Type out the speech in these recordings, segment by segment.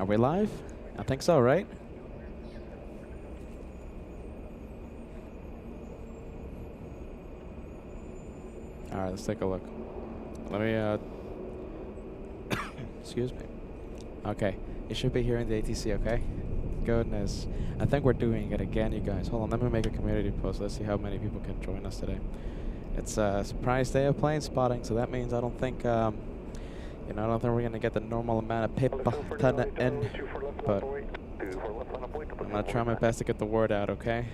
Are we live? I think so, right? Alright, let's take a look. Let me, excuse me. Okay, you should be here in the ATC, okay? Goodness. I think we're doing it again, you guys. Hold on, let me make a community post. Let's see how many people can join us today. It's a surprise day of plane spotting, so that means I don't think, I don't think we're going to get the normal amount of people turning in, but I'm going to try my best to get the word out, okay?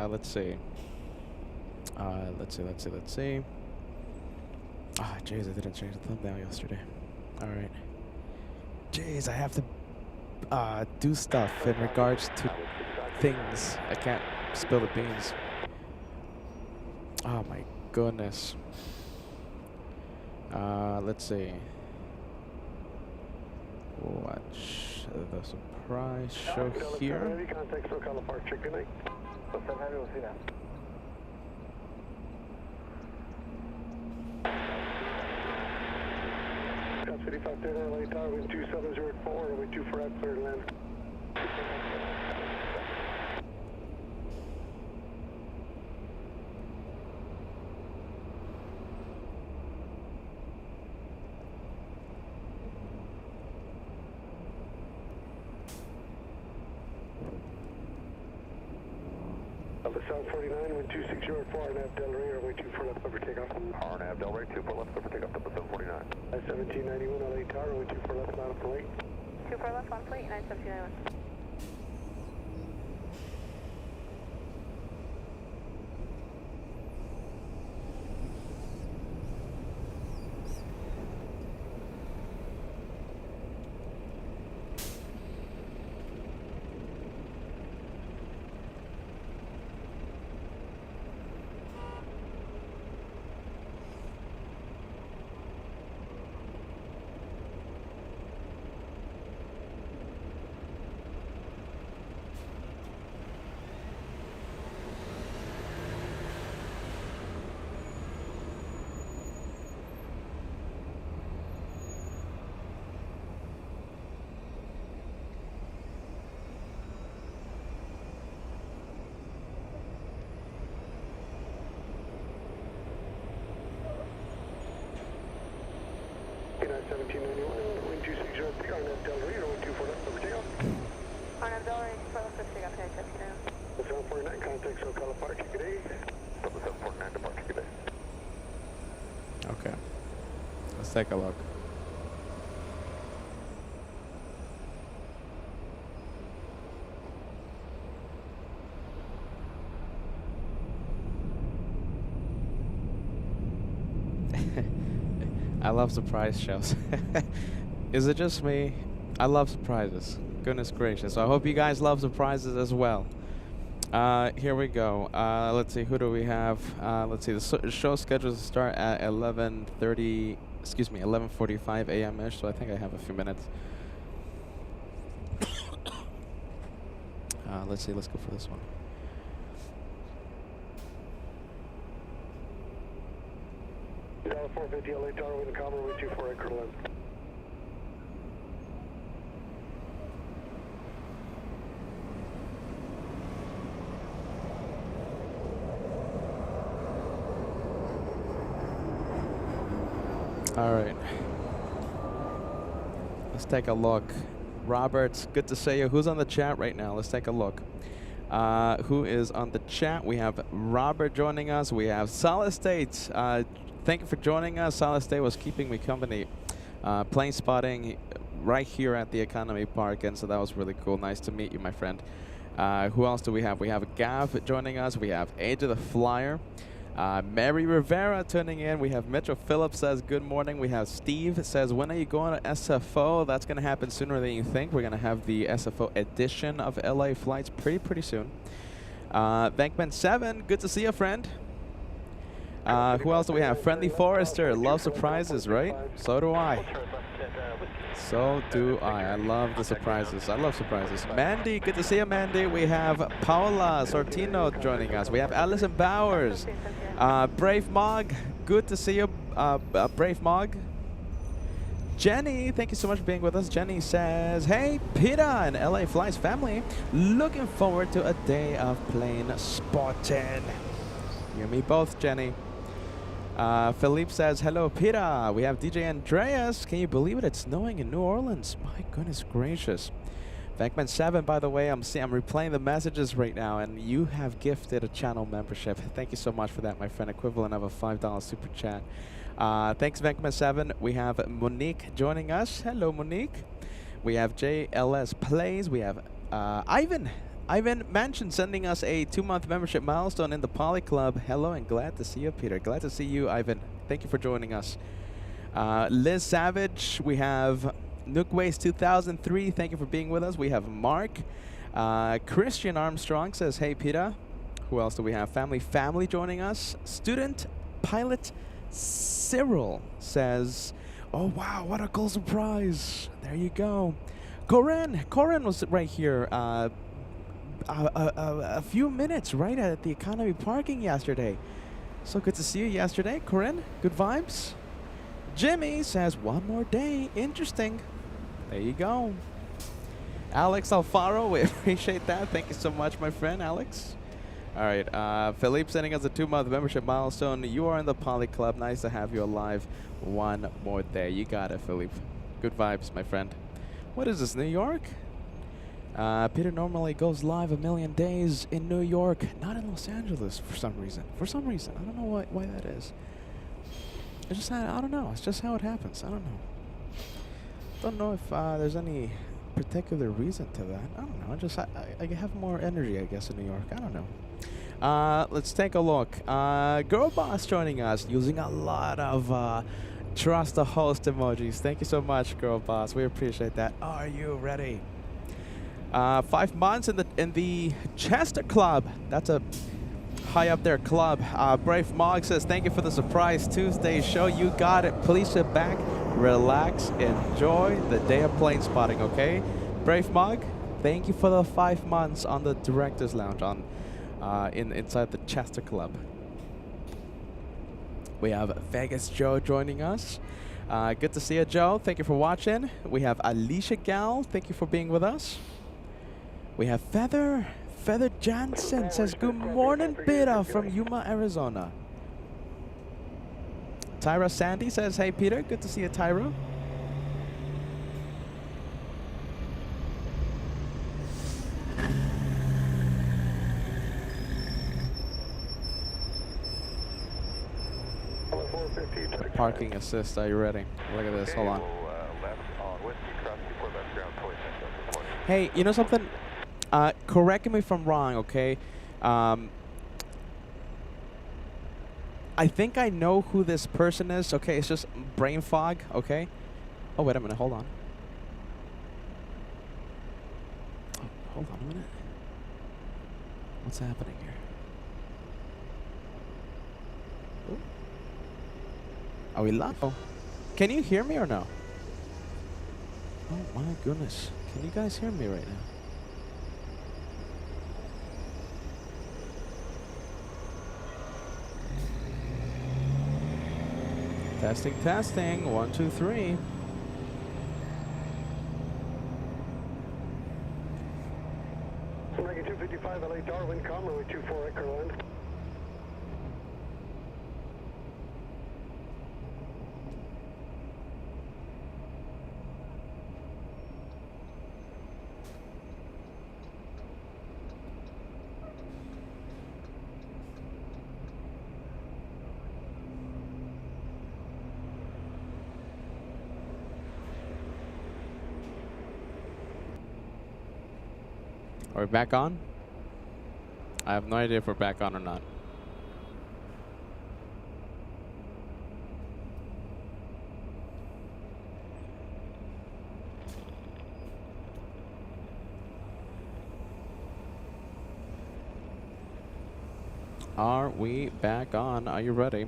Let's see. Let's see. Ah, jeez, I didn't change the thumbnail yesterday. Alright. Jeez, I have to do stuff in regards to things. I can't spill the beans. Oh my goodness. Let's see. Watch the surprise show here. Got 55 there, LA Tower, wind 2704, runway 24 at clear to land. Alpha South 49, wind 2604, nav Del Rey, runway 24 left over takeoff. RNAV Del Rey, 24 left over takeoff, Alpha 749. 1791, LA Tower, runway 24 left, line up the way. 24 left on fleet, 91791. Wind 2603, RNAV Del Rey, runway 24 left over takeoff. RNAV Del Rey, 24 left over takeoff, 91791. 749, contact SoCal Park, good day. Alpha 749, departure, good day. Okay. Let's take a look. I love surprise shows. Is it just me? I love surprises. Goodness gracious. I hope you guys love surprises as well. Here we go. Let's see, who do we have? Let's see, the show scheduled to start at 11:45 a.m.-ish, so I think I have a few minutes. Let's see, let's go for this one. Dallas 450, LA Tower, wind calm, runway 24 at clear to land. All right. Let's take a look. Robert, good to see you. Who's on the chat right now? Let's take a look. Who is on the chat? We have Robert joining us. We have Solid State. Thank you for joining us. Solid State was keeping me company. Plane spotting right here at the Economy Park, and so that was really cool. Nice to meet you, my friend. Who else do we have? We have Gav joining us. We have Age of the Flyer. Mary Rivera tuning in. We have Mitchell Phillips says good morning. We have Steve says, when are you going to SFO? That's going to happen sooner than you think. We're going to have the SFO edition of LA flights pretty soon. Bankman 7, good to see you, friend. Who else do we have? Friendly Forester, love surprises, right? So do I. So do I. I love the surprises. I love surprises. Mandy, good to see you, Mandy. We have Paula Sortino joining us. We have Allison Bowers. Brave Mog, good to see you, Brave Mog. Jenny, thank you so much for being with us. Jenny says, hey, Peter and LA Flights family, looking forward to a day of plane spotting. You and me both, Jenny. Philippe says, hello, Peter. We have DJ Andreas. Can you believe it? It's snowing in New Orleans. My goodness gracious. Bankman 7, by the way, I'm replaying the messages right now, and you have gifted a channel membership. Thank you so much for that, my friend. Equivalent of a $5 super chat. Thanks, Bankman 7. We have Monique joining us. Hello, Monique. We have JLS Plays. We have Ivan. Ivan Mansion sending us a 2-month membership milestone in the Poly Club. Hello, and glad to see you, Peter. Glad to see you, Ivan. Thank you for joining us. Liz Savage. We have Nookways 2003, thank you for being with us. We have Mark. Christian Armstrong says, hey, Peter. Who else do we have? Family joining us. Student Pilot Cyril says, oh, wow, what a cool surprise. There you go. Corin was right here a few minutes right at the economy parking yesterday. So good to see you yesterday, Corin. Good vibes. Jimmy says, one more day. Interesting. There you go. Alex Alfaro, we appreciate that. Thank you so much, my friend, Alex. All right, Philippe sending us a 2-month membership milestone. You are in the Poly Club. Nice to have you alive. One more day. You got it, Philippe. Good vibes, my friend. What is this, New York? Peter normally goes live a million days in New York, not in Los Angeles for some reason. I don't know why that is. It's just, I don't know. It's just how it happens. I don't know. Don't know if there's any particular reason to that. I don't know. I have more energy, I guess, in New York. I don't know. Let's take a look. Girl Boss joining us, using a lot of trust the host emojis. Thank you so much, Girl Boss. We appreciate that. Are you ready? 5 months in the Chester Club. That's a high up there club. Brave Mog says, thank you for the surprise Tuesday show. You got it. Please sit back, relax, enjoy the day of plane spotting, okay? Brave Mog, thank you for the 5 months on the Director's Lounge inside the Chester Club. We have Vegas Joe joining us. Good to see you, Joe. Thank you for watching. We have Alicia Gal. Thank you for being with us. We have Feather Jansen says, good morning, Peter, from Yuma, Arizona. Tyra Sandy says, hey, Peter. Good to see you, Tyra. Parking assist, are you ready? Look at this, hold on. Hey, you know something? Correct me if I'm wrong, okay? I think I know who this person is. Okay, it's just brain fog, okay? Oh, wait a minute, hold on. Oh, hold on a minute. What's happening here? Ooh. Are we live? Oh. Can you hear me or no? Oh my goodness. Can you guys hear me right now? Testing, testing. 1, 2, 3. American 255 LA Darwin, runway 24 Echo Land. Are we back on? I have no idea if we're back on or not. Are we back on? Are you ready?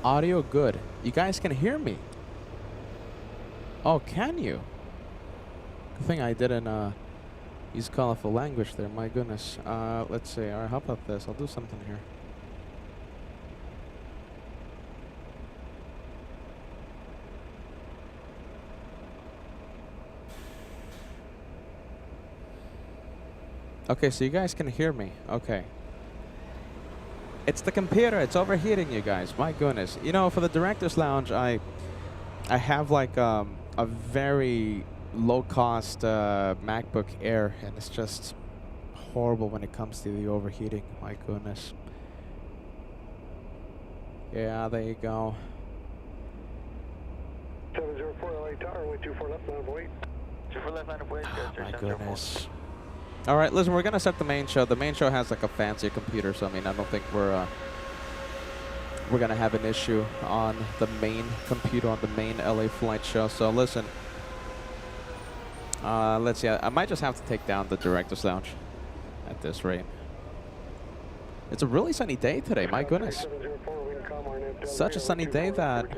Audio good. You guys can hear me. Oh, can you? Good thing I didn't use colorful language there. My goodness. Let's see. All right, how about this? I'll do something here. Okay, so you guys can hear me. Okay. It's the computer. It's overheating, you guys. My goodness. You know, for the director's lounge, I have like a very low-cost MacBook Air, and it's just horrible when it comes to the overheating. My goodness. Yeah, there you go. 704 LA Tower, way 24 left, line of wait. 24 left line of wait, My goodness. All right, listen, we're gonna set the main show. The main show has like a fancier computer, so I mean, I don't think we're gonna have an issue on the main computer on the main LA flight show. So listen, let's see. I might just have to take down the director's lounge at this rate. It's a really sunny day today. My goodness, such a sunny day that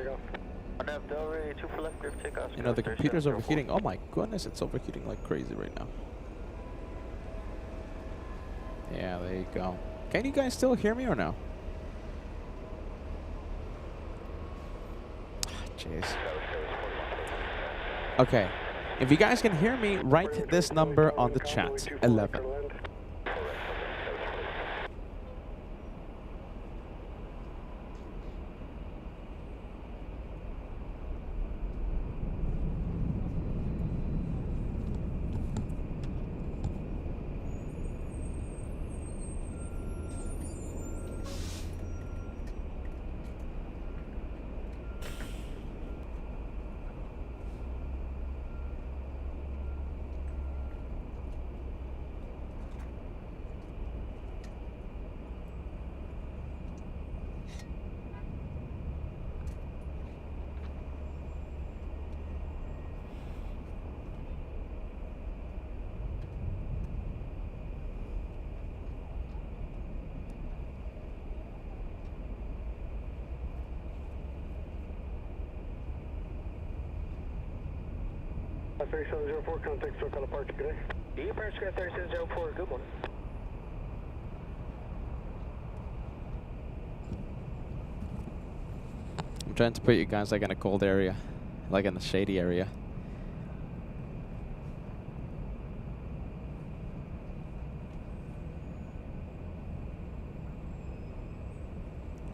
you know the computer's overheating. Oh my goodness, it's overheating like crazy right now. Yeah, there you go. Can you guys still hear me or no? Jeez. Okay. If you guys can hear me, write this number on the chat. 11. Flight 3704, contact SoCal Park today. Departure square 3704, good morning. I'm trying to put you guys like in a cold area, like in a shady area.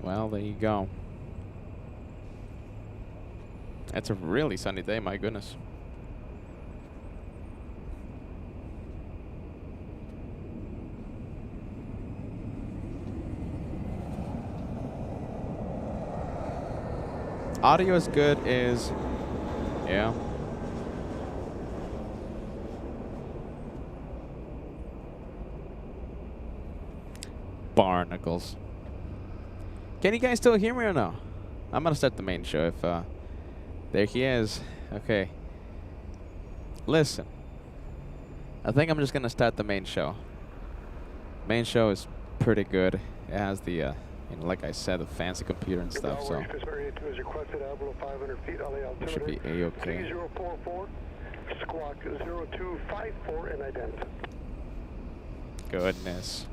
Well, there you go. It's a really sunny day, my goodness. Audio is good, yeah. Barnacles. Can you guys still hear me or no? I'm gonna start the main show if, there he is. Okay. Listen. I think I'm just gonna start the main show. Main show is pretty good. It has the, you know, like I said, the fancy computer and stuff, so it should be A-okay. 3044, squawk 0254 and ident. Goodness.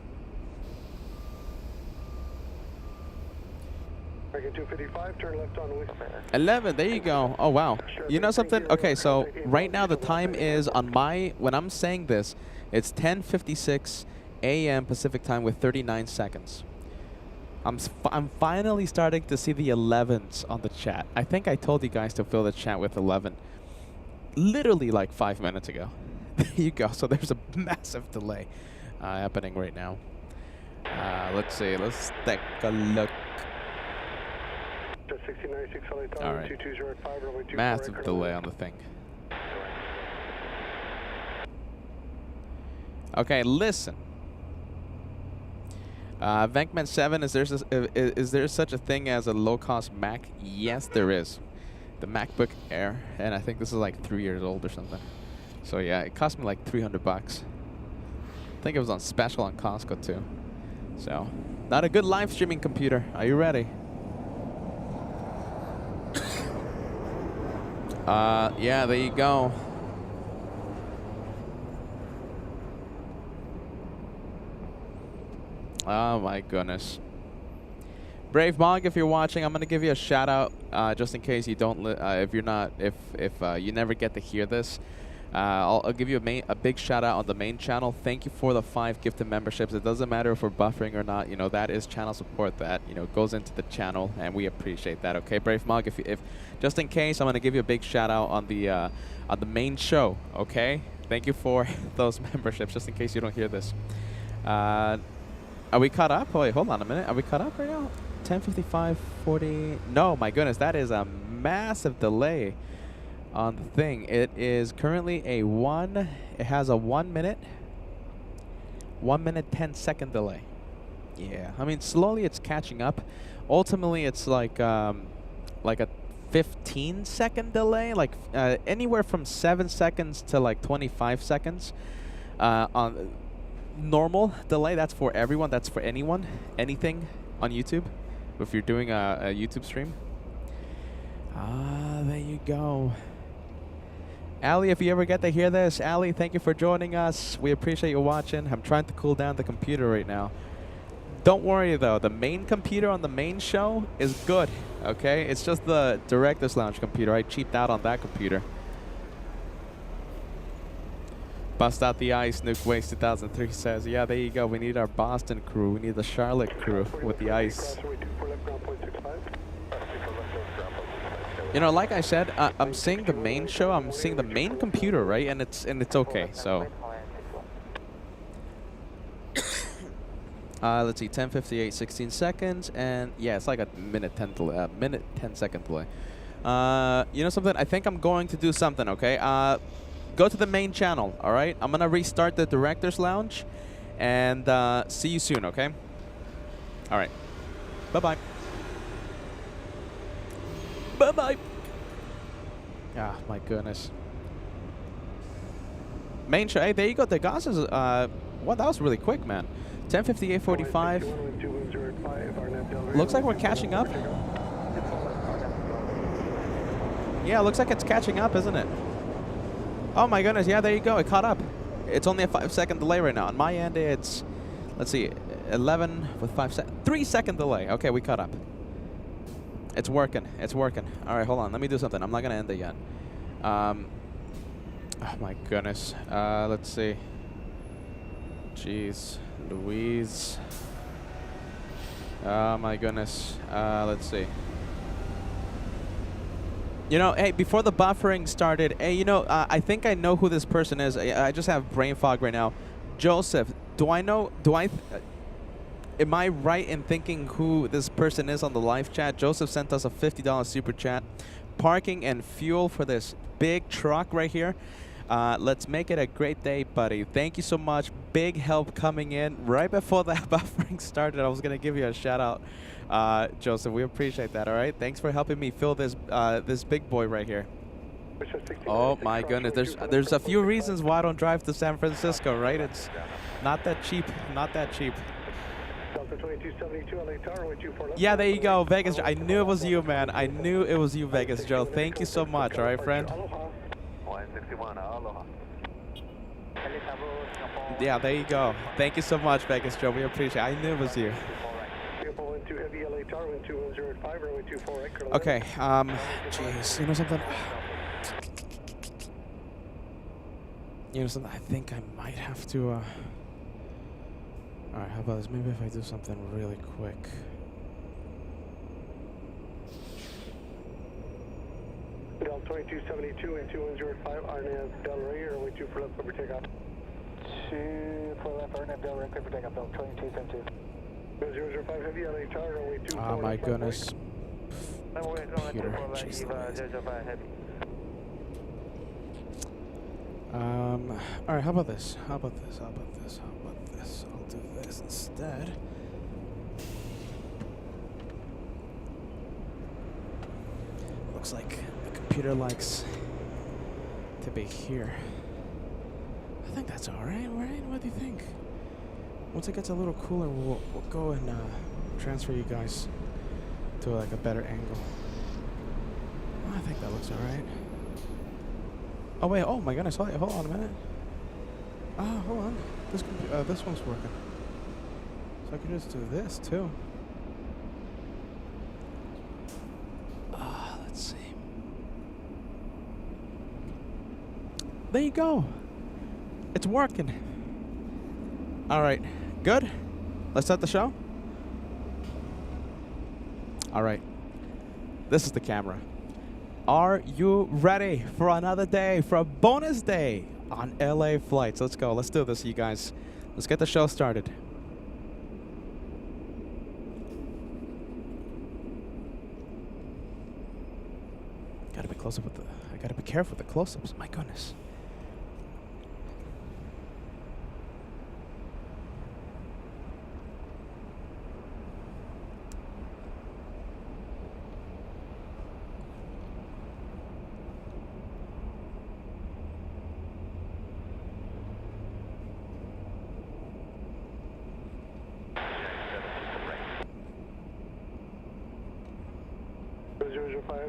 255, turn left on West. 11, there you go. Oh, wow. You know something? Okay, so right now the time is on when I'm saying this, it's 10:56 a.m. Pacific time with 39 seconds. I'm finally starting to see the 11s on the chat. I think I told you guys to fill the chat with 11 literally like 5 minutes ago. There you go. So there's a massive delay happening right now. Let's see. Let's take a look. All right. Massive delay on the thing. Okay, listen. Venkman 7, is there such a thing as a low-cost Mac? Yes, there is. The MacBook Air, and I think this is like 3 years old or something. So yeah, it cost me like $300. I think it was on special on Costco too. So, not a good live streaming computer. Are you ready? Yeah, there you go. Oh my goodness. Brave Mog, if you're watching, I'm gonna give you a shout out, just in case you don't, if you're not, if you never get to hear this. I'll give you a big shout out on the main channel. Thank you for the 5 gifted memberships. It doesn't matter if we're buffering or not. You know, that is channel support that, you know, goes into the channel, and we appreciate that. Okay, Brave Mog, if just in case, I'm gonna give you a big shout out on the main show. Okay, thank you for those memberships, just in case you don't hear this. Are we caught up? Wait, hold on a minute. Are we caught up right now? 10:55, 40. No, my goodness, that is a massive delay on the thing. It is currently it has a 1 minute 10-second delay. Yeah, I mean, slowly it's catching up. Ultimately, it's like a 15-second delay, like anywhere from 7 seconds to like 25 seconds on normal delay. That's for everyone. That's for anyone, anything on YouTube. If you're doing a YouTube stream. There you go. Ali, if you ever get to hear this, Ali, thank you for joining us. We appreciate you watching. I'm trying to cool down the computer right now. Don't worry though, the main computer on the main show is good, okay? It's just the Director's Lounge computer. I cheaped out on that computer. Bust out the ice, Nuke Waste 2003 says. Yeah, there you go. We need our Boston crew. We need the Charlotte crew with the ice. You know, like I said, I'm seeing the main show. I'm seeing the main computer, right? And it's okay. So let's see, 10:58, 16 seconds, and yeah, it's like a minute 10 second delay. You know something? I think I'm going to do something. Okay. Go to the main channel. All right. I'm gonna restart the Director's Lounge, and see you soon. Okay. All right. Bye bye. Bye-bye. Ah, my goodness. Main show. Hey, there you go. The gas is, what? That was really quick, man. 10:58:45. Looks like we're catching up. Yeah, looks like it's catching up, isn't it? Oh, my goodness. Yeah, there you go. It caught up. It's only a 5-second delay right now. On my end, it's, let's see, 11 with 5 seconds. 3-second delay. Okay, we caught up. It's working. It's working. All right, hold on. Let me do something. I'm not going to end it yet. Oh, my goodness. Let's see. Jeez. Louise. Oh, my goodness. Let's see. You know, hey, before the buffering started, hey, you know, I think I know who this person is. I just have brain fog right now. Joseph. Am I right in thinking who this person is on the live chat? Joseph sent us a $50 super chat. Parking and fuel for this big truck right here. Let's make it a great day, buddy. Thank you so much. Big help coming in. Right before that buffering started, I was going to give you a shout out, Joseph. We appreciate that, all right? Thanks for helping me fill this this big boy right here. Oh, my goodness. There's a few reasons why I don't drive to San Francisco, right? It's not that cheap. Not that cheap. Yeah, there you go, Vegas. I knew it was you, man. I knew it was you, Vegas Joe. Thank you so much, all right, friend? Yeah, there you go. Thank you so much, Vegas Joe. We appreciate it. I knew it was you. Okay, jeez, you know something? You know something? I think I might have to, Alright, how about this? Maybe if I do something really quick. Del 2272 and 2105, Arnab Del Rey, or we 2 for left, clear for takeoff. 2 for left, Arnab Del Rey, clear for takeoff, Del 2272. 005 heavy, LA Tower, runway 2. Oh my goodness. Computer, jeez Louise. Alright, how about this? How about this? How about this? How about this? I'll do this instead. Looks like the computer likes to be here. I think that's alright, right? What do you think? Once it gets a little cooler, we'll go and transfer you guys to like a better angle. I think that looks alright. Oh wait, oh my goodness, hold on a minute. Ah, hold on. This one's working. So I can just do this too. Let's see. There you go. It's working. All right, good. Let's start the show. All right. This is the camera. Are you ready for another day, for a bonus day on LA Flights? Let's go. Let's do this, you guys. Let's get the show started. Gotta be close up with the. I gotta be careful with the close-ups. My goodness.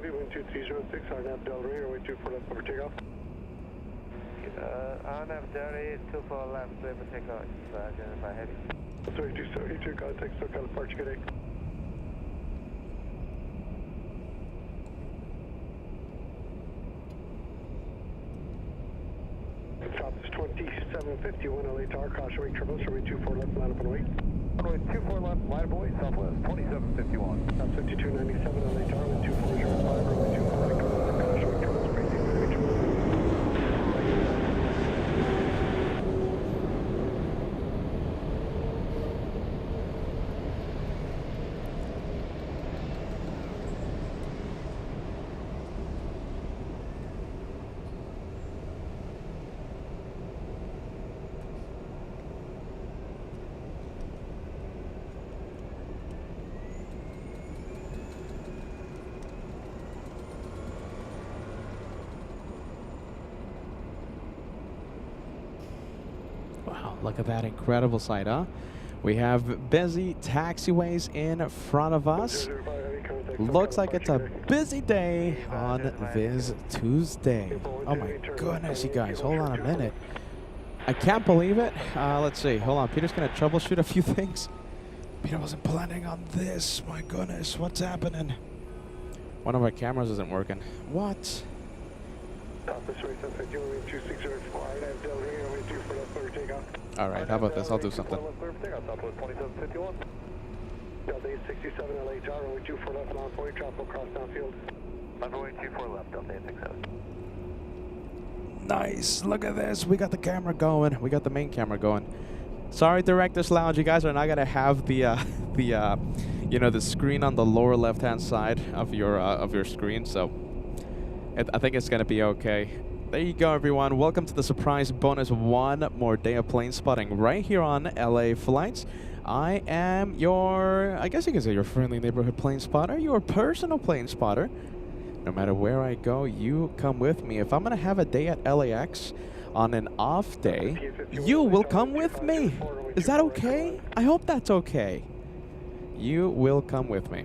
Wind 2306, RNAV Delray, runway 24 left over takeoff. RNAV Delray, 24 left, clear for takeoff, identify heavy. 3272, contact SoCal departure, good day. Top is 2751, LA Tower, caution wake turbulence, runway 24 left, line up and wait. Runway 24 left, line of away, southwest, 2751. Top 5297, LA Tower, wind 2405, runway 24 left, caution wake turbulence, breaking heavy turbulence. Wow, look at that incredible sight, huh? We have busy taxiways in front of us. Looks like it's a busy day on this Tuesday. Oh my goodness, you guys, hold on a minute. I can't believe it. Let's see, hold on. Peter's gonna troubleshoot a few things. Peter wasn't planning on this. My goodness, what's happening? One of our cameras isn't working. What? All right, how about this? I'll do something. Delta 867 LA Tower, runway 24 left, and on 40, tropical cross downfield. Runway 24 left, Delta 867. Nice. Look at this. We got the camera going. We got the main camera going. Sorry, Director's Lounge. You guys are not gonna have the you know, the screen on the lower left-hand side of your screen. So I think it's gonna be okay. There you go, everyone. Welcome to the surprise bonus. One more day of plane spotting right here on LA Flights. I am your, I guess you can say your friendly neighborhood plane spotter, your personal plane spotter. No matter where I go, you come with me. If I'm gonna have a day at LAX on an off day, you will come with me. Is that okay? I hope that's okay. You will come with me.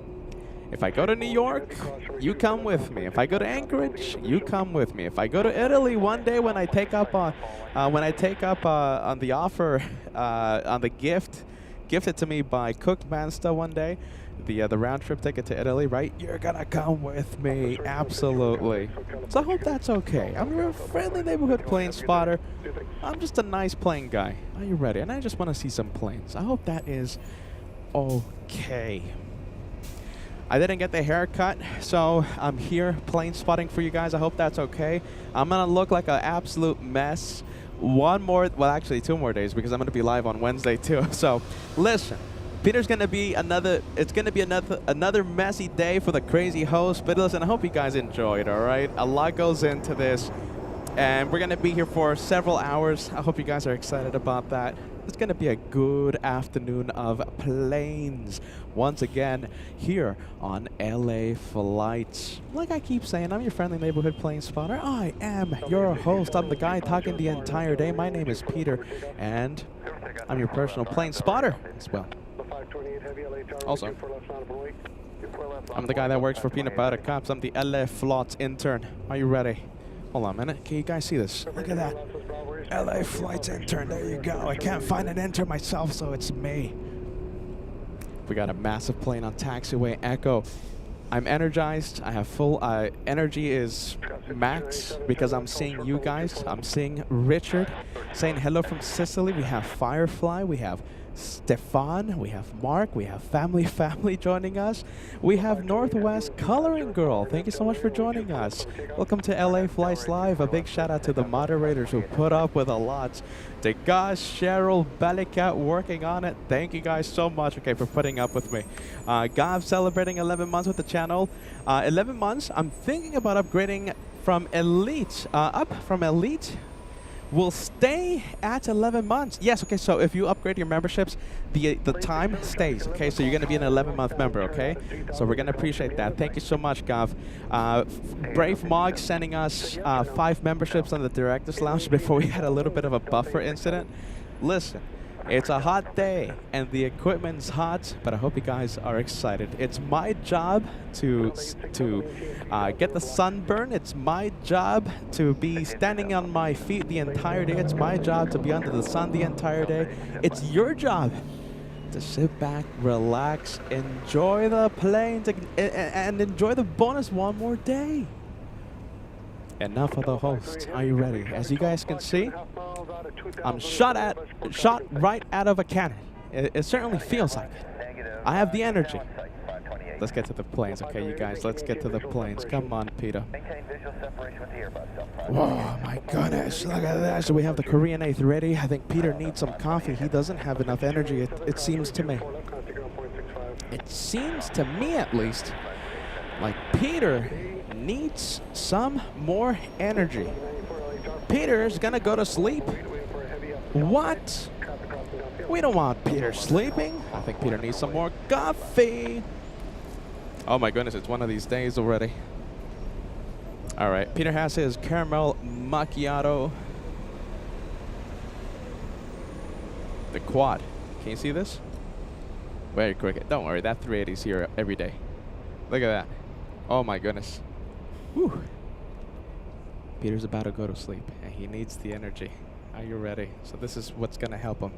If I go to New York, you come with me. If I go to Anchorage, you come with me. If I go to Italy one day when I take up on the offer on the gifted to me by Cook Mansta one day, the round trip ticket to Italy, right? You're gonna come with me, absolutely. So I hope that's okay. I'm your friendly neighborhood plane spotter. I'm just a nice plane guy. Are you ready? And I just want to see some planes. I hope that is okay. I didn't get the haircut, so I'm here plane spotting for you guys. I hope that's okay. I'm gonna look like an absolute mess. One more, well, actually 2 more days, because I'm gonna be live on Wednesday too. So listen, Peter's gonna be another messy day for the crazy host. But listen, I hope you guys enjoyed. All right, a lot goes into this, and we're gonna be here for several hours. I hope you guys are excited about that. It's gonna be a good afternoon of planes once again here on LA Flights. Like I keep saying, I'm your friendly neighborhood plane spotter. I am your host. I'm the guy talking the entire day. My name is Peter, and I'm your personal plane spotter as well. Also, I'm the guy that works for Peanut Butter Cups. I'm the LA Flights intern. Are you ready? Hold on a minute. Can you guys see this? Look at that. LA Flights intern. There you go. I can't find an intern myself, so it's me. We got a massive plane on taxiway Echo. I'm energized. I have full energy is max because I'm seeing you guys. I'm seeing Richard saying hello from Sicily. We have Firefly. We have Stefan. We have Mark. We have Family joining us. We have Northwest Coloring Girl. Thank you so much for joining us. Welcome to LA Flights Live. A big shout out to the moderators who put up with a lot. To Gus, Cheryl, Bellicat working on it. Thank you guys so much, okay, for putting up with me. Gav celebrating 11 months with the channel. 11 months. I'm thinking about upgrading from Elite. Up from Elite. Will stay at 11 months. Yes, okay, so if you upgrade your memberships, the time stays, okay? So you're going to be an 11-month member, okay? So we're going to appreciate that. Thank you so much, Gav. Brave Mog sending us 5 memberships on the Director's Lounge before we had a little bit of a buffer incident. Listen, it's a hot day, and the equipment's hot, but I hope you guys are excited. It's my job to get the sunburn. It's my job to be standing on my feet the entire day. It's my job to be under the sun the entire day. It's your job to sit back, relax, enjoy the plane, and enjoy the bonus one more day. Enough of the host. Are you ready? As you guys can see, I'm shot right out of a cannon. It certainly feels like it. I have the energy. Let's get to the planes, okay, you guys? Let's get to the planes. Come on, Peter. Whoa, my goodness. Look at that. So we have the Korean 8th ready. I think Peter needs some coffee. He doesn't have enough energy, it seems to me. It seems to me, at least, like Peter needs some more energy. Peter's gonna go to sleep. What? We don't want Peter sleeping. I think Peter needs some more coffee. Oh my goodness, it's one of these days already. All right, Peter has his caramel macchiato. The quad. Can you see this? Very quick. Don't worry, that 380 is here every day. Look at that. Oh my goodness. Whew. Peter's about to go to sleep, and he needs the energy. Are you ready? So this is what's going to help him.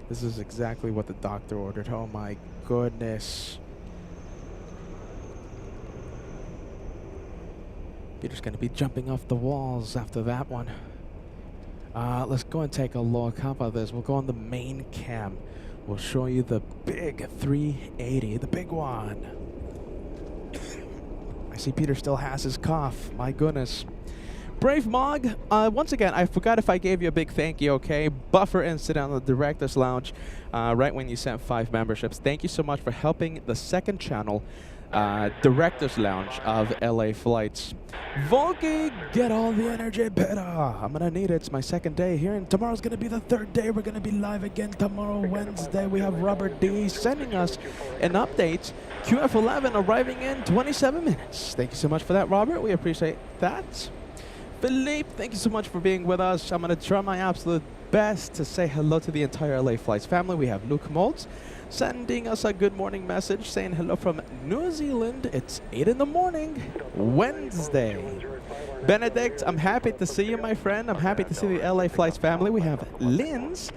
This is exactly what the doctor ordered. Oh my goodness. Peter's going to be jumping off the walls after that one. Let's go and take a look. How about this? We'll go on the main cam. We'll show you the big 380, the big one. I see Peter still has his cough. My goodness. Brave Mog, once again, I forgot if I gave you a big thank you, okay? Buffer incident on the Director's Lounge right when you sent 5 memberships. Thank you so much for helping the second channel, Director's Lounge of LA Flights. Volky, get all the energy, Peter. I'm going to need it. It's my second day here, and tomorrow's going to be the 3rd day. We're going to be live again tomorrow, Wednesday. We have Robert D sending us an update. QF11 arriving in 27 minutes. Thank you so much for that, Robert. We appreciate that. Philippe, thank you so much for being with us. I'm going to try my absolute best to say hello to the entire LA Flights family. We have Luke Moltz sending us a good morning message saying hello from New Zealand. It's 8 in the morning, Wednesday. Benedict, I'm happy to see you, my friend. I'm happy to see the LA Flights family. We have Linz.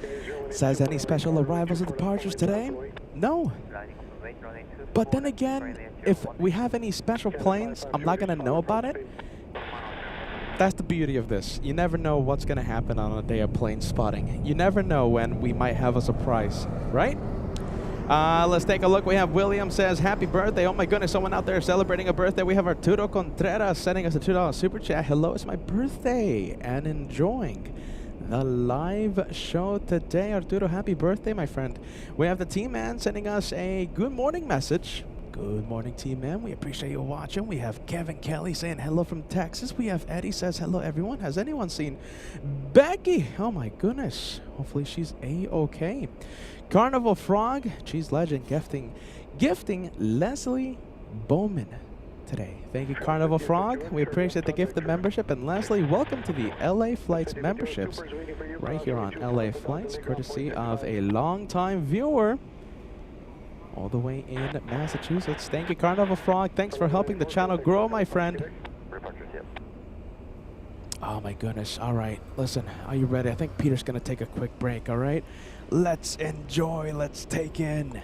Says, any special arrivals or departures today? No. But then again, if we have any special planes, I'm not going to know about it. That's the beauty of this. You never know what's going to happen on a day of plane spotting. You never know when we might have a surprise, right? Let's take a look. We have William says, happy birthday. Oh my goodness, someone out there celebrating a birthday. We have Arturo Contreras sending us a $2 super chat. Hello, it's my birthday and enjoying the live show today. Arturo, happy birthday, my friend. We have the team man sending us a good morning message. Good morning, team man. We appreciate you watching. We have Kevin Kelly saying hello from Texas. We have Eddie says hello, everyone. Has anyone seen Becky? Oh my goodness. Hopefully she's a-okay. Carnival Frog, Cheese Legend, gifting Leslie Bowman today. Thank you, Carnival Frog. We appreciate the gift of membership. And Leslie, welcome to the LA Flights memberships right here on LA Flights, courtesy of a longtime viewer all the way in Massachusetts. Thank you, Carnival Frog. Thanks for helping the channel grow, my friend. Oh my goodness. All right. Listen, are you ready? I think Peter's going to take a quick break, all right? Let's enjoy. Let's take in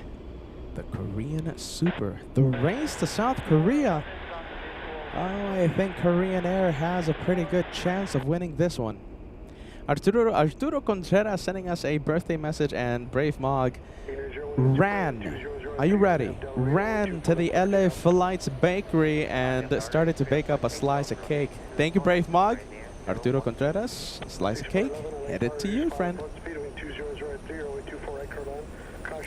the Korean Super. The race to South Korea. Oh, I think Korean Air has a pretty good chance of winning this one. Arturo Contreras sending us a birthday message, and Brave Mog ran. Are you ready? Ran to the LA Flights Bakery and started to bake up a slice of cake. Thank you, Brave Mog. Arturo Contreras, a slice of cake headed to you, friend.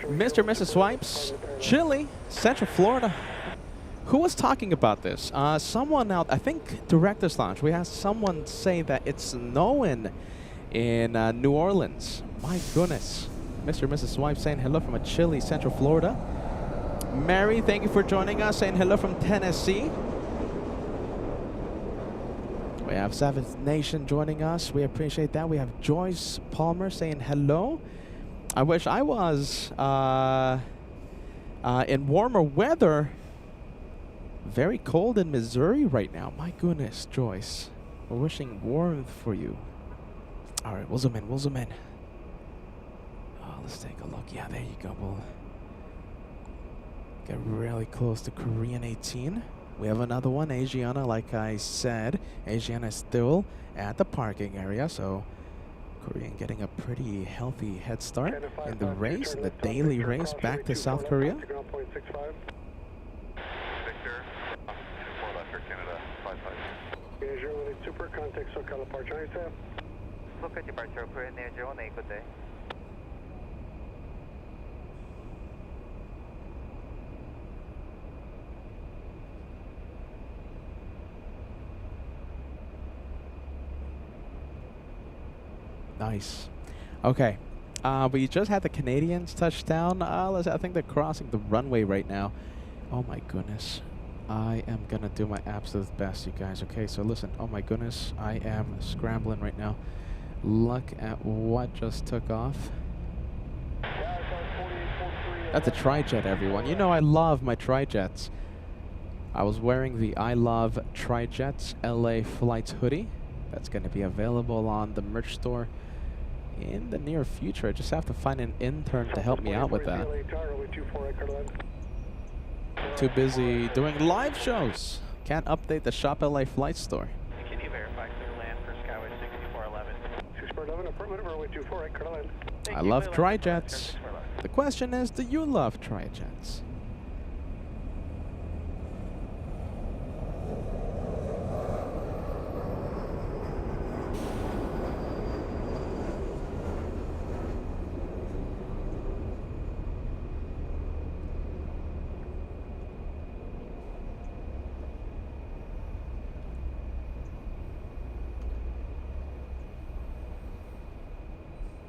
Mr. and Mrs. Swipes, Chile, Central Florida. Who was talking about this? Someone out, I think Director's Lounge. We had someone say that it's snowing in New Orleans. My goodness. Mr. and Mrs. Swipe saying hello from a chilly Central Florida. Mary, thank you for joining us, saying hello from Tennessee. We have Seventh Nation joining us. We appreciate that. We have Joyce Palmer saying hello. I wish I was in warmer weather. Very cold in Missouri right now. My goodness, Joyce. We're wishing warmth for you. All right, we'll zoom in. We'll zoom in. Oh, let's take a look. Yeah, there you go. We'll get really close to Korean 18. We have another one, Asiana, like I said. Asiana is still at the parking area, so Korean getting a pretty healthy head start in the race, in the daily race back to South Korea. Victor, 4 left for Canada, 55. Asia, super contact SoCal apart, Chinese staff. Look at departure, Korean Air 018, good day. Nice. Okay. We just had the Canadians touchdown. I think they're crossing the runway right now. Oh my goodness. I am going to do my absolute best, you guys. Okay, so listen. Oh my goodness. I am scrambling right now. Look at what just took off. That's a tri-jet, everyone. You know I love my tri-jets. I was wearing the I Love Tri-Jets LA Flights hoodie. That's going to be available on the merch store in the near future. I just have to find an intern to help me out with that. Too busy doing live shows. Can't update the Shop LA Flight store. Can you verify clear land for Skyway 6411? 6411, affirmative, runway 24, right, clear land. I love tri-jets. The question is, do you love tri-jets?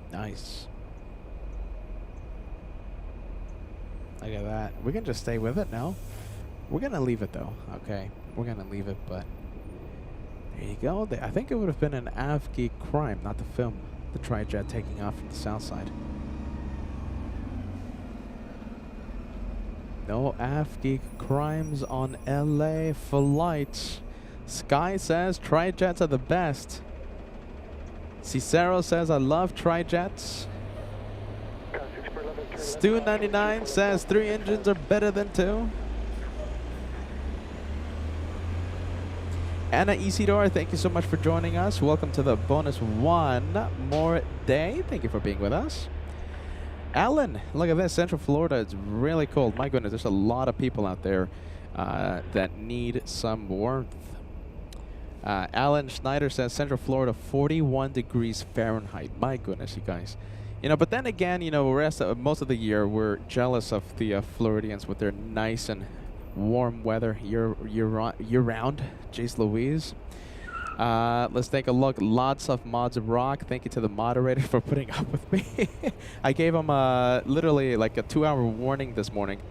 Nice. Look at that. We can just stay with it now. We're going to leave it, though. Okay. We're going to leave it, but there you go. I think it would have been an AvGeek crime not to film the tri-jet taking off from the south side. No AvGeek crimes on LA Flights. Sky says tri-jets are the best. Cicero says, I love tri-jets. Stu99 says 3 engines are better than 2. Anna Isidore, thank you so much for joining us. Welcome to the bonus one more day. Thank you for being with us. Alan, look at this. Central Florida, it's really cold. My goodness, there's a lot of people out there that need some warmth. Alan Schneider says Central Florida, 41 degrees Fahrenheit. My goodness, you guys. You know, but then again, you know, most of the year, we're jealous of the Floridians with their nice and warm weather year-round. Jace Louise. Let's take a look. Lots of mods of rock. Thank you to the moderator for putting up with me. I gave him literally like a 2-hour warning this morning.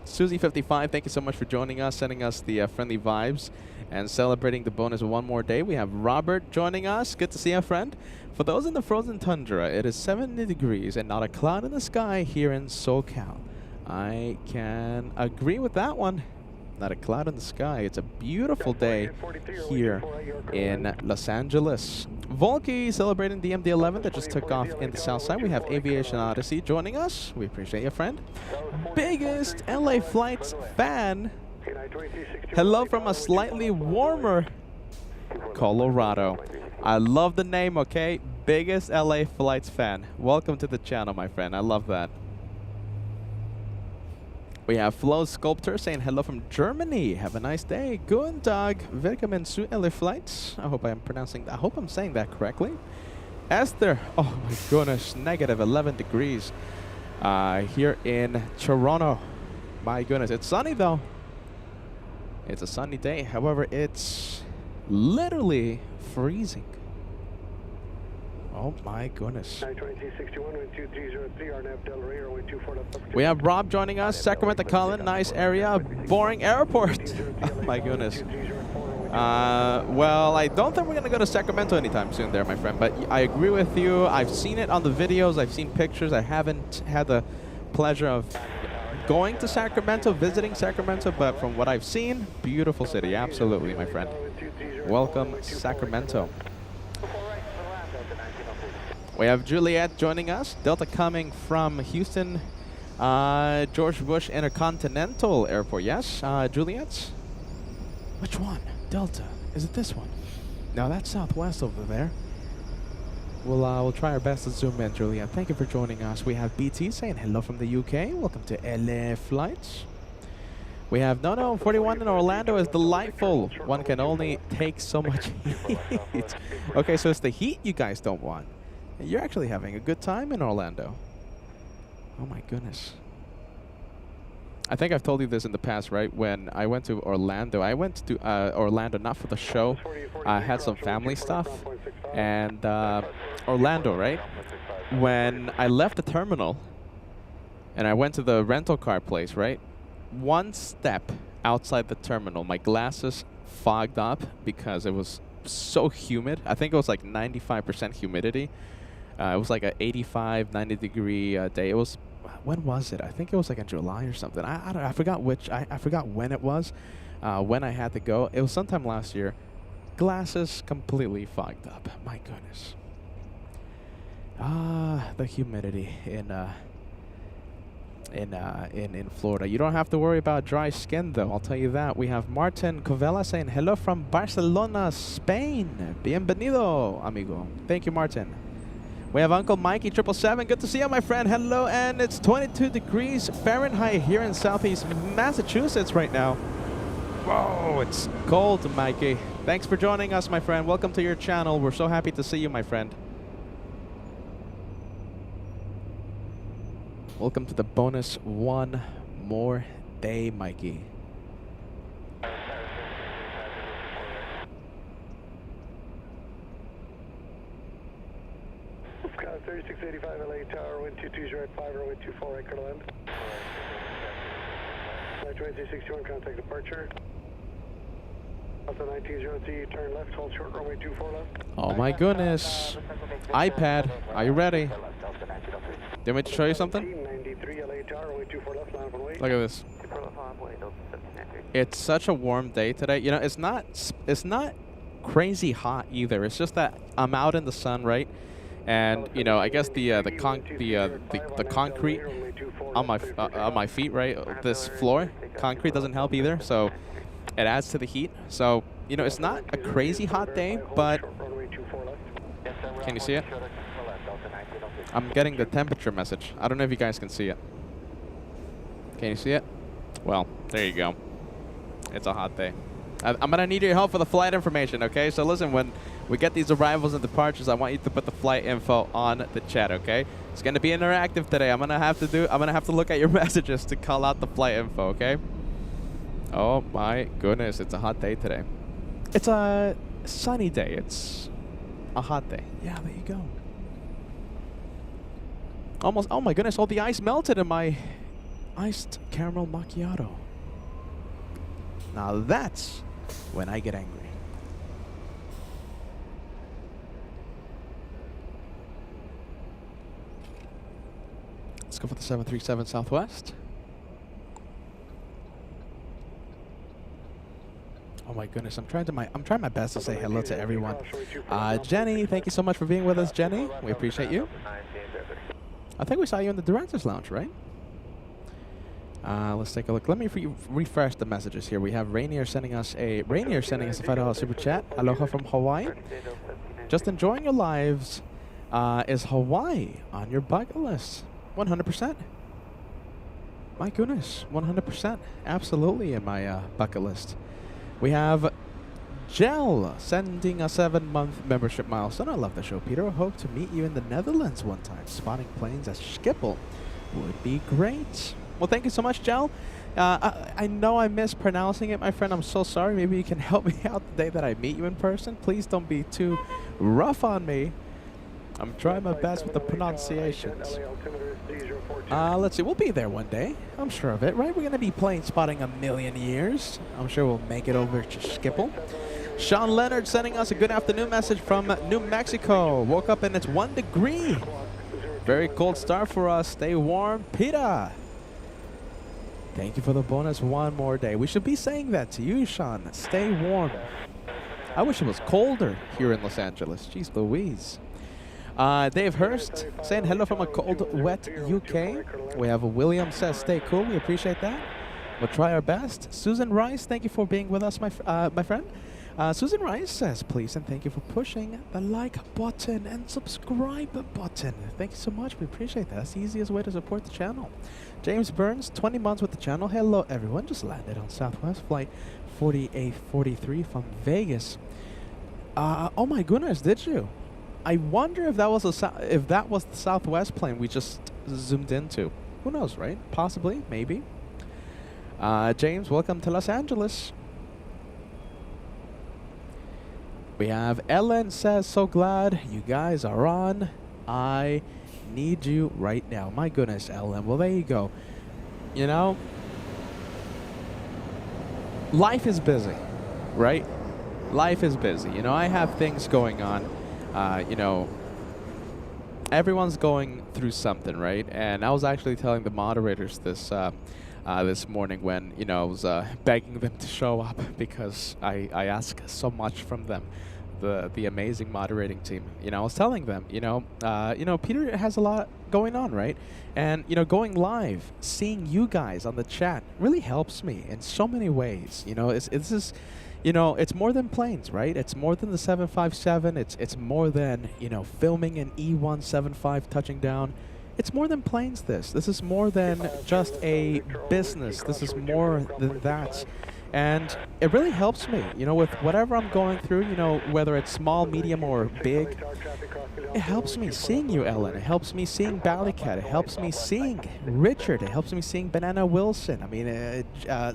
Susie55, thank you so much for joining us, sending us the friendly vibes, and celebrating the bonus one more day. We have Robert joining us. Good to see you, friend. For those in the frozen tundra, it is 70 degrees and not a cloud in the sky here in SoCal. I can agree with that one. Not a cloud in the sky. It's a beautiful day here in Los Angeles. Volky celebrating the MD-11 that just took off in the south side. We have Aviation Odyssey joining us. We appreciate you, friend. Biggest LA Flights fan. Hello from a slightly warmer Colorado. I love the name, okay? Biggest LA Flights fan. Welcome to the channel, my friend. I love that. We have Flo Sculptor saying hello from Germany. Have a nice day. Guten Tag. Willkommen zu LA Flights. I hope I'm saying that correctly. Esther. Oh my goodness. Negative 11 degrees here in Toronto. My goodness. It's sunny though. It's a sunny day. However, it's literally freezing. Oh my goodness. We have Rob joining us. Sacramento Colin, nice area. Boring airport. Oh my goodness. Well, I don't think we're going to go to Sacramento anytime soon there, my friend. But I agree with you. I've seen it on the videos. I've seen pictures. I haven't had the pleasure of going to Sacramento, visiting Sacramento. But from what I've seen, beautiful city. Absolutely, my friend. Welcome, Sacramento. We have Juliet joining us. Delta coming from Houston, George Bush Intercontinental Airport. Yes, Juliet? Which one? Delta. Is it this one? No, that's Southwest over there. We'll try our best to zoom in, Juliet. Thank you for joining us. We have BT saying hello from the UK. Welcome to LA Flights. We have Nono 41 in Orlando is delightful. One can only take so much heat. Okay, so it's the heat you guys don't want. You're actually having a good time in Orlando. Oh my goodness. I think I've told you this in the past, right? When I went to Orlando, I went to Orlando not for the show. I had some family stuff. And Orlando, right? When I left the terminal and I went to the rental car place, right? One step outside the terminal, my glasses fogged up because it was so humid. I think it was like 95% humidity. It was like an 85, 90 degree day. It was, when was it? I think it was like in July or something. I forgot which, I forgot when it was, when I had to go. It was sometime last year. Glasses completely fogged up. My goodness. The humidity in Florida. You don't have to worry about dry skin though, I'll tell you that. We have Martin Covella saying hello from Barcelona, Spain. Bienvenido, amigo. Thank you, Martin. We have Uncle Mikey 777. Good to see you, my friend. Hello, and it's 22 degrees Fahrenheit here in southeast Massachusetts right now. Whoa, it's cold, Mikey. Thanks for joining us, my friend. Welcome to your channel. We're so happy to see you, my friend. Welcome to the bonus one more day, Mikey. Sky 3685 LA Tower, wind 220 or wind 24 anchor to land. Flight 2361, contact departure. Delta 1903, turn left, hold short, runway 24 left. Oh my goodness. iPad, are you ready? Do you want me to show you something? 1993 LA Tower, wind 24 left, line one way. Look at this. It's such a warm day today. You know, it's not crazy hot either. It's just that I'm out in the sun, right? And you know, I guess the concrete on my feet, right? This floor, concrete doesn't help either, so it adds to the heat. So you know, it's not a crazy hot day, but can you see it? I'm getting the temperature message. I don't know if you guys can see it. Can you see it? Well, there you go. It's a hot day. I'm gonna need your help for the flight information, okay? So listen, when we get these arrivals and departures, I want you to put the flight info on the chat, okay? It's gonna be interactive today. I'm gonna have to look at your messages to call out the flight info, okay? Oh my goodness, it's a hot day today. It's a sunny day. It's a hot day. Yeah, there you go. Almost, oh my goodness, all the ice melted in my iced caramel macchiato. Now that's when I get angry. Let's go for the 737 Southwest. Oh my goodness, I'm trying my best to say hello to everyone. Jenny, thank you so much for being with us, Jenny. We appreciate you. I think we saw you in the director's lounge, right? Let's take a look. Let me refresh the messages here. We have Rainier sending us a $5 super chat. Aloha from Hawaii. Just enjoying your lives. Is Hawaii on your bucket list? 100%. My goodness, 100%. Absolutely in my bucket list. We have Gel sending a 7-month membership milestone. I love the show, Peter. I hope to meet you in the Netherlands one time. Spotting planes at Schiphol would be great. Well, thank you so much, Gel. I know I'm mispronouncing it, my friend. I'm so sorry. Maybe you can help me out the day that I meet you in person. Please don't be too rough on me. I'm trying my best with the pronunciations. Let's see. We'll be there one day. I'm sure of it, right? We're going to be plane spotting a million years. I'm sure we'll make it over to Schiphol. Sean Leonard sending us a good afternoon message from New Mexico. Woke up and it's 1 degree. Very cold start for us. Stay warm. Peter. Thank you for the bonus one more day. We should be saying that to you, Sean. Stay warm. I wish it was colder here in Los Angeles. Jeez Louise. Dave Hurst saying hello from a cold, wet UK. We have William says stay cool. We appreciate that. We'll try our best. Susan Rice, thank you for being with us, my friend. Susan Rice says please and thank you for pushing the like button and subscribe button. Thank you so much. We appreciate that. That's the easiest way to support the channel. James Burns, 20 months with the channel. Hello, everyone. Just landed on Southwest Flight 4843 from Vegas. Oh my goodness, did you? I wonder if that was the Southwest plane we just zoomed into. Who knows, right? Possibly, maybe. James, welcome to Los Angeles. We have Ellen says, so glad you guys are on. I need you right now. My goodness, Ellen. Well, there you go. You know, life is busy, right? Life is busy. You know, I have things going on. You know, everyone's going through something, right? And I was actually telling the moderators this this morning when, you know, I was begging them to show up because I ask so much from them, the amazing moderating team. You know, I was telling them, you know, Peter has a lot going on, right? And, you know, going live, seeing you guys on the chat really helps me in so many ways. You know, this is, you know, it's more than planes, right? It's more than the 757. It's more than, you know, filming an E175 touching down. It's more than planes, this. This is more than just a business. This is more than that. And it really helps me, you know, with whatever I'm going through, you know, whether it's small, medium, or big. It helps me seeing you, Ellen. It helps me seeing Ballycat. It helps me seeing Richard. It helps me seeing Banana Wilson. I mean,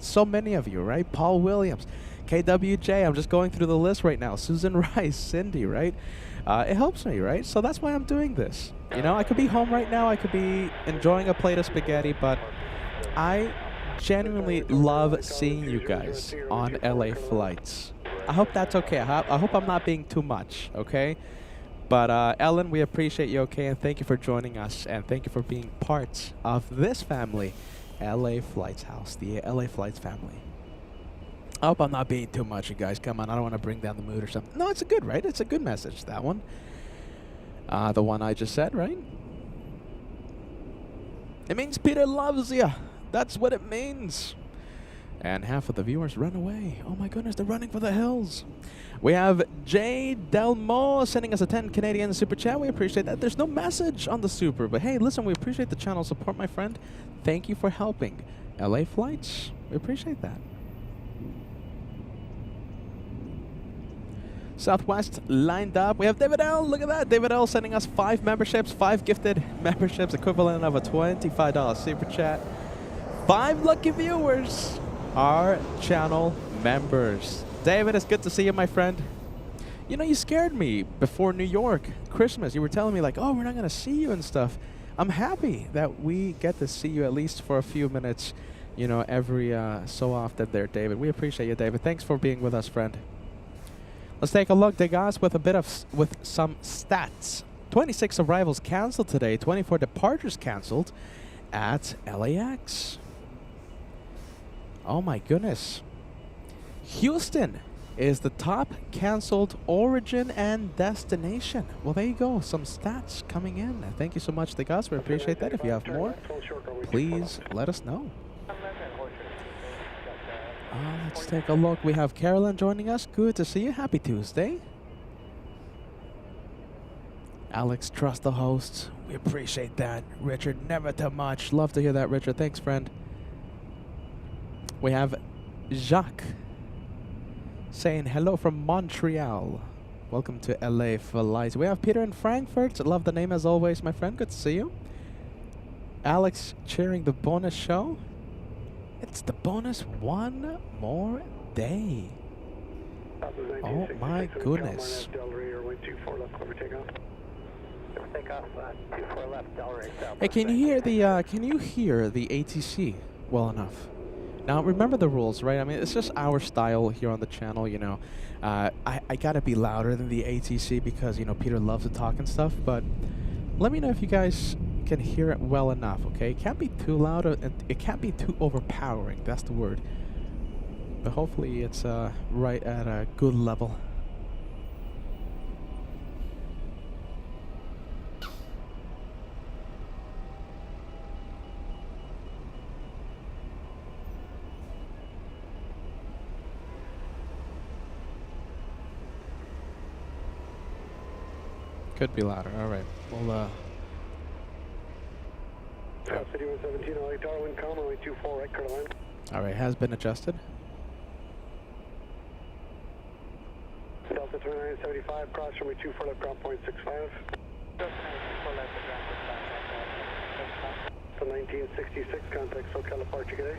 so many of you, right? Paul Williams, KWJ. I'm just going through the list right now. Susan Rice, Cindy, right? It helps me, right? So that's why I'm doing this. You know, I could be home right now. I could be enjoying a plate of spaghetti, but I genuinely love seeing you guys on LA flights. I hope that's okay. I hope I'm not being too much, okay? But Ellen, we appreciate you, okay? And thank you for joining us, and thank you for being part of this family, LA Flights House, the LA Flights family. I hope I'm not being too much, you guys. Come on, I don't want to bring down the mood or something. No, it's a good, right? It's a good message, that one. The one I just said, right? It means Peter loves you. That's what it means. And half of the viewers run away. Oh my goodness, they're running for the hills. We have Jay Delmo sending us a 10 Canadian super chat. We appreciate that. There's no message on the super, but hey, listen, we appreciate the channel support, my friend. Thank you for helping LA Flights. We appreciate that. Southwest lined up. We have David L. Look at that. David L. sending us 5 memberships, 5 gifted memberships, equivalent of a $25 super chat. 5 lucky viewers are channel members. David, it's good to see you, my friend. You know, you scared me before New York Christmas. You were telling me like, oh, we're not going to see you and stuff. I'm happy that we get to see you at least for a few minutes, you know, every so often there, David. We appreciate you, David. Thanks for being with us, friend. Let's take a look, Degas, with some stats. 26 arrivals canceled today, 24 departures canceled at LAX. Oh my goodness. Houston is the top canceled origin and destination. Well, there you go. Some stats coming in. Thank you so much to Gus. We appreciate that. If you have more, please let us know. Let's take a look. We have Carolyn joining us. Good to see you. Happy Tuesday. Alex, trust the hosts. We appreciate that. Richard, never too much. Love to hear that, Richard. Thanks, friend. We have Jacques saying hello from Montreal. Welcome to LA Flights. We have Peter in Frankfurt. Love the name as always, my friend. Good to see you. Alex cheering the bonus show. It's the bonus one more day. Oh my goodness. Hey, can you hear the ATC well enough? Now remember the rules, right? I mean, it's just our style here on the channel, you know. I gotta be louder than the ATC because, you know, Peter loves to talk and stuff, but let me know if you guys can hear it well enough, okay? It can't be too loud, it can't be too overpowering, that's the word. But hopefully it's right at a good level. Could be louder. All right. Well, City 117, LA Darwin, only 24 right, Caroline. all right, has been adjusted. Delta 2975, cross runway 24 left, ground point 65. So 1966, contact SoCal departure today.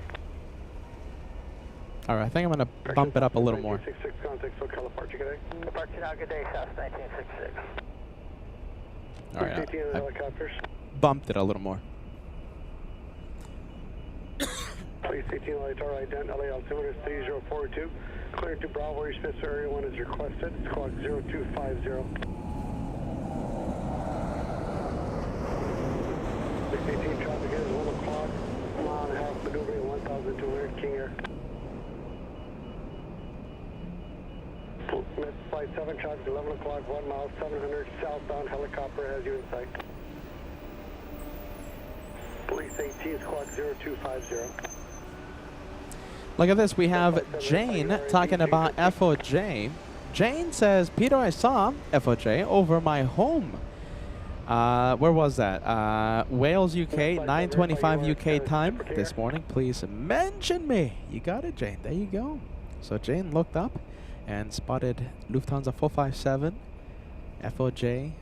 All right, I think I'm gonna bump it up a little more. 1966, contact SoCal departure today. Departure now, good day, South 1966. All right, I helicopters. bumped it a little more. Please 18 LA Tower ident, LA altimeter 3042. Clear to Bravo, your Smith area 1 is requested. Squawk 0250. 618 traffic is 1 o'clock. Mile and a half maneuvering 1,200 King Air. Flight 7 traffic 11 o'clock, 1 mile 700 southbound helicopter has you in sight. Police 18 squawk 0250. Look at this. We have Jane talking about FOJ. Jane says, Peter, I saw FOJ over my home. Where was that? Wales, UK, 9:25 UK time this morning. Please mention me. You got it, Jane. There you go. So Jane looked up and spotted Lufthansa 457, FOJ.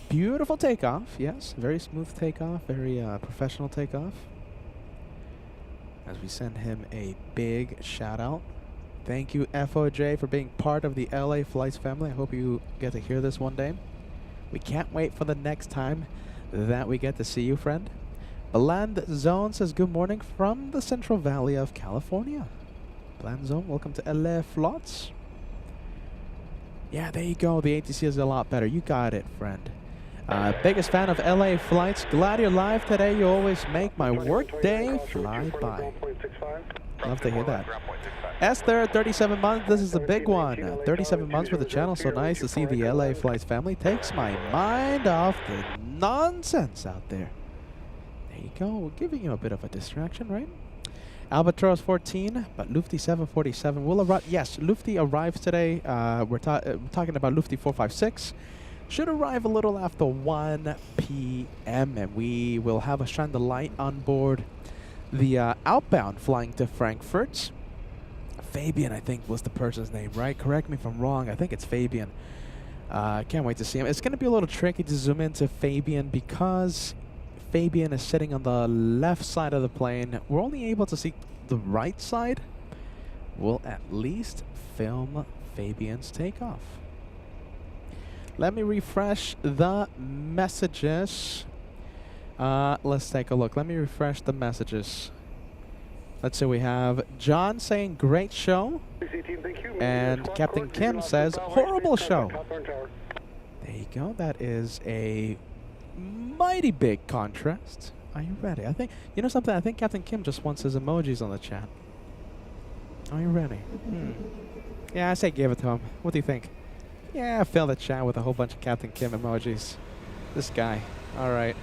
Beautiful takeoff, yes. Very smooth takeoff, very professional takeoff. As we send him a big shout out. Thank you, FOJ, for being part of the LA Flights family. I hope you get to hear this one day. We can't wait for the next time that we get to see you, friend. Bland Zone says good morning from the Central Valley of California. Bland Zone, welcome to LA Flights. Yeah, there you go. The ATC is a lot better. You got it, friend. Biggest fan of LA Flights. Glad you're live today. You always make my work day fly by. Love to hear that. Esther, 37 months. This is a big one. 37 months with the channel. So nice to see the LA Flights family. Takes my mind off the nonsense out there. There you go. We're giving you a bit of a distraction, right? Albatross 14, but Lufty 747 will arrive. Yes, Lufty arrives today. We're talking about Lufty 456. Should arrive a little after 1 p.m. and we will have a shine the light on board the outbound flying to Frankfurt. Fabian, I think, was the person's name, right? Correct me if I'm wrong. I think it's Fabian. Can't wait to see him. It's going to be a little tricky to zoom into Fabian because Fabian is sitting on the left side of the plane. We're only able to see the right side. We'll at least film Fabian's takeoff. Let me refresh the messages. Let's take a look. Let me refresh the messages. Let's see, we have John saying great show. And Captain Kim says horrible show. There you go. That is a mighty big contrast. Are you ready? I think, you know something? I think Captain Kim just wants his emojis on the chat. Are you ready? Yeah, I say give it to him. What do you think? Yeah, fill the chat with a whole bunch of Captain Kim emojis. This guy. All right.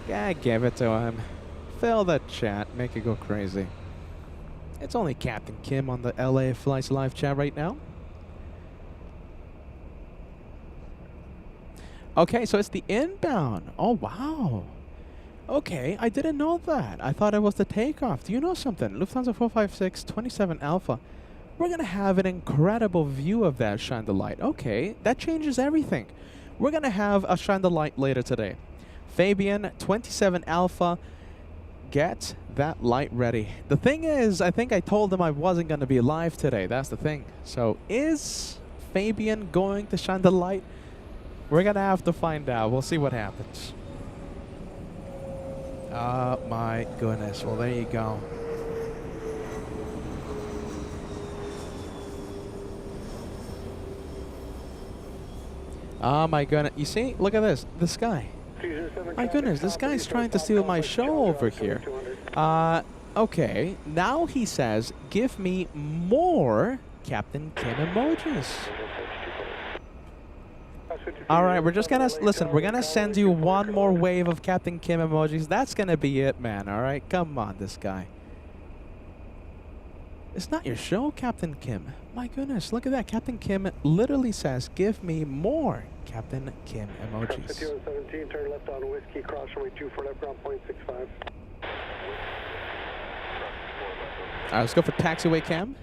Yeah, give it to him. Fill the chat. Make it go crazy. It's only Captain Kim on the LA Flights live chat right now. Okay, so it's the inbound. Oh, wow. Okay, I didn't know that. I thought it was the takeoff. Do you know something? Lufthansa 456 27 Alpha. We're going to have an incredible view of that Shine the Light. Okay, that changes everything. We're going to have a Shine the Light later today. Fabian 27 Alpha, get that light ready. The thing is, I think I told them I wasn't going to be live today. That's the thing. So is Fabian going to shine the light? We're going to have to find out. We'll see what happens. Oh my goodness. Well, there you go. Oh my goodness. You see? Look at this. The sky. My goodness, this guy's trying to steal my show over here. Okay, now he says, give me more Captain Kim emojis. Alright, we're just gonna, listen, we're gonna send you one more wave of Captain Kim emojis. That's gonna be it, man, alright? Come on, this guy. It's not your show, Captain Kim. My goodness, look at that. Captain Kim literally says, give me more Captain Kim emojis. 5117, turn left on Whiskey, cross runway 24 left, ground point 65. Alright, let's go for taxiway cam.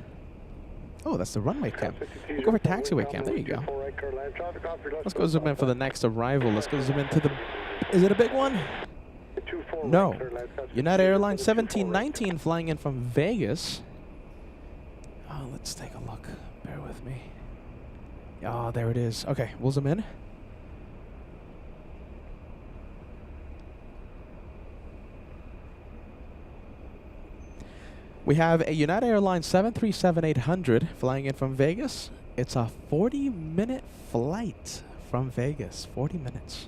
Oh, that's the runway cam. We'll go for taxiway cam. There you go. Let's go zoom in for the next arrival. Let's go zoom into the... Is it a big one? No. United Airlines 1719 flying in from Vegas. Oh, let's take a look. Bear with me. Oh, there it is. Okay, we'll zoom in. We have a United Airlines 737-800 flying in from Vegas. It's a 40-minute flight from Vegas. 40 minutes.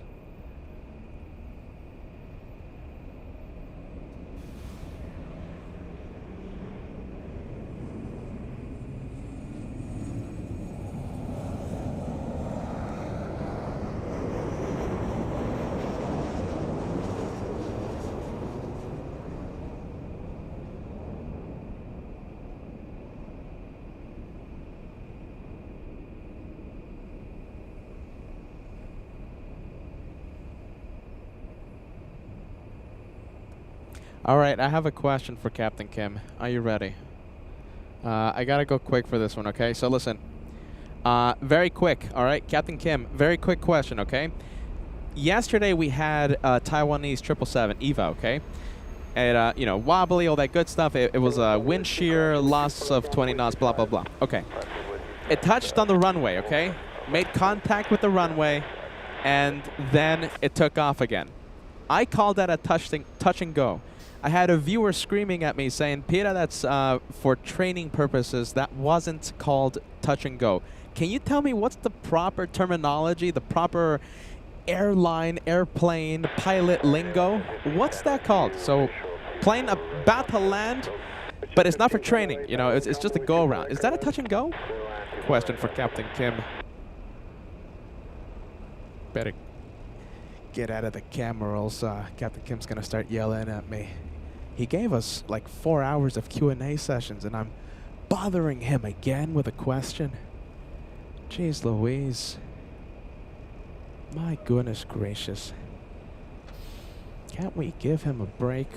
All right, I have a question for Captain Kim. Are you ready? I gotta go quick for this one, okay? So listen, very quick, all right? Captain Kim, very quick question, okay? Yesterday we had Taiwanese 777 EVA, okay? And, you know, wobbly, all that good stuff. It was a wind shear, loss of 20 knots, blah, blah, blah. Okay. It touched on the runway, okay? Made contact with the runway, and then it took off again. I called that a touch and go. I had a viewer screaming at me saying, Peter, that's for training purposes. That wasn't called touch and go. Can you tell me what's the proper terminology, the proper airplane, pilot lingo? What's that called? So plane about to land, but it's not for training. You know, it's just a go around. Is that a touch and go? Question for Captain Kim. Better get out of the camera, or else Captain Kim's gonna start yelling at me. He gave us like 4 hours of Q&A sessions, and I'm bothering him again with a question. Jeez Louise. My goodness gracious. Can't we give him a break?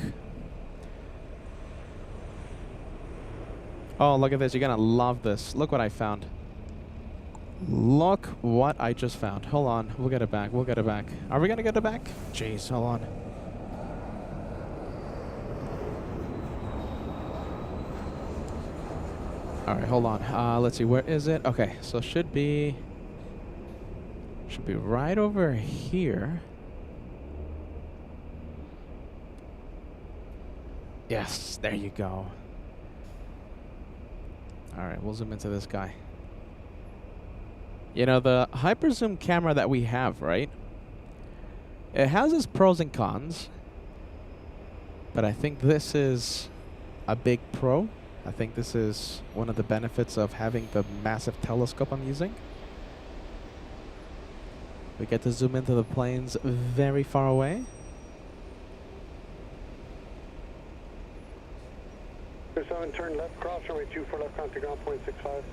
Oh, look at this. You're gonna love this. Look what I found. Look what I just found. Hold on. We'll get it back. We'll get it back. Are we gonna get it back? Jeez, hold on. Alright, hold on. Let's see. Where is it? Okay, so should be right over here. Yes, there you go. Alright, we'll zoom into this guy. You know, the hyper zoom camera that we have, right? It has its pros and cons, but I think this is a big pro. I think this is one of the benefits of having the massive telescope I'm using. We get to zoom into the planes very far away. Seven, turn left, cross runway 24 left, contact ground point 65.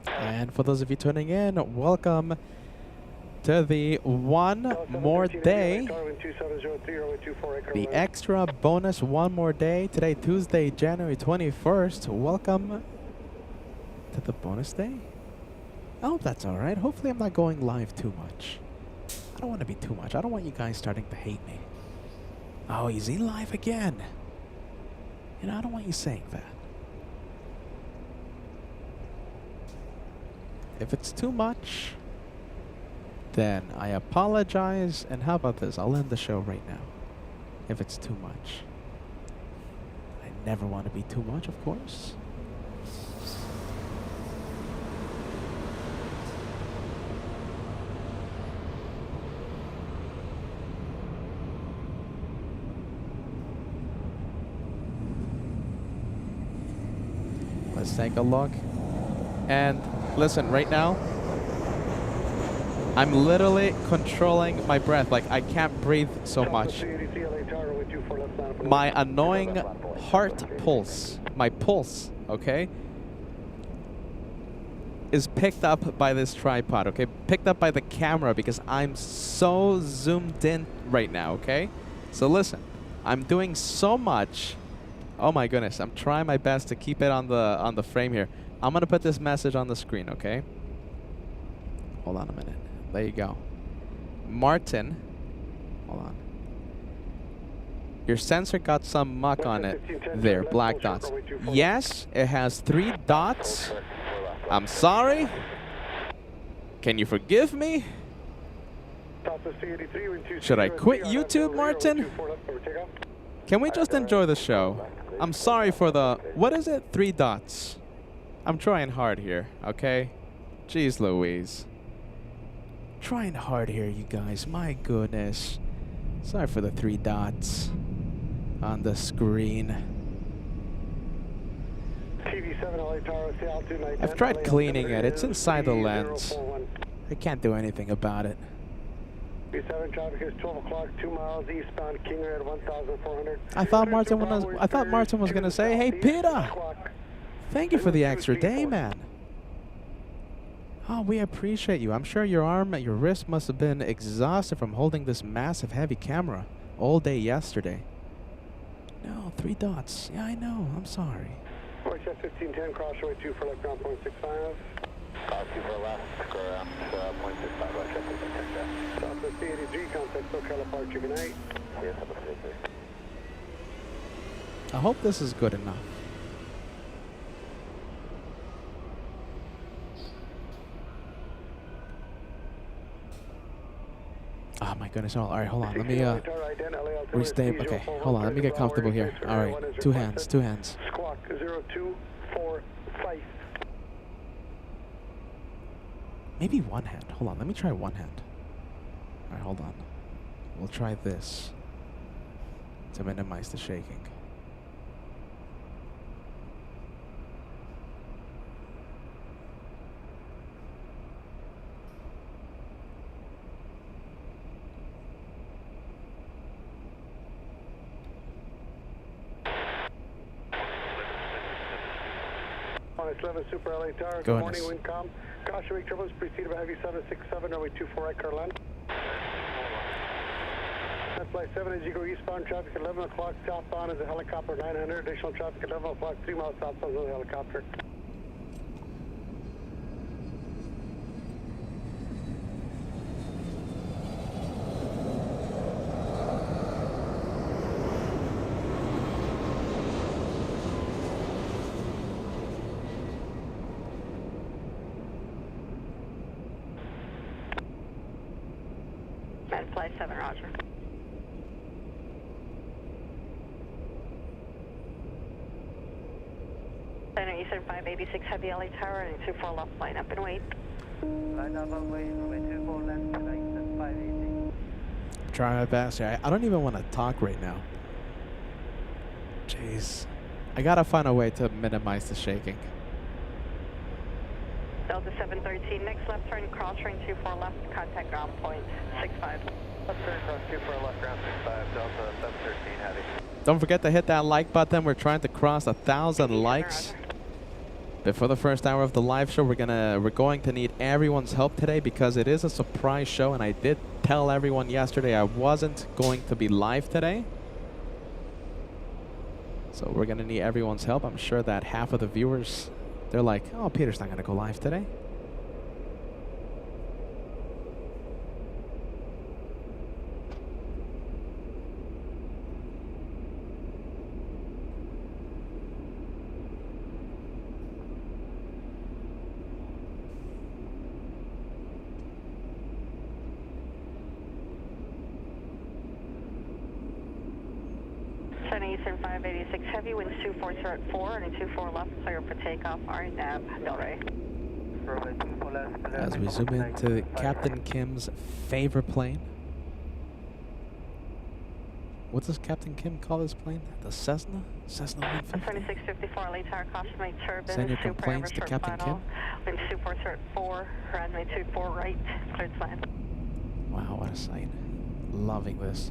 And for those of you tuning in, welcome to the one more day, the extra bonus one more day. Today, Tuesday, January 21st. Welcome to the bonus day. I hope that's all right. Hopefully I'm not going live too much. I don't want to be too much. I don't want you guys starting to hate me. Oh, is he live again? You know, I don't want you saying that. If it's too much, then I apologize. And how about this? I'll end the show right now. If it's too much. I never want to be too much, of course. Let's take a look. And listen, right now, I'm literally controlling my breath. Like, I can't breathe so much. My annoying heart pulse, my pulse, okay, is picked up by this tripod, okay? Picked up by the camera because I'm so zoomed in right now, okay? So listen, I'm doing so much. Oh my goodness, I'm trying my best to keep it on the frame here. I'm gonna put this message on the screen, okay? Hold on a minute. There you go. Martin, hold on. Your sensor got some muck on it. There, black dots. Yes, it has 3 dots. I'm sorry. Can you forgive me? Should I quit YouTube, Martin? Can we just enjoy the show? I'm sorry for the, what is it? 3 dots. I'm trying hard here, okay? Jeez Louise. Trying hard here, you guys. My goodness. Sorry for the 3 dots on the screen. I've tried cleaning it. It's inside the lens. I can't do anything about it. 7 traffic is 12 o'clock, 2 miles eastbound, King at 1,400. I thought Martin was gonna say, "Hey, Peter, thank you for the extra day, man." Oh, we appreciate you. I'm sure your arm, your wrist must have been exhausted from holding this massive, heavy camera all day yesterday. No, 3 dots. Yeah, I know. I'm sorry. Voice 1510, cross runway 2 for left ground, 0.65. 2 for left, ground, 0.65, right, 1510. Southwest C83, contact SoCal departure, good night. Yes, I hope this is good enough. Oh my goodness. All right, hold on. Let me restay. Okay, hold on. Let me get comfortable here. All right. 2 hands. 2 hands. Squawk 0245. Maybe 1 hand. Hold on. Let me try 1 hand. All right, hold on. We'll try this to minimize the shaking. On 11 Super LA Tower, good morning, wind calm. Caution wake turbulence preceded by heavy 767, runway 24 right, car land. Flight 7 as you go eastbound, traffic at 11 o'clock, southbound is a helicopter 900, additional traffic at 11 o'clock, 3 miles southbound is a helicopter. And Flight 7, roger. Center Eastern 586 Heavy LA Tower and 24 left, line up and wait. Line up and wait, runway 24 left, Eastern 580. Try my best here. I don't even want to talk right now. Jeez. I gotta find a way to minimize the shaking. Delta 713, next left turn, cross train 24 left, contact ground point 65. Left turn cross 24 left, ground 65, Delta 713 heavy. Don't forget to hit that like button. We're trying to cross 1,000 likes. Before the first hour of the live show, we're going to need everyone's help today because it is a surprise show, and I did tell everyone yesterday I wasn't going to be live today. So we're gonna need everyone's help. I'm sure that half of the viewers, they're like, oh, Peter's not gonna go live today. Center Eastern 586 Heavy, winds 24 at 4 and 24 left, clear for takeoff, RNAV, Delray. Runway 24 left. As we zoom into Captain Kim's favorite plane. What does Captain Kim call this plane? The Cessna? Cessna 150? 2654 LA Tower, caution my turbine. Send your complaints to Captain Kim. Wind 24 at 4, runway 24 right, cleared to land. Wow, what a sight. Loving this.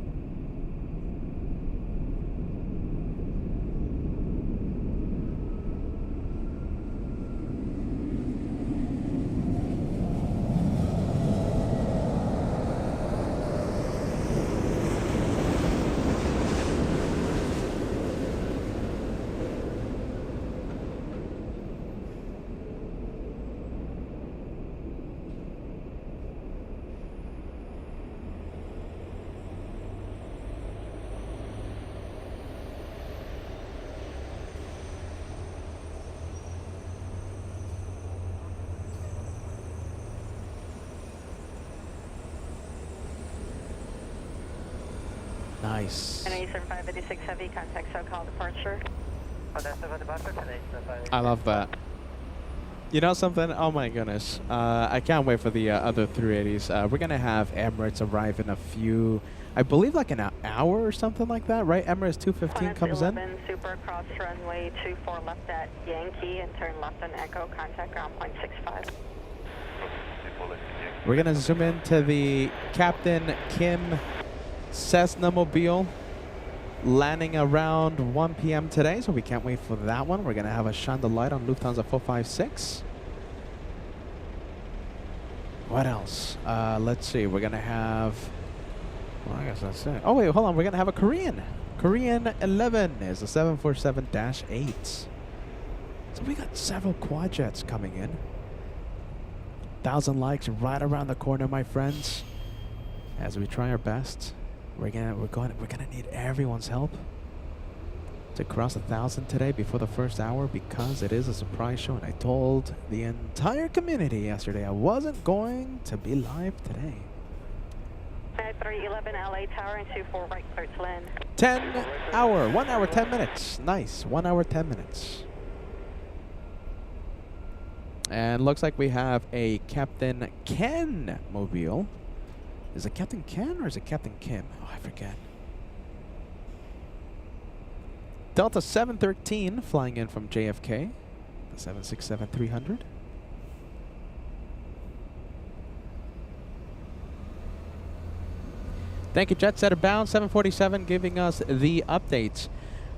Nice. Center Eastern 586 Heavy, contact SoCal departure. I love that. You know something? Oh my goodness. I can't wait for the other 380s. We're going to have Emirates arrive in a few, I believe like an hour or something like that, right? Emirates 215 comes 11, in. Super cross runway 24 left at Yankee and turn left on Echo, contact ground point 65. We're going to zoom into the Captain Kim Cessna Mobile landing around 1 p.m. today, so we can't wait for that one. We're going to have a shine the light on Lufthansa 456. What else? Let's see. We're going to have... Well, I guess that's it. Oh, wait, hold on. We're going to have a Korean. Korean 11 is a 747-8. So we got several quad jets coming in. 1,000 likes right around the corner, my friends. As we try our best. We're gonna need everyone's help to cross 1,000 today before the first hour because it is a surprise show, and I told the entire community yesterday I wasn't going to be live today. 311 LA Tower and 24 right, clear to land. 1 hour 10 minutes. Nice. 1 hour 10 minutes. And looks like we have a Captain Ken Mobile. Is it Captain Ken or is it Captain Kim? Oh, I forget. Delta 713 flying in from JFK. The 767-300. Thank you, Jet Setter Bound 747 giving us the updates.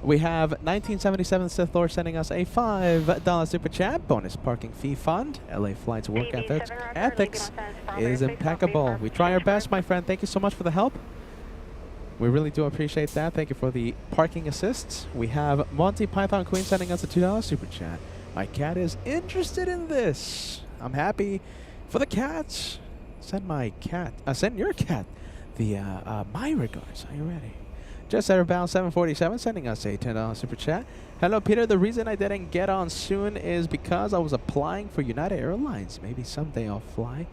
We have 1977 Sith Lord sending us a $5 super chat. Bonus parking fee fund. LA Flights work ethics is impeccable. We try our best, my friend. Thank you so much for the help. We really do appreciate that. Thank you for the parking assists. We have Monty Python Queen sending us a $2 super chat. My cat is interested in this. I'm happy for the cats. Send my cat. Send your cat the my regards. Are you ready? Just Bound 747 sending us a $10 super chat. Hello, Peter. The reason I didn't get on soon is because I was applying for United Airlines. Maybe someday I'll fly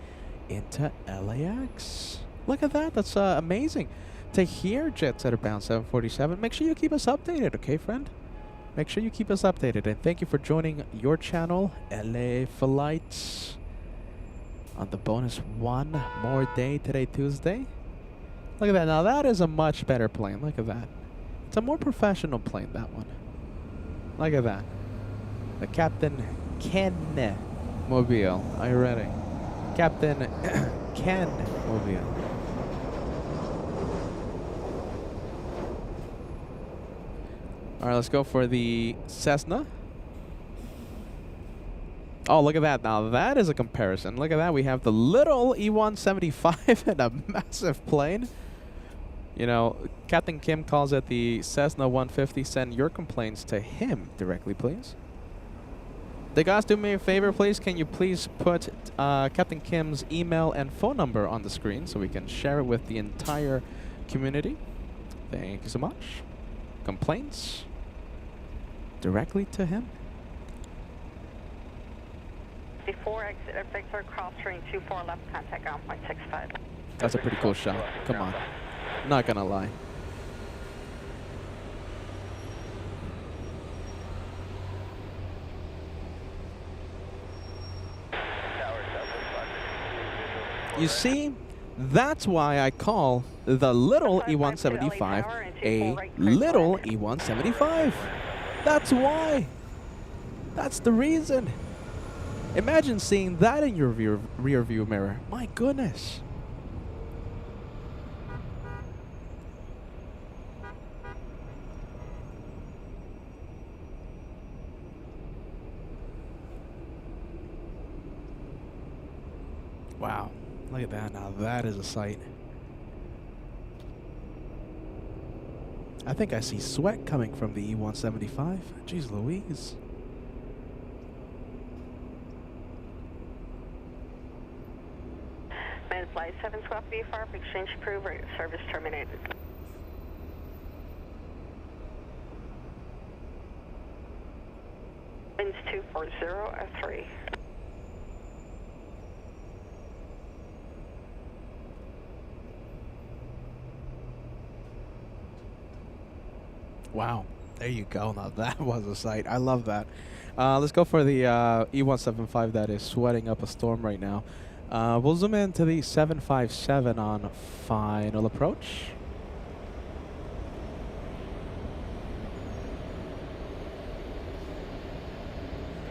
into LAX. Look at that. That's amazing. To hear jets that are bound 747, make sure you keep us updated, okay, friend? Make sure you keep us updated. And thank you for joining your channel, LA Flights, on the bonus one more day today, Tuesday. Look at that. Now, that is a much better plane. Look at that. It's a more professional plane, that one. Look at that. The Captain Ken Mobile. Are you ready? Captain Ken Mobile. All right, let's go for the Cessna. Oh, look at that. Now, that is a comparison. Look at that. We have the little E-175 and a massive plane. You know, Captain Kim calls it the Cessna 150. Send your complaints to him directly, please. The guys, do me a favor, please. Can you please put Captain Kim's email and phone number on the screen so we can share it with the entire community? Thank you so much. Complaints directly to him. Before exit at Victor, cross train 24 left, contact on 0.65. That's a pretty cool shot. Come on. Not gonna lie. You see, that's why I call the little E-175 a little E-175. That's why. That's the reason. Imagine seeing that in your rear view mirror. My goodness. Wow. Look at that. Now that is a sight. I think I see sweat coming from the E-175. Jeez Louise. Man flight 712 VFR, exchange approved, service terminated. Winds 240 at 3. Wow. There you go. Now that was a sight. I love that. Let's go for the E-175 that is sweating up a storm right now. We'll zoom into the 757 on final approach.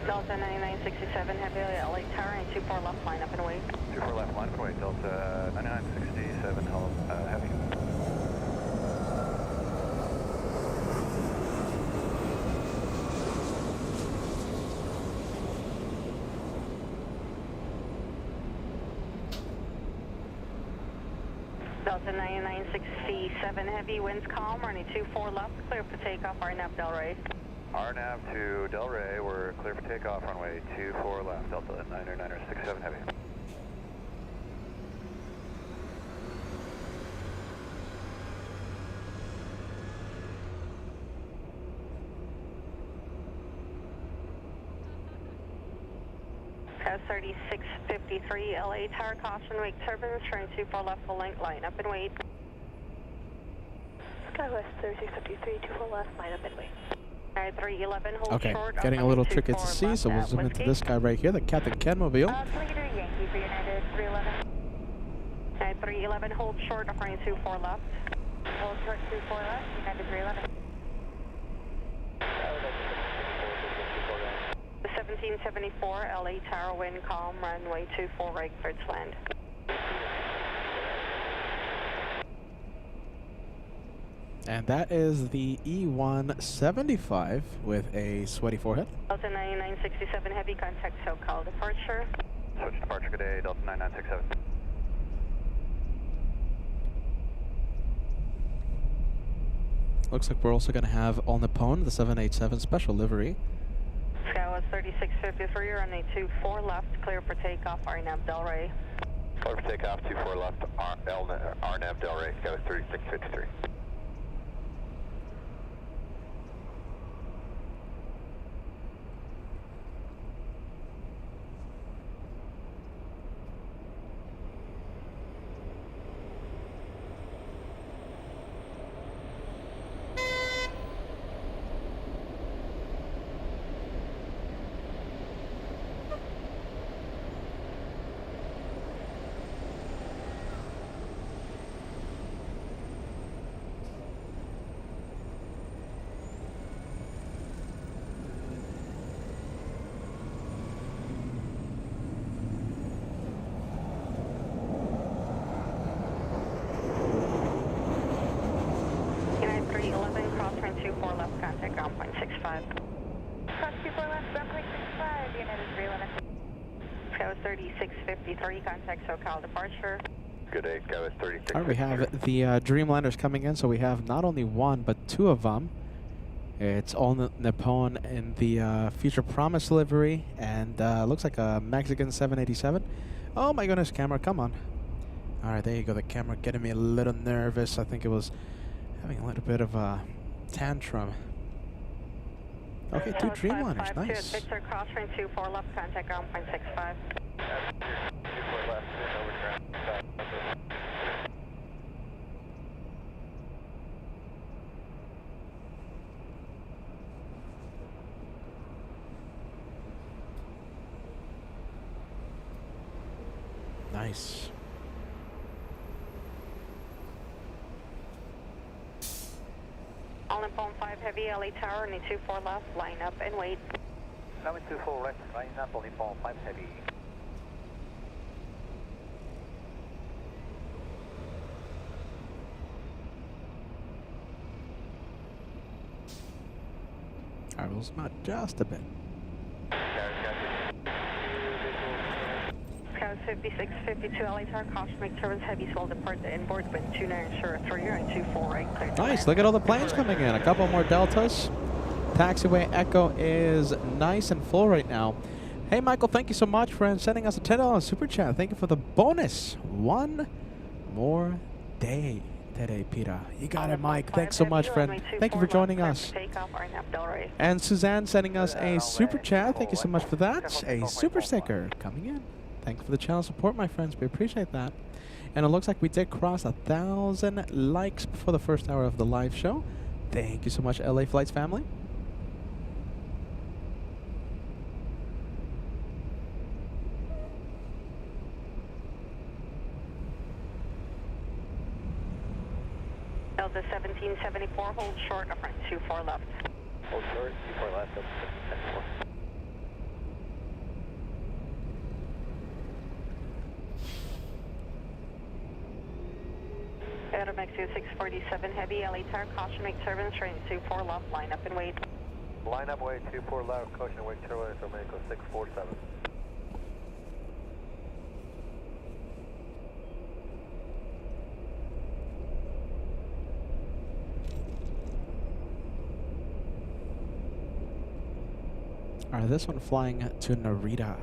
Delta 9967, heavy LA Tower, and 24 left, line up and wait. 24 left, line up and wait. Delta 9967, heavy. Delta 9967, heavy winds calm, running 24 left, clear for takeoff, RNAV Delray. RNAV to Delray, we're clear for takeoff, runway 24 left, Delta 9967 heavy. Pass 3653, LA Tower, caution, wake turbulence, turn 24 left, full length, line up and wait. Skywest 3653, 24 left, line up and wait. Alright, 311, hold Okay, short. getting a little tricky to see, so we'll zoom into this guy right here, the Captain Ken Mobile. Leader Yankee for United 311. Alright, 311, hold short, running 24 left. Hold short 24 left, United 311. The 1774, LA Tower, wind calm, runway 24 right, cleared to land. And that is the E-175 with a sweaty forehead. Delta 9967, heavy contact, SoCal departure. Switch departure, good day, Delta 9967. Looks like we're also going to have All Nippon, the 787 special livery. Skywest 3653, runway 24 left, clear for takeoff, RNAV Delray. Clear for takeoff, 24 left, RNAV Delray, Skywest 3653. 3653, contact SoCal departure. Good day, Skywest 36. All right, we have the Dreamlanders coming in, so we have not only one, but two of them. It's all Nippon in the Future Promise livery, and looks like a Mexican 787. Oh my goodness, camera, come on. All right, there you go, the camera getting me a little nervous. I think it was having a little bit of a tantrum. Okay, two Dreamlanders, nice. Victor crosswind 24 left, contact ground point 65. 24 left, over ground. Nice. All in phone 5 heavy, LA Tower, only 24 left, line up and wait. Now 24 left, line up, only phone 5 heavy. All right, we'll zoom out just a bit. Scout 5652, LA Tower, caution, make turbines heavy, swell depart the inboard, wind 2903 and 24 right, clear. Nice, look at all the planes coming in. A couple more Deltas. Taxiway Echo is nice and full right now. Hey, Michael, thank you so much for sending us a $10 super chat. Thank you for the bonus. One more day today, Peter. You got it, Mike. Thanks so much, friend. Thank you for joining us. And Suzanne sending us a super chat. Thank you so much for that. A super sticker coming in. Thank you for the channel support, my friends. We appreciate that. And it looks like we did cross 1,000 likes before the first hour of the live show. Thank you so much, LA Flights family. Delta 1774, hold short, up front 24 left. Hold short, 24 left, up 74. Mexico 647 heavy, LA Tower, caution, make turbines, train 24 left, line up and wait. Line up, wait, 24 left, caution, wait, turbines, Mexico 647. All right, this one flying to Narita.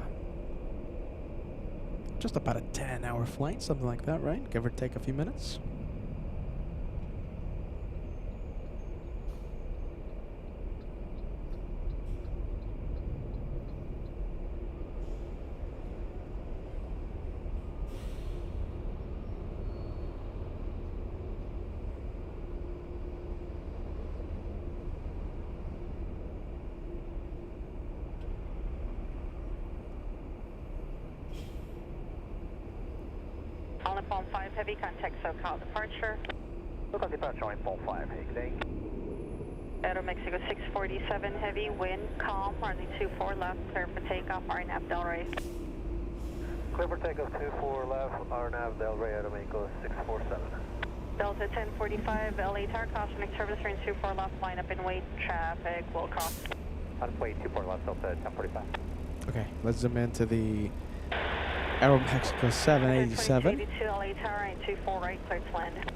Just about a 10-hour flight, something like that, right? Give or take a few minutes. All in phone 5 heavy, contact SoCal departure. Local departure on phone 5, hey, good day. Mexico 647 heavy, wind, calm, runway 24 left, clear for takeoff, RNAV Delray. Clear for takeoff 24 left, RNAV Delray, Mexico 647. Delta 1045, LA Tower, caution, make turbines, train 24 left, line up and wait, traffic will cross. Wait, 24 left, Delta 1045. Okay, let's zoom into the Aero Mexico 787. 2282, LA Tower, 24 right, clear to land.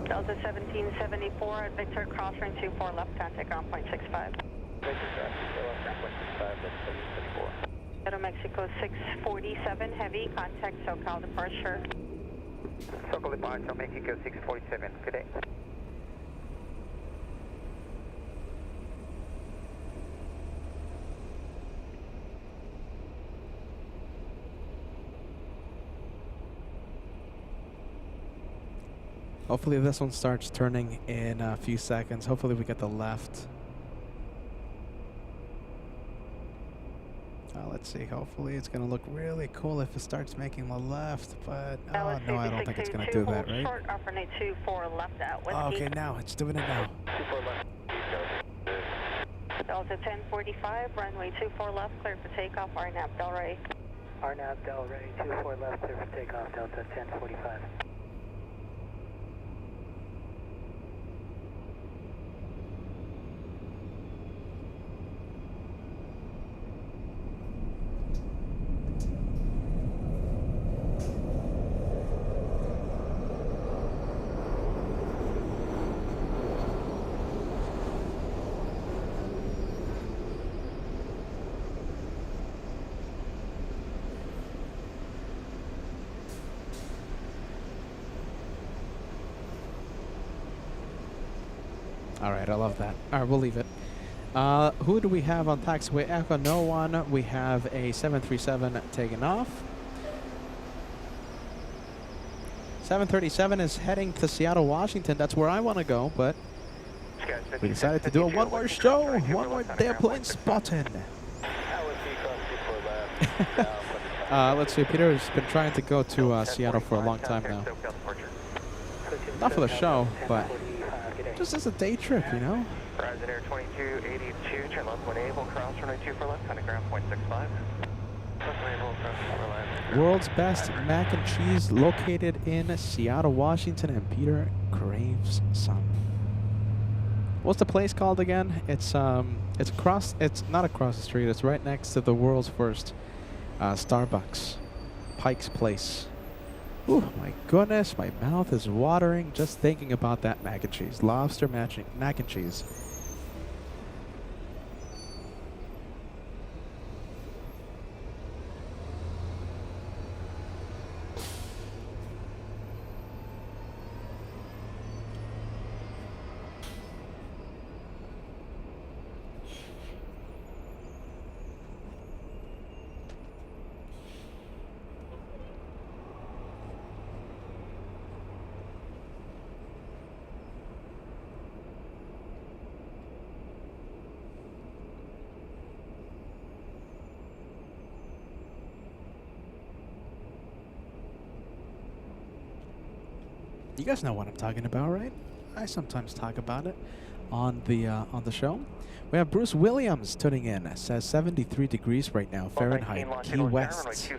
Delta 1774 at Victor, crosswind 24 left, contact ground point 65. Mexico 647 heavy, contact SoCal departure. SoCal departure, Mexico 647, good day. Hopefully this one starts turning in a few seconds. Hopefully we get the left. Let's see. Hopefully it's going to look really cool if it starts making the left. But oh no, I don't think it's going to do that, right? Short, upper 24 left out. Okay, now it's doing it now. 24 left. Delta 1045, runway 24 left, clear for takeoff, RNAV Delray. RNAV Delray, 24 left, clear for takeoff, Delta 1045. All right, I love that. All right, we'll leave it. Who do we have on taxiway Echo? No one. We have a 737 taking off. 737 is heading to Seattle, Washington. That's where I want to go, but we decided to do a one more show. One more airplane spotting. Let's see. Peter has been trying to go to Seattle for a long time now. Not for the show, but just as a day trip, you know? Horizon Air 2282, turn left 1 able, cross runway 24 left, kind of ground 0.65. World's best mac and cheese located in Seattle, Washington, and Peter Graves' son. What's the place called again? It's across. It's not across the street. It's right next to the world's first Starbucks, Pike's Place. Ooh, my goodness, my mouth is watering just thinking about that mac and cheese. Lobster mac and cheese. You guys know what I'm talking about, right? I sometimes talk about it on the show. We have Bruce Williams tuning in. It says 73 degrees right now, Fahrenheit, Key West.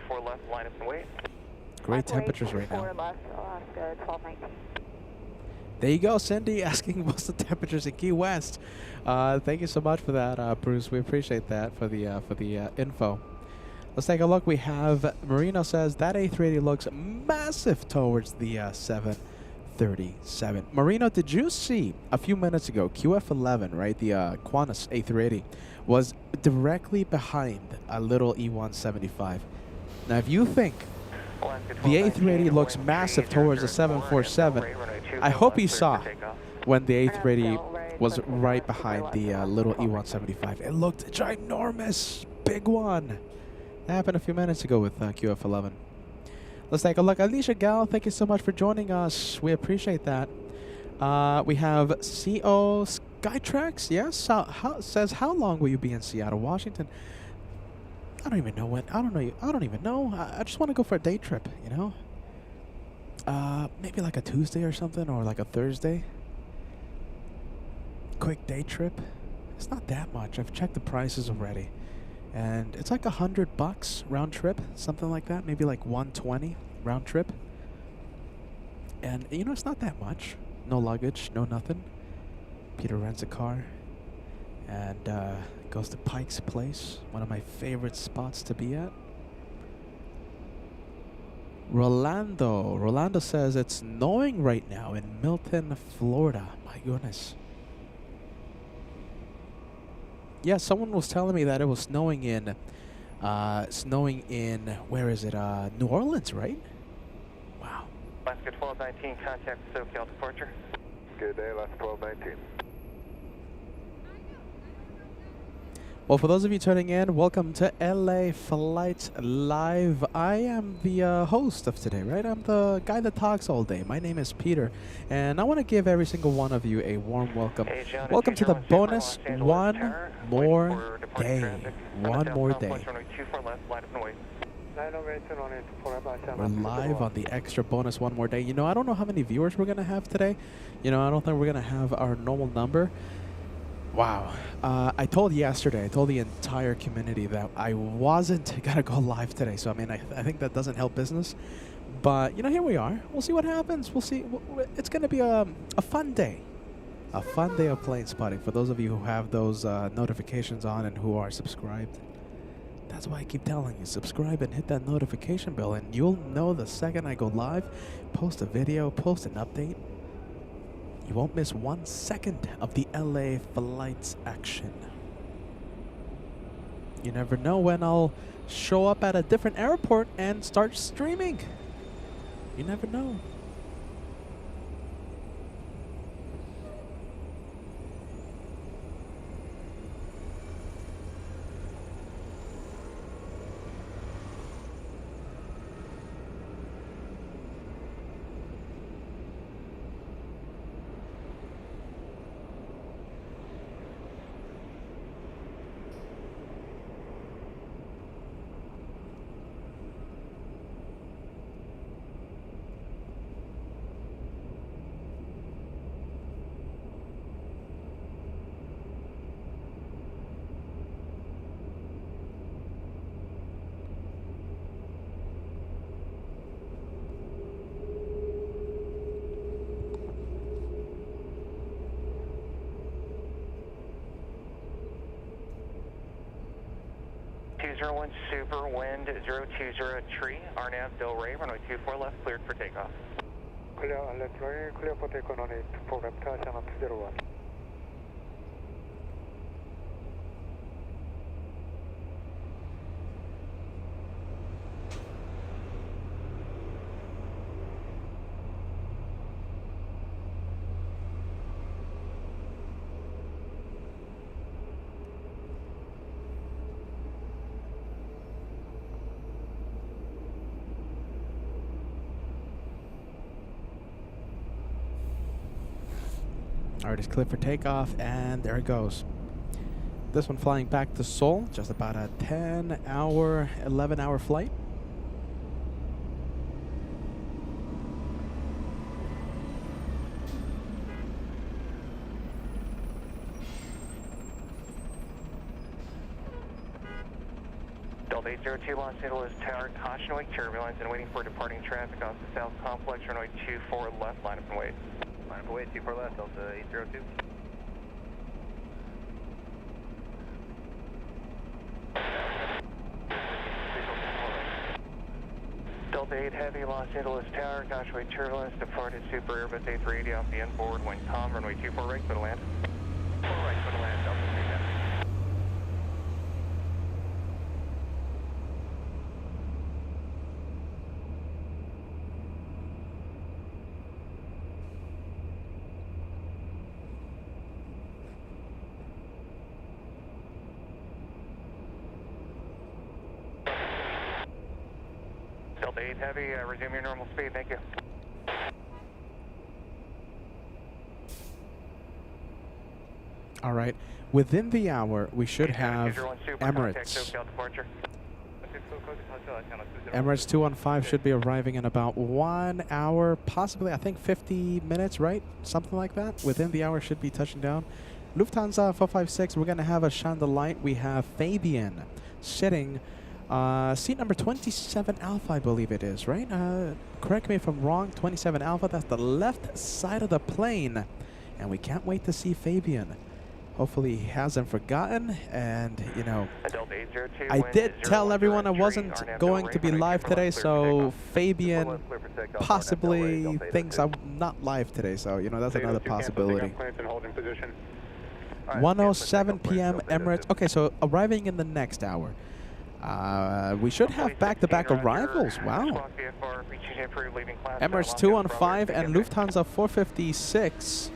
Great temperatures right now. Alaska, 1219. There you go, Cindy, asking what's the temperatures in Key West. Thank you so much for that, Bruce. We appreciate that for the info. Let's take a look. We have Marino says that A380 looks massive towards the 737. Marino, did you see a few minutes ago QF11, right? The Qantas A380 was directly behind a little E175. Now, if you think the A380 looks massive towards the 747, I hope you saw when the A380 was right behind the little E175. It looked ginormous, big one. That happened a few minutes ago with QF11. Let's take a look. Alicia Gal, thank you so much for joining us. We appreciate that. We have CO Skytrax. Yes. Says how long will you be in Seattle, Washington? I don't even know when. I don't even know. I just want to go for a day trip. You know. Maybe like a Tuesday or something, or like a Thursday. Quick day trip. It's not that much. I've checked the prices already. And it's like $100 round trip, something like that. Maybe like 120 round trip. And you know, it's not that much. No luggage, no nothing. Peter rents a car and goes to Pike's Place, one of my favorite spots to be at. Rolando says it's snowing right now in Milton, Florida. My goodness. Yeah, someone was telling me that it was snowing in, where is it? New Orleans, right? Wow. Alaska 1219, contact SoCal departure. Good day, Alaska 1219. Well, for those of you tuning in, welcome to LA Flights Live. I am the host of today, right? I'm the guy that talks all day. My name is Peter, and I want to give every single one of you a warm welcome. Hey, John, Welcome to the 201 bonus Super Los Angeles one Tower. more Waiting for departing day. traffic. One more day. 24 left, line up and wait. We're live on the extra bonus one more day. You know, I don't know how many viewers we're going to have today. You know, I don't think we're going to have our normal number. Wow. I told the entire community that I wasn't going to go live today. So, I mean, I think that doesn't help business. But, you know, here we are. We'll see what happens. We'll see. It's going to be a fun day. A fun day of plane spotting for those of you who have those notifications on and who are subscribed. That's why I keep telling you, subscribe and hit that notification bell, and you'll know the second I go live, post a video, post an update. You won't miss 1 second of the LA Flights action. You never know when I'll show up at a different airport and start streaming. You never know. Super wind 020 tree, RNAV Del Rey, runway 24 left, cleared for takeoff. Clear for takeoff on 24 left, channel 201. Alright, it's clear for takeoff, and there it goes. This one flying back to Seoul, just about a 10-hour, 11-hour flight. Delta 802 Los Angeles Tower, caution wake turbulence and waiting for departing traffic off the South Complex, runway 24 left, line up and wait. Line up and wait, 24 left, Delta 802. Delta 8 Heavy, Los Angeles Tower, caution wake turbulence, departed Super Airbus A380 off the inboard, wind calm, runway 24 right, clear to land. 4 right, clear to land, Delta 3 Heavy. Delta 8 Heavy, resume your normal speed, thank you. All right. Within the hour, we should have Emirates. Emirates 215 should be arriving in about 1 hour, possibly, I think 50 minutes, right? Something like that. Within the hour should be touching down. Lufthansa 456, we're going to have a Chandelight. We have Fabian sitting seat number 27 Alpha, I believe it is, right? Correct me if I'm wrong. 27 Alpha, that's the left side of the plane. And we can't wait to see Fabian. Hopefully he hasn't forgotten. And, you know, I did tell everyone I wasn't going to be live today, so Fabian possibly thinks I'm not live today. So, you know, that's another possibility. 1:07 p.m. Emirates. Okay, so arriving in the next hour. We should have back-to-back arrivals. Wow. Emirates 215 and Lufthansa 456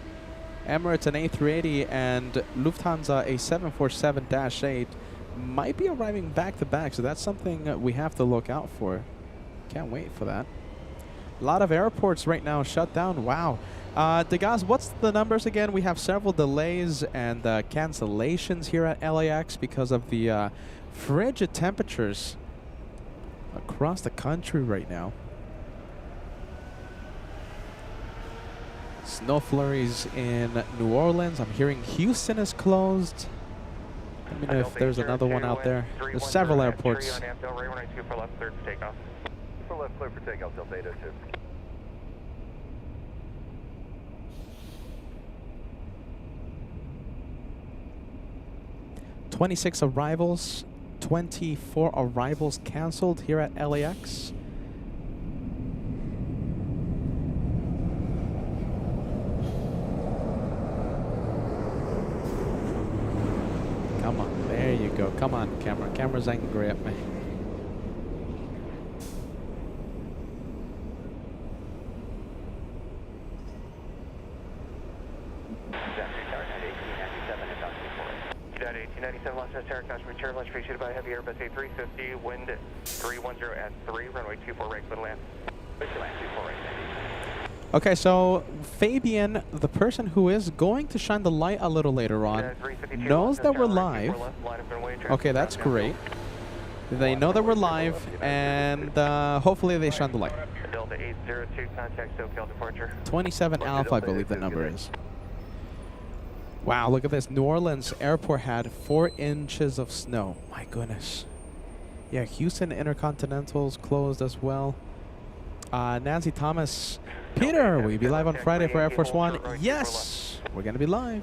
Emirates an A380 and Lufthansa a 747-8 might be arriving back-to-back, so that's something we have to look out for. Can't wait for that. A lot of airports right now shut down. Wow. Degas, what's the numbers again? We have several delays and cancellations here at LAX because of the frigid temperatures across the country right now. Snow flurries in New Orleans. I'm hearing Houston is closed. Let me know if there's another one out there. There's several airports. For left, clear for takeoff. For left, clear for takeoff, Delta 802. 26 arrivals, 24 arrivals canceled here at LAX. Come on, there you go. Come on, camera. Camera's angry at me. United 1897, Los Angeles, Terracotta, return lunch issued by heavy Airbus A350, wind 310 at 3, runway 24 right, clear to land. Clear to land, 24 right, Okay, so Fabian, the person who is going to shine the light a little later on, knows that we're live. Okay, that's great. They know that we're live, and hopefully they shine the light. Delta 802, contact SoCal departure. 27 Alpha, I believe the number is. Wow, look at this. New Orleans airport had 4 inches of snow. My goodness. Yeah, Houston Intercontinental's closed as well. Nancy Thomas. Peter, will you be live on Friday for Air Force One? Yes, we're going to be live.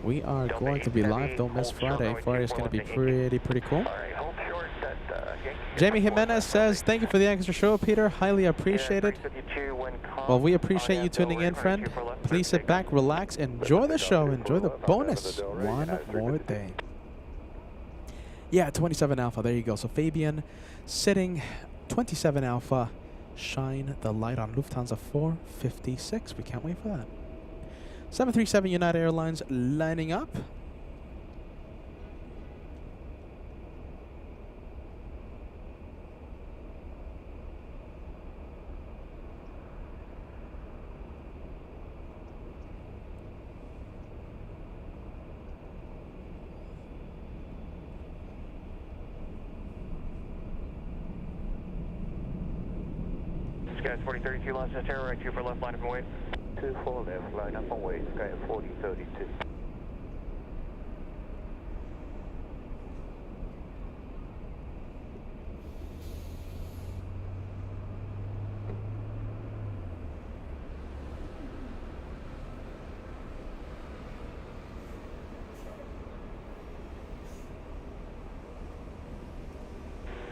We are going to be live. Don't miss Friday. Friday is going to be pretty cool. Jamie Jimenez says, thank you for the extra show, Peter. Highly appreciated. Well, we appreciate you tuning in, friend. Please sit back, relax, enjoy the show, enjoy the bonus. One more day. Yeah, 27 Alpha. There you go. So Fabian sitting 27 Alpha. Shine the light on Lufthansa 456. We can't wait for that. 737 United Airlines lining up. Sky 4032, Los Angeles, right 2 for left, line up and wait. 24 left, line up and wait, Sky 4032.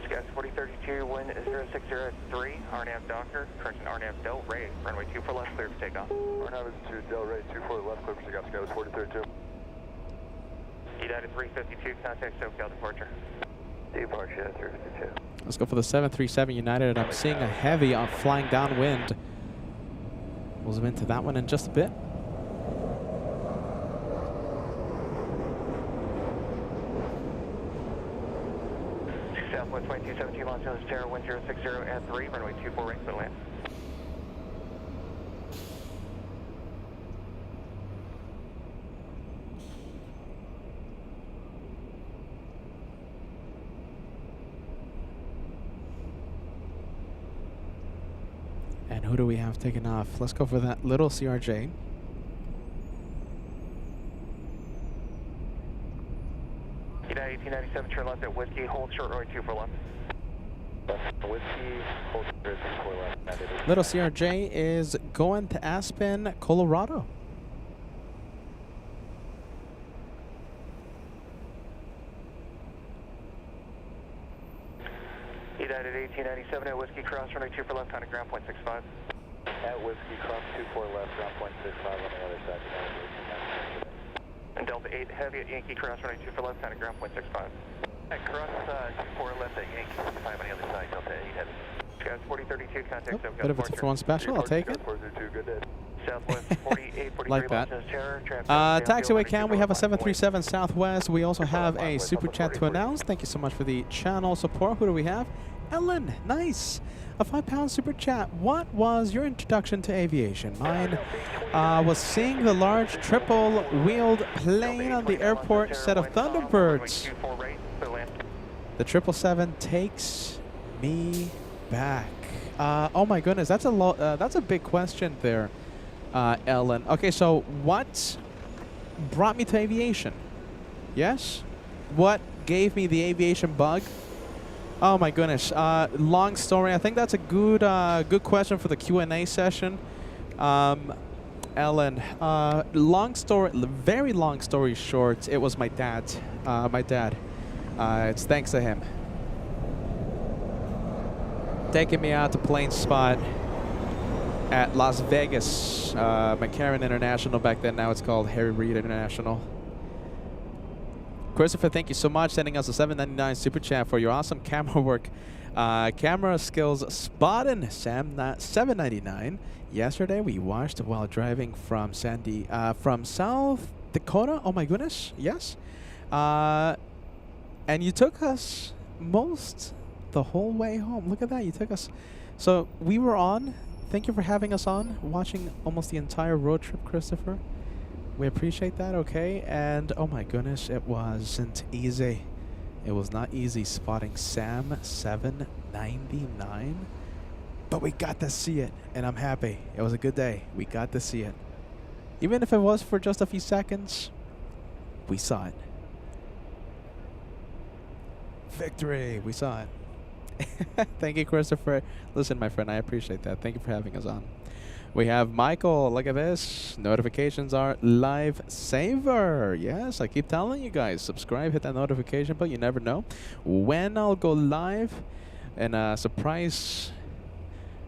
Sky 4032, wind 060 at 3, RNAV Docker, correction RNAV Del Rey, runway 2 for left, clear for takeoff. RNAV is 2, Del Rey, 24 left, clear for takeoff, Sky 4032. United 352, contact SoCal departure. Departure 352. Let's go for the 737 United, and I'm seeing a heavy on flying downwind. We'll zoom into that one in just a bit. Southwest 2217, Los Angeles, Terra, wind 060 at 3, runway 24 right, clear to land. And who do we have taken off? Let's go for that little CRJ. United 1897, turn left at Whiskey, hold short runway 2 for left. Whiskey, hold 2 for left. Little CRJ is going to Aspen, Colorado. United 1897 at Whiskey, cross runway 2 for left, on ground point 65. At Whiskey, cross 24 left, ground point 65 on the other side. And Delta 8 heavy at Yankee, cross runway 2 for left, on ground point 65. At cross 24 left at Yankee 65 on the other side, Delta 8 heavy. Sky 4032, contact SoCal Bit of a 2-for-1 special, I'll take it. 402, good day. Southwest 4843 Like that. Los Angeles Terror, traffic Taxiway Cam, we have a 737 737 Southwest. We also have a super chat to announce. Thank you so much for the channel support. Who do we have? Ellen, nice. A £5 super chat. What was your introduction to aviation? Mine was seeing the large triple-wheeled plane on the airport set of Thunderbirds. The 777 takes me back. Oh my goodness, that's a big question there, Ellen. Okay, so what brought me to aviation? Yes? What gave me the aviation bug? Oh my goodness, long story. I think that's a good good question for the Q&A session. Ellen, long story, very long story short, it was my dad. It's thanks to him. Taking me out to plane spot at Las Vegas, McCarran International back then. Now it's called Harry Reid International. Christopher, thank you so much, sending us a $7.99 super chat for your awesome camera work. Camera skills spotting, Sam, $7.99. Yesterday we watched while driving from South Dakota. Oh my goodness, yes. And you took us the whole way home. Look at that, you took us. So we were on. Thank you for having us on, watching almost the entire road trip, Christopher. We appreciate that, okay? And oh my goodness, it wasn't easy. It was not easy spotting Sam 799, but we got to see it, and I'm happy. It was a good day. We got to see it. Even if it was for just a few seconds, we saw it. Victory! We saw it. Thank you, Christopher. Listen, my friend, I appreciate that. Thank you for having us on. We have Michael. Look at this. Notifications are lifesaver. Yes, I keep telling you guys, subscribe, hit that notification button. You never know when I'll go live in a surprise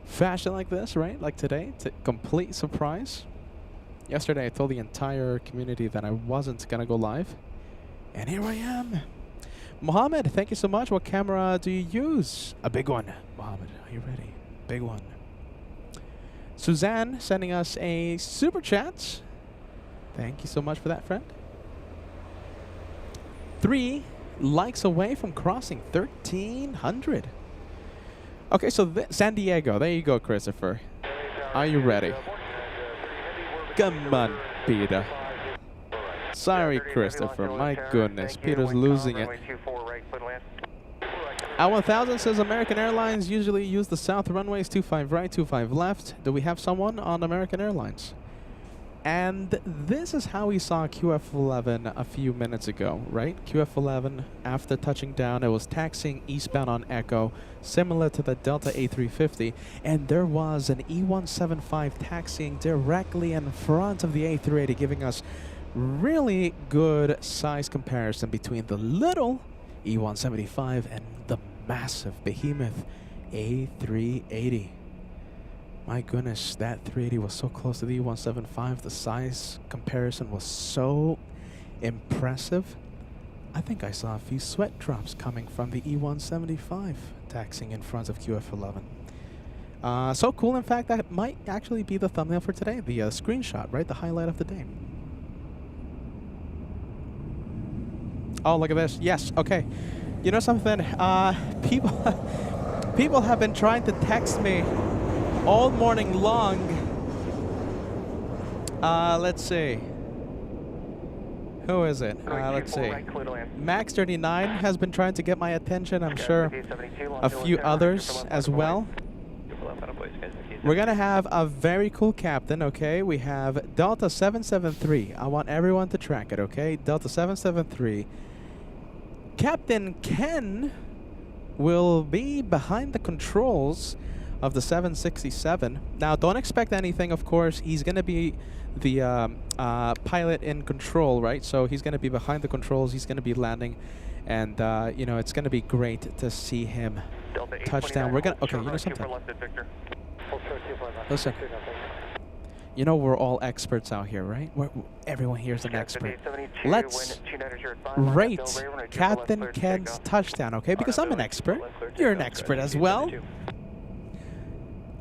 fashion like this, right? Like today, complete surprise. Yesterday, I told the entire community that I wasn't gonna go live, and here I am. Mohammed, thank you so much. What camera do you use? A big one. Mohammed, are you ready? Big one. Suzanne sending us a super chat. Thank you so much for that, friend. 3 likes away from crossing 1,300. Okay, so San Diego. There you go, Christopher. Are you ready? Come on, Peter. Sorry, Christopher. My goodness, Peter's losing it. Al1000 says American Airlines usually use the south runways 25 right, 25 left. Do we have someone on American Airlines? And this is how we saw QF11 a few minutes ago, right? QF11, after touching down, it was taxiing eastbound on Echo, similar to the Delta A350, and there was an E175 taxiing directly in front of the A380, giving us really good size comparison between the little E175 and the massive behemoth A380. My goodness, that 380 was so close to the E175. The size comparison was so impressive. I think I saw a few sweat drops coming from the E175 taxiing in front of QF11. So cool, in fact, that might actually be the thumbnail for today, the screenshot, right? The highlight of the day. Oh, look at this. Yes, okay. You know something? People have been trying to text me all morning long. Let's see. Who is it? Let's see. Max39 has been trying to get my attention. I'm sure a few others as well. We're going to have a very cool captain, okay? We have Delta 773. I want everyone to track it, okay? Delta 773. Captain Ken will be behind the controls of the 767. Now, don't expect anything, of course. He's going to be the pilot in control, right? So he's going to be behind the controls. He's going to be landing. And, you know, it's going to be great to see him touch down. We're going to... Okay, you know something? Listen. You know we're all experts out here, right? Everyone here is an expert. Let's rate Captain Ken's touchdown, okay? Because I'm an expert. You're an expert as well.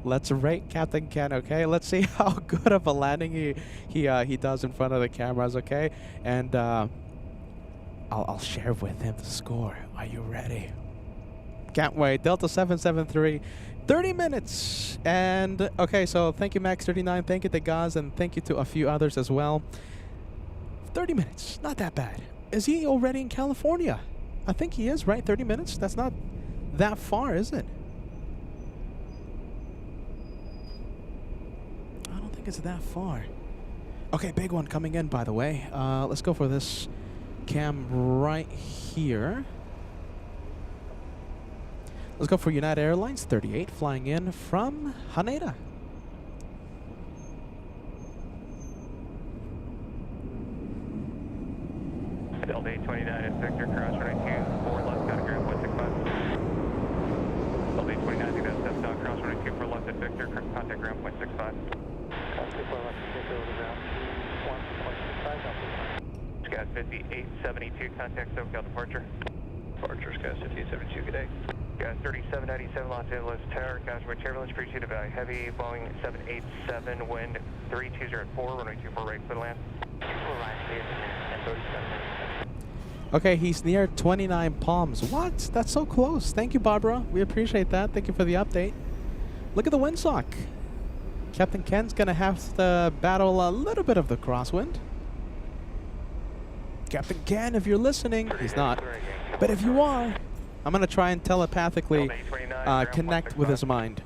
Let's rate Captain Ken, okay? Let's see how good of a landing he does in front of the cameras, okay? And I'll share with him the score. Are you ready? Can't wait. Delta 773, 30 minutes. And okay, so thank you Max39, thank you to Gaz, and thank you to a few others as well. 30 minutes, not that bad. Is he already in California? I think he is, right? 30 minutes? That's not that far, is it? I don't think it's that far. Okay, big one coming in, by the way. Let's go for this cam right here. Let's go for United Airlines 38 flying in from Haneda. Delta 829 is Victor, cross runway 24 left, got a ground 165. Delta 829, I think that's down, cross runway 24 left at Victor, contact ground 0.65. 24 left, take over the ground 1.65. Sky 5872, contact SoCal departure. Departure, Sky 5872, good day. Gas 3797 Los Angeles Tower, Cosmo turbulence, appreciated by heavy Boeing 787, wind 320 at 4, runway 24 right, clear to land. 24 right, clear and 37. Okay, he's near 29 Palms. What? That's so close. Thank you, Barbara. We appreciate that. Thank you for the update. Look at the windsock. Captain Ken's gonna have to battle a little bit of the crosswind. Captain Ken, if you're listening, he's not. But if you are, I'm gonna try and telepathically connect with his mind.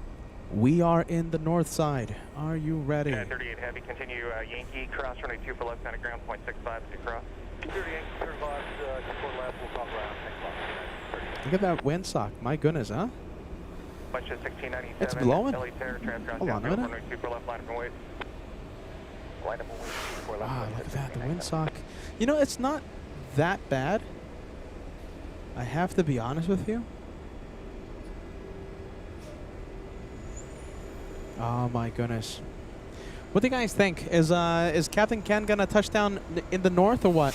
We are in the north side. Are you ready? 38 heavy, continue Yankee, cross runway 2 for left, down to ground 0.65 as you cross. 30 Yankee, turn box, 24 left, we'll call ground, thanks box. Look at that windsock. My goodness, huh? Bunch of 1697. It's blowing. LA Terror, traffic Hold on a minute. runway 2 for left, line up and wait. Line up and wait, 4 left. Wow, look at that, the windsock. You know, it's not that bad. I have to be honest with you. Oh my goodness. What do you guys think? Is Captain Ken gonna touch down in the north or what?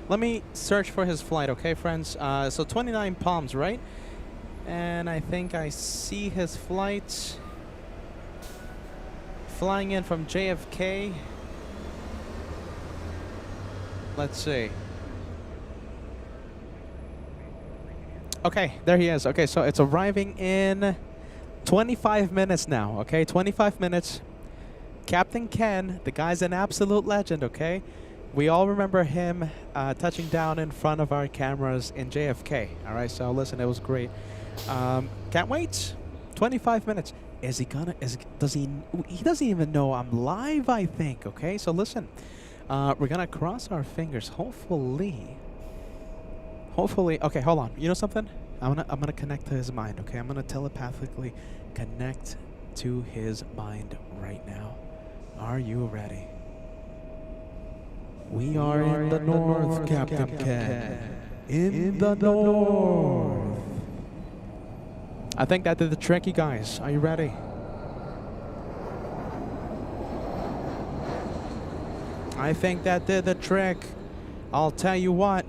Let me search for his flight, okay, friends? So 29 Palms, right? And I think I see his flight flying in from JFK. Let's see. Okay, there he is. Okay, so it's arriving in 25 minutes now, okay? 25 minutes. Captain Ken, the guy's an absolute legend, okay? We all remember him touching down in front of our cameras in JFK, all right? So listen, it was great. Can't wait. 25 minutes. Is he gonna, does he doesn't even know I'm live, I think, okay? So listen, we're gonna cross our fingers, hopefully, okay, hold on. You know something? I'm gonna connect to his mind, okay? I'm gonna telepathically connect to his mind right now. Are you ready? We are in the north, Captain Ken. In the north. I think that did the trick, you guys. Are you ready? I think that did the trick. I'll tell you what.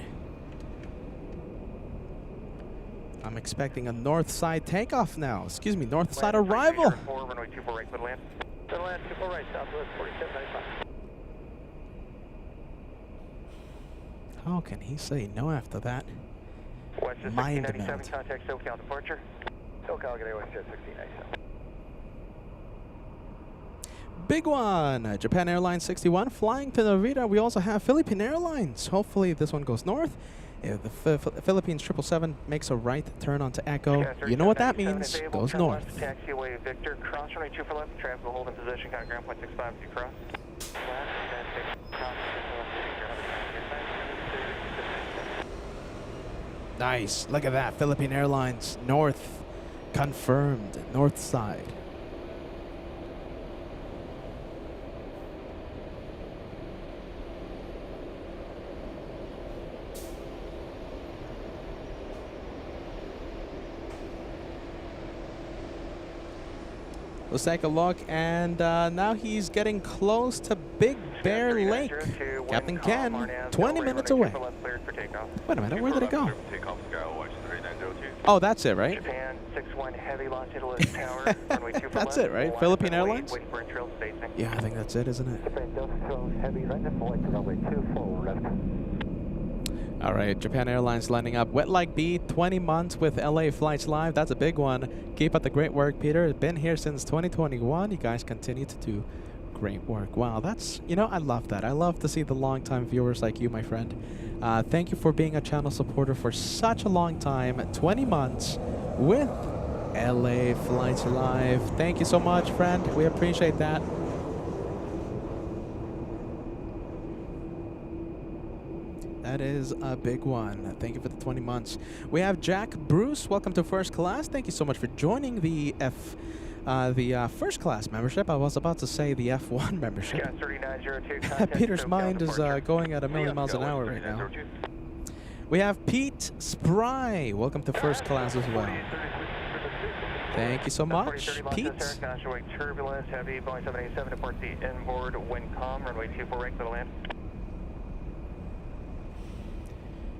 I'm expecting a north side takeoff now. Excuse me, north side arrival. Runway 24 right, clear to land. Clear to land, 24 right, southwest 4795. How can he say no after that? West of Mind 1697, melt. contact SoCal departure. SoCal, get West jet 1697. Big one. Japan Airlines 61 flying to Narita. We also have Philippine Airlines. Hopefully this one goes north. If the Philippines 777 makes a right turn onto Echo, you know what that means. Goes north. Taxiway Victor, cross runway 2 for left. Traffic will hold in position. Count ground 0.65 as you cross. Nice. Look at that. Philippine Airlines north. Confirmed. North side. Let's take a look, and now he's getting close to Big Bear Lake. Captain Ken, 20 minutes away. Wait a minute, where did it go? Takeoff, Sky Watch 3902. Oh, that's it, right? Japan 61 Heavy, Los Angeles Tower, runway 24 That's left. it, right? Line Philippine runway, Airlines? wait for trail spacing. Yeah, I think that's it, isn't it? Japan Delta 12 Heavy, right at point to runway 24 left. All right, Japan Airlines lining up. Wet Like Bee, 20 months with LA Flights Live. That's a big one. Keep up the great work, Peter. Been here since 2021. You guys continue to do great work. Wow, that's, you know, I love that. I love to see the longtime viewers like you, my friend. Thank you for being a channel supporter for such a long time. 20 months with LA Flights Live. Thank you so much, friend. We appreciate that. That is a big one. Thank you for the 20 months. We have Jack Bruce. Welcome to first class. Thank you so much for joining the first class membership. I was about to say the F1 membership. Scout 3902, contact Peter's SoCal mind is departure. going at a million miles an hour right now. We have Pete Spry. Welcome to first class as well. Thank you so much, Pete. Turbulence, heavy, Boeing 787 to port the inboard, wind calm, runway 24 right, clear to land.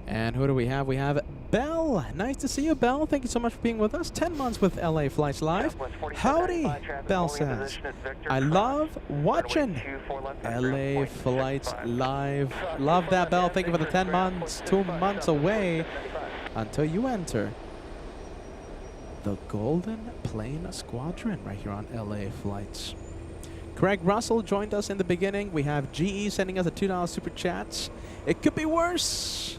And who do we have? We have Bell. Nice to see you, Bell. Thank you so much for being with us. 10 months with LA Flights Live. Howdy, Bell says. I love watching LA Flights Live. Love that, Bell. Thank you for the 10 months. 2 months away until you enter the Golden Plane Squadron right here on LA Flights. Craig Russell joined us in the beginning. We have GE sending us a $2 super chats. It could be worse.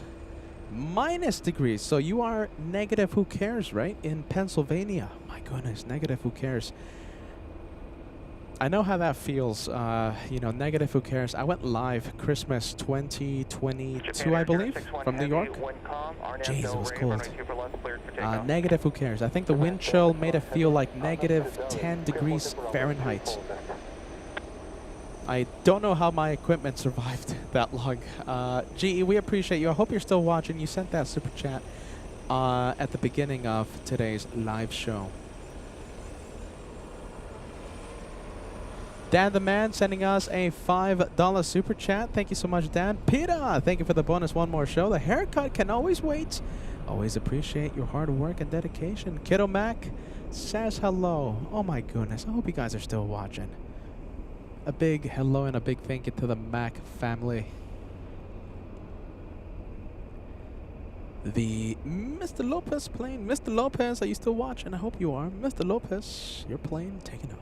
Minus degrees. So you are negative who cares, right? In Pennsylvania. My goodness, negative who cares. I know how that feels. You know, negative who cares. I went live Christmas 2022, I believe, from New York. Jeez, it was cold. Negative who cares. I think the wind chill made it feel like negative 10 degrees Fahrenheit. I don't know how my equipment survived that long. GE, we appreciate you. I hope you're still watching. You sent that super chat at the beginning of today's live show. Dan the Man sending us a $5 super chat. Thank you so much, Dan. Peter, thank you for the bonus one more show. The haircut can always wait. Always appreciate your hard work and dedication. Kiddo Mac says hello. Oh my goodness. I hope you guys are still watching. A big hello and a big thank you to the Mac family. The Mr. Lopez plane. Mr. Lopez, are you still watching? I hope you are. Mr. Lopez, your plane taking off.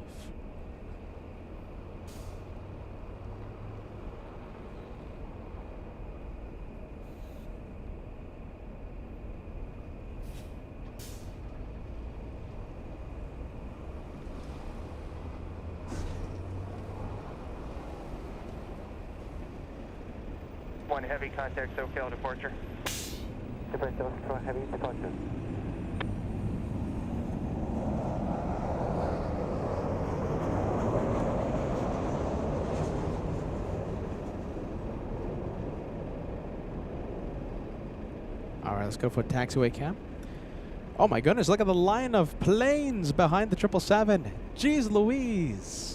One heavy, contact SoCal departure. Japan Delta 12 Heavy, departure. All right, let's go for taxiway cam. Oh my goodness, look at the line of planes behind the 777. Jeez Louise.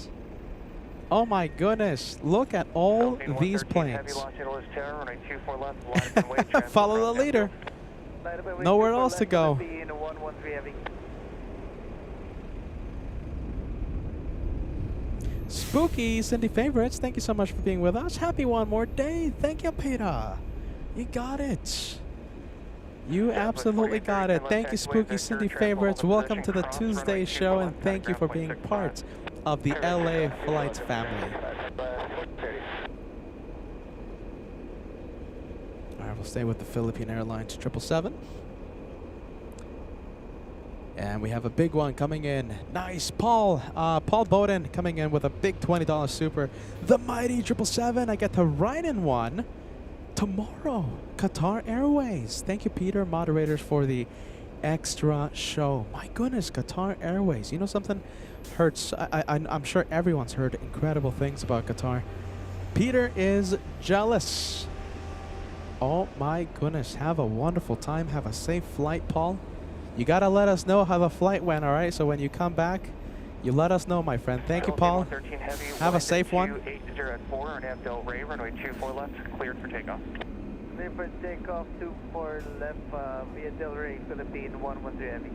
Oh my goodness, look at all these planes. Follow the leader. Nowhere else to go. Spooky Cindy Favorites, thank you so much for being with us. Happy one more day. Thank you, Peter. You got it. You absolutely got it. Thank you, Spooky Cindy Favorites. Welcome to the Tuesday show, and thank you for being part of the LA Flights family. All right, we'll stay with the Philippine Airlines 777. And we have a big one coming in. Nice, Paul Bowden coming in with a big $20 super. The mighty 777. I get to ride in one tomorrow. Qatar Airways. Thank you, Peter, moderators, for the extra show. My goodness, Qatar Airways. You know something hurts? I'm sure everyone's heard incredible things about Qatar. Peter is jealous. Oh my goodness. Have a wonderful time. Have a safe flight, Paul. You gotta let us know how the flight went, all right? So when you come back, you let us know, my friend. Thank you, Paul. Have a safe one. 280 at 4 on Abdel Ray, runway 24 left, cleared for takeoff. Clear for takeoff 24 left via Del Rey, Philippine 113 Heavy.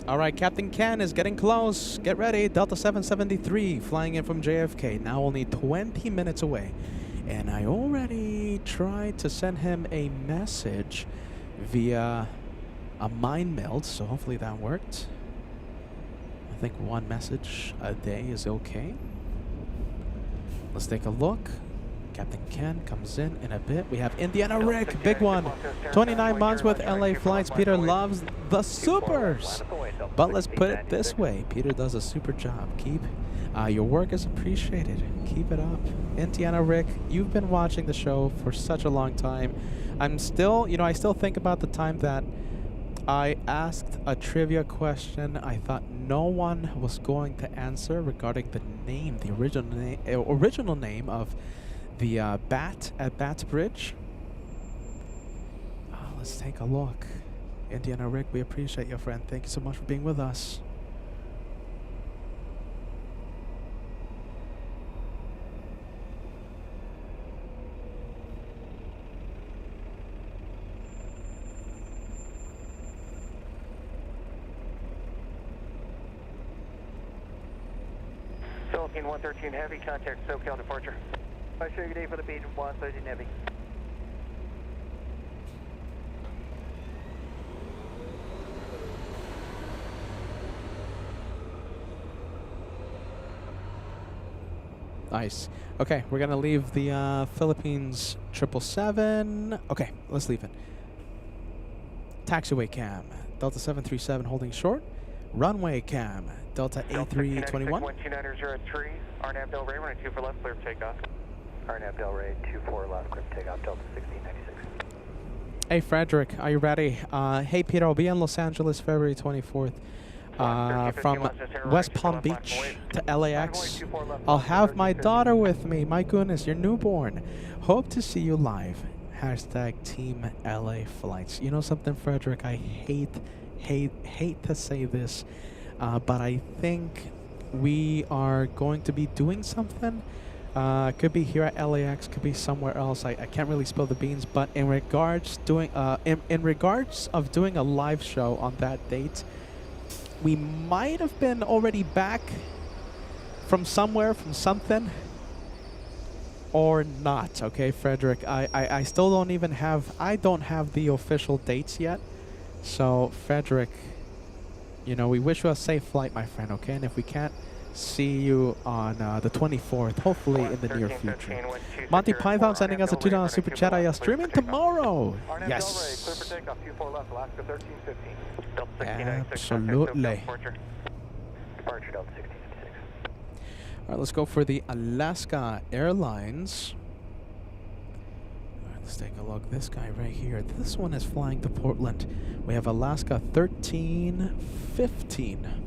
All right, Captain Ken is getting close. Get ready. Delta 773 flying in from JFK. Now only 20 minutes away. And I already tried to send him a message via a mind meld, so hopefully that worked. I think one message a day is okay. Let's take a look. Captain Ken comes in a bit. We have Indiana Rick, big one. 29 months with LA Flights. Peter loves the supers. But let's put it this way. Peter does a super job. Keep your work is appreciated. Keep it up. Indiana Rick, you've been watching the show for such a long time. I'm still, I still think about the time that I asked a trivia question I thought no one was going to answer regarding the name, the original name of the bat at Bats Bridge. Let's take a look. Indiana Rick, we appreciate you, friend. Thank you so much for being with us. Philippine 113 Heavy, contact SoCal departure. Sure, good day, Philippine 113 Heavy. Nice. Okay, we're gonna leave the Philippines 777. Okay, let's leave it. Taxiway cam, Delta 737 holding short. Runway cam, Delta A321. 12903, RNAV Del Rey, running 24 left, clear for takeoff. RNAV Del Rey 24 left, clear for takeoff, Delta 1696. Hey Frederick, are you ready? Hey Peter, I'll be in Los Angeles February 24th. From West Palm Beach to LAX. I'll have my daughter with me. My goodness, your newborn. Hope to see you live. Hashtag Team LA Flights. You know something, Frederick? I hate to say this, but I think we are going to be doing something. Could be here at LAX, could be somewhere else. I can't really spill the beans, but in regards of doing a live show on that date, we might have been already back from somewhere, from something, or not. Okay, Frederick, I still don't even have, I don't have the official dates yet. So, Frederick, we wish you a safe flight, my friend, okay? And if we can't see you on the 24th, hopefully in the near future. Monty Python sending us a $2 super chat. I streaming tomorrow. Yes. Absolutely. All right, let's go for the Alaska Airlines. All right, let's take a look. This guy right here. This one is flying to Portland. We have Alaska 1315.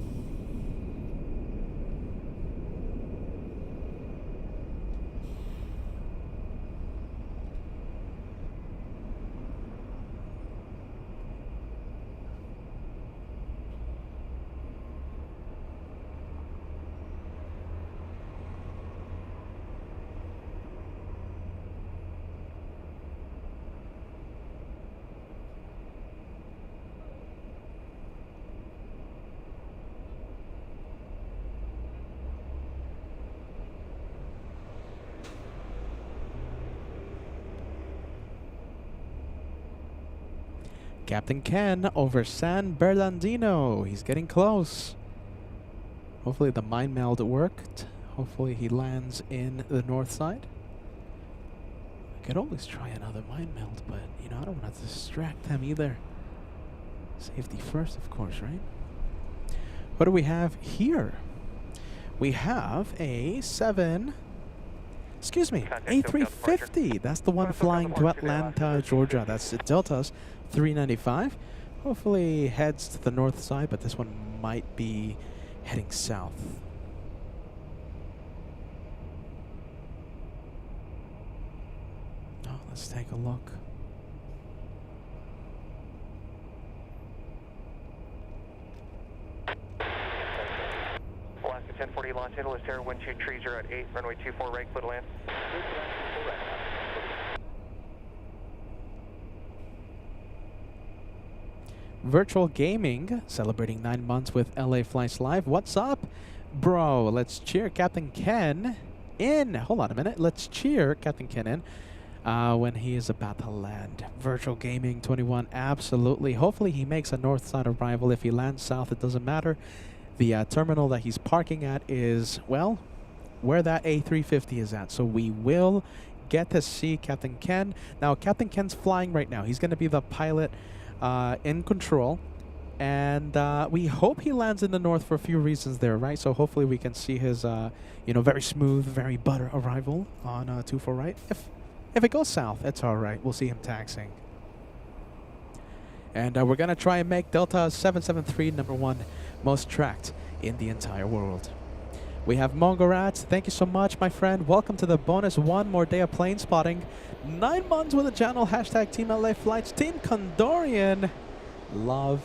Captain Ken over San Bernardino. He's getting close. Hopefully the mind meld worked. Hopefully he lands in the north side. I could always try another mind meld, but I don't want to distract them either. Safety first, of course, right? What do we have here? We have a A350. That's the one flying to Atlanta, Georgia. That's the Delta's 395. Hopefully heads to the north side, but this one might be heading south. Oh, let's take a look. Alaska 1040 Los Angeles, Terra 12 trees are at 8, runway 24 right, clear to land. Virtual Gaming, celebrating 9 months with LA Flights Live. What's up, bro? Let's cheer Captain Ken in. Hold on a minute. Let's cheer Captain Ken in when he is about to land. Virtual Gaming 21, absolutely. Hopefully he makes a north side arrival. If he lands south, it doesn't matter. The terminal that he's parking at is, well, where that A350 is at. So we will get to see Captain Ken. Now, Captain Ken's flying right now. He's going to be the pilot in control, and we hope he lands in the north for a few reasons there, right? So hopefully we can see his, very smooth, very butter arrival on 24 right. If it goes south, it's all right. We'll see him taxiing. And we're going to try and make Delta 773 #1 most tracked in the entire world. We have Mongorat. Thank you so much, my friend. Welcome to the bonus 1 more day of plane spotting. 9 months with the channel. Hashtag Team LA Flights. Team Condorian. Love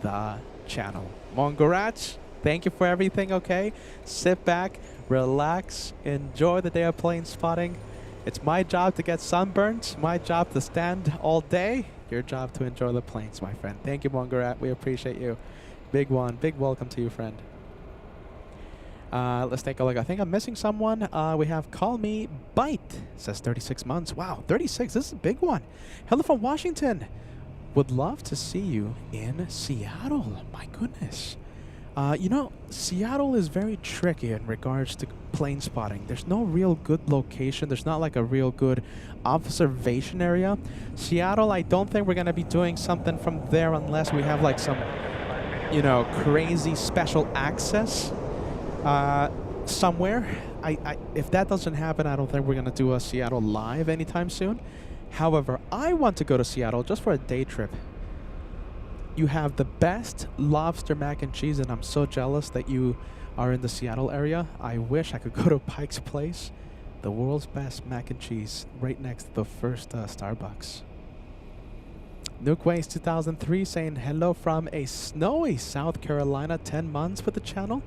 the channel. Mongorat, thank you for everything, okay? Sit back, relax, enjoy the day of plane spotting. It's my job to get sunburned. My job to stand all day. Your job to enjoy the planes, my friend. Thank you, Mongorat. We appreciate you. Big one. Big welcome to you, friend. Let's take a look. I think I'm missing someone. We have Call Me Bite. Says 36 months. Wow, 36. This is a big one. Hello from Washington. Would love to see you in Seattle. My goodness. Seattle is very tricky in regards to plane spotting. There's no real good location. There's not like a real good observation area. Seattle, I don't think we're going to be doing something from there unless we have like some, crazy special access. Somewhere. If that doesn't happen, I don't think we're going to do a Seattle live anytime soon. However, I want to go to Seattle just for a day trip. You have the best lobster mac and cheese, and I'm so jealous that you are in the Seattle area. I wish I could go to Pike's Place, the world's best mac and cheese, right next to the first Starbucks. Nukeways 2003 saying hello from a snowy South Carolina, 10 months with the channel.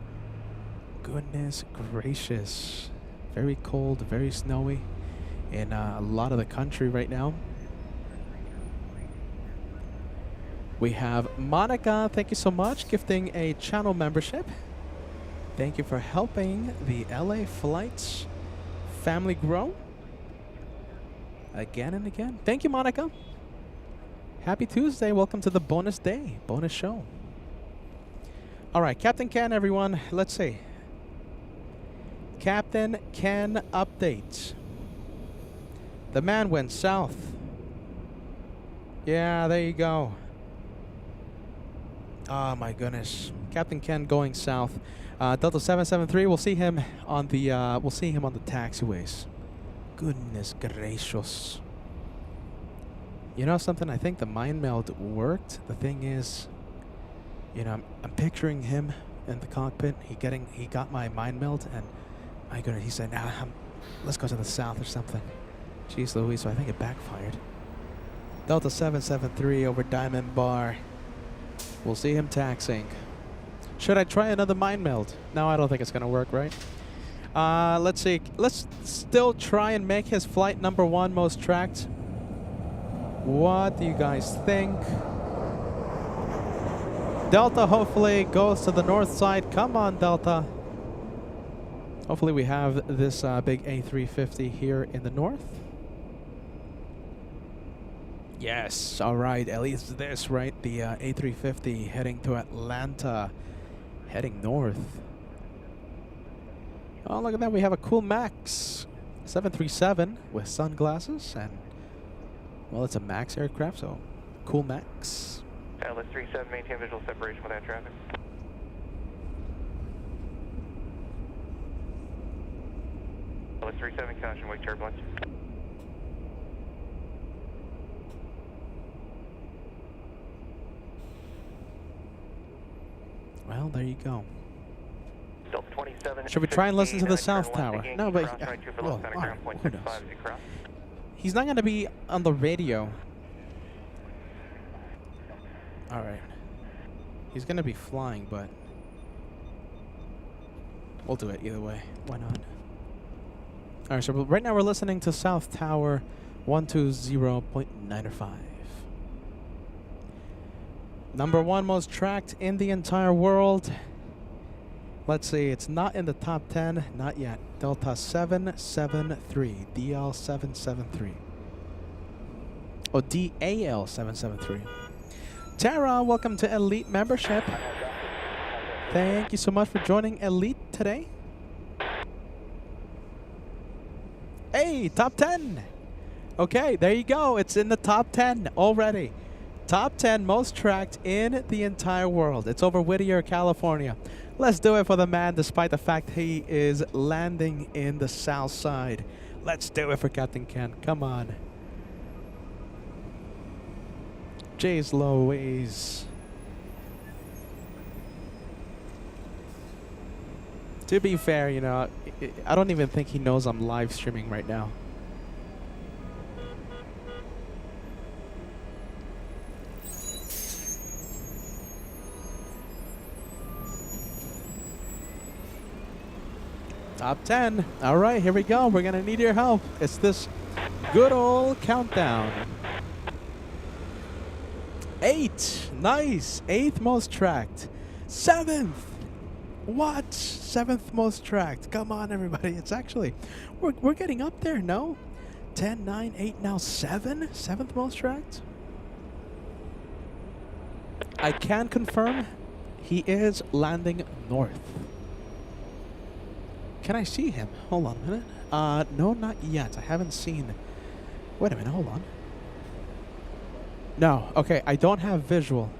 Goodness gracious. Very cold, very snowy in a lot of the country right now. We have Monica, thank you so much, gifting a channel membership. Thank you for helping the LA Flights family grow. Again and again. Thank you, Monica. Happy Tuesday. Welcome to the bonus day, bonus show. All right, Captain Ken, everyone. Let's see. Captain Ken update. The man went south. Yeah, there you go. Oh my goodness. Captain Ken going south. Delta 773. We'll see him on the taxiways. Goodness gracious. You know something? I think the mind meld worked. The thing is, I'm picturing him in the cockpit. He got my mind meld, and my goodness, he said, let's go to the south or something. Jeez Louise, so I think it backfired. Delta 773 over Diamond Bar. We'll see him taxiing. Should I try another mind meld? No, I don't think it's going to work, right? Let's see. Let's still try and make his flight #1 most tracked. What do you guys think? Delta hopefully goes to the north side. Come on, Delta. Hopefully we have this big A350 here in the north. Yes, all right, at least this, right? The A350 heading to Atlanta, heading north. Oh, look at that, we have a cool Max 737 with sunglasses, and, well, it's a Max aircraft, so cool Max. Atlas 37, maintain visual separation with that traffic. Atlas 37, caution, wake turbulence. Well, there you go. Delta 27. Should we try and listen to the South Tower? No, but well, who knows? He's not going to be on the radio. All right. He's going to be flying, but we'll do it either way. Why not? All right, so right now we're listening to South Tower 120.95. #1 most tracked in the entire world. Let's see, it's not in the top 10, not yet. Delta 773, DL773. Oh, DAL773. Tara, welcome to Elite membership. Thank you so much for joining Elite today. Hey, top 10. Okay, there you go. It's in the top 10 already. Top 10 most tracked in the entire world. It's over Whittier, California. Let's do it for the man, despite the fact he is landing in the south side. Let's do it for Captain Ken. Come on. Jeez Louise. To be fair, you know, I don't even think he knows I'm live streaming right now. Top 10. All right, here we go. We're going to need your help. It's this good old countdown. 8. Nice. 8th most tracked. 7th. What? 7th most tracked. Come on, everybody. It's actually, we're getting up there, no? 10, 9, 8, now 7? 7th most tracked? I can confirm he is landing north. Can I see him? Hold on a minute. No, not yet. I haven't seen. Wait a minute. Hold on. No. Okay, I don't have visual.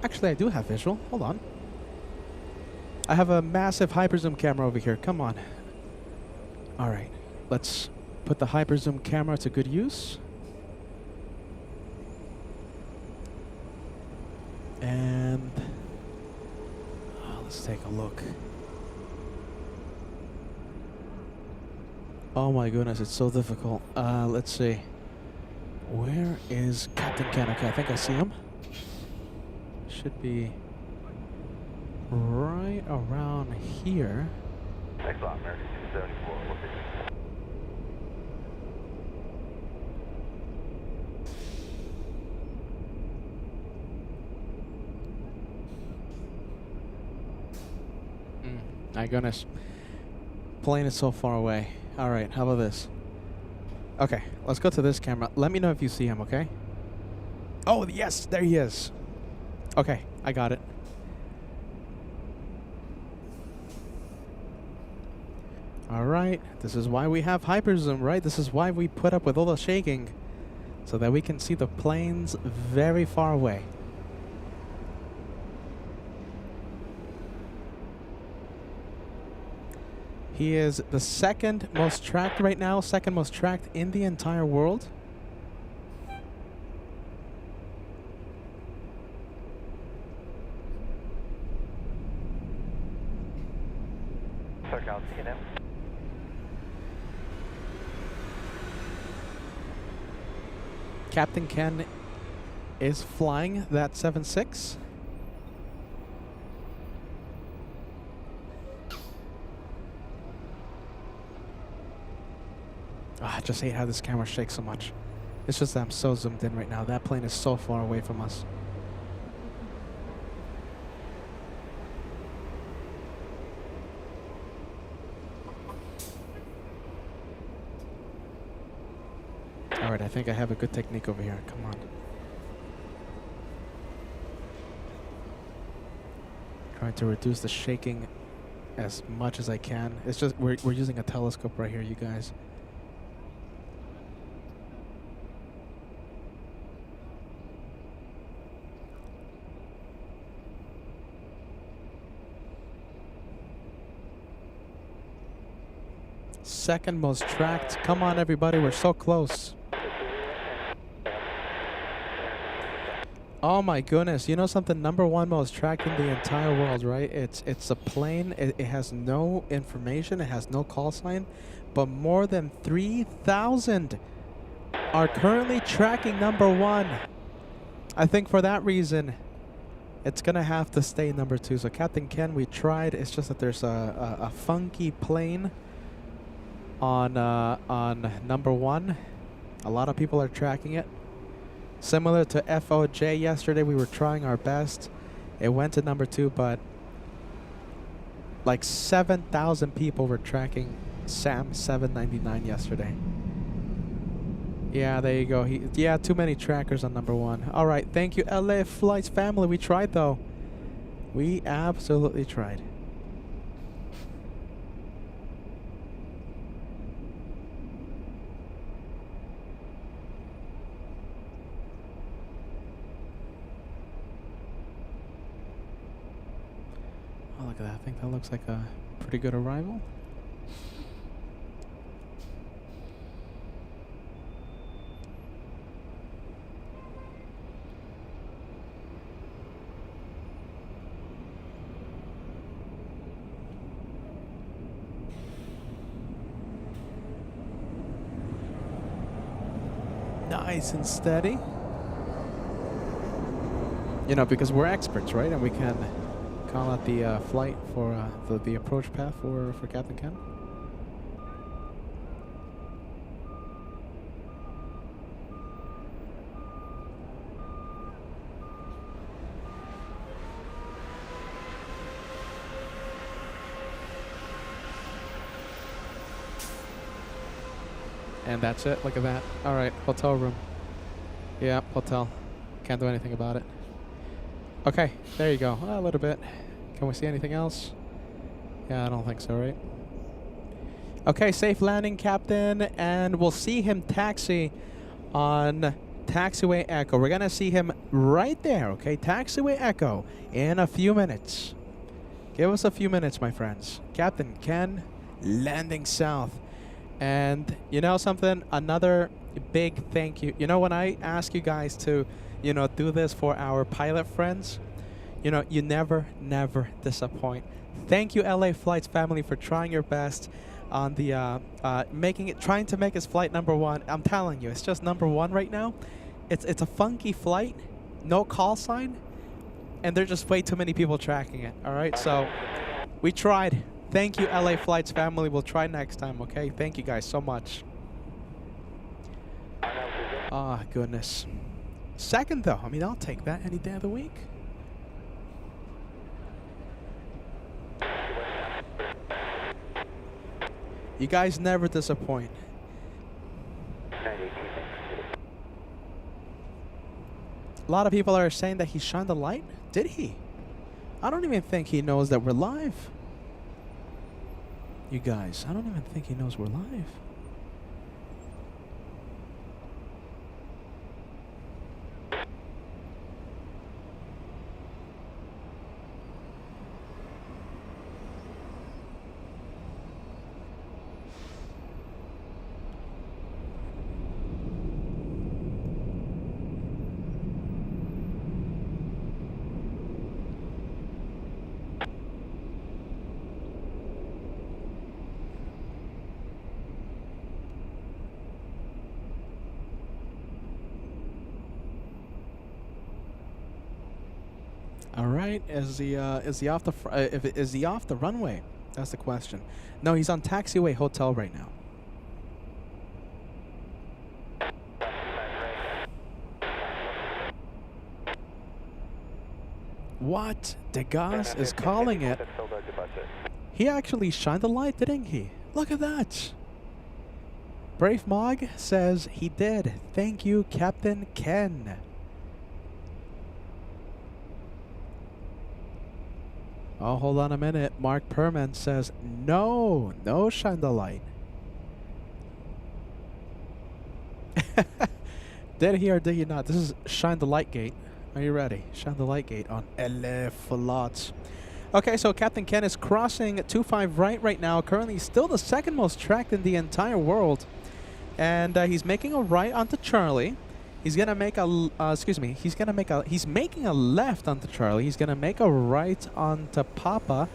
Actually, I do have visual. Hold on. I have a massive hyperzoom camera over here. Come on. All right. Let's put the hyperzoom camera to good use. And let's take a look. Oh my goodness, it's so difficult. Let's see. Where is Captain Ken? Okay, I think I see him. Should be right around here. Thanks a lot, American 274. My goodness. Plane is so far away. All right, how about this? Okay, let's go to this camera. Let me know if you see him, okay? Oh, yes, there he is. Okay, I got it. All right, this is why we have hyperzoom, right? This is why we put up with all the shaking, so that we can see the planes very far away. He is the 2nd most tracked right now, 2nd most tracked in the entire world. Circle C&M. Captain Ken is flying that 7.6. I just hate how this camera shakes so much. It's just that I'm so zoomed in right now. That plane is so far away from us. All right, I think I have a good technique over here. Come on. Trying to reduce the shaking as much as I can. It's just we're using a telescope right here, you guys. Second most tracked. Come on, everybody. We're so close. Oh my goodness. You know something? #1 most tracked in the entire world, right? It's a plane. It has no information. It has no call sign. But more than 3,000 are currently tracking #1. I think for that reason, it's going to have to stay #2. So Captain Ken, we tried. It's just that there's a funky plane on #1. A lot of people are tracking it. Similar to FOJ yesterday, we were trying our best. It went to number 2, but like 7,000 people were tracking Sam 799 yesterday. Yeah, there you go. Yeah, too many trackers on number 1. All right, thank you, LA Flights family. We tried though. We absolutely tried. Oh, look at that. I think that looks like a pretty good arrival. Nice and steady. You know, because we're experts, right? And we can call out the flight for the approach path for Captain Ken. And that's it. Look at that. All right, hotel room. Yeah, hotel. Can't do anything about it. Okay, there you go. A little bit. Can we see anything else? Yeah, I don't think so, right? Okay, safe landing, Captain. And we'll see him taxi on Taxiway Echo. We're going to see him right there, okay? Taxiway Echo in a few minutes. Give us a few minutes, my friends. Captain Ken landing south. And you know something? Another big thank you. You know, when I ask you guys to, you know, do this for our pilot friends, you know, you never disappoint. Thank you, LA Flights family, for trying your best on the trying to make us flight number 1. I'm telling you, it's just number 1 right now. It's a funky flight, no call sign, and there's just way too many people tracking it. All right, so we tried. Thank you, LA Flights family. We'll try next time, okay? Thank you guys so much. Ah, goodness. Second, though. I mean, I'll take that any day of the week. You guys never disappoint. A lot of people are saying that he shined the light. Did he? I don't even think he knows that we're live. You guys, I don't even think he knows we're live. All right, is he off the runway? That's the question. No, he's on Taxiway Hotel right now. What? Degas is calling it. He actually shined the light, didn't he? Look at that. Brave Mog says he did. Thank you, Captain Ken. Oh, hold on a minute. Mark Perman says, no shine the light. Did he or did he not? This is Shine the Light Gate. Are you ready? Shine the Light Gate on LA Flights. Okay, so Captain Ken is crossing 25 right now. Currently still the second most tracked in the entire world. And he's making a right onto Charlie. He's gonna make a, he's making a left onto Charlie. He's gonna make a right onto Papa.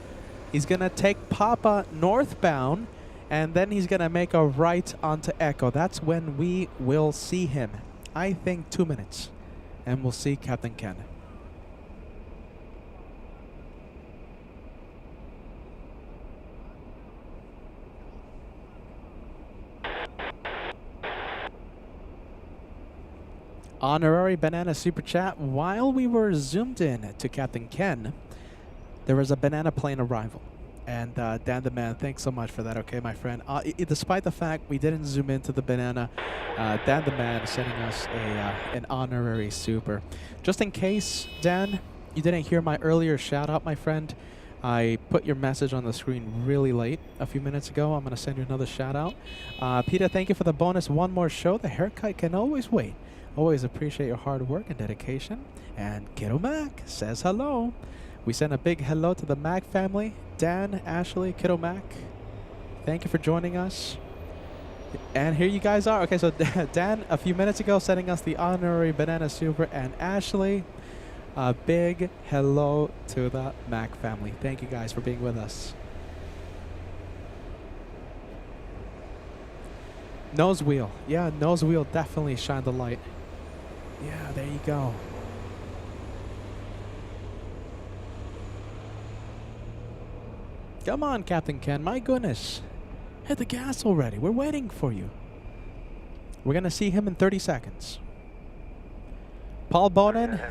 He's gonna take Papa northbound, and then he's gonna make a right onto Echo. That's when we will see him. I think 2 minutes, and we'll see Captain Ken. Honorary banana super chat. While we were zoomed in to Captain Ken, there was a banana plane arrival. And Dan the Man, thanks so much for that, okay, my friend. Despite the fact we didn't zoom into the banana, Dan the Man is sending us an honorary super. Just in case, Dan, you didn't hear my earlier shout out, my friend, I put your message on the screen really late a few minutes ago. I'm going to send you another shout out. Peter, thank you for the bonus. One more show. The haircut can always wait. Always appreciate your hard work and dedication. And Kiddo Mac says hello. We send a big hello to the Mac family. Dan, Ashley, Kiddo Mac, thank you for joining us. And here you guys are. Okay, so Dan, a few minutes ago, sending us the honorary banana super. And Ashley, a big hello to the Mac family. Thank you guys for being with us. Nose wheel. Yeah, nose wheel definitely shine the light. Yeah, there you go. Come on, Captain Ken. My goodness. Hit the gas already. We're waiting for you. We're going to see him in 30 seconds. Paul Bonin,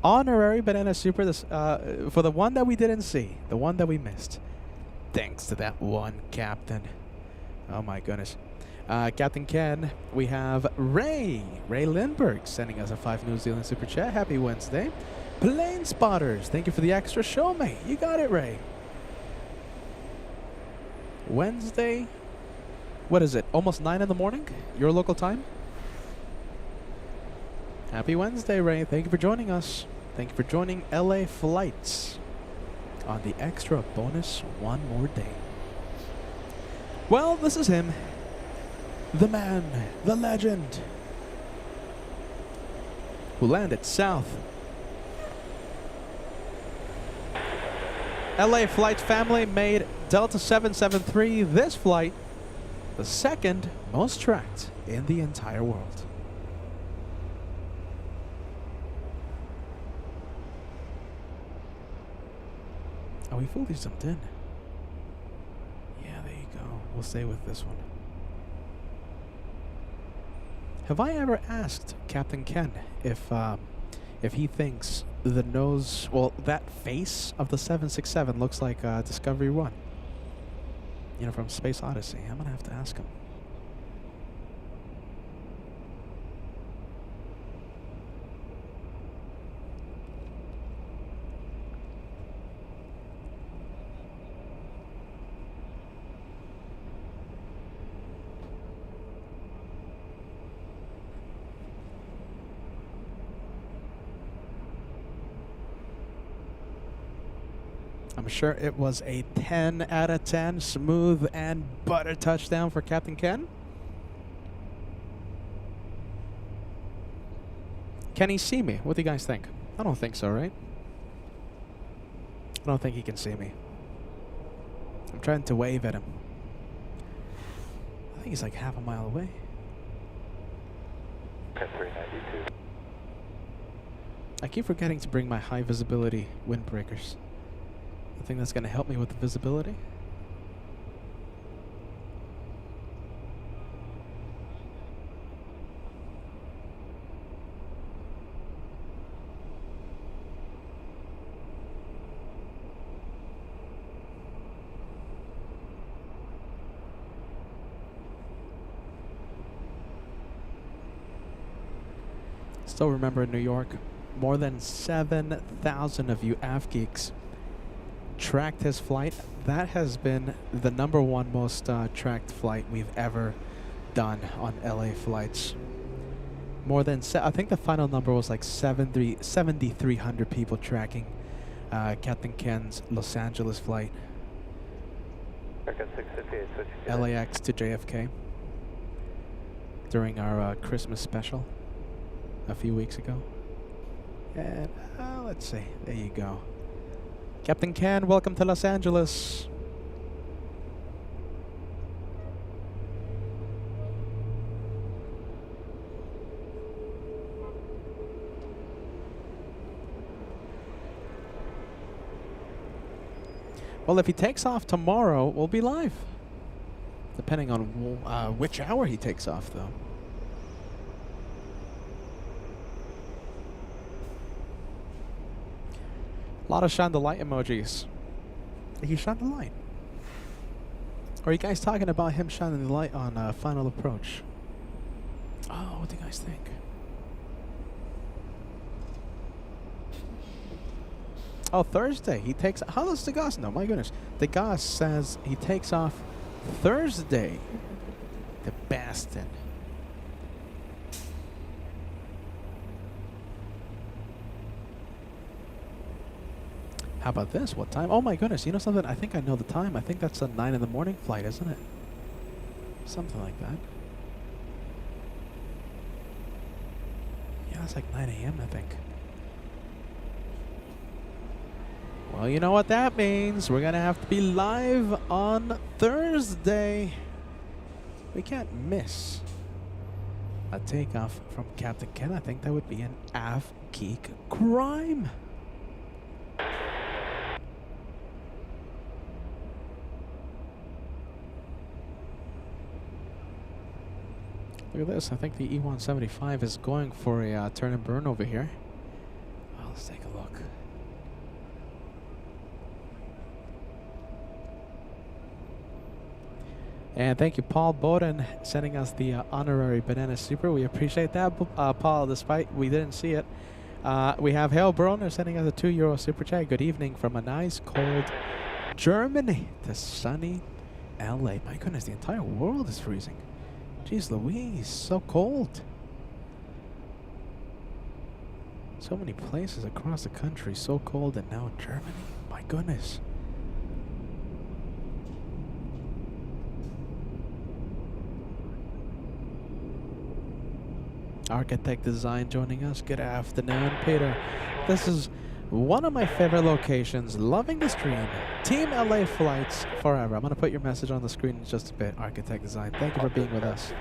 honorary banana super for the one that we didn't see, the one that we missed. Thanks to that one captain. Oh, my goodness. Captain Ken, we have Ray Lindbergh sending us a 5 New Zealand super chat. Happy Wednesday. Plane Spotters, thank you for the extra show, mate. You got it, Ray. Wednesday, what is it? Almost 9 in the morning? Your local time? Happy Wednesday, Ray. Thank you for joining us. Thank you for joining LA Flights on the extra bonus one more day. Well, this is him. The man, the legend, who landed south. LA Flight family made Delta 773 this flight the second most tracked in the entire world. Oh, we fully jumped in. Yeah, there you go. We'll stay with this one. Have I ever asked Captain Ken if he thinks the nose, well, that face of the 767 looks like Discovery 1? You know, from Space Odyssey. I'm gonna have to ask him. I'm sure it was a 10 out of 10 smooth and butter touchdown for Captain Ken. Can he see me? What do you guys think? I don't think so, right? I don't think he can see me. I'm trying to wave at him. I think he's like half a mile away. Okay, 392. I keep forgetting to bring my high visibility windbreakers. I think that's going to help me with the visibility. Still remember in New York, more than 7,000 of you AV geeks tracked his flight. That has been the #1 most tracked flight we've ever done on LA Flights. More than, I think the final number was like 7,300 people tracking Captain Ken's Los Angeles flight. LAX to JFK during our Christmas special a few weeks ago. And let's see, there you go. Captain Ken, welcome to Los Angeles. Well, if he takes off tomorrow, we'll be live. Depending on which hour he takes off, though. A lot of shine the light emojis. He shine the light. Are you guys talking about him shining the light on Final Approach? Oh, what do you guys think? Oh, Thursday. He takes... How does the Goss know? My goodness. The Goss says he takes off Thursday. The bastard. How about this? What time? Oh my goodness. You know something? I think I know the time. I think that's a 9 in the morning flight, isn't it? Something like that. Yeah, it's like 9 a.m. I think. Well, you know what that means. We're going to have to be live on Thursday. We can't miss a takeoff from Captain Ken. I think that would be an AF Geek crime. Look at this. I think the E175 is going for a turn and burn over here. Well, let's take a look. And thank you, Paul Bowden, sending us the honorary Banana Super. We appreciate that, Paul, despite we didn't see it. We have Hale Broner sending us a €2 Super Chat. Good evening from a nice, cold Germany to sunny LA. My goodness, the entire world is freezing. Jeez Louise, so cold. So many places across the country so cold, and now Germany. My goodness. Architect Design joining us. Good afternoon, Peter. This is one of my favorite locations. Loving the stream. Team LA Flights forever. I'm going to put your message on the screen in just a bit. Architect Design, thank you for being with us.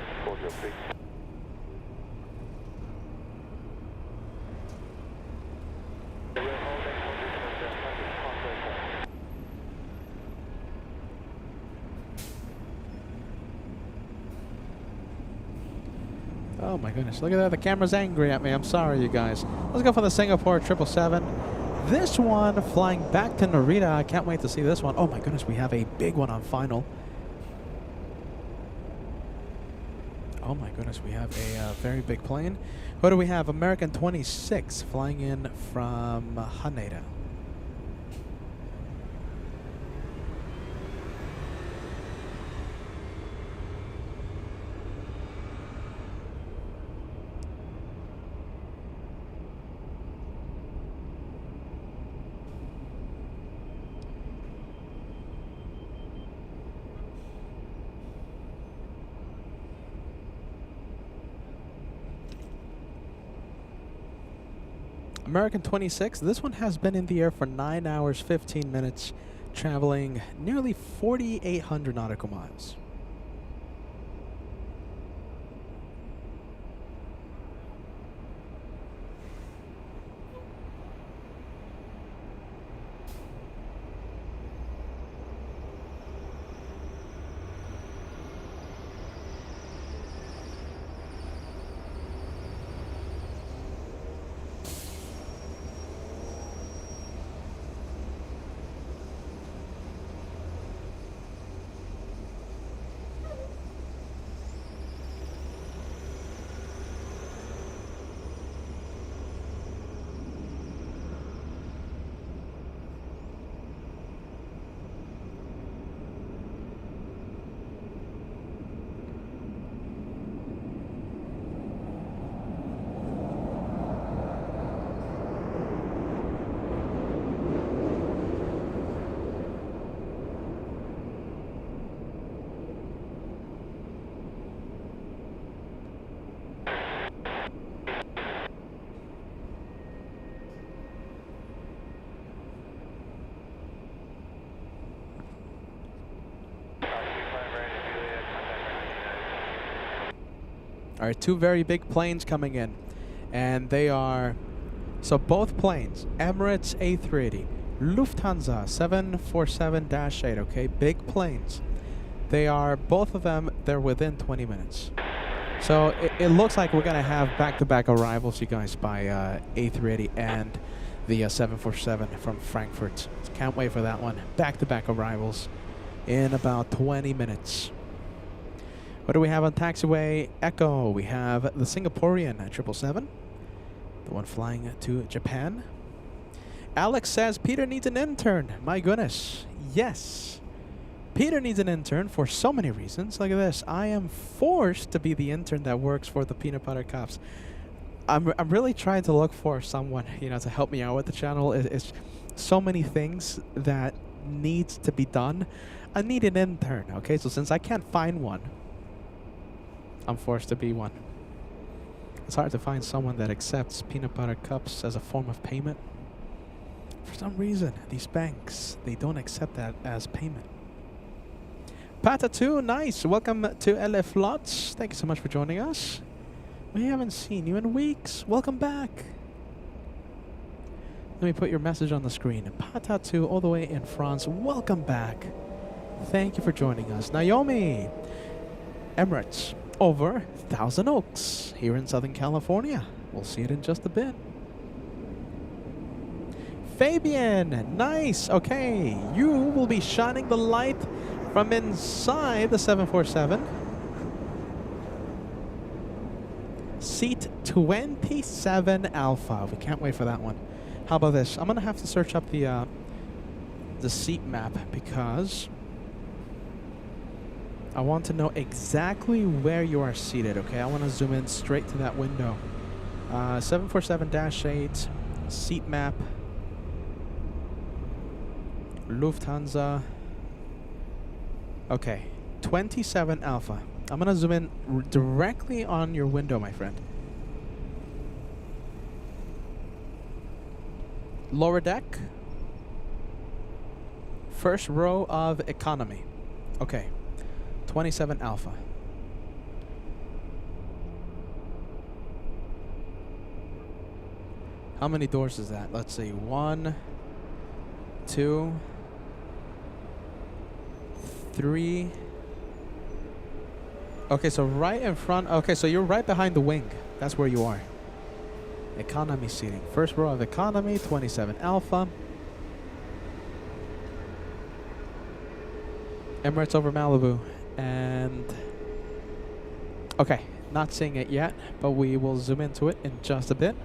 Oh my goodness, look at that. The camera's angry at me. I'm sorry, you guys. Let's go for the Singapore 777. This one flying back to Narita. I can't wait to see this one. Oh my goodness, we have a big one on final. Oh my goodness, we have a very big plane. What do we have? American 26 flying in from Haneda. American 26, this one has been in the air for 9 hours, 15 minutes, traveling nearly 4,800 nautical miles. All right, two very big planes coming in, and they are, so both planes, Emirates A380, Lufthansa 747-8, okay, big planes. They are, both of them, they're within 20 minutes. So it looks like we're going to have back-to-back arrivals, you guys, by A380 and the 747 from Frankfurt. Can't wait for that one. Back-to-back arrivals in about 20 minutes. What do we have on taxiway? Echo. We have the Singaporean 777, the one flying to Japan. Alex says Peter needs an intern. My goodness. Yes. Peter needs an intern for so many reasons. Look at this. I am forced to be the intern that works for the Peanut Butter Cups. I'm really trying to look for someone, to help me out with the channel. It's so many things that needs to be done. I need an intern, okay? So since I can't find one, I'm forced to be one. It's hard to find someone that accepts peanut butter cups as a form of payment. For some reason, these banks, they don't accept that as payment. Pata2, nice. Welcome to LA Flights. Thank you so much for joining us. We haven't seen you in weeks. Welcome back. Let me put your message on the screen. Pata2 all the way in France. Welcome back. Thank you for joining us. Naomi. Emirates. Over Thousand Oaks here in Southern California. We'll see it in just a bit. Fabian. Nice. Okay. You will be shining the light from inside the 747. Seat 27 Alpha. We can't wait for that one. How about this? I'm going to have to search up the seat map because I want to know exactly where you are seated, okay? I want to zoom in straight to that window. 747-8, seat map, Lufthansa. Okay, 27 Alpha. I'm going to zoom in directly on your window, my friend. Lower deck. First row of economy. Okay. 27 Alpha. How many doors is that? Let's see. 1, 2, 3. Okay, so right in front. Okay, so you're right behind the wing. That's where you are. Economy seating. First row of economy, 27 Alpha. Emirates over Malibu. And okay, not seeing it yet, but we will zoom into it in just a bit.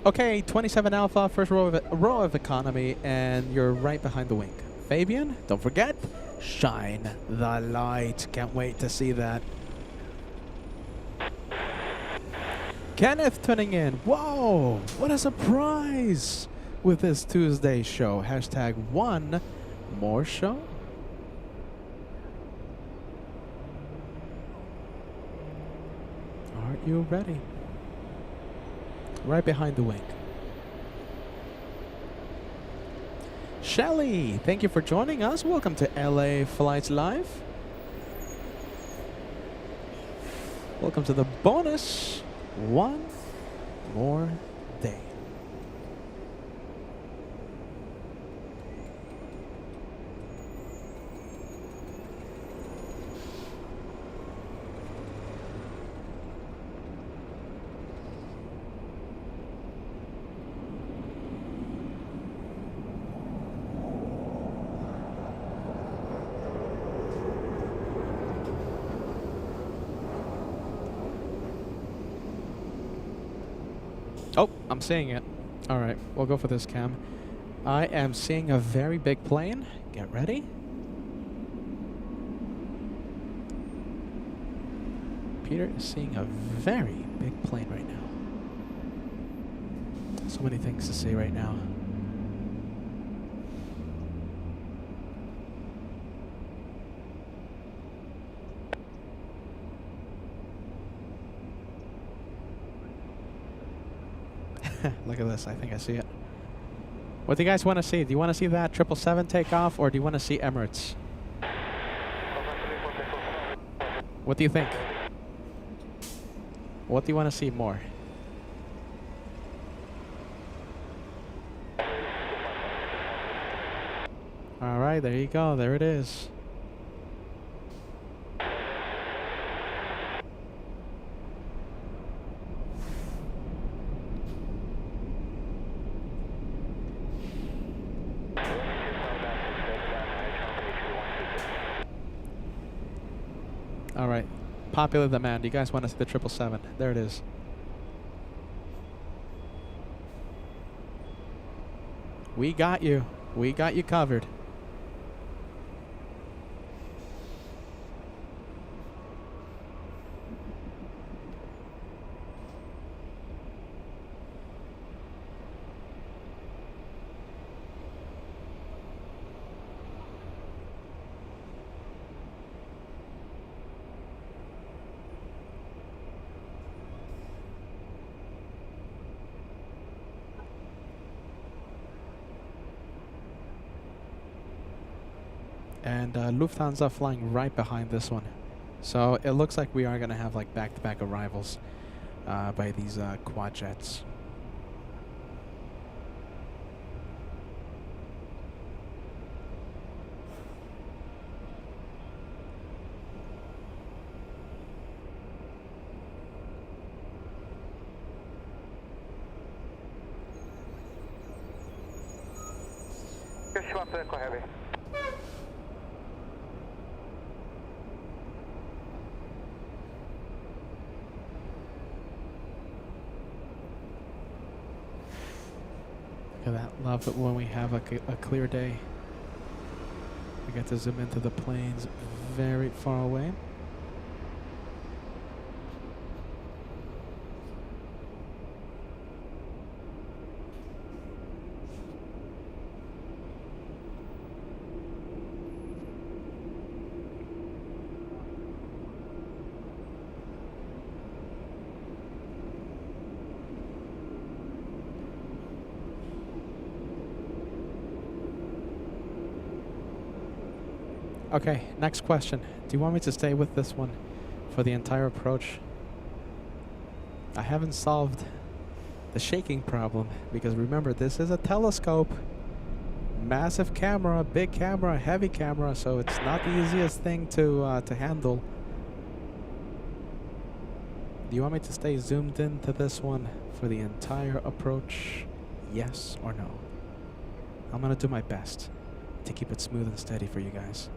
Okay, 27 Alpha, first row of economy, and you're right behind the wing. Fabian, don't forget, shine the light. Can't wait to see that. Kenneth tuning in. Whoa, what a surprise with this Tuesday show. Hashtag one more show. Are you ready? Right behind the wing. Shelly, thank you for joining us. Welcome to LA Flights Live. Welcome to the bonus one more day. Oh, I'm seeing it. All right, we'll go for this cam. I am seeing a very big plane. Get ready. Peter is seeing a very big plane right now. So many things to see right now. Look at this. I think I see it. What do you guys want to see? Do you want to see that 777 take off, or do you want to see Emirates? What do you think? What do you want to see more? All right, there you go. There it is. All right. Popular demand. You guys want to see the 777? There it is. We got you. We got you covered. And Lufthansa flying right behind this one. So it looks like we are going to have like back-to-back arrivals by these quad jets. Heavy. Look at that. Love it when we have a clear day. We get to zoom into the planes very far away. Okay, next question. Do you want me to stay with this one for the entire approach? I haven't solved the shaking problem because remember, this is a telescope. Massive camera, big camera, heavy camera, so it's not the easiest thing to handle. Do you want me to stay zoomed into this one for the entire approach? Yes or no? I'm gonna do my best to keep it smooth and steady for you guys.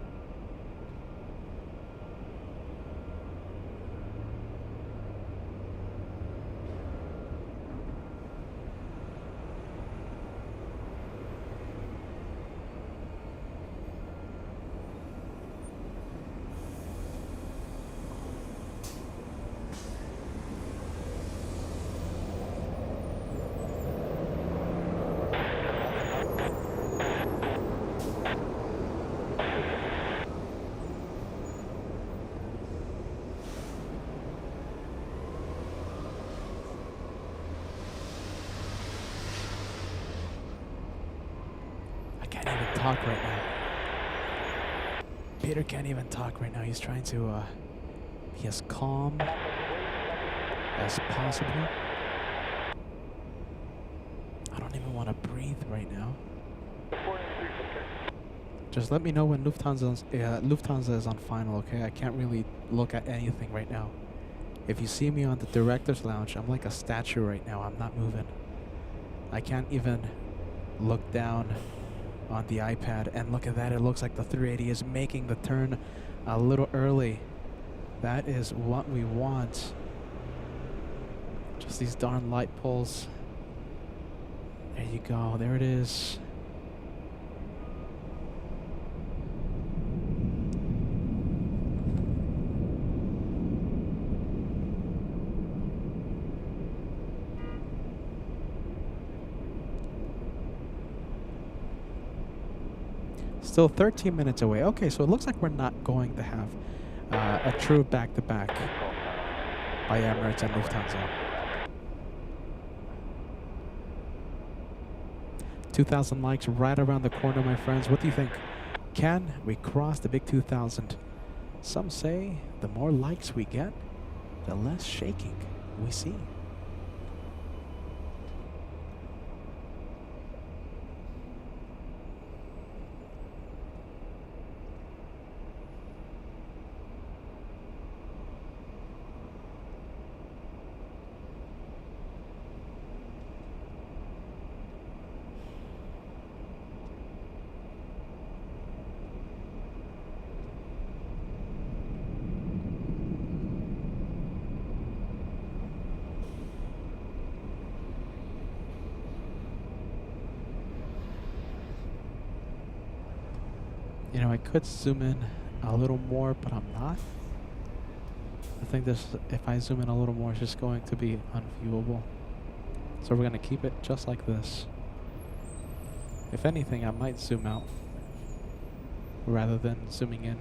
Talk right now. Peter can't even talk right now. He's trying to be as calm as possible. I don't even want to breathe right now. Just let me know when Lufthansa is on final, okay? I can't really look at anything right now. If you see me on the director's lounge, I'm like a statue right now. I'm not moving. I can't even look down on the iPad, and look at that, it looks like the 380 is making the turn a little early. That is what we want. Just these darn light poles. There you go, there it is. Still 13 minutes away. Okay, so it looks like we're not going to have a true back-to-back by Emirates and Lufthansa. 2,000 likes right around the corner, my friends. What do you think? Can we cross the big 2,000? Some say the more likes we get, the less shaking we see. know, I could zoom in a little more, but I'm not. I think this, if I zoom in a little more, it's just going to be unviewable. So we're going to keep it just like this. If anything, I might zoom out rather than zooming in.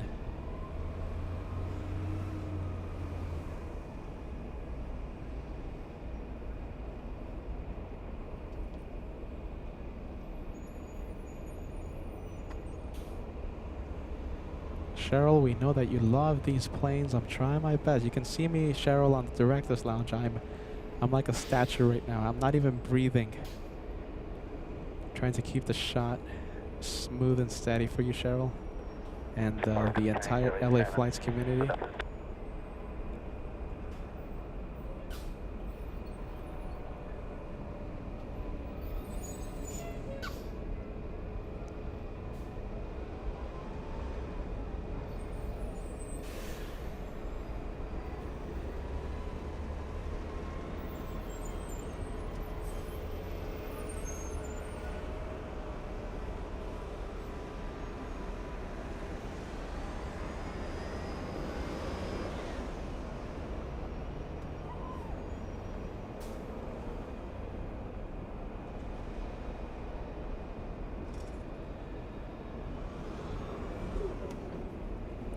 Cheryl, we know that you love these planes. I'm trying my best. You can see me, Cheryl, on the director's lounge. I'm like a statue right now. I'm not even breathing. Trying to keep the shot smooth and steady for you, Cheryl, and the entire LA Flights community.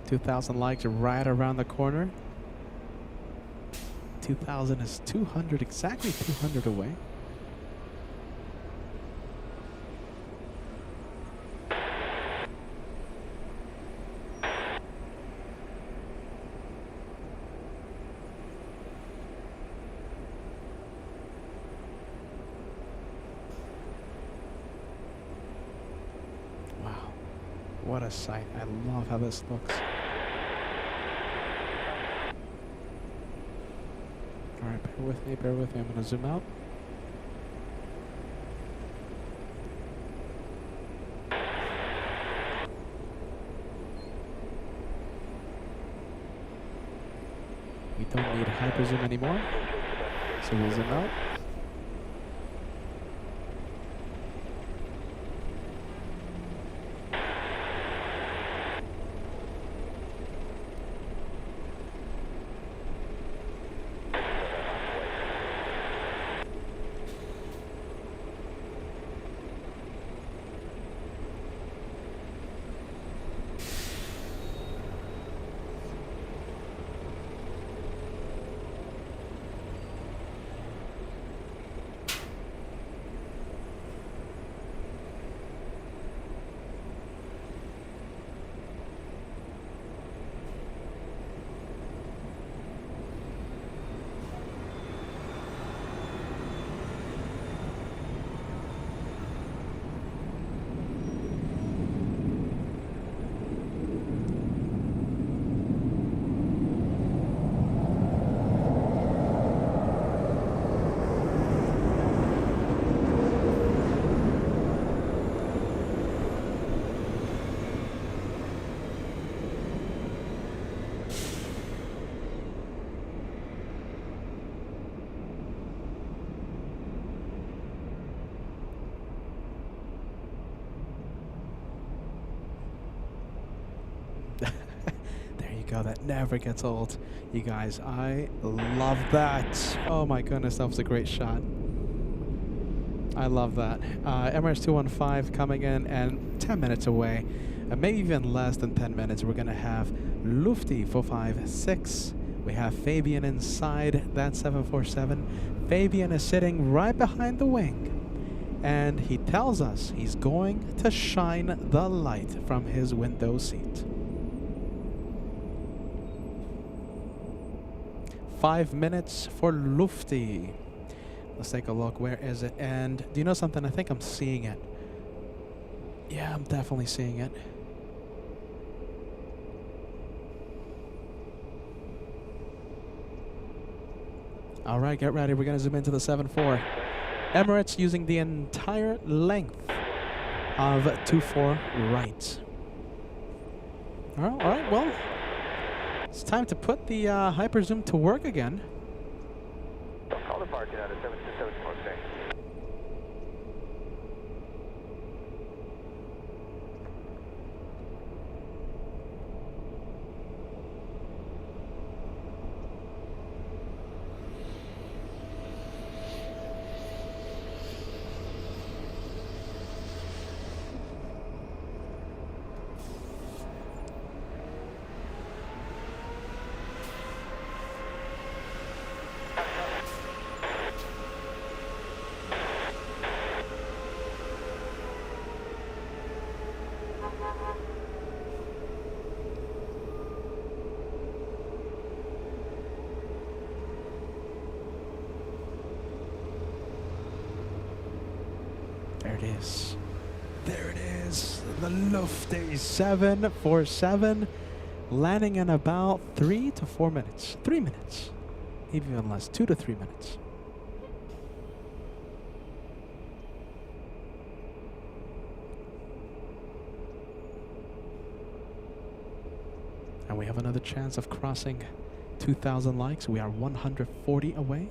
$2,000 likes right around the corner. 2,000 is 200, exactly 200 away. Wow, what a sight. I love how this looks. Alright, bear with me, bear with me. I'm going to zoom out. We don't need hyper zoom anymore, so we'll zoom out. That never gets old, you guys. I love that. Oh my goodness, that was a great shot. I love that. Emirates 215 coming in, and 10 minutes away, maybe even less than 10 minutes, we're gonna have Lufti 456. We have Fabian inside that 747. Fabian is sitting right behind the wing, and he tells us he's going to shine the light from his window seat. 5 minutes for Lufti. Let's take a look. Where is it? And do you know something? I think I'm seeing it. Yeah, I'm definitely seeing it. All right, get ready. We're going to zoom into the 7-4. Emirates using the entire length of 2-4 right. All right, well, it's time to put the hyper zoom to work again. Call the parking out of 727 Mustang. There it is. There it is. The Luft 747 landing in about 3 to 4 minutes. 3 minutes. Maybe even less. 2 to 3 minutes. And we have another chance of crossing 2,000 likes. We are 140 away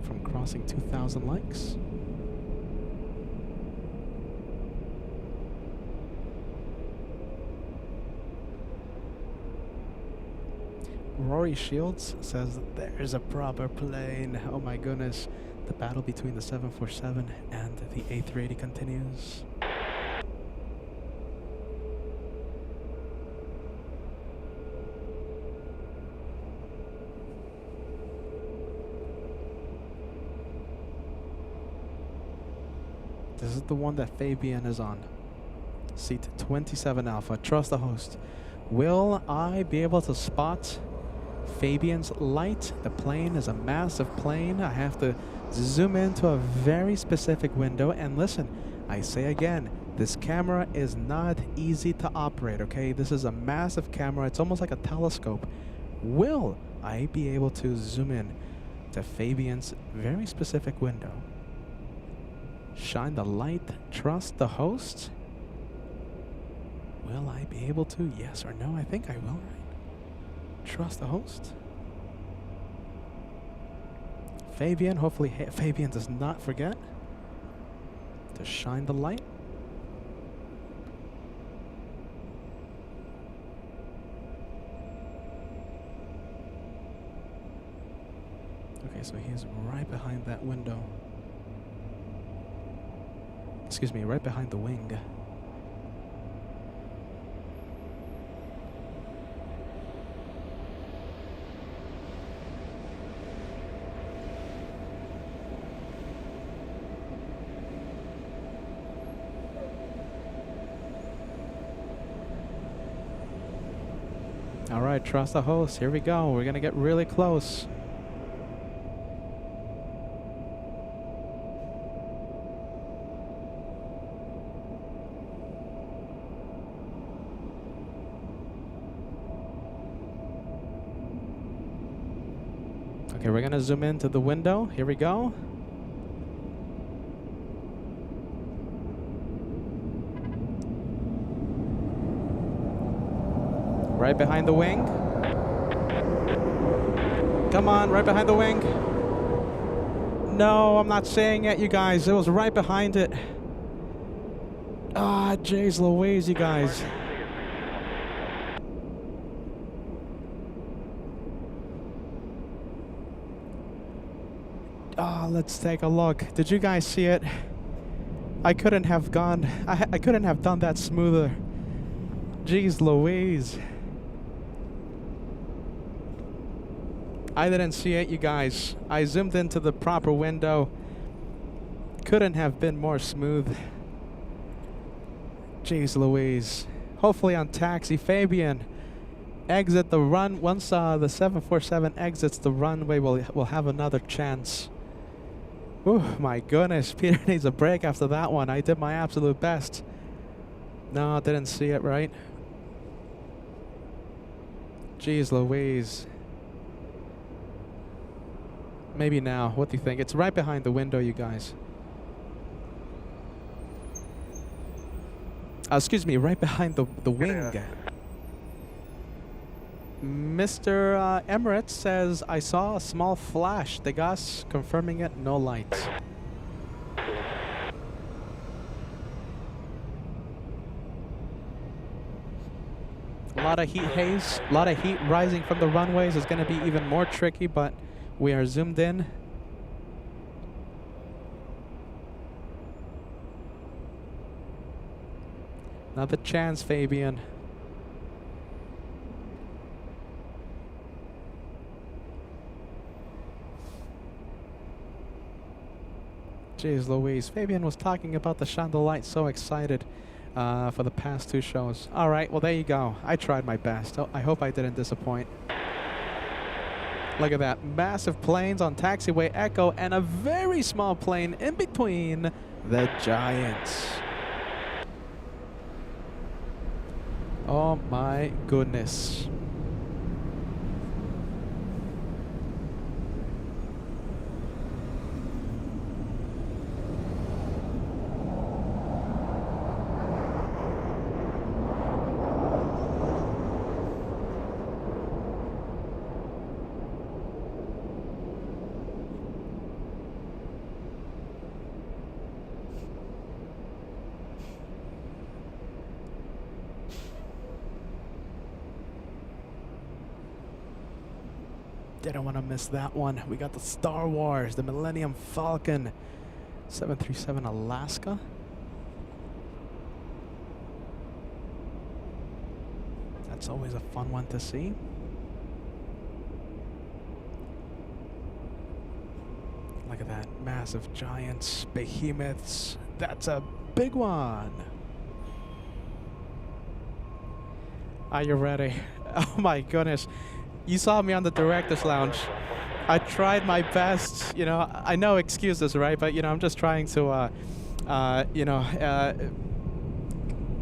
from crossing 2,000 likes. Rory Shields says there's a proper plane. Oh my goodness. The battle between the 747 and the A380 continues. This is the one that Fabian is on. Seat 27 Alpha. Trust the host. Will I be able to spot Fabian's light? The plane is a massive plane. I have to zoom into a very specific window. And listen, I say again, this camera is not easy to operate, okay? This is a massive camera. It's almost like a telescope. Will I be able to zoom in to Fabian's very specific window? Shine the light, trust the host. Will I be able to? Yes or no? I think I will, right? Trust the host. Fabian, hopefully Fabian does not forget to shine the light. Okay, so he's right behind that window. Excuse me, right behind the wing. All right, trust the host. Here we go. We're going to get really close. Okay, we're gonna zoom into the window. Here we go. Right behind the wing. Come on, right behind the wing. No, I'm not saying it, you guys. It was right behind it. Ah, jeez Louise, you guys. Oh, let's take a look. Did you guys see it? I couldn't have gone. I couldn't have done that smoother. Jeez Louise. I didn't see it, you guys. I zoomed into the proper window. Couldn't have been more smooth. Jeez Louise. Hopefully on taxi, Fabian. Exit the run. Once the 747 exits the runway, we'll have another chance. Oh my goodness, Peter needs a break after that one. I did my absolute best. No, didn't see it right. Jeez Louise. Maybe now. What do you think? It's right behind the window, you guys. Excuse me, right behind the wing. Mr. Emirates says, I saw a small flash. The gas confirming it, no lights. A lot of heat haze, a lot of heat rising from the runways is going to be even more tricky, but we are zoomed in. Another chance, Fabian. Jeez Louise. Fabian was talking about the chandelier, so excited for the past two shows. All right, well, there you go. I tried my best. I hope I didn't disappoint. Look at that. Massive planes on taxiway Echo and a very small plane in between the giants. Oh my goodness. Didn't want to miss that one. We got the Star Wars, the Millennium Falcon, 737 Alaska. That's always a fun one to see. Look at that. Massive giants, behemoths. That's a big one. Are you ready? Oh my goodness. You saw me on the director's lounge. I tried my best, you know, I know excuses, right? But, you know, I'm just trying to,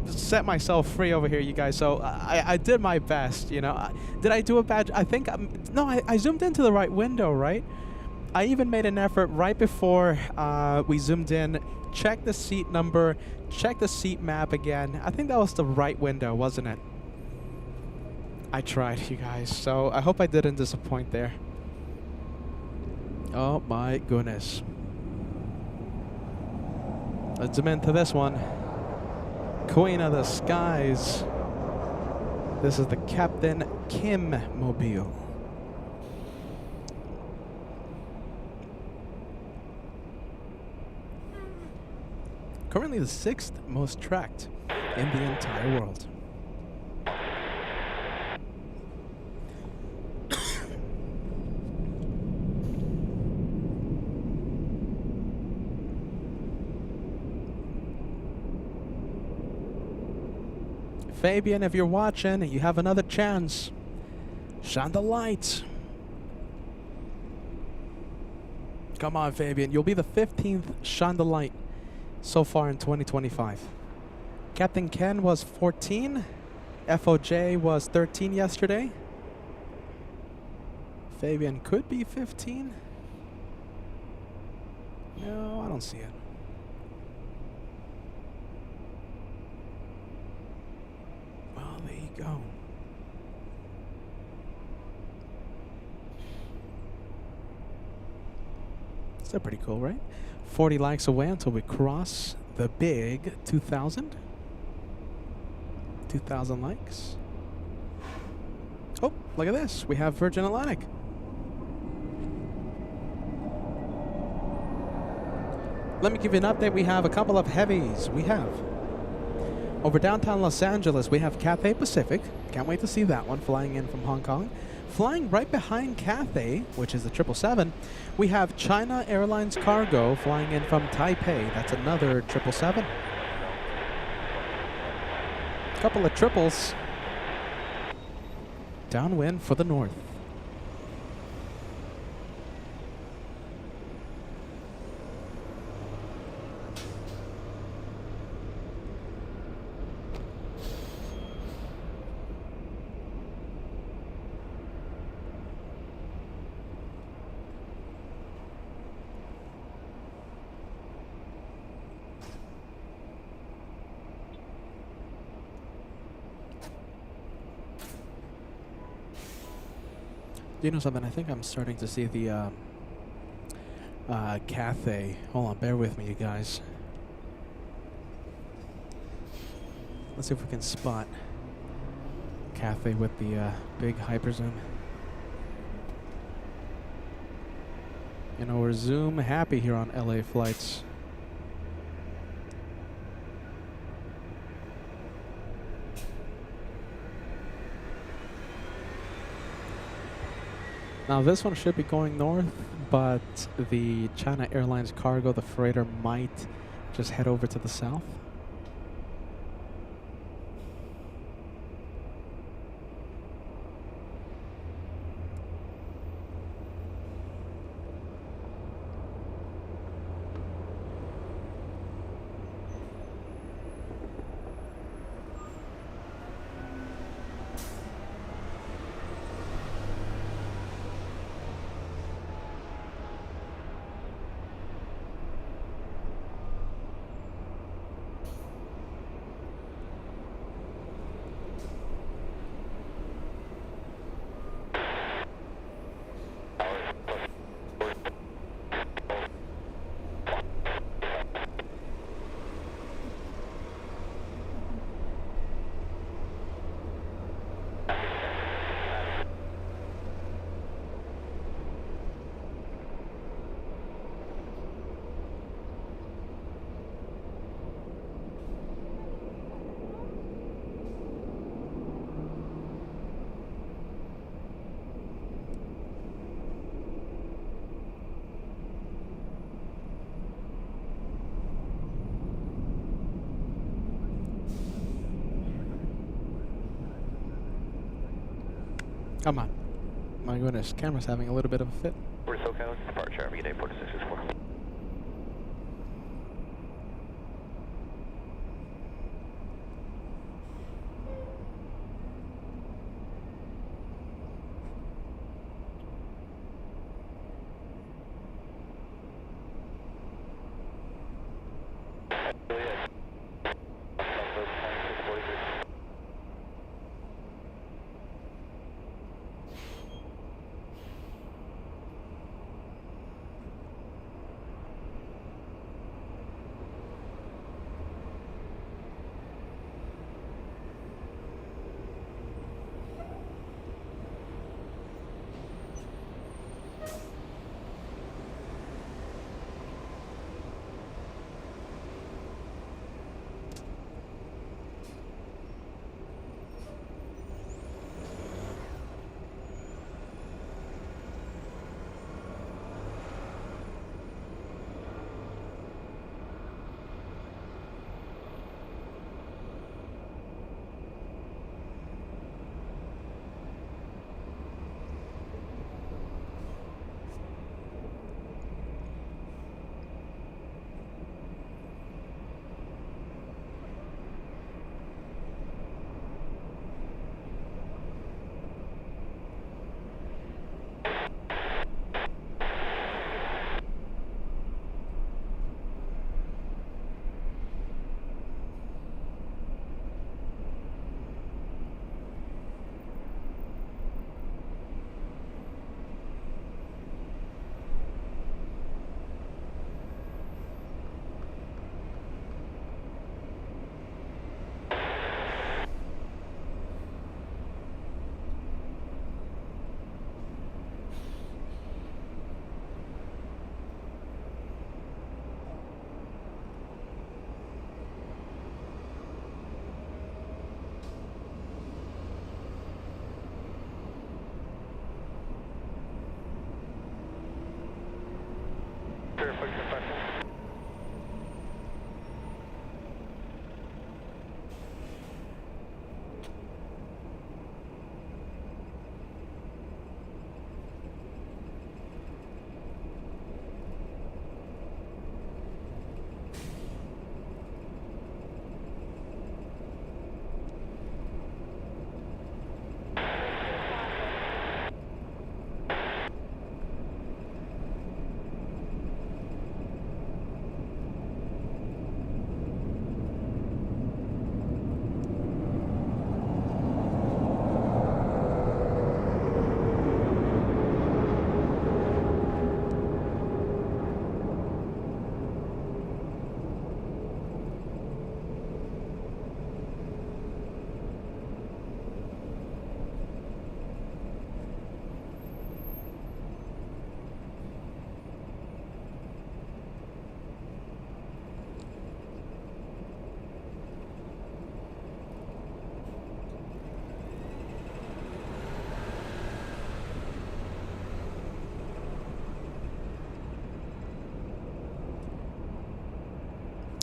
set myself free over here, you guys. So I did my best, you know. Did I do a bad, I think, no, I zoomed into the right window, right? I even made an effort right before we zoomed in, check the seat number, check the seat map again. I think that was the right window, wasn't it? I tried, you guys, so I hope I didn't disappoint there. Oh my goodness. Let's zoom into this one. Queen of the Skies. This is the Captain Kim Mobile. Currently the 6th most tracked in the entire world. Fabian, if you're watching, you have another chance. Shine the light. Come on, Fabian. You'll be the 15th Shine the Light so far in 2025. Captain Ken was 14. FOJ was 13 yesterday. Fabian could be 15. No, I don't see it. Go. Is that pretty cool, right? 40 likes away until we cross the big 2,000. 2,000 likes. Oh, look at this. We have Virgin Atlantic. Let me give you an update. We have a couple of heavies. We have over downtown Los Angeles, we have Cathay Pacific. Can't wait to see that one flying in from Hong Kong. Flying right behind Cathay, which is the 777, we have China Airlines Cargo flying in from Taipei. That's another 777. Couple of triples. Downwind for the north. You know something? I think I'm starting to see the Cathay. Hold on, bear with me, you guys. Let's see if we can spot Cathay with the big hyper zoom. You know, we're zoom happy here on LA Flights. Now this one should be going north, but the China Airlines Cargo, the freighter, might just head over to the south. Come on. My goodness, camera's having a little bit of a fit. We're SoCal, departure, Avenue 4664.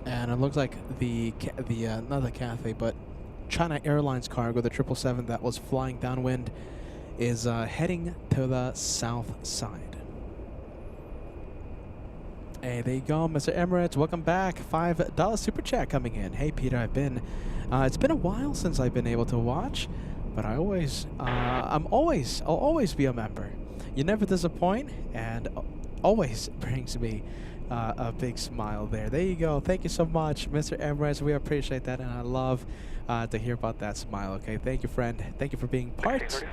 And it looks like not the Cathay, but China Airlines cargo, the 777 that was flying downwind, is heading to the south side. Hey, there you go, Mr. Emirates. Welcome back. $5 super chat coming in. Hey, Peter, it's been a while since I've been able to watch, but I'll always be a member. You never disappoint, and always brings me a big smile there. There you go. Thank you so much, Mr. Emirates. We appreciate that, and I love to hear about that smile. Okay, thank you, friend. Thank you for being part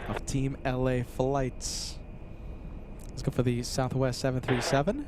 of Team LA Flights. Let's go for the Southwest 737.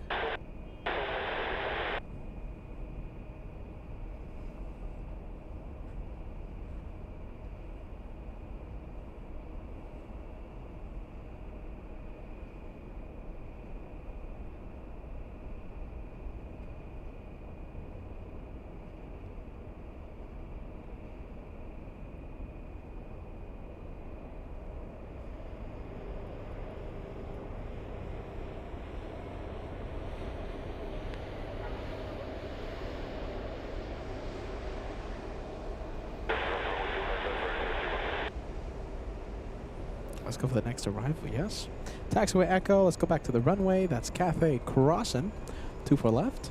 Let's go for the next arrival, yes. Taxiway Echo, let's go back to the runway. That's Cathay Crossing, 24 left.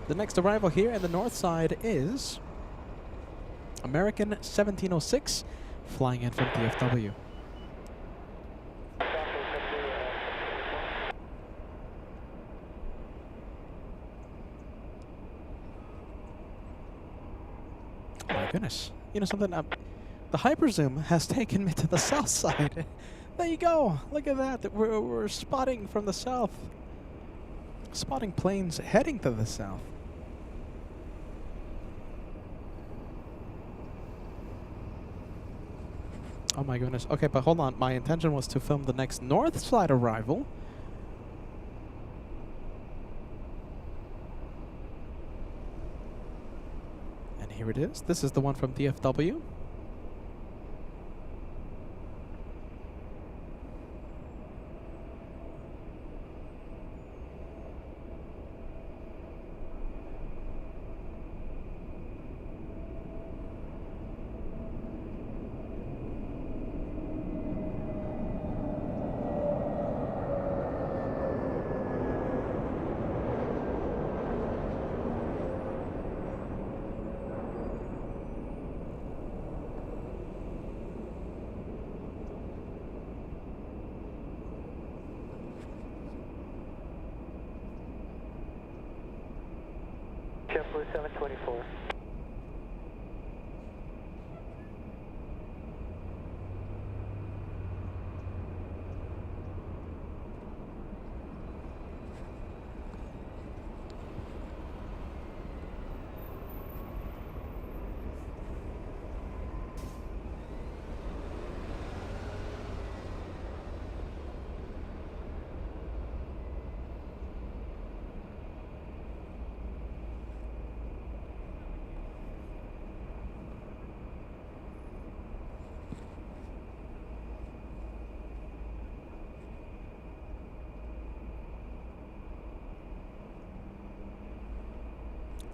The next arrival here in the north side is American 1706, flying in from DFW. Oh my goodness. You know something? The hyperzoom has taken me to the south side. There you go. Look at that. We're spotting from the south. Spotting planes heading to the south. Oh my goodness. Okay, but hold on. My intention was to film the next north side arrival. And here it is. This is the one from DFW. JetBlue 724.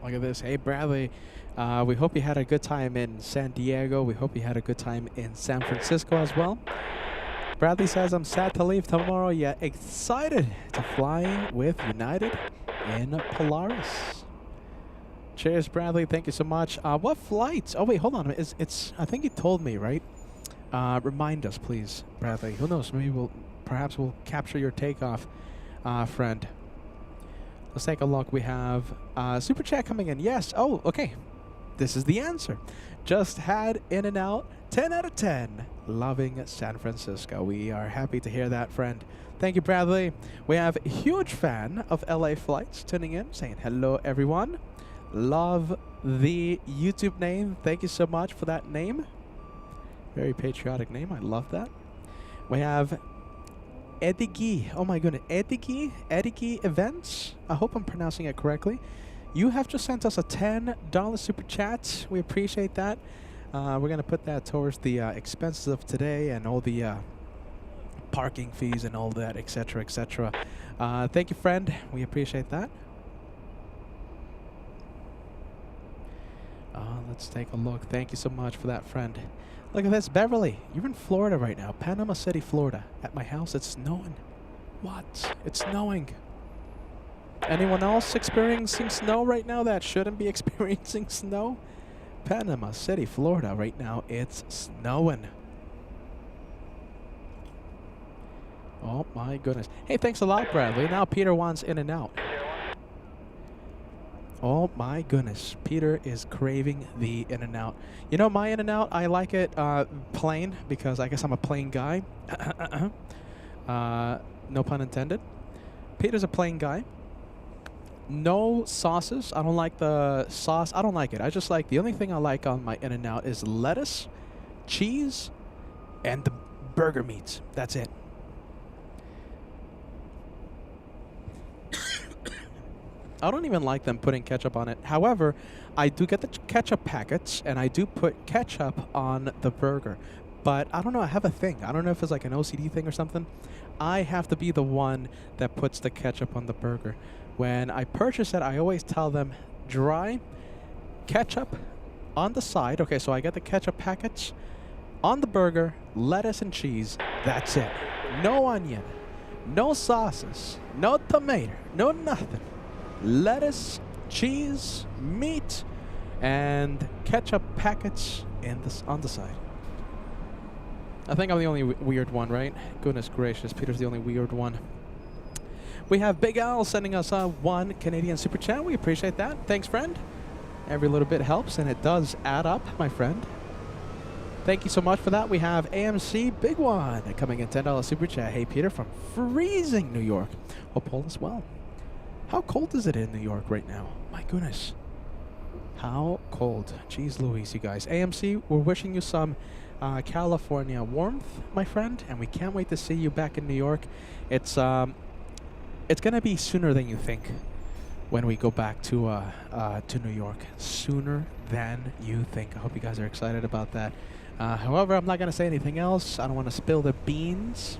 Look at this. Hey, Bradley. We hope you had a good time in San Diego. We hope you had a good time in San Francisco as well. Bradley says, I'm sad to leave tomorrow, yet excited to fly with United in Polaris. Cheers, Bradley. Thank you so much. What flights? Oh, wait, hold on. It's. I think you told me, right? Remind us, please, Bradley. Who knows? Maybe perhaps we'll capture your takeoff, friend. Let's take a look. We have Super Chat coming in. Yes. Oh, okay. This is the answer. Just had in and out. 10 out of 10. Loving San Francisco. We are happy to hear that, friend. Thank you, Bradley. We have a huge fan of LA Flights tuning in, saying hello, everyone. Love the YouTube name. Thank you so much for that name. Very patriotic name. I love that. We have Edigi. Oh my goodness. Edigi Events. I hope I'm pronouncing it correctly. You have just sent us a $10 super chat. We appreciate that. We're going to put that towards the expenses of today and all the parking fees and all that, etc., etc. Thank you, friend. We appreciate that. Let's take a look. Thank you so much for that, friend. Look at this, Beverly. You're in Florida right now, Panama City, Florida. At my house, it's snowing. What? It's snowing. Anyone else experiencing snow right now that shouldn't be experiencing snow? Panama City, Florida right now, it's snowing. Oh my goodness. Hey, thanks a lot, Bradley. Now Peter wants in and out. Oh my goodness. Peter is craving the in and out. You know, my in and out, I like it plain because I guess I'm a plain guy. No pun intended. Peter's a plain guy. No sauces. I don't like the sauce. I don't like it. I just like, the only thing I like on my in and out is lettuce, cheese, and the burger meats. That's it. I don't even like them putting ketchup on it. However, I do get the ketchup packets, and I do put ketchup on the burger. But I don't know, I have a thing. I don't know if it's like an OCD thing or something. I have to be the one that puts the ketchup on the burger. When I purchase it, I always tell them dry ketchup on the side. Okay, so I get the ketchup packets on the burger, lettuce and cheese. That's it. No onion, no sauces, no tomato, no nothing. Lettuce, cheese, meat, and ketchup packets on the side. I think I'm the only weird one, right? Goodness gracious, Peter's the only weird one. We have Big Al sending us 1 Canadian Super Chat. We appreciate that. Thanks, friend. Every little bit helps, and it does add up, my friend. Thank you so much for that. We have AMC Big One coming in $10 Super Chat. Hey, Peter, from freezing New York. Hope all is well. How cold is it in New York right now? My goodness. How cold. Jeez Louise, you guys. AMC, we're wishing you some California warmth, my friend, and we can't wait to see you back in New York. It's going to be sooner than you think when we go back to New York. Sooner than you think. I hope you guys are excited about that. However, I'm not going to say anything else. I don't want to spill the beans.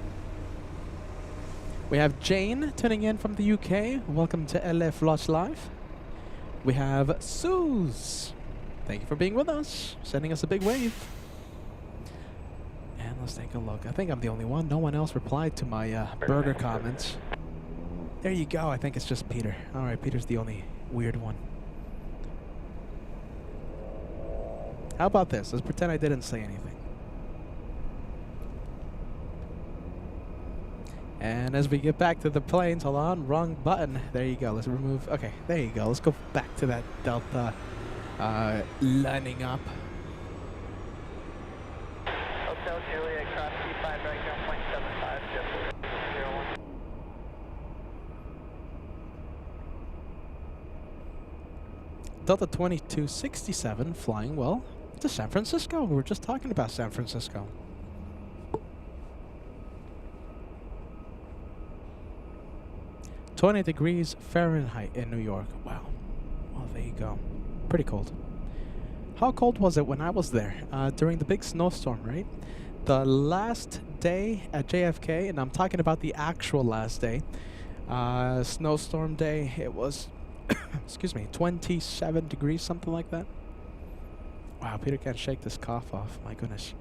We have Jane tuning in from the UK. Welcome to LA Flights Live. We have Suze. Thank you for being with us, sending us a big wave. And let's take a look. I think I'm the only one. No one else replied to my burger comments. There you go. I think it's just Peter. All right, Peter's the only weird one. How about this? Let's pretend I didn't say anything. And as we get back to the planes, hold on, wrong button. There you go. Let's remove. Okay, there you go. Let's go back to that Delta lining up. Hotel Juliet, cross T5, right now, 0.75, just 01. Delta 2267 flying well to San Francisco. We were just talking about San Francisco. (20 degrees Fahrenheit in New York. Wow. Well, there you go. Pretty cold. How cold was it when I was there? During the big snowstorm, right? The last day at JFK, and I'm talking about the actual last day, snowstorm day, it was, excuse me, 27 degrees, something like that. Wow, Peter can't shake this cough off. My goodness.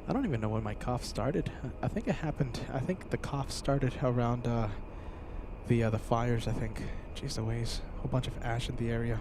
I don't even know when my cough started. I think it happened, I think the cough started around the fires, I think. Jeez Louise, a whole bunch of ash in the area.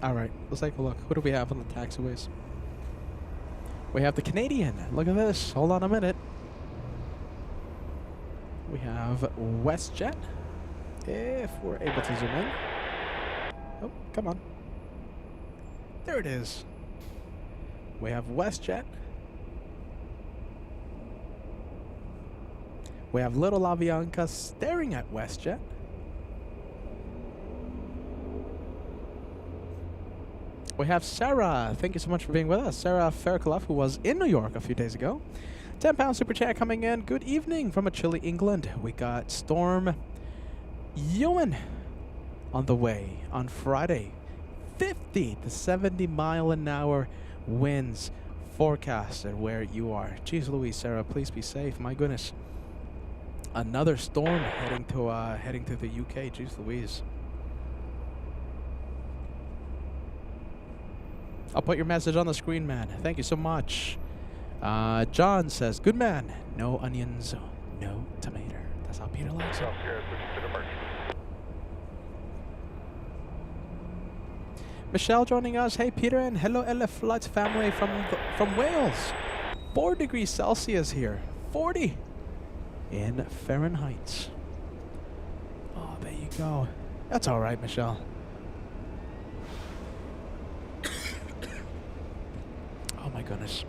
All right, let's take a look. Who do we have on the taxiways? We have the Canadian. Look at this. Hold on a minute. We have WestJet. If we're able to zoom in. Oh, come on. There it is. We have WestJet. We have Little Avianca staring at WestJet. We have Sarah. Thank you so much for being with us. Sarah Fairclough, who was in New York a few days ago. £10 super chat coming in. Good evening from a chilly England. We got Storm Ewan on the way on Friday. 50 to 70 mile an hour winds forecasted where you are. Jeez Louise, Sarah, please be safe. My goodness. Another storm heading to the UK. Jeez Louise. I'll put your message on the screen, man. Thank you so much. John says, good man. No onions, no tomato. That's how Peter likes it. Michelle joining us. Hey, Peter, and hello, LF Flights family from Wales. 4 degrees Celsius here. 40 in Fahrenheit. Oh, there you go. That's all right, Michelle. Oh my goodness.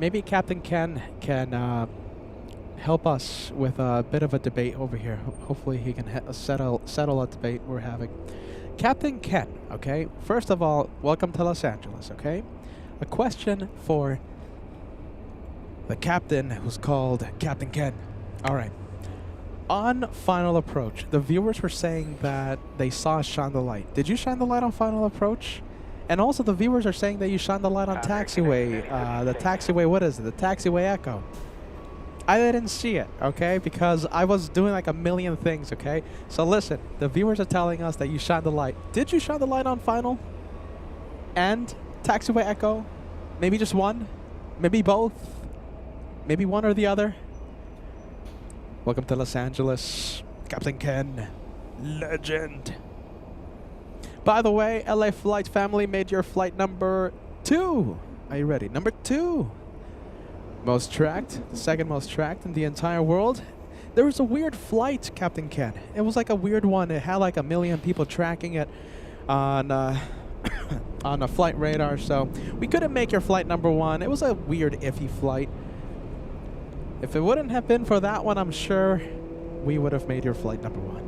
Maybe Captain Ken can help us with a bit of a debate over here. Hopefully he can settle a debate we're having. Captain Ken, okay? First of all, welcome to Los Angeles, okay? A question for the captain who's called Captain Ken. All right. On Final Approach, the viewers were saying that they saw us shine the light. Did you shine the light on Final Approach? And also the viewers are saying that you shine the light on Taxiway. The Taxiway, what is it? The Taxiway Echo. I didn't see it, okay? Because I was doing like a million things, okay? So listen, the viewers are telling us that you shine the light. Did you shine the light on Final? And Taxiway Echo? Maybe just one? Maybe both? Maybe one or the other? Welcome to Los Angeles, Captain Ken. Legend. By the way, LA Flight family made your flight number 2. Are you ready? Number 2. Most tracked, the second most tracked in the entire world. There was a weird flight, Captain Ken. It was like a weird one. It had like 1 million people tracking it on on a flight radar, so we couldn't make your flight number 1. It was a weird, iffy flight. If it wouldn't have been for that one, I'm sure we would have made your flight number 1.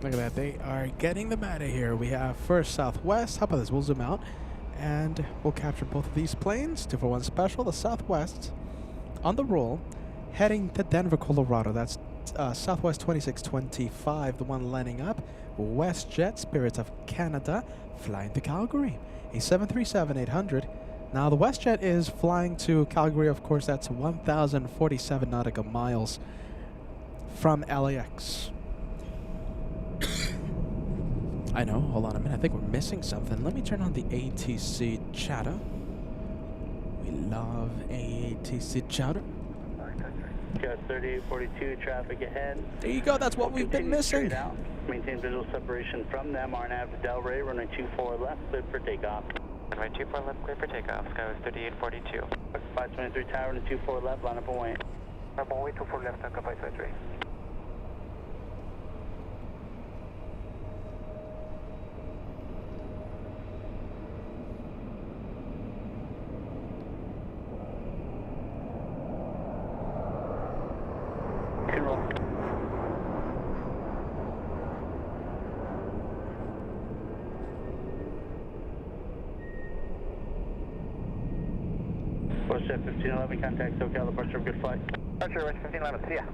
Look at that, they are getting them out of here. We have first Southwest. How about this? We'll zoom out and we'll capture both of these planes. 241 Special, the Southwest on the roll, heading to Denver, Colorado. That's Southwest 2625, the one lining up. WestJet, Spirits of Canada, flying to Calgary. A 737-800. Now the WestJet is flying to Calgary, of course. That's 1,047 nautical miles from LAX. I know, hold on a minute, I think we're missing something. Let me turn on the ATC chatter. We love ATC chatter. Got 3842 traffic ahead. There you go, that's what we've been missing. Out. Maintain visual separation from them. RNAV Delray, runway 24 left, cleared for takeoff. Runway 24 left, clear for takeoff. Skyway 3842. 523 tower and 24 left, line up and wait. Runway 24 left, Tango 523. WestJet 1511, contact SoCal, departure, good flight. Departure, West 1511, see ya.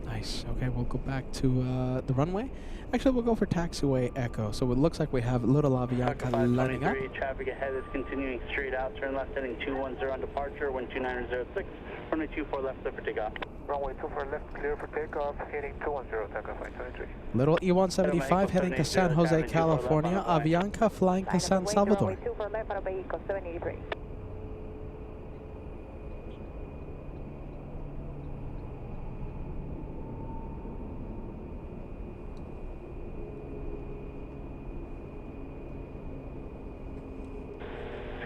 Nice, okay, we'll go back to the runway. Actually, we'll go for Taxiway Echo. So it looks like we have Little Avianca lining up. Traffic ahead is continuing straight out, turn left heading 210 on departure, wind 2906, runway 24 left, clear for takeoff. Runway 24 left, clear for takeoff, heading 210, Tango 523. Little E-175 heading to San Jose, California. Avianca flying to San Salvador. Runway 24 left para vehicle 783.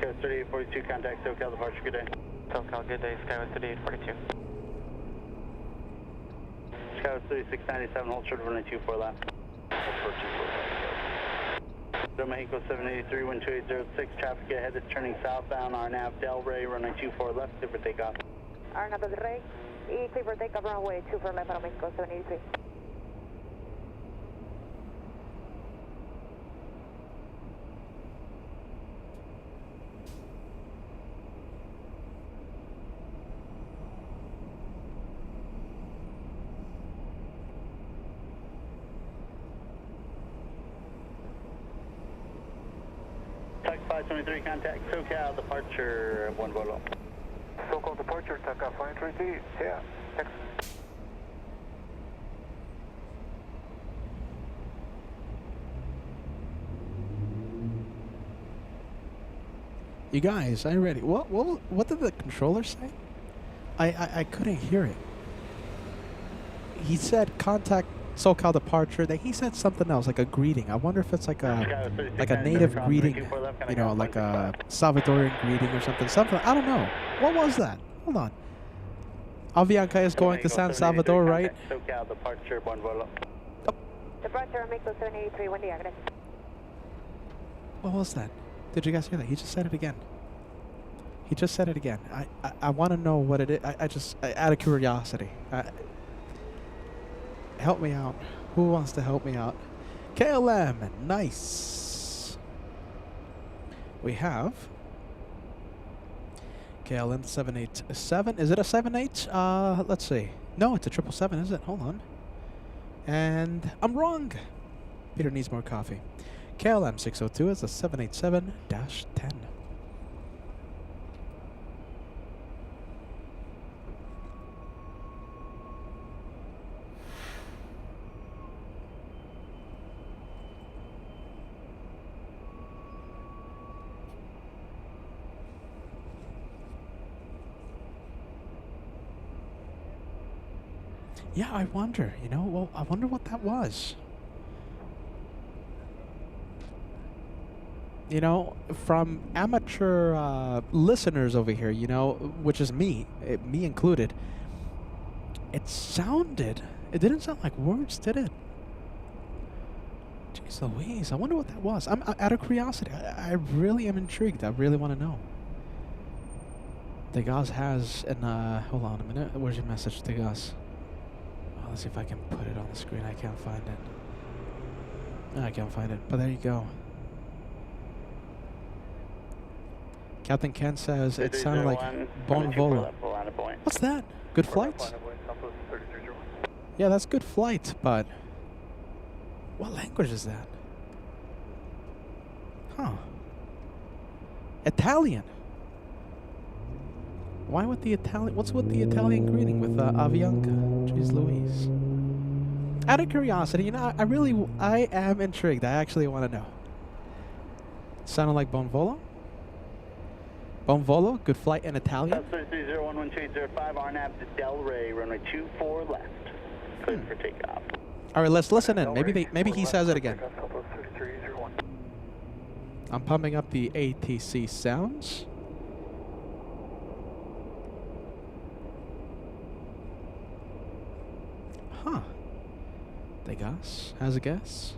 Skyway 3842, contact SoCal, departure, good day. SoCal, good day, Skyway 3842. Skyway 3697, hold short, runway 24 left. Mexico 783, wind 2806, traffic ahead is turning southbound, RNAV Delray, runway 24 left, clear for takeoff. RNAV Del Rey, y clear for takeoff, runway 24 left para Mexico 783. Tuck 523, contact SoCal, departure, one Volo. SoCal departure, Tango 523, see ya. Check. You guys, are you ready? What did the controller say? I couldn't hear it. He said contact SoCal departure. Then he said something else, like a greeting. I wonder if it's like a native greeting, you know, like a Salvadorian greeting or something. Something, I don't know. What was that? Hold on. Avianca is going to San Salvador, right? SoCal departure, buen vuelo. Departure, Mexico 783, buen día, gracias. What was that? Did you guys hear that? He just said it again. He just said it again. I want to know what it is. I just, out of curiosity. Help me out. Who wants to help me out? KLM, nice. We have KLM 787. Is it a 78? Let's see. No, it's a 777, is it? Hold on. And I'm wrong. Peter needs more coffee. KLM 602 is a 787-10. Yeah, I wonder, you know, well, I wonder what that was. You know, from amateur listeners over here, you know, which is me, me included, it didn't sound like words, did it? Jeez Louise, I wonder what that was. I'm out of curiosity. I really am intrigued. I really want to know. Degas has an, hold on a minute. Where's your message, Degas? Oh, let's see if I can put it on the screen. I can't find it. No, I can't find it, but there you go. Captain Ken says it sounded like Bon Volo. What's that? Good flights? Yeah, that's good flight, but what language is that? Huh. Italian. Why with the Italian? What's with the Italian greeting with Avianca? Jeez Louise. Out of curiosity, you know, I am intrigued. I actually want to know. Sounded like Bon Volo? Bon Volo, good flight in Italian. 3301-12805, RNAV to Delray, runway 24 left. Clear for takeoff. All right, let's listen in. Maybe he says it again. I'm pumping up the ATC sounds. Huh. Degas has a guess.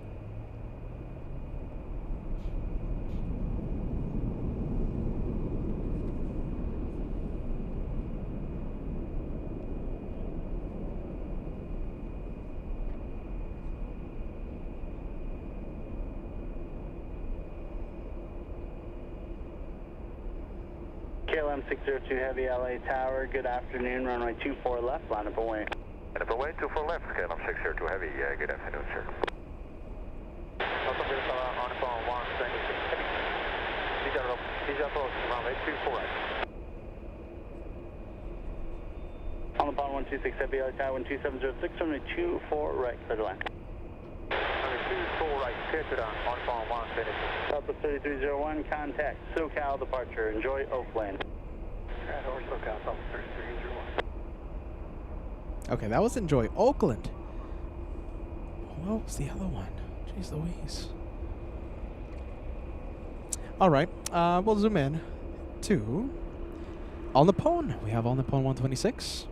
KLM 602 Heavy LA Tower, good afternoon, runway 24 left, line up away. Line up away, 24 left, KLM 602 Heavy, good afternoon, sir. On the bottom 126 Heavy LA Tower, 12706, runway 24 right, clear the line. Runway 24 right, clear to down, on phone 1, finish. Southwest 3301, contact SoCal departure, enjoy Oakland. Or SoCal, Southwest 3301. Okay, that was Enjoy Oakland. What was the other one? Jeez Louise. All right, we'll zoom in to All Nippon. We have All Nippon 126.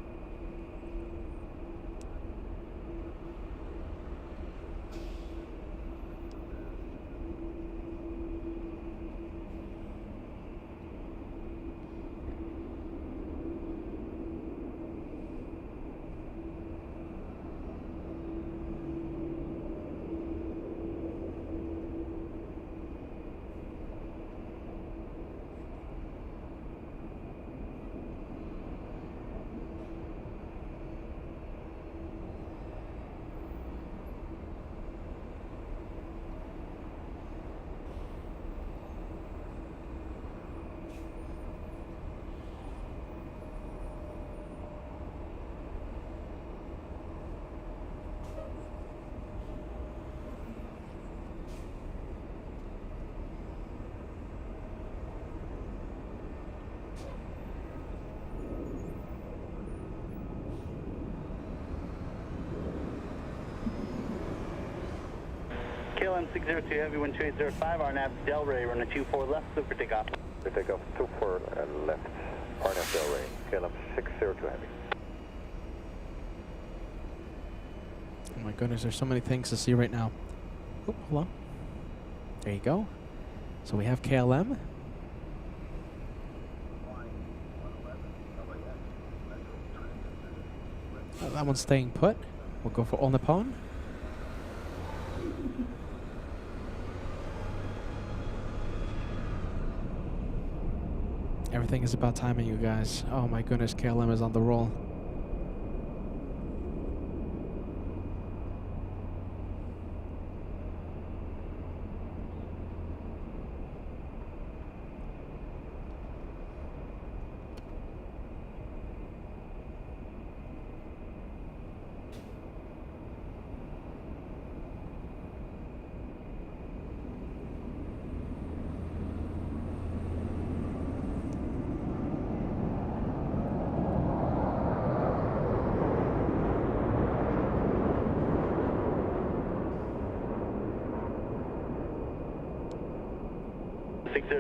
1, 602 Heavy, wind 2805, RNAV Delray, runway 24 left, clear for takeoff. Clear takeoff 24 left, RNAV Delray, KLM 602 Heavy. Oh my goodness, there's so many things to see right now. Oh, hold on. There you go. So we have KLM. Oh, that one's staying put. We'll go for All Nippon. Everything is about timing, you guys. Oh my goodness, KLM is on the roll.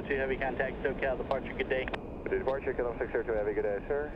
Heavy contact, SoCal departure, good day. Departure, KLM 602 Heavy, good day, sir.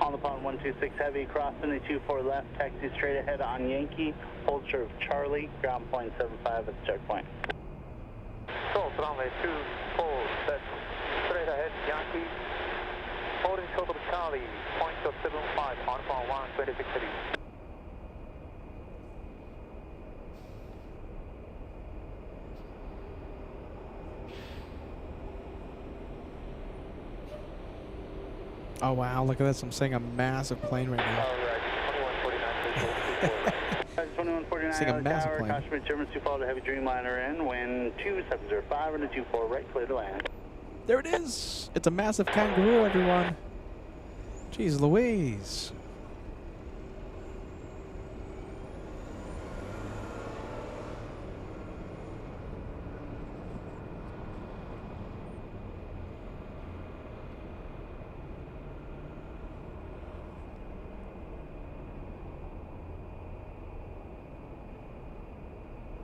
On the pond 126 Heavy, crossing the 24 left, taxi straight ahead on Yankee, hold short of Charlie, ground point 75 at the checkpoint. So, runway 24, set straight ahead, Yankee, holding short of Charlie, point of 75, on pond 126 Heavy. Oh wow, look at this. I'm seeing a massive plane right now. Alright, 2149 Seeing a massive tower, plane. caution Germans to follow the heavy Dreamliner in, wind 2705 and a 24 right, clear to land. There it is. It's a massive kangaroo, everyone. Jeez Louise.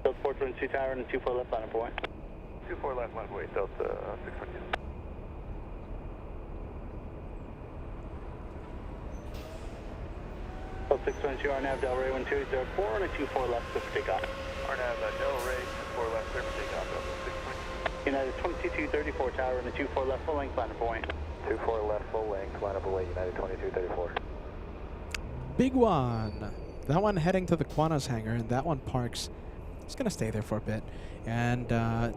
Delta 422 tower and a 24 left line of point. 24 left, left way, Delta 622. Delta 622 RNAV Delray 1204 and a 24 left, clear for takeoff. RNAV Delray, 24 left, clear for takeoff, Delta 622. United 2234 tower and a 24 left full length line of point. 24 left, full length, line up away, United 2234. Big one. That one heading to the Qantas hangar, and that one parks. It's going to stay there for a bit. And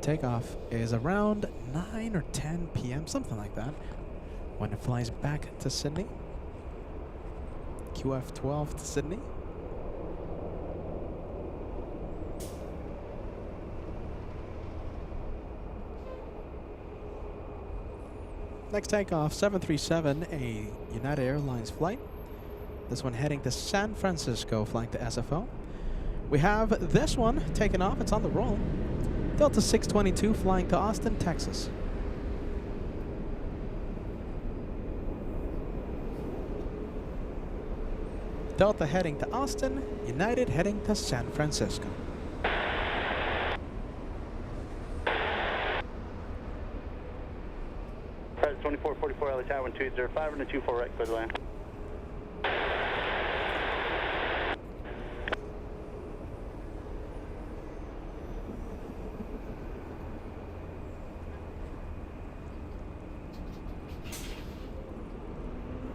takeoff is around 9 or 10 p.m., something like that, when it flies back to Sydney. QF-12 to Sydney. Next takeoff, 737, a United Airlines flight. This one heading to San Francisco, flying to SFO. We have this one taken off. It's on the roll. Delta 622 flying to Austin, Texas. Delta heading to Austin, United heading to San Francisco. Press 2444 LA Tower 1205 and a 24 right, clear to land.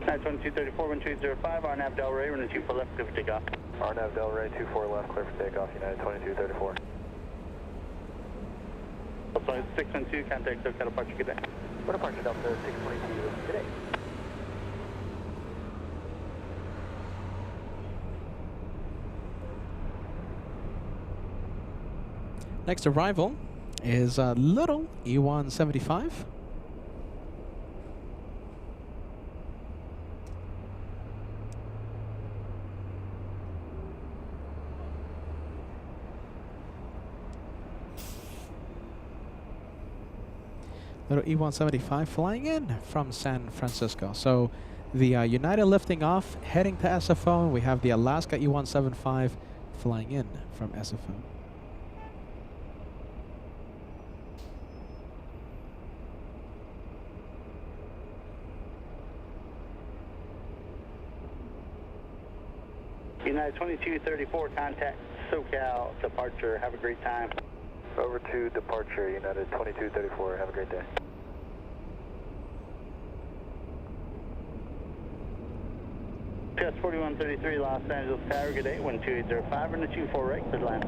United 2234 1205, RNAV Delray, running 24 left, clear for takeoff. RNAV Delray 24 left, clear for takeoff, United 2234. Delta 612, contact SoCal departure, good day. For departure, Delta 622, good day. Next arrival is a little E175. Little E175 flying in from San Francisco. So the United lifting off, heading to SFO, and we have the Alaska E175 flying in from SFO. United 2234, contact SoCal departure. Have a great time. Over to departure, United 2234. Have a great day. PS 4133, Los Angeles Tower, good day, 12805, and a 24 right, clear line.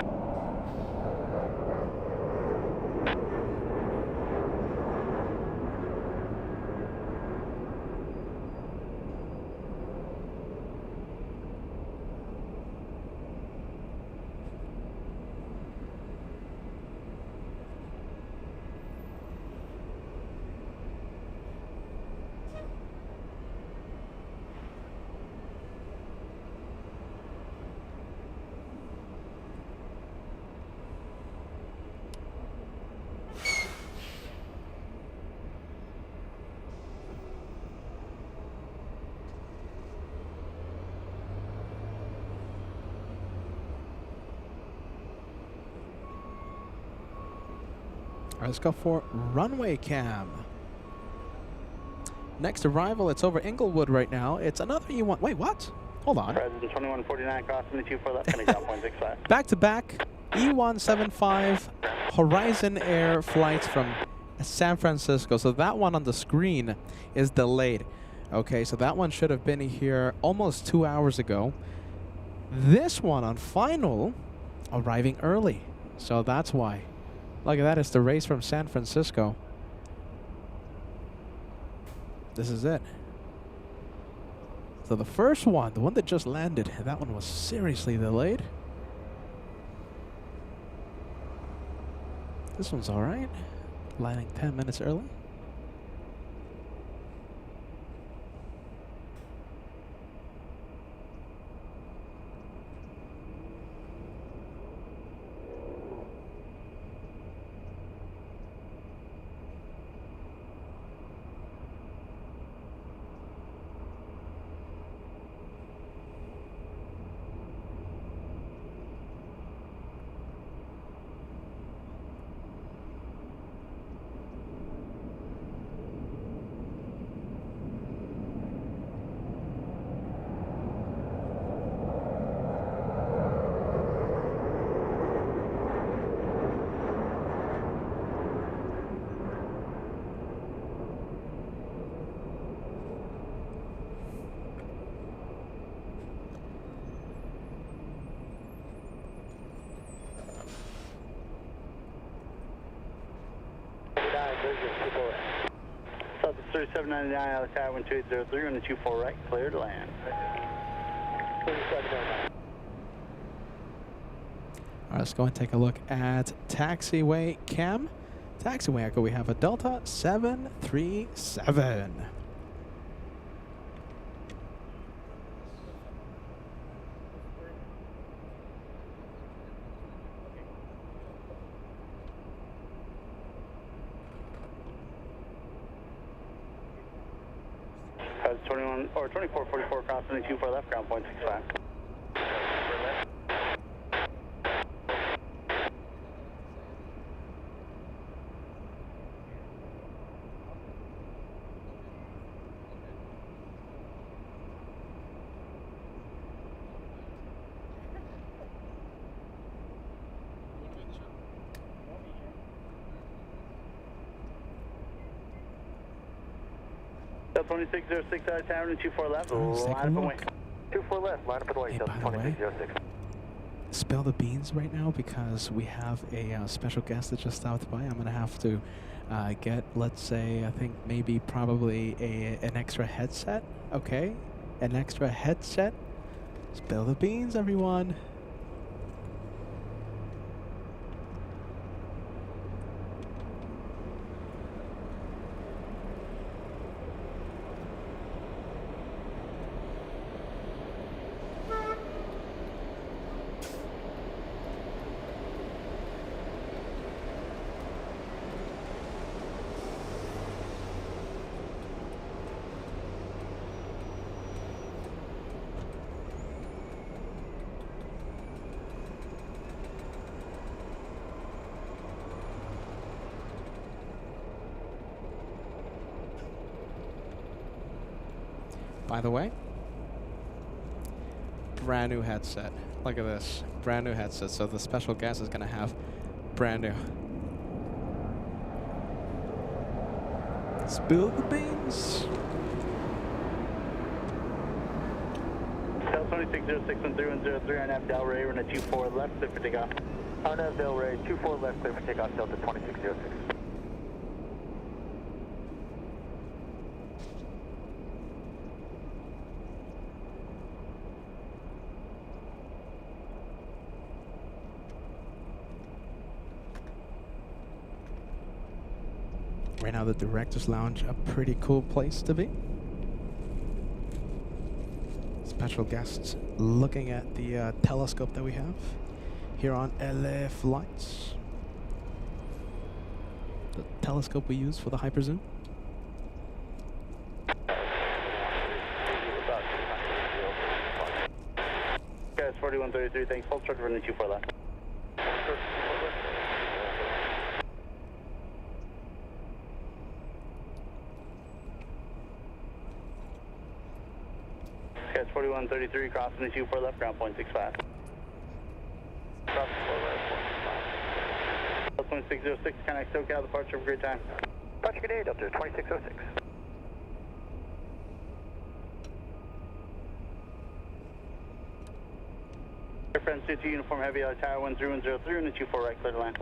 All right, let's go for runway cam. Next arrival, it's over Inglewood right now. It's another E1. Wait, what? Hold on. President 2149, crossing the 24 left, heading down 0.65. Back to back, E175 Horizon Air flights from San Francisco. So that one on the screen is delayed. Okay, so that one should have been here almost 2 hours ago. This one on final, arriving early. So that's why. Look at that, it's the race from San Francisco. This is it. So the first one, the one that just landed, that one was seriously delayed. This one's all right. Landing 10 minutes early. Southwest 3799 out of tower 12803 on the 24 right, clear to land. All right, let's go and take a look at taxiway cam. Taxiway echo, we have a Delta 737. Has 21 or 2444 crossing the 24 left, ground 0.65. Delta 2606 out of tower and 24 left, Let's take a line up and look. wait. 24 left, line up and wait, Hey, Delta by the way, 2606. spill the beans right now because we have a special guest that just stopped by. I'm going to have to get, let's say, I think maybe probably an extra headset. Okay, an extra headset. Spill the beans, everyone. by the way. Brand new headset. Look at this. Brand new headset. So the special guest is going to have brand new. Spill the beans. Cell 260613 on F Delray, we're in a 24 left, clear for takeoff. On F Delray, 24 left, clear for takeoff, Delta 2606. Right now, the Director's Lounge, a pretty cool place to be. Special guests looking at the telescope that we have here on LA Flights. The telescope we use for the hyper zoom. Guys, 4133, thanks. Full truck running 24 left. Guys, 4133, crossing the 24 left, ground point 65. Crossing 2606, connect SoCal, departure, have a great time. Roger, good day, Delta 2606. Air friends, 2 uniform heavy, tower 13103, and the 24 right, clear to land.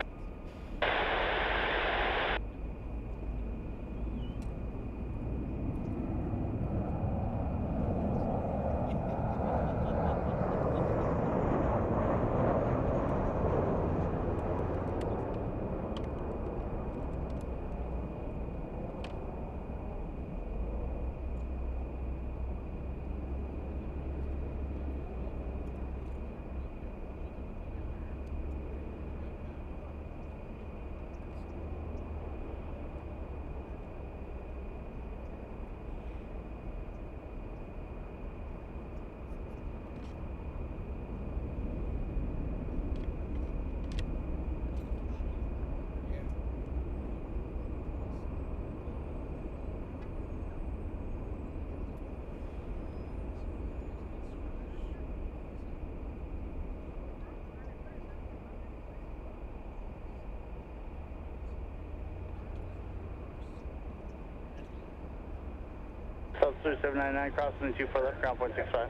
South 3799, crossing the 24 left, ground point 65.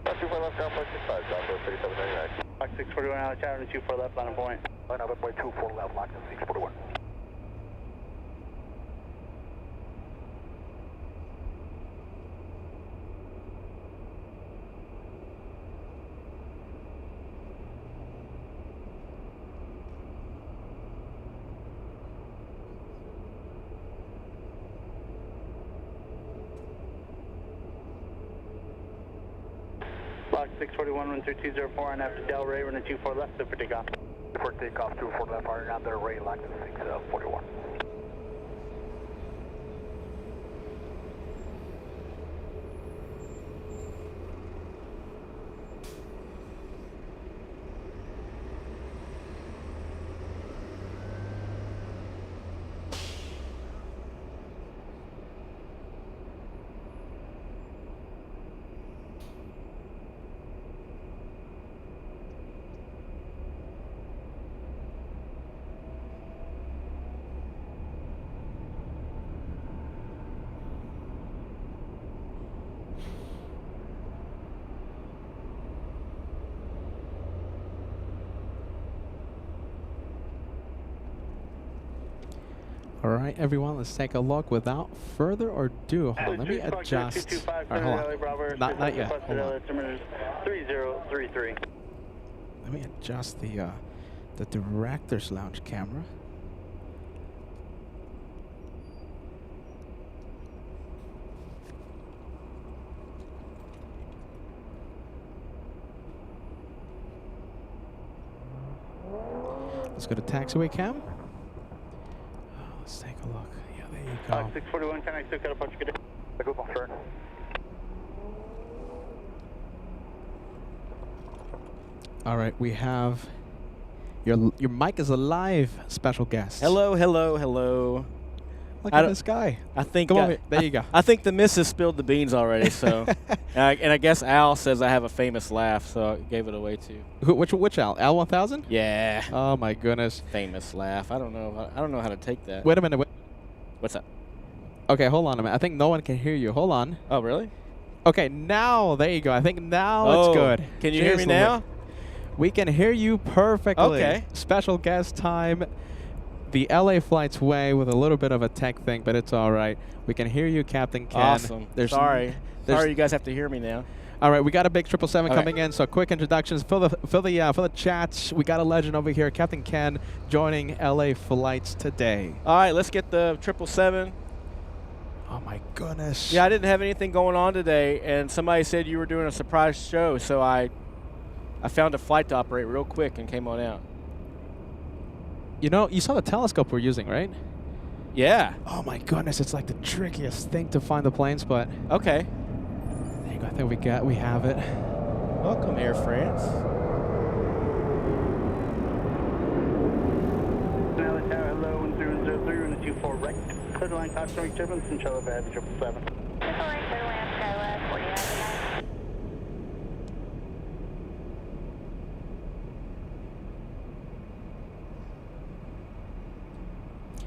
24 left, ground point 65, Delta 3799. Lock 641 out of tower, and 24 left, line of point. Line up at point 24 left, locked in 641. Lock 641, 13204 on after Delray, we're in the 24 left, clear for takeoff. For takeoff, 24 left, iron on there, Ray, locked in 641. All right, everyone, let's take a look. Without further ado, hold on, let me adjust. All right, hold on. Not yet. Hold on. 3033. Let me adjust the Director's Lounge camera. Let's go to taxiway cam. Let's take a look. Yeah, there you go. 641, can I still got a bunch of good? I go for turn. All right, we have your mic is alive, special guest. Hello, hello, hello. Look I at don't- this guy. I think Come on, there you go. I think the missus spilled the beans already. So, and I guess Al says I have a famous laugh, so I gave it away too. Which Al? Al 1000? Yeah, Oh my goodness. famous laugh. I don't know. I don't know how to take that. Wait a minute. What's up? Okay, hold on a minute. I think no one can hear you. Hold on. Oh, really? Okay, now there you go. I think now Oh, it's good. Can you hear me Jeez now? Louise. We can hear you perfectly. Okay. Special guest time. The LA Flights way with a little bit of a tech thing, but it's all right. We can hear you, Captain Ken. Awesome. Sorry there's- you guys have to hear me now. All right, we got a big 777 Okay. coming in. So quick introductions for the chats. We got a legend over here, Captain Ken, joining LA Flights today. All right, let's get the 777. Oh my goodness. Yeah, I didn't have anything going on today, and somebody said you were doing a surprise show, so I found a flight to operate real quick and came on out. You know, you saw the telescope we're using, right? Yeah. Oh my goodness, it's like the trickiest thing to find the plane spot. Okay. There you go. I think we have it. Welcome, Air France. Now the tower, hello, 1003, and 24 right. Clear the line, cautionary turbulence, and shuttle bad, 777.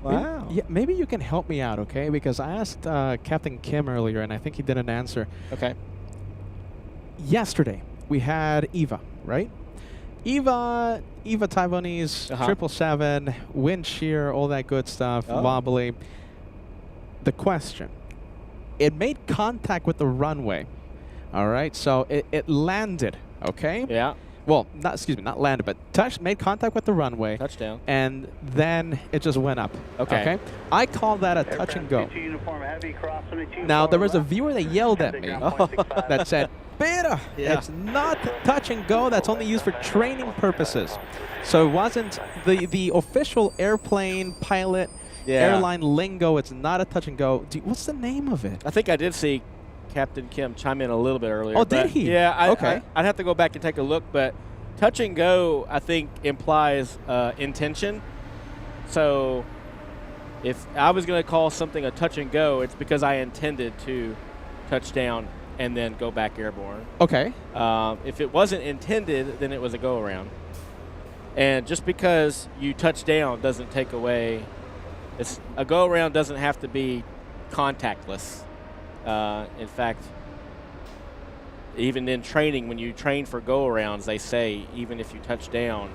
Wow. Yeah, maybe you can help me out, okay? Because I asked Captain Kim earlier, and I think he didn't answer. Okay. Yesterday, we had Eva, right? Eva Taiwanese, 777, wind shear, all that good stuff, wobbly. The question, it made contact with the runway, all right? So it landed, okay? Yeah. Well, not landed, but made contact with the runway. Touchdown. And then it just went up. Okay. I call that a touch and go. Now, there was a viewer that yelled at me that said, Beta, it's not touch and go. That's only used for training purposes. So it wasn't the official airplane pilot airline lingo. It's not a touch and go. What's the name of it? I think I did see Captain Kim chime in a little bit earlier. Oh, did he? Yeah. Okay. I'd have to go back and take a look, but touch and go, I think, implies intention. So if I was going to call something a touch and go, it's because I intended to touch down and then go back airborne. Okay. If it wasn't intended, then it was a go around. And just because you touch down doesn't take away. A go around doesn't have to be contactless. In fact, even in training, when you train for go-arounds, they say even if you touch down,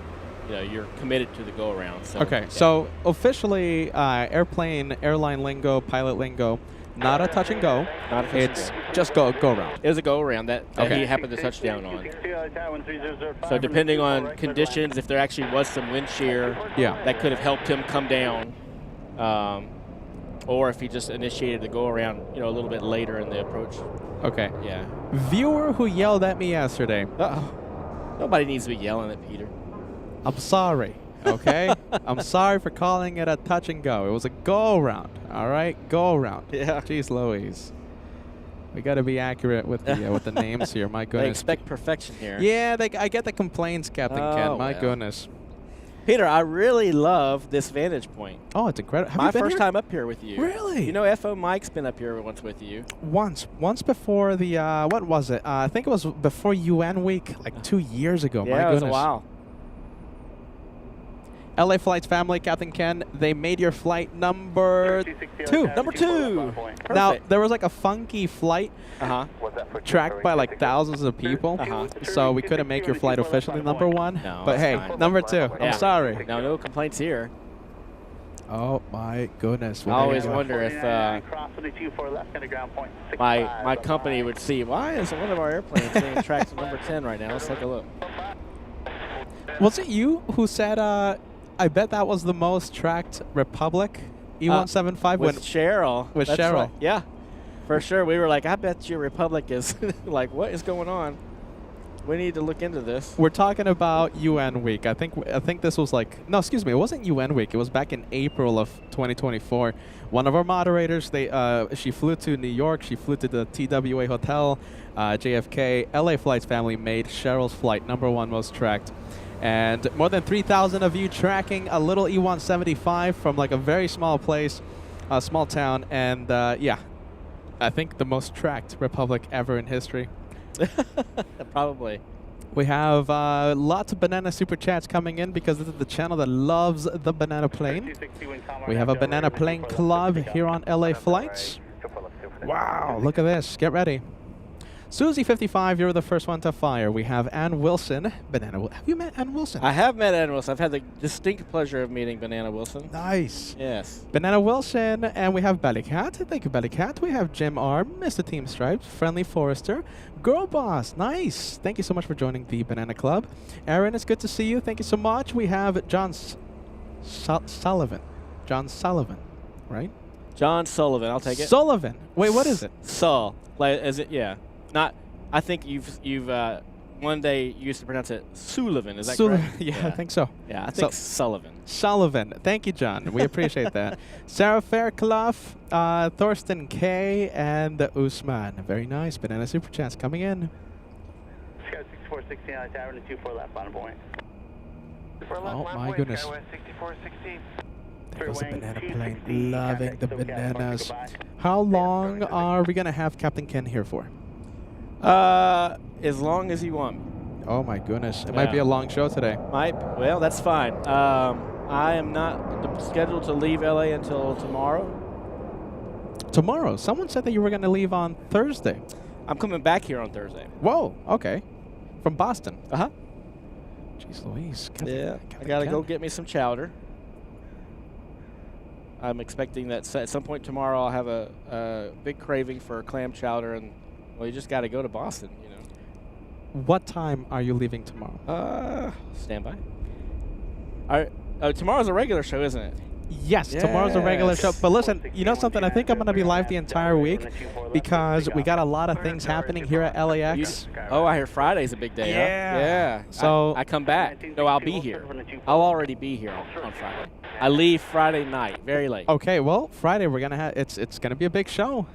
you're committed to the go-around. So, okay, so officially, airline lingo, pilot lingo, not a touch and go. Not a touch it's and go. just go around. It was a go-around that Okay. he happened to touch down on. So depending on conditions, if there actually was some wind shear, that could have helped him come down. Or if he just initiated the go-around, a little bit later in the approach. Okay. Yeah. Viewer who yelled at me yesterday. Uh-oh. Nobody needs to be yelling at Peter. I'm sorry, okay? I'm sorry for calling it a touch and go. It was a go-around, all right? Go-around. Yeah. Jeez Louise. We got to be accurate with the names here. My goodness. They expect perfection here. Yeah, I get the complaints, Captain Ken. My goodness. Peter, I really love this vantage point. Oh, it's incredible. My first time up here with you. Really? FO Mike's been up here once with you. Once before the, what was it? I think it was before UN week, like 2 years ago. Yeah, My it was goodness. a while. LA Flights family, Captain Ken, they made your flight number 2. Number 2. Now, there was like a funky flight tracked by like thousands of people, so we couldn't make your flight officially number 1. No, but hey, fine. number 2. Yeah. I'm sorry. No complaints here. Oh my goodness. I always wonder if my company would see, why is one of our airplanes being tracked to number 10 right now? Let's take a look. Was it you who said, I bet that was the most tracked Republic E175 with Cheryl. With That's Cheryl. Right. Yeah, for sure. We were like, I bet your Republic is like, what is going on? We need to look into this. We're talking about UN week. I think this was like, no, excuse me, it wasn't UN week. It was back in April of 2024. One of our moderators, she flew to New York. She flew to the TWA hotel, JFK. LA Flights family made Cheryl's flight number 1 most tracked. And more than 3,000 of you tracking a little E175 from like a very small place. small town, and yeah, I think the most tracked republic ever in history. Probably. We have lots of banana super chats coming in because this is the channel that loves the banana plane. We have a banana plane club here on LA Flights. Wow, look at this. Get ready. Susie55, you're the first one to fire. We have Ann Wilson. Have you met Ann Wilson? I have met Ann Wilson. I've had the distinct pleasure of meeting Banana Wilson. Nice. Yes. Banana Wilson, and we have Bellycat. Thank you, Bellycat. We have Jim R, Mr. Team Stripes, Friendly Forester, Girl Boss. Nice. Thank you so much for joining the Banana Club. Aaron, it's good to see you. Thank you so much. We have John Sullivan. John Sullivan, right? John Sullivan. I'll take it. Sullivan. Wait, what is it? Sul. Like, is it? Yeah. Not. I think you've one day used to pronounce it Sullivan. Is that correct? Yeah, I think so. Yeah, I think Sullivan. Sullivan. Thank you, John. We appreciate that. Sarah Fairclough, Thorsten K, and Usman. Very nice. Banana Super Chats coming in. Sky 6416 on Tavern and 24 left on point. Oh, my goodness. 6416. There goes the banana plane. Loving the bananas. How long are we going to have Captain Ken here for? As long as you want. Oh, my goodness. It might be a long show today. Well, that's fine. I am not scheduled to leave LA until tomorrow. Tomorrow? Someone said that you were going to leave on Thursday. I'm coming back here on Thursday. Whoa, okay. From Boston. Uh-huh. Jeez Louise. I got to go get me some chowder. I'm expecting that at some point tomorrow I'll have a big craving for clam chowder, and, well, you just got to go to Boston, you know. What time are you leaving tomorrow? Stand by. Tomorrow's a regular show, isn't it? Yes, tomorrow's a regular show. But listen, you know something? I think I'm going to be live the entire week because we got a lot of things happening here at LAX. I hear Friday's a big day. Yeah. Huh? Yeah. So I come back. No, I'll be here. I'll already be here on Friday. I leave Friday night, very late. Okay, well, Friday we're going to have it's going to be a big show.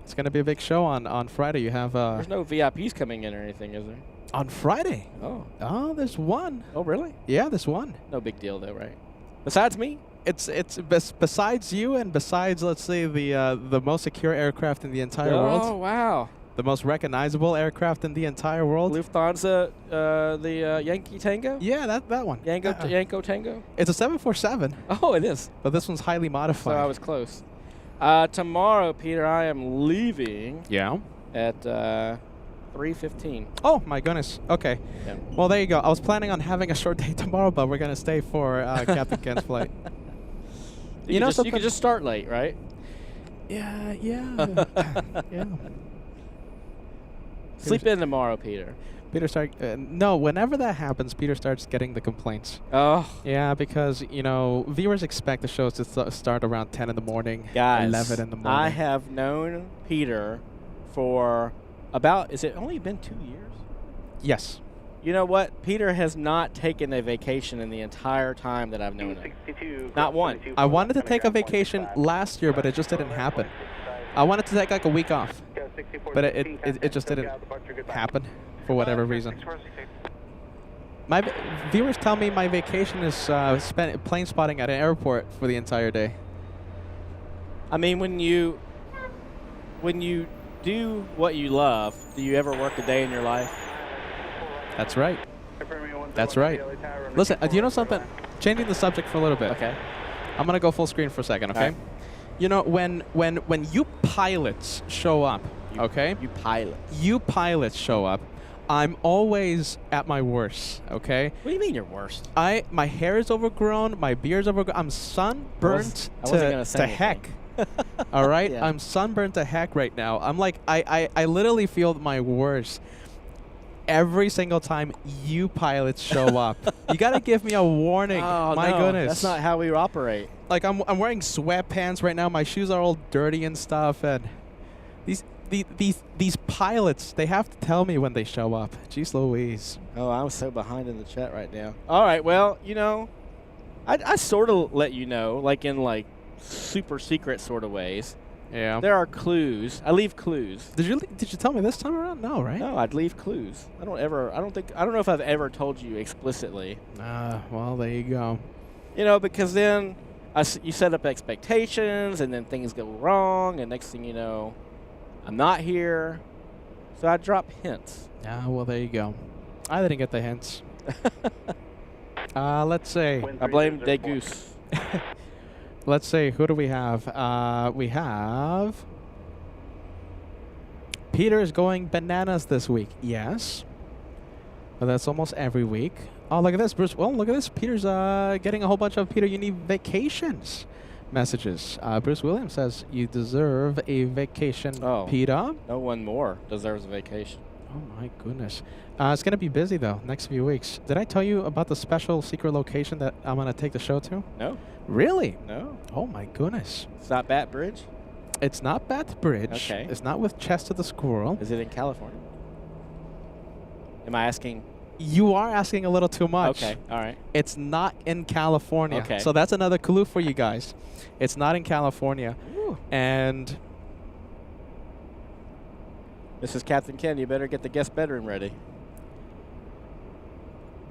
It's going to be a big show on Friday. You have There's no VIPs coming in or anything, is there? On Friday? Oh, there's one. Oh, really? Yeah, there's one. No big deal though, right? Besides me? It's besides you and besides, let's say, the most secure aircraft in the entire world. Oh, wow. The most recognizable aircraft in the entire world. Lufthansa, the Yankee Tango? Yeah, that one. Yanko Tango? It's a 747. Oh, it is. But this one's highly modified. So I was close. Tomorrow, Peter, I am leaving. Yeah. At 3:15. Oh my goodness. Okay. Yeah. Well, there you go. I was planning on having a short day tomorrow, but we're gonna stay for Captain Ken's flight. You could just start late, right? Yeah. Yeah. Sleep in tomorrow, Peter. No, whenever that happens, Peter starts getting the complaints. Oh. Yeah, because, viewers expect the shows to start around 10 in the morning, Guys, 11 in the morning. I have known Peter for about, is it only been 2 years? Yes. You know what? Peter has not taken a vacation in the entire time that I've known him. Not one. I wanted to take a vacation last year, but it just didn't happen. I wanted to take like a week off, but it just didn't happen for whatever reason. My viewers tell me my vacation is spent plane spotting at an airport for the entire day. I mean, when you do what you love, do you ever work a day in your life? That's right. That's right. Listen, do you know something? Changing the subject for a little bit. Okay. I'm gonna go full screen for a second. Okay. Right. You know, when you pilots show up, okay? You pilots show up. I'm always at my worst, okay? What do you mean you're worst? My hair is overgrown, my beard's overgrown. I'm sunburnt to heck. All right? Yeah. I'm sunburnt to heck right now. I'm like, I literally feel my worst every single time you pilots show up. You got to give me a warning. Oh, my no, goodness. That's not how we operate. Like, I'm wearing sweatpants right now. My shoes are all dirty and stuff. And these pilots, they have to tell me when they show up. Jeez Louise. Oh, I'm so behind in the chat right now. All right, well, I sort of let you know, like in like super secret sort of ways. Yeah. There are clues. I leave clues. Did you tell me this time around? No, right? No, I'd leave clues. I don't know if I've ever told you explicitly. Well, there you go. Because then you set up expectations, and then things go wrong, and next thing you know, I'm not here. So I drop hints. Ah, well, there you go. I didn't get the hints. Let's see. I blame Degoose. Let's see. Who do we have? We have Peter is going bananas this week. Yes. But that's almost every week. Oh, look at this, Bruce. Well, look at this. Peter's getting a whole bunch of Peter, you need vacations messages. Bruce Williams says you deserve a vacation, Peter. No one more deserves a vacation. Oh, my goodness. It's going to be busy, though, next few weeks. Did I tell you about the special secret location that I'm going to take the show to? No. Really? No. Oh, my goodness. It's not Bat Bridge? It's not Bath Bridge. Okay. It's not with Chester the Squirrel. Is it in California? Am I asking? You are asking a little too much. Okay, all right. It's not in California. Okay. So that's another clue for you guys. It's not in California. Ooh. And This is Captain Ken. You better get the guest bedroom ready.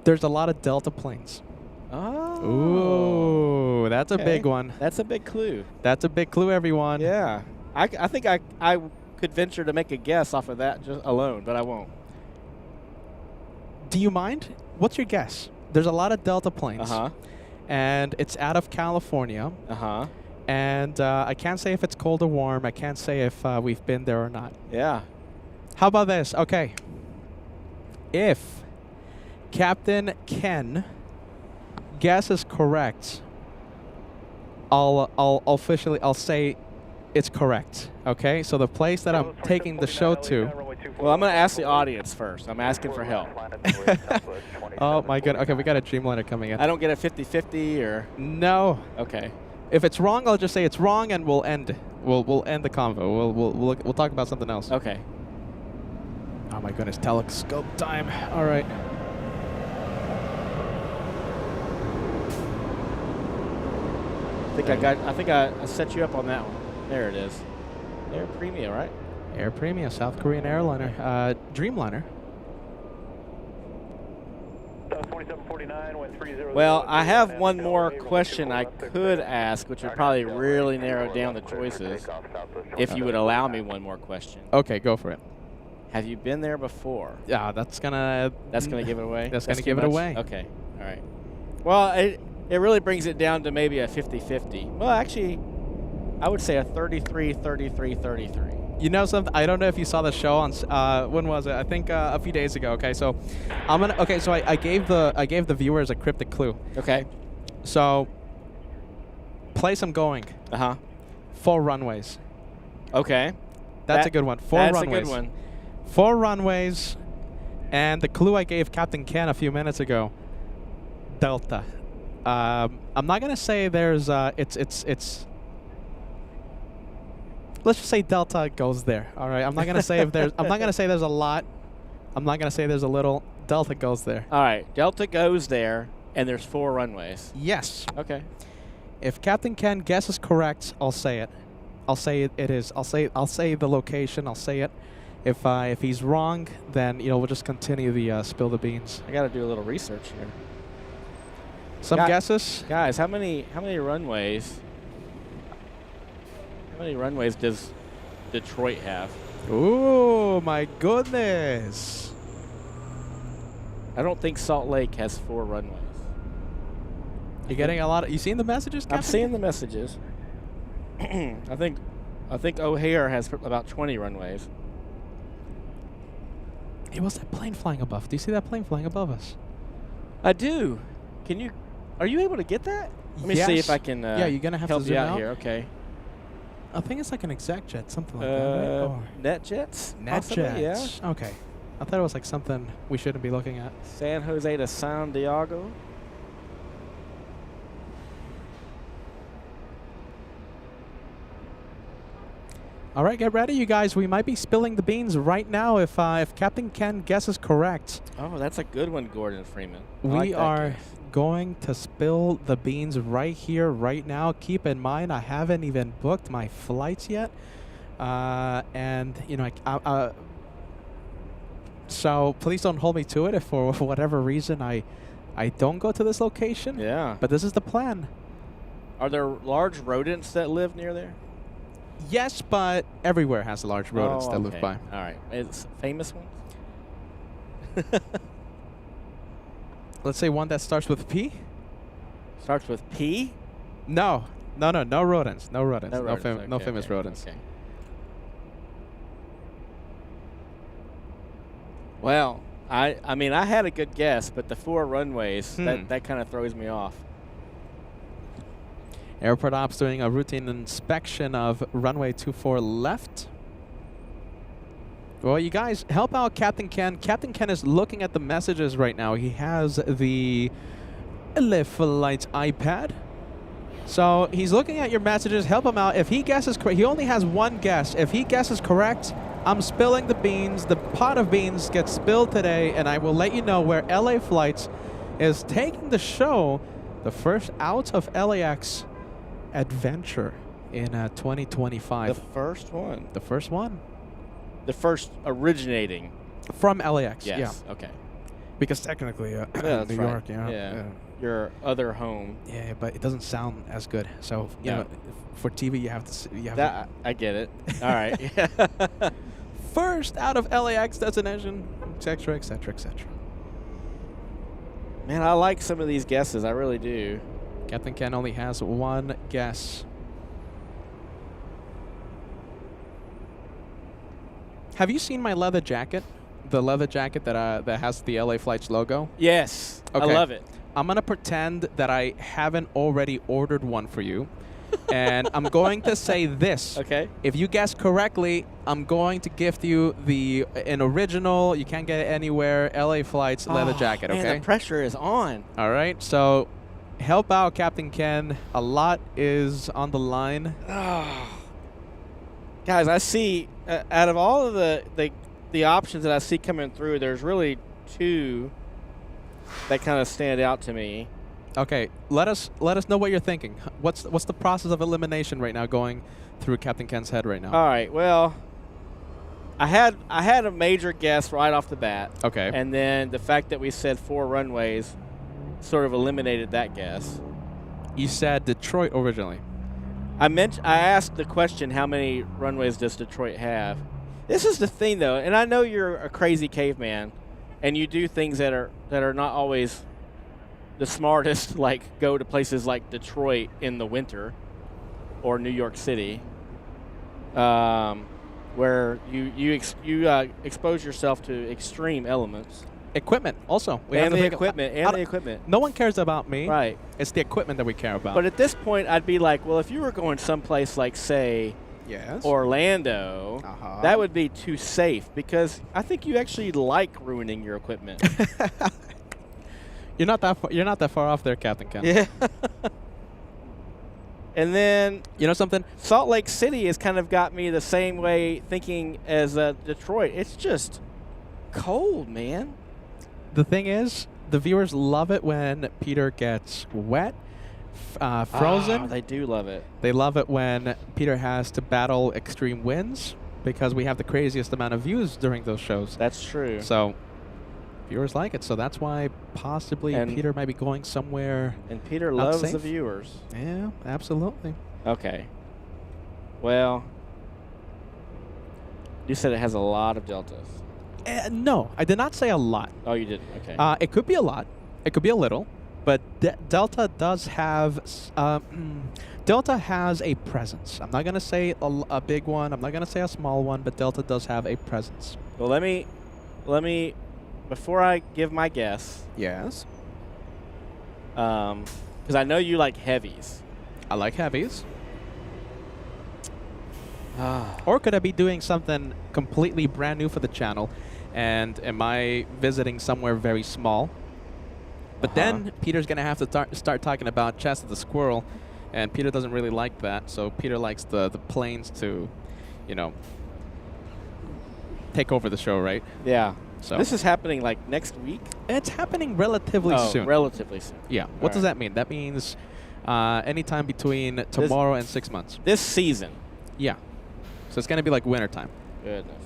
there's a lot of Delta planes. Oh. Ooh, that's a big one. That's a big clue. That's a big clue, everyone. Yeah. I think I could venture to make a guess off of that just alone, but I won't. Do you mind? What's your guess? There's a lot of Delta planes. Uh-huh. And it's out of California. Uh-huh. And I can't say if it's cold or warm. I can't say if we've been there or not. Yeah. How about this? Okay. If Captain Ken guess is correct, I'll officially say it's correct. Okay? So the place that I'm taking the show to. Well, I'm going to ask the audience first. I'm asking for help. Oh my god. Okay, we got a Dreamliner coming in. I don't get a 50-50 or? No. Okay. If it's wrong, I'll just say it's wrong, and we'll end. We'll end the convo. We'll talk about something else. Okay. Oh my goodness, telescope time. All right. I think I set you up on that one. There it is. Air Premium, right? Air Premium, South Korean airliner, Dreamliner. 4749 went 30. Well, I have one more question I could ask, which would probably really narrow down the choices, if you would allow me one more question. Okay, go for it. Have you been there before? Yeah, that's gonna give it away? That's gonna too give it much? away. Okay, all right. Well, it really brings it down to maybe a 50-50. Well, actually, I would say a 33-33-33. You know something? I don't know if you saw the show on when was it? I think a few days ago. Okay, so So I gave the viewers a cryptic clue. Okay. So place I'm going. 4 runways. Okay. That's a good one. 4 runways. That's a good one. 4 runways, and the clue I gave Captain Ken a few minutes ago. Delta. I'm not gonna say there's it's. Let's just say Delta goes there. All right. I'm not gonna say if there's. I'm not gonna say there's a lot. I'm not gonna say there's a little. Delta goes there. All right. Delta goes there, and there's 4 runways. Yes. Okay. If Captain Ken guesses correct, I'll say it. I'll say it is. I'll say the location. I'll say it. If he's wrong, then we'll just continue the spill the beans. I got to do a little research here. Some guesses, guys. How many runways? How many runways does Detroit have? Oh my goodness! I don't think Salt Lake has 4 runways. You're getting a lot of. You seeing the messages, Captain? I'm seeing the messages. I think O'Hare has about 20 runways. Hey, what's that plane flying above? Do you see that plane flying above us? I do. Are you able to get that? Let me see if I can. Yeah, you're gonna have help to zoom you out out here. Okay. I think it's like an exec jet, something like that. Right? Or NetJets. NetJets. Yeah. Okay. I thought it was like something we shouldn't be looking at. San Jose to San Diego. All right, get ready, you guys. We might be spilling the beans right now if Captain Ken guesses correct. Oh, that's a good one, Gordon Freeman. We are going to spill the beans right here, right now. Keep in mind, I haven't even booked my flights yet. So please don't hold me to it if for whatever reason I don't go to this location. Yeah. But this is the plan. Are there large rodents that live near there? Yes, but everywhere has large rodents that live okay. by. All right. It's famous ones? Let's say one that starts with P. Starts with P? No rodents. No rodents. No rodents. No Okay, famous okay, rodents. Okay. Well, I mean, I had a good guess, but the 4 runways, that kind of throws me off. Airport ops doing a routine inspection of runway 24 left. Well, you guys, help out Captain Ken. Captain Ken is looking at the messages right now. He has the Flights iPad. So he's looking at your messages. Help him out. If he guesses correct, he only has one guess. If he guesses correct, I'm spilling the beans. The pot of beans gets spilled today, and I will let you know where LA Flights is taking the show, the first out of LAX adventure in 2025. The first one. The first one. The first originating. From LAX, Yes. yeah. Okay. Because technically, that's New right. York, Yeah. Your other home. Yeah, but it doesn't sound as good. So, you know, for TV, you have to... That, I get it. All right. First out of LAX destination, etc., etc., etc. Man, I like some of these guesses. I really do. Captain Ken only has one guess. Have you seen my leather jacket? The leather jacket that has the LA Flights logo? Yes. Okay. I love it. I'm going to pretend that I haven't already ordered one for you. And I'm going to say this. Okay. If you guess correctly, I'm going to gift you an original, you can't get it anywhere, LA Flights leather jacket, man, okay? the pressure is on. All right, so help out Captain Ken. A lot is on the line. Guys, I see, out of all of the options that I see coming through, there's really 2 that kind of stand out to me. Okay, let us know what you're thinking. What's the process of elimination right now going through Captain Ken's head right now? All right, well, I had a major guess right off the bat. Okay. And then the fact that we said 4 runways sort of eliminated that guess. You said Detroit originally. I asked the question, how many runways does Detroit have? This is the thing, though, and I know you're a crazy caveman, and you do things that are not always the smartest, like go to places like Detroit in the winter or New York City, where you expose yourself to extreme elements. Equipment also. The equipment. No one cares about me. Right. It's the equipment that we care about. But at this point, I'd be like, well, if you were going someplace like, say, yes, Orlando, that would be too safe, because I think you actually like ruining your equipment. You're not that far off there, Captain Ken. Yeah. And then, you know something? Salt Lake City has kind of got me the same way thinking as Detroit. It's just cold, man. The thing is, the viewers love it when Peter gets wet, frozen. They do love it. They love it when Peter has to battle extreme winds, because we have the craziest amount of views during those shows. That's true. So viewers like it. So that's why possibly Peter might be going somewhere. And Peter loves the viewers. Yeah, absolutely. Okay. Well, you said it has a lot of deltas. No, I did not say a lot. Oh, you didn't? Okay. It could be a lot. It could be a little. But Delta does have... Delta has a presence. I'm not going to say a big one. I'm not going to say a small one. But Delta does have a presence. Well, let me... Before I give my guess... Yes. Because I know you like heavies. I like heavies. Or could I be doing something completely brand new for the channel? And am I visiting somewhere very small? But then Peter's going to have to start talking about Chest of the Squirrel. And Peter doesn't really like that. So Peter likes the planes to, you know, take over the show, right? Yeah. So this is happening like next week? It's happening relatively soon. Relatively soon. Yeah. What does that mean? That means anytime between tomorrow and 6 months. This season? Yeah. So it's going to be like winter time. Goodness.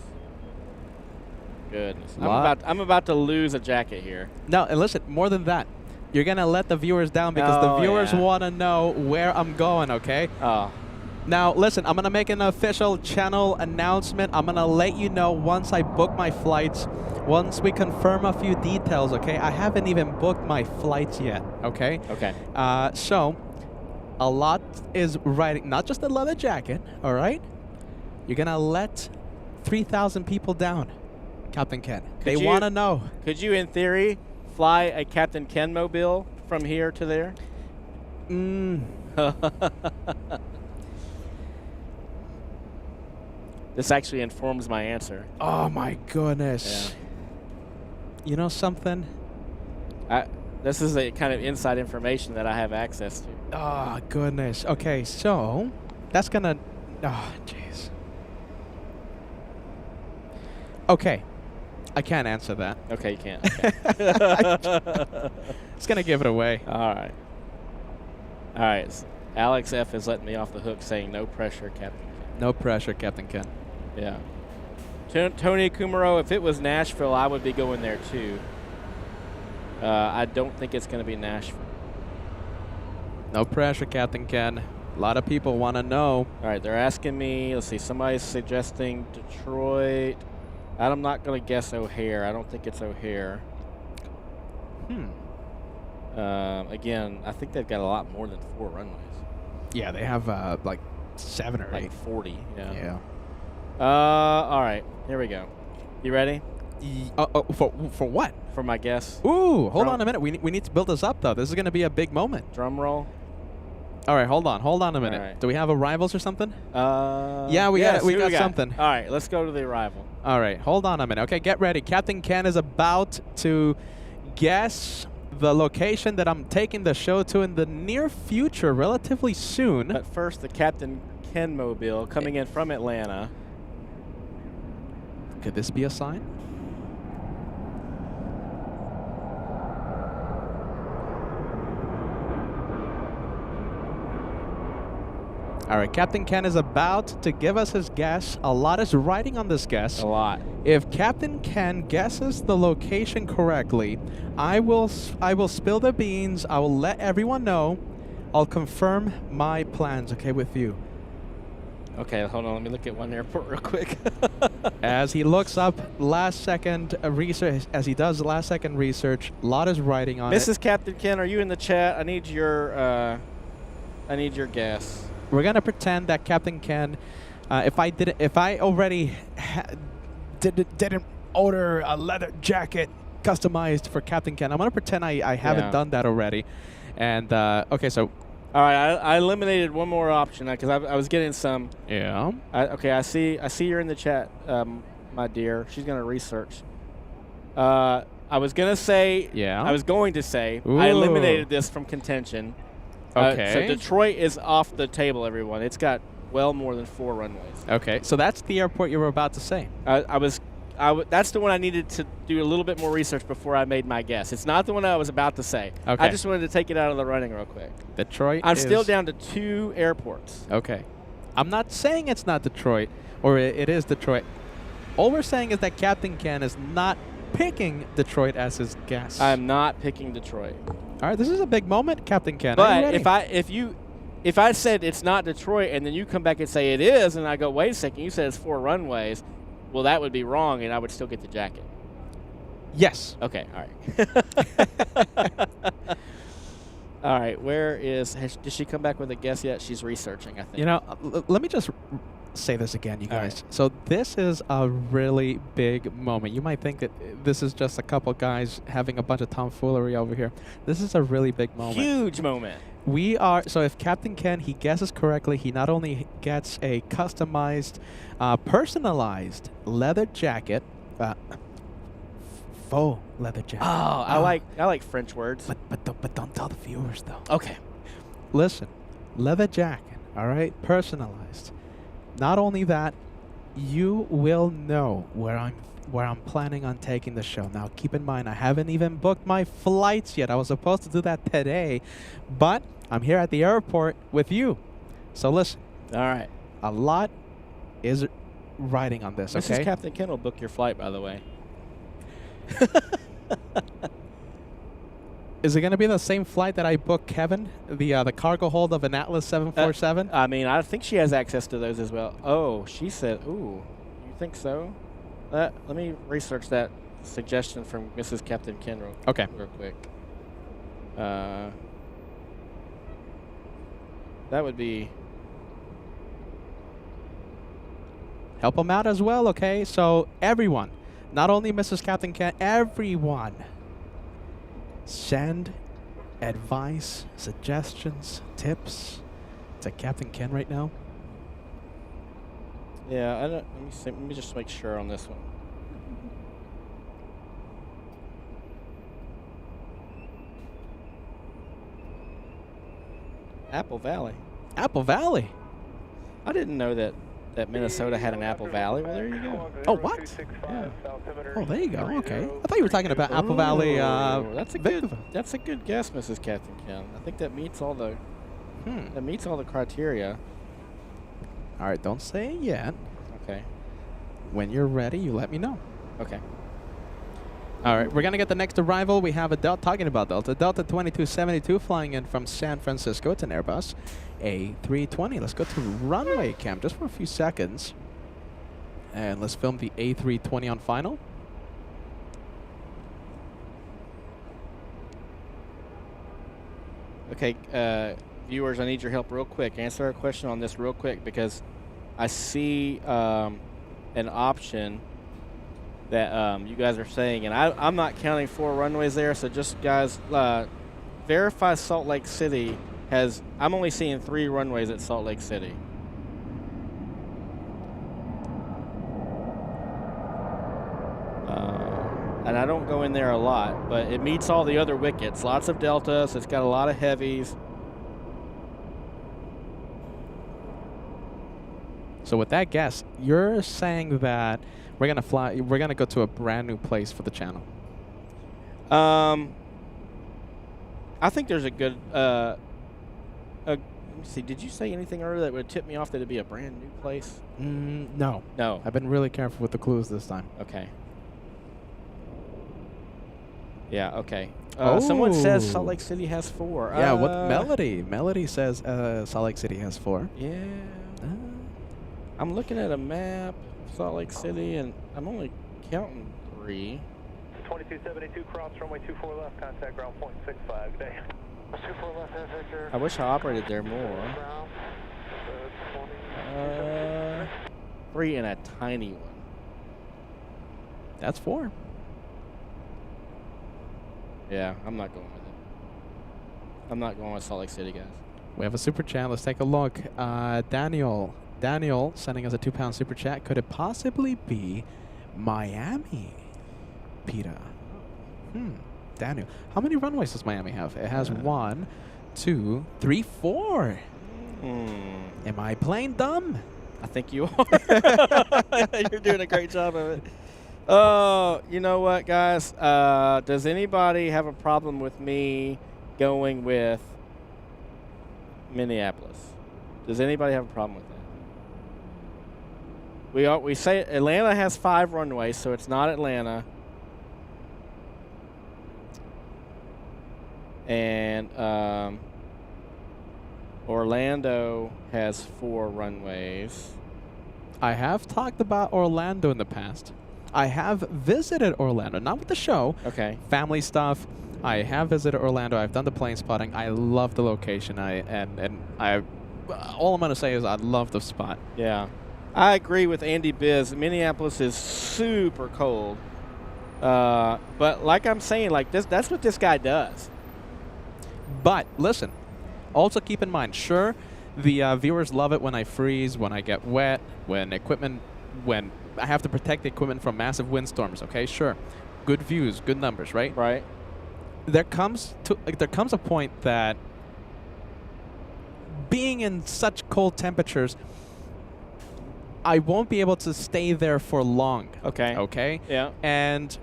I'm about to lose a jacket here. No, and listen, more than that. You're going to let the viewers down because the viewers want to know where I'm going, okay? Oh. Now, listen, I'm going to make an official channel announcement. I'm going to let you know once I book my flights, once we confirm a few details, okay? I haven't even booked my flights yet, okay? Okay. So, a lot is riding, not just the leather jacket, all right? You're going to let 3,000 people down, Captain Ken. They want to know. Could you, in theory, fly a Captain Ken mobile from here to there? This actually informs my answer. Oh, my goodness. Yeah. You know something? This is a kind of inside information that I have access to. Oh, goodness. Okay, so that's going to... Oh, jeez. Okay. I can't answer that. Okay, you can't. Okay. It's going to give it away. All right. All right. So Alex F. is letting me off the hook saying no pressure, Captain Ken. No pressure, Captain Ken. Yeah. Tony Kumaro, if it was Nashville, I would be going there too. I don't think it's going to be Nashville. No pressure, Captain Ken. A lot of people want to know. All right, they're asking me. Let's see. Somebody's suggesting Detroit. I'm not going to guess O'Hare. I don't think it's O'Hare. Again, I think they've got a lot more than 4 runways. Yeah, they have like 7 or 8. Like 40. Yeah. Yeah. All right. Here we go. You ready? For what? For my guess. Ooh, hold on a minute. We need to build this up, though. This is going to be a big moment. Drum roll. All right, hold on a minute. Right. Do we have arrivals or something? Yeah, we got something. All right, let's go to the arrival. All right, hold on a minute. Okay, get ready. Captain Ken is about to guess the location that I'm taking the show to in the near future, relatively soon. But first, the Captain Ken mobile coming in from Atlanta. Could this be a sign? All right, Captain Ken is about to give us his guess. A lot is riding on this guess. A lot. If Captain Ken guesses the location correctly, I will spill the beans. I will let everyone know. I'll confirm my plans, okay, with you. Okay, hold on. Let me look at one airport real quick. As he looks up last-second research, a lot is riding on it. Mrs. Captain Ken, are you in the chat? I need your guess. We're gonna pretend that Captain Ken, if I already didn't order a leather jacket customized for Captain Ken, I'm gonna pretend I haven't done that already. And okay, so. All right, I eliminated one more option because I was getting some. Yeah. Okay, I see you're in the chat, my dear. She's gonna research. I was going to say. Ooh. I eliminated this from contention. Okay. So Detroit is off the table, everyone. It's got well more than 4 runways. Okay, so that's the airport you were about to say. That's the one I needed to do a little bit more research before I made my guess. It's not the one I was about to say. Okay. I just wanted to take it out of the running real quick. Detroit I'm still down to 2 airports. Okay. I'm not saying it's not Detroit, or it is Detroit. All we're saying is that Captain Ken is not picking Detroit as his guess. I'm not picking Detroit. All right, this is a big moment, Captain Ken. But if I said it's not Detroit and then you come back and say it is, and I go, wait a second, you said it's 4 runways, well, that would be wrong, and I would still get the jacket. Yes. Okay, all right. All right, did she come back with a guess yet? She's researching, I think. You know, let me just say this again, you guys. Right. So this is a really big moment. You might think that this is just a couple guys having a bunch of tomfoolery over here. This is a really big moment. Huge moment. So if Captain Ken, he guesses correctly, he not only gets a customized, personalized leather jacket, faux leather jacket. Oh, I like French words. But don't tell the viewers though. Okay. Listen, leather jacket, all right, personalized. Not only that, you will know where I'm planning on taking the show. Now, keep in mind, I haven't even booked my flights yet. I was supposed to do that today, but I'm here at the airport with you. So listen. All right. A lot is riding on this, okay? Mrs. Captain Ken will book your flight, by the way. Is it going to be the same flight that I booked Kevin? The cargo hold of an Atlas 747? I mean, I think she has access to those as well. Oh, she said, ooh, you think so? Let me research that suggestion from Mrs. Captain Ken real quick. That would be... Help them out as well, okay? So everyone, not only Mrs. Captain Ken, everyone, send advice, suggestions, tips to Captain Ken right now. Yeah, let me just make sure on this one. Apple Valley. Apple Valley. I didn't know that Minnesota had an Apple Valley. Well, there you go. Oh, what? Yeah. Oh, there you go. Okay. I thought you were talking about Apple Valley. That's a good guess, Mrs. Captain Ken. I think that meets all the criteria. All right, don't say it yet. Okay. When you're ready, you let me know. Okay. All right, we're going to get the next arrival. We have a talking about Delta 2272 flying in from San Francisco. It's an Airbus A320. Let's go to runway cam just for a few seconds. And let's film the A320 on final. Okay, viewers, I need your help real quick. Answer a question on this real quick because I see an option that you guys are saying, and I'm not counting 4 runways there, so just guys, verify Salt Lake City has, I'm only seeing 3 runways at Salt Lake City. And I don't go in there a lot, but it meets all the other wickets. Lots of deltas, it's got a lot of heavies. So with that guess, you're saying that we're gonna go to a brand new place for the channel. I think there's a good let me see, did you say anything earlier that would tip me off that it'd be a brand new place? No. No. I've been really careful with the clues this time. Okay. Yeah, okay. Someone says Salt Lake City has 4. Yeah, what Melody? Melody says Salt Lake City has 4. Yeah. I'm looking at a map of Salt Lake City, and I'm only counting 3. 2272 cross runway 24 left, contact ground point 65. Good day. 24 left, Victor. I wish I operated there more. 3 and a tiny one. That's 4. Yeah, I'm not going with it. I'm not going with Salt Lake City, guys. We have a super chat. Let's take a look. Daniel sending us a £2 super chat. Could it possibly be Miami, Peter? Daniel. How many runways does Miami have? It has 1, 2, 3, 4. Am I playing dumb? I think you are. You're doing a great job of it. Oh, you know what, guys? Does anybody have a problem with me going with Minneapolis? Does anybody have a problem with that? We say Atlanta has 5 runways, so it's not Atlanta. And Orlando has 4 runways. I have talked about Orlando in the past. I have visited Orlando, not with the show. Okay. Family stuff. I have visited Orlando. I've done the plane spotting. I love the location. All I'm going to say is I love the spot. Yeah. I agree with Andy Biz. Minneapolis is super cold. But like I'm saying, like that's what this guy does. But listen, also keep in mind, sure, the viewers love it when I freeze, when I get wet, when I have to protect the equipment from massive windstorms, okay? Sure. Good views, good numbers, right? Right. There comes a point that being in such cold temperatures, I won't be able to stay there for long. Okay. Okay? Yeah. And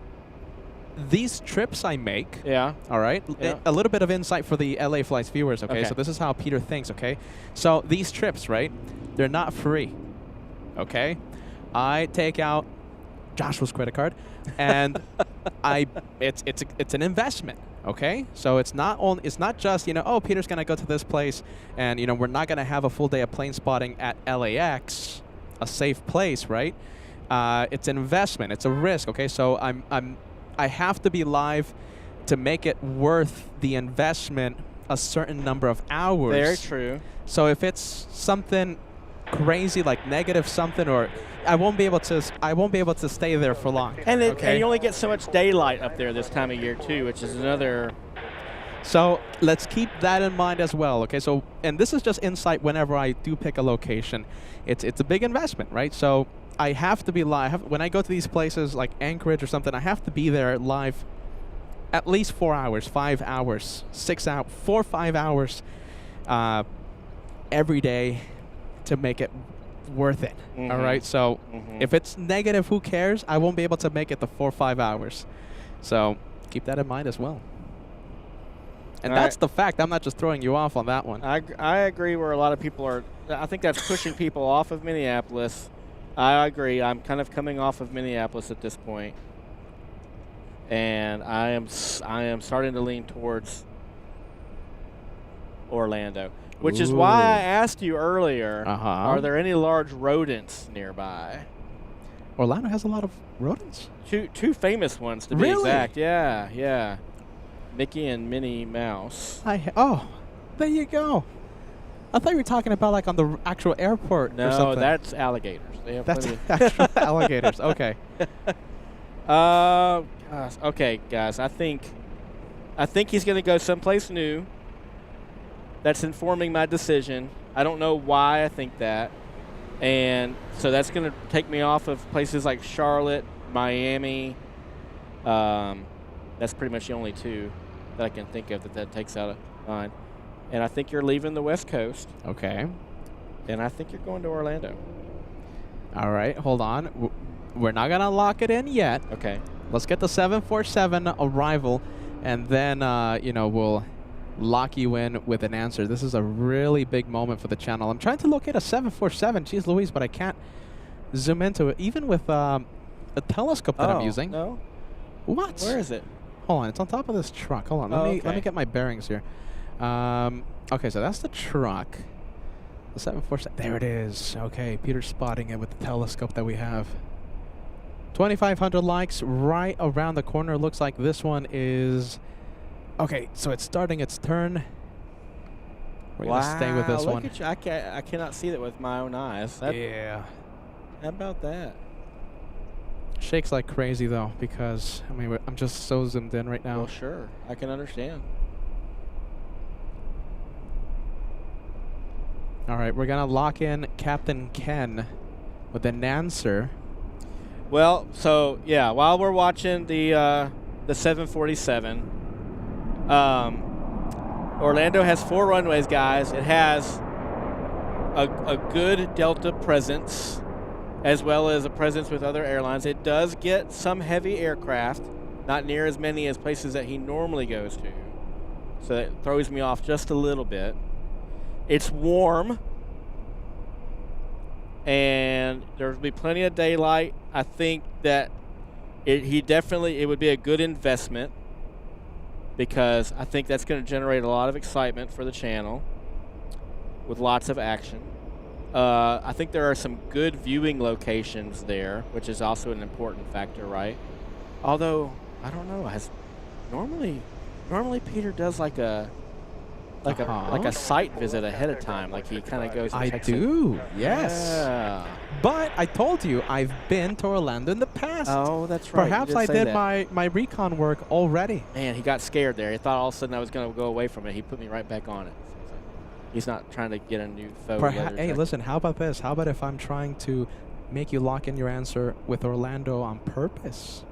these trips I make, yeah. All right? Yeah. A little bit of insight for the LA Flights viewers, okay? Okay. So this is how Peter thinks, okay? So these trips, right? They're not free, okay? I take out Joshua's credit card, and it's an investment, Okay, so it's not just, you know, oh, Peter's gonna go to this place, and, you know, we're not gonna have a full day of plane spotting at LAX, a safe place, right? It's an investment, it's a risk. Okay, so I have to be live to make it worth the investment a certain number of hours. Very true. So if it's something crazy like negative something, or I won't be able to stay there for long. And okay? and you only get so much daylight up there this time of year too, which is another. So let's keep that in mind as well. Okay, so and this is just insight whenever I do pick a location. It's a big investment, right? So I have to be live. When I go to these places like Anchorage or something, I have to be there live at least 4 hours, 5 hours, 6 hours, 4 or 5 hours every day to make it worth it. Mm-hmm. All right, so if it's negative, who cares? I won't be able to make it the 4 or 5 hours. So keep that in mind as well. And all that's right. the fact. I'm not just throwing you off on that one. I agree where a lot of people are. I think that's pushing people off of Minneapolis. I agree. I'm kind of coming off of Minneapolis at this point. And I am starting to lean towards Orlando, which is why I asked you earlier, are there any large rodents nearby? Orlando has a lot of rodents. Two famous ones to be exact. Yeah, yeah. Mickey and Minnie Mouse. Oh, there you go. I thought you were talking about like on the actual airport or something. No, that's alligators. They have That's plenty of actual alligators. Okay. gosh. Okay, guys. I think he's going to go someplace new. That's informing my decision. I don't know why I think that. And so that's going to take me off of places like Charlotte, Miami. That's pretty much the only two that I can think of that takes out of line. And I think you're leaving the West Coast. Okay. And I think you're going to Orlando. All right. Hold on. We're not going to lock it in yet. Okay. Let's get the 747 arrival, and then, you know, we'll lock you in with an answer. This is a really big moment for the channel. I'm trying to locate a 747. Jeez Louise, but I can't zoom into it, even with a telescope that I'm using. No? What? Where is it? Hold on. It's on top of this truck. Hold on. Let me get my bearings here. Okay, so that's the truck. The 747. There it is. Okay, Peter's spotting it with the telescope that we have. 2,500 likes right around the corner. Looks like this one is... Okay, so it's starting its turn. We're going to stay with this look one. At you. I cannot see that with my own eyes. Yeah. How about that? Shakes like crazy, though, because, I mean, I'm just so zoomed in right now. Well, sure. I can understand. All right, we're going to lock in Captain Ken with an answer. Well, so, yeah, while we're watching the 747, Orlando has 4 runways, guys. It has a good Delta presence, as well as a presence with other airlines. It does get some heavy aircraft, not near as many as places that he normally goes to. So that throws me off just a little bit. It's warm, and there'll be plenty of daylight. I think that it would be a good investment, because I think that's going to generate a lot of excitement for the channel with lots of action. I think there are some good viewing locations there, which is also an important factor, right? Although, I don't know, normally Peter does like a site visit ahead of time, like he kind of goes and I checks do, yes. Yeah. But I told you, I've been to Orlando in the past. Oh, that's right. Perhaps I did my recon work already. Man, he got scared there. He thought all of a sudden I was going to go away from it. He put me right back on it. He's not trying to get a new faux leather Hey, jacket. listen, how about this? How about if I'm trying to make you lock in your answer with Orlando on purpose?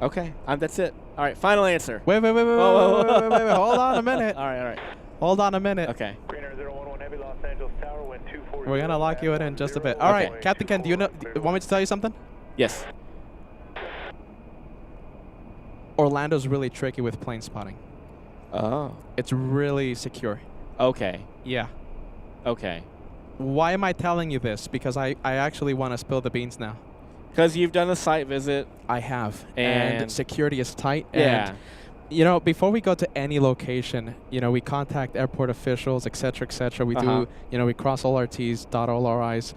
Okay, That's it. All right, final answer. Wait. Hold on a minute. All right. Hold on a minute. Okay. Greener 011 Heavy, Los Angeles Tower, wind 240. We're going to lock you in just a bit. All right, Captain Ken, do you want me to tell you something? Yes. Orlando's really tricky with plane spotting. Oh. It's really secure. Okay. Yeah. Okay. Why am I telling you this? Because I actually want to spill the beans now. Because you've done a site visit. I have. And security is tight. Yeah. And You know, before we go to any location, you know, we contact airport officials, et cetera, we do, you know, we cross all our T's, dot all our I's,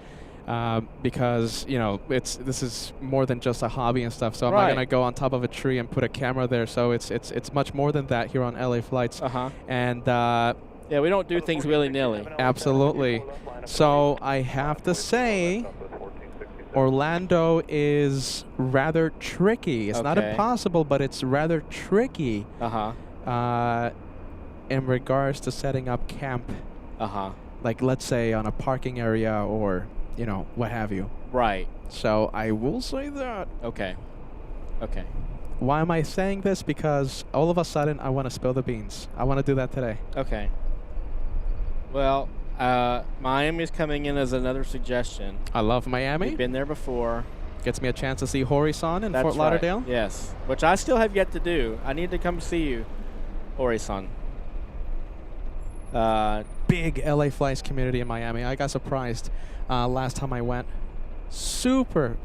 because, you know, this is more than just a hobby and stuff. So I'm not going to go on top of a tree and put a camera there. So it's much more than that here on LA Flights. And yeah, we don't do things willy-nilly. Absolutely. So I have to say, Orlando is rather tricky. It's not impossible, but it's rather tricky in regards to setting up camp. Like, let's say on a parking area or, you know, what have you. Right. So I will say that. Okay. Why am I saying this? Because all of a sudden I want to spill the beans. I want to do that today. Okay. Well, Miami's coming in as another suggestion. I love Miami. We've been there before. Gets me a chance to see Hori-san in That's Fort Lauderdale. Right. Yes, which I still have yet to do. I need to come see you, Hori-san. Big LA Flights community in Miami. I got surprised last time I went. Super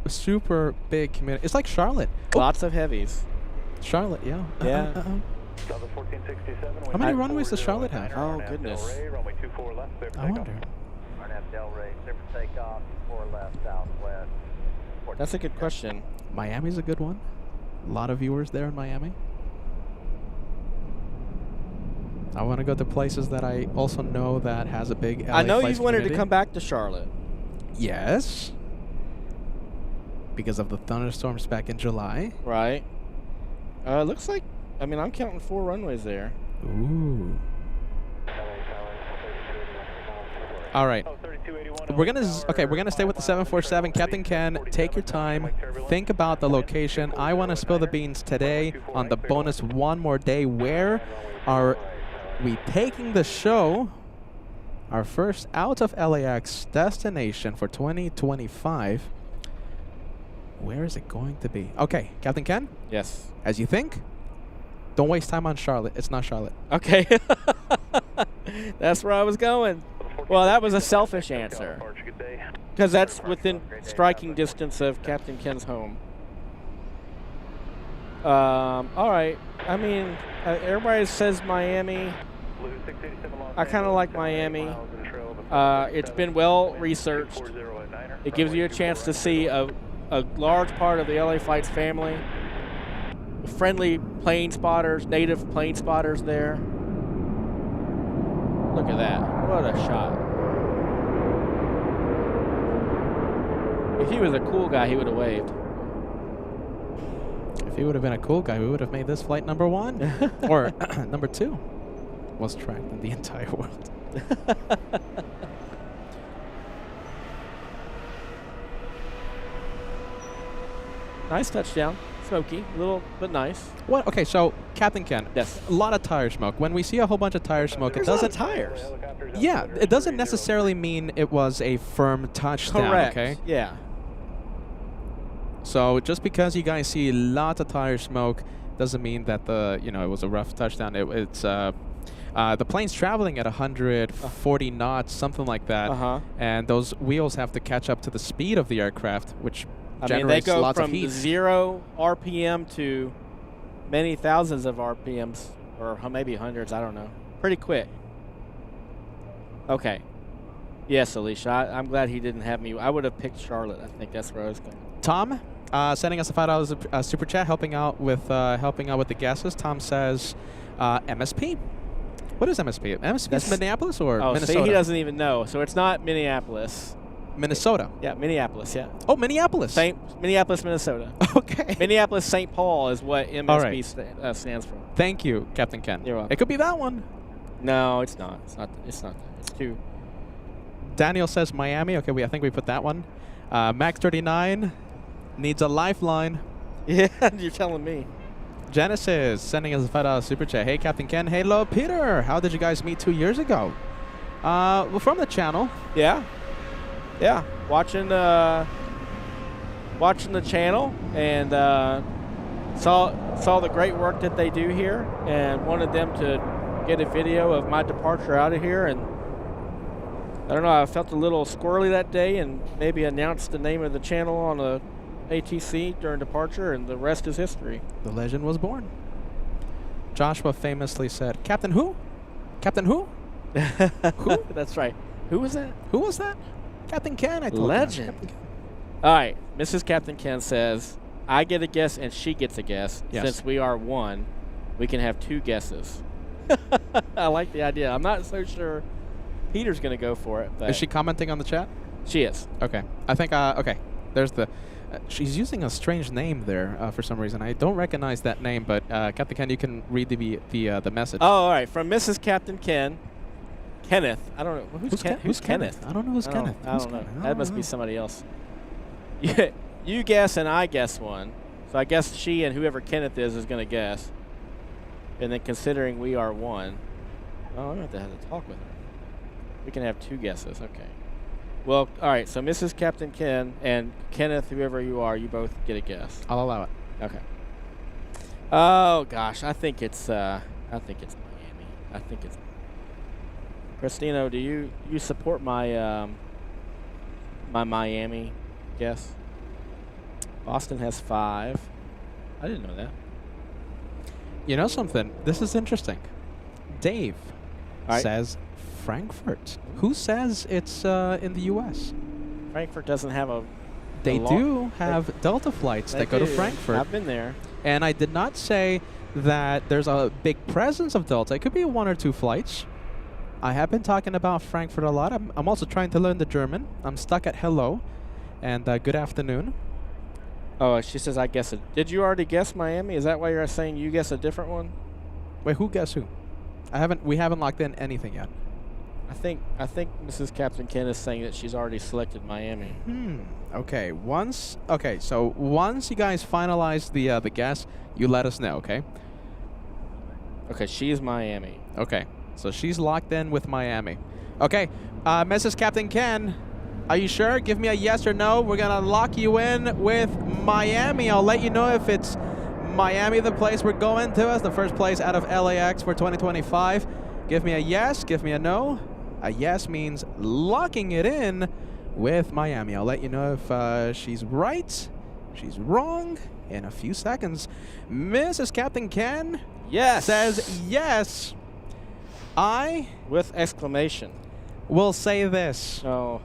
big community. It's like Charlotte. Lots of heavies. Charlotte, yeah. Yeah. How many runways does Charlotte have? Oh, goodness. I wonder. That's a good question. Miami's a good one. A lot of viewers there in Miami. I want to go to places that I also know that has a big LA I know Flights you've wanted community. to come back to Charlotte. Yes. Because of the thunderstorms back in July. Right. Looks like, I mean, I'm counting 4 runways there. Ooh. All right. We're gonna stay with the 747. Captain Ken, take your time. Think about the location. I want to spill the beans today on the bonus one more day. Where are we taking the show? Our first out of LAX destination for 2025. Where is it going to be? Okay, Captain Ken. Yes. As you think. Don't waste time on Charlotte. It's not Charlotte. Okay. That's where I was going. Well, that was a selfish answer. Because that's within striking distance of Captain Ken's home. All right. I mean, everybody says Miami. I kind of like Miami. It's been well researched. It gives you a chance to see a large part of the LA Flights family. Friendly plane spotters, native plane spotters there. Look at that. What a shot. If he was a cool guy, he would have waved. If he would have been a cool guy, we would have made this flight number 1 or number 2. Most tracked in the entire world. Nice touchdown. Smoky, a little but nice. What? Okay, so Captain Ken. Yes. A lot of tire smoke. When we see a whole bunch of tire smoke, it doesn't. Tires. Yeah, it doesn't necessarily mean it was a firm touchdown. Correct. Okay. Yeah. So just because you guys see lots of tire smoke doesn't mean that it was a rough touchdown. It's the plane's traveling at 140 knots, something like that, and those wheels have to catch up to the speed of the aircraft, which generates lots of heat. They go from 0 RPM to many thousands of RPMs, or maybe hundreds. I don't know. Pretty quick. Okay. Yes, Alicia. I'm glad he didn't have me. I would have picked Charlotte. I think that's where I was going. Tom, sending us a $5 super chat, helping out with the guesses. Tom says, MSP. What is MSP? MSP is Minneapolis or Minnesota? See, he doesn't even know. So it's not Minneapolis. Minnesota. Yeah, Minneapolis. Yeah. Oh, Minneapolis. Minneapolis, Minnesota. Okay. Minneapolis, St. Paul is what MSP stands for. Thank you, Captain Ken. You're welcome. It could be that one. No, it's not. It's not. It's not. It's too. Daniel says Miami. Okay, I think we put that one. Max 39 needs a lifeline. Yeah, you're telling me. Genesis sending us a $5 super chat. Hey, Captain Ken. Hello, Peter. How did you guys meet 2 years ago? Well, from the channel. Yeah. Yeah. Watching the channel and saw the great work that they do here and wanted them to get a video of my departure out of here. And I don't know, I felt a little squirrely that day and maybe announced the name of the channel on the ATC during departure, and the rest is history. The legend was born. Joshua famously said, Captain who? Captain who? Who? That's right. Who was that? Who was that? Captain Ken, I told you. Legend. Captain Ken. All right. Mrs. Captain Ken says, I get a guess and she gets a guess. Yes. Since we are one, we can have 2 guesses. I like the idea. I'm not so sure Peter's going to go for it. But Is she commenting on the chat? She is. Okay. I think, okay. There's the... she's using a strange name there for some reason. I don't recognize that name, but Captain Ken, you can read the message. Oh, all right. From Mrs. Captain Ken, Kenneth. I don't know. Who's Kenneth? I don't know who's Kenneth. I Who's don't know. Kenneth? That must be somebody else. You guess and I guess one. So I guess she and whoever Kenneth is going to guess. And then considering we are one, oh, I'm going to have to talk with her. We can have 2 guesses. Okay. Well, all right. So Mrs. Captain Ken and Kenneth, whoever you are, you both get a guess. I'll allow it. Okay. Oh gosh, I think it's Miami. I think it's. Christino, do you support my my Miami guess? Boston has 5. I didn't know that. You know something? This is interesting. Dave All right. says Frankfurt. Who says it's in the U.S.? Frankfurt doesn't have a. They a do have Delta flights that go to do. Frankfurt. I've been there. And I did not say that there's a big presence of Delta. It could be 1 or 2 flights. I have been talking about Frankfurt a lot. I'm also trying to learn the German. I'm stuck at hello and good afternoon. Oh, she says I guess it. Did you already guess Miami? Is that why you're saying you guess a different one? Wait, who guessed who? We haven't locked in anything yet. I think Mrs. Captain Ken is saying that she's already selected Miami. Okay. So once you guys finalize the guess, you let us know, okay? Okay, she is Miami. Okay. So she's locked in with Miami. Okay. Mrs. Captain Ken, are you sure? Give me a yes or no. We're going to lock you in with Miami. I'll let you know if it's Miami, the place we're going to as the first place out of LAX for 2025. Give me a yes. Give me a no. A yes means locking it in with Miami. I'll let you know if she's right, she's wrong in a few seconds. Mrs. Captain Ken says yes. I With exclamation. will say this. Oh.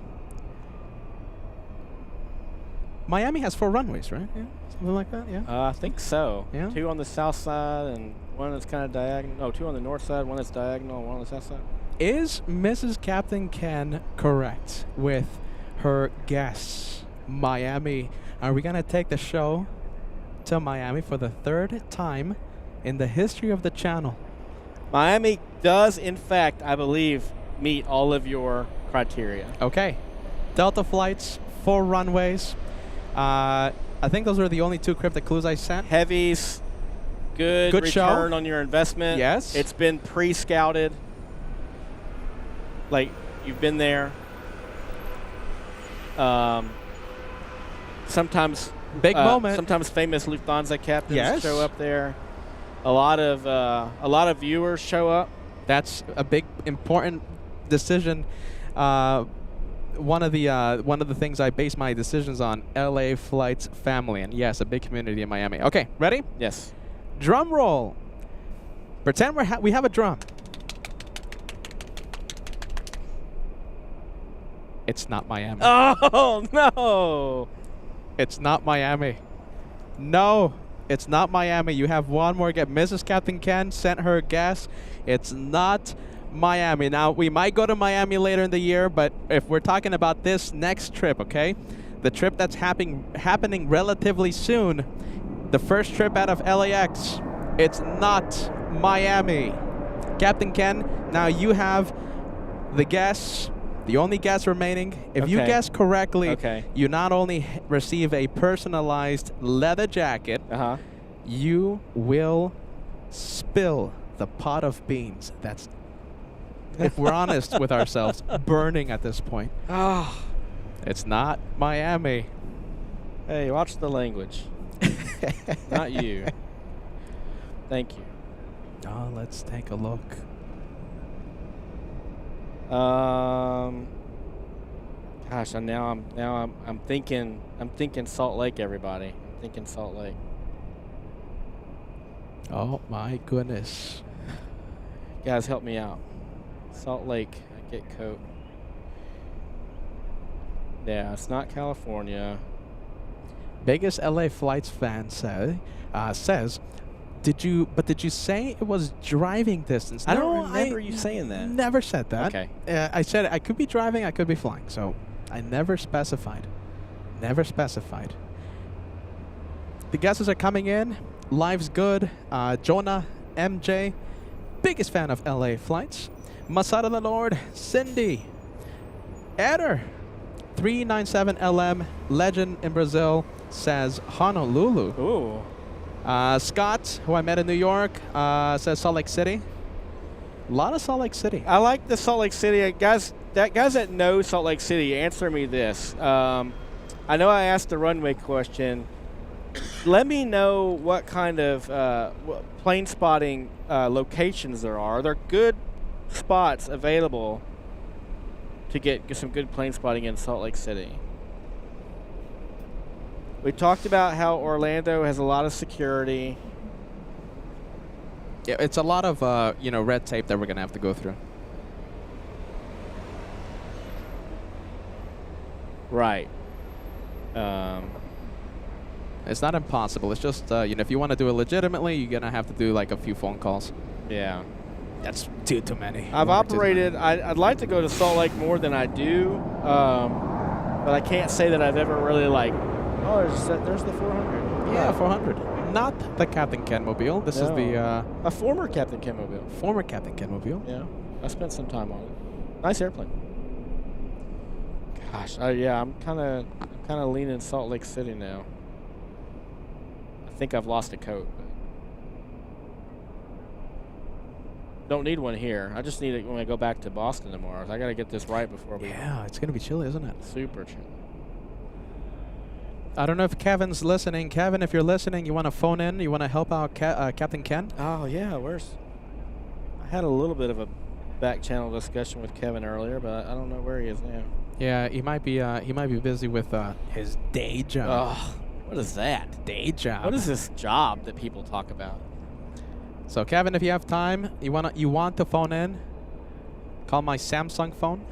Miami has 4 runways, right? Yeah, something like that, yeah. I think so. Yeah? 2 on the south side and 1 that's kind of diagonal. No, 2 on the north side, 1 that's diagonal, and 1 on the south side. Is Mrs. Captain Ken correct with her guess? Miami. Are we going to take the show to Miami for the 3rd time in the history of the channel? Miami does, in fact, I believe, meet all of your criteria. Okay. Delta flights, 4 runways. I think those were the only 2 cryptic clues I sent. Heavies, good return on your investment. Yes. It's been pre-scouted. Like, you've been there. Sometimes Big moment. Sometimes famous Lufthansa captains show up there. A lot of viewers show up. That's a big important decision. One of the things I base my decisions on, LA Flights family, and yes, a big community in Miami. Okay, ready? Yes. Drum roll. Pretend we have a drum. It's not Miami. Oh no! It's not Miami. No, it's not Miami. You have one more guess. Mrs. Captain Ken sent her guess. It's not Miami. Now, we might go to Miami later in the year, but if we're talking about this next trip, okay? The trip that's happening relatively soon, the first trip out of LAX, it's not Miami. Captain Ken, now you have the guess, the only guess remaining. If you guess correctly, you not only receive a personalized leather jacket, you will spill the pot of beans that's, if we're honest with ourselves, burning at this point. Oh. It's not Miami. Hey, watch the language. Not you. Thank you. Oh, let's take a look. Gosh, and now I'm thinking Salt Lake, everybody. I'm thinking Salt Lake. Oh my goodness. Guys, help me out. Salt Lake, I get coat. Yeah, it's not California. Biggest LA Flights fan says, did you say it was driving distance? I No, don't remember you saying that. Never said that. Okay. I said I could be driving, I could be flying. So I never specified. Never specified. The guesses are coming in. Live's good. Jonah, MJ, biggest fan of LA Flights. Masada the Lord, Cindy, Eder, 397LM, legend in Brazil, says Honolulu. Ooh. Scott, who I met in New York, says Salt Lake City. A lot of Salt Lake City. I like the Salt Lake City. Guys that know Salt Lake City, answer me this. I know I asked the runway question. Let me know what kind of plane spotting locations there are. Are there good spots available to get some good plane spotting in Salt Lake City? We talked about how Orlando has a lot of security. Yeah, it's a lot of red tape that we're gonna have to go through. Right. It's not impossible. It's just if you want to do it legitimately, you're gonna have to do like a few phone calls. Yeah. That's too many. I've operated. I'd like to go to Salt Lake more than I do, but I can't say that I've ever really like. Oh, there's the 400. Yeah, 400. Not the Captain Ken Mobile. This is the a former Captain Ken Mobile. Former Captain Ken Mobile. Yeah, I spent some time on it. Nice airplane. Gosh, yeah, I'm kind of leaning Salt Lake City now. I think I've lost a coat. But don't need one here. I just need it when I go back to Boston tomorrow. I got to get this right before we. Yeah, it's gonna be chilly, isn't it? Super chilly. I don't know if Kevin's listening. Kevin, if you're listening, you want to phone in? You want to help out Captain Ken? Oh yeah, I had a little bit of a back channel discussion with Kevin earlier, but I don't know where he is now. Yeah, he might be busy with his day job. Oh, what is that? Day job. What is this job that people talk about? So Kevin, if you have time, you want to phone in, call my Samsung phone.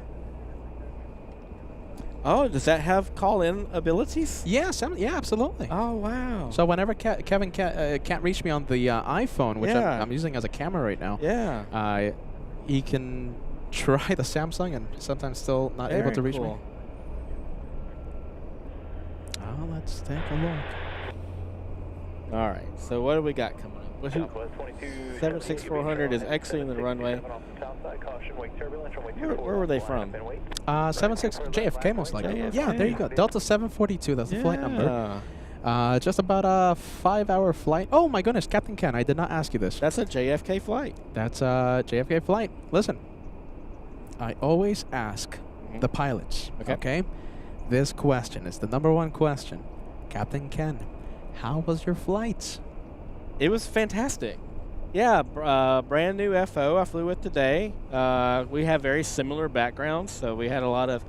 Oh, does that have call-in abilities? Yeah, yeah, absolutely. Oh, wow. So whenever Kevin can't reach me on the iPhone, which Yeah. I'm using as a camera right now, Yeah. he can try the Samsung and sometimes still not able to reach me. Oh, let's take a look. All right. So what do we got coming up? 76400 is exiting the runway. Where were they from? 76 JFK most likely. JFK. Yeah, there you go. Delta 742. That's the flight number. Just about a 5-hour flight. Oh my goodness, Captain Ken, I did not ask you this. That's a JFK flight. That's a JFK flight. Listen, I always ask the pilots. Okay. This question is the #1 question. Captain Ken, how was your flight? It was fantastic. Yeah, brand new FO I flew with today. We have very similar backgrounds, so we had a lot of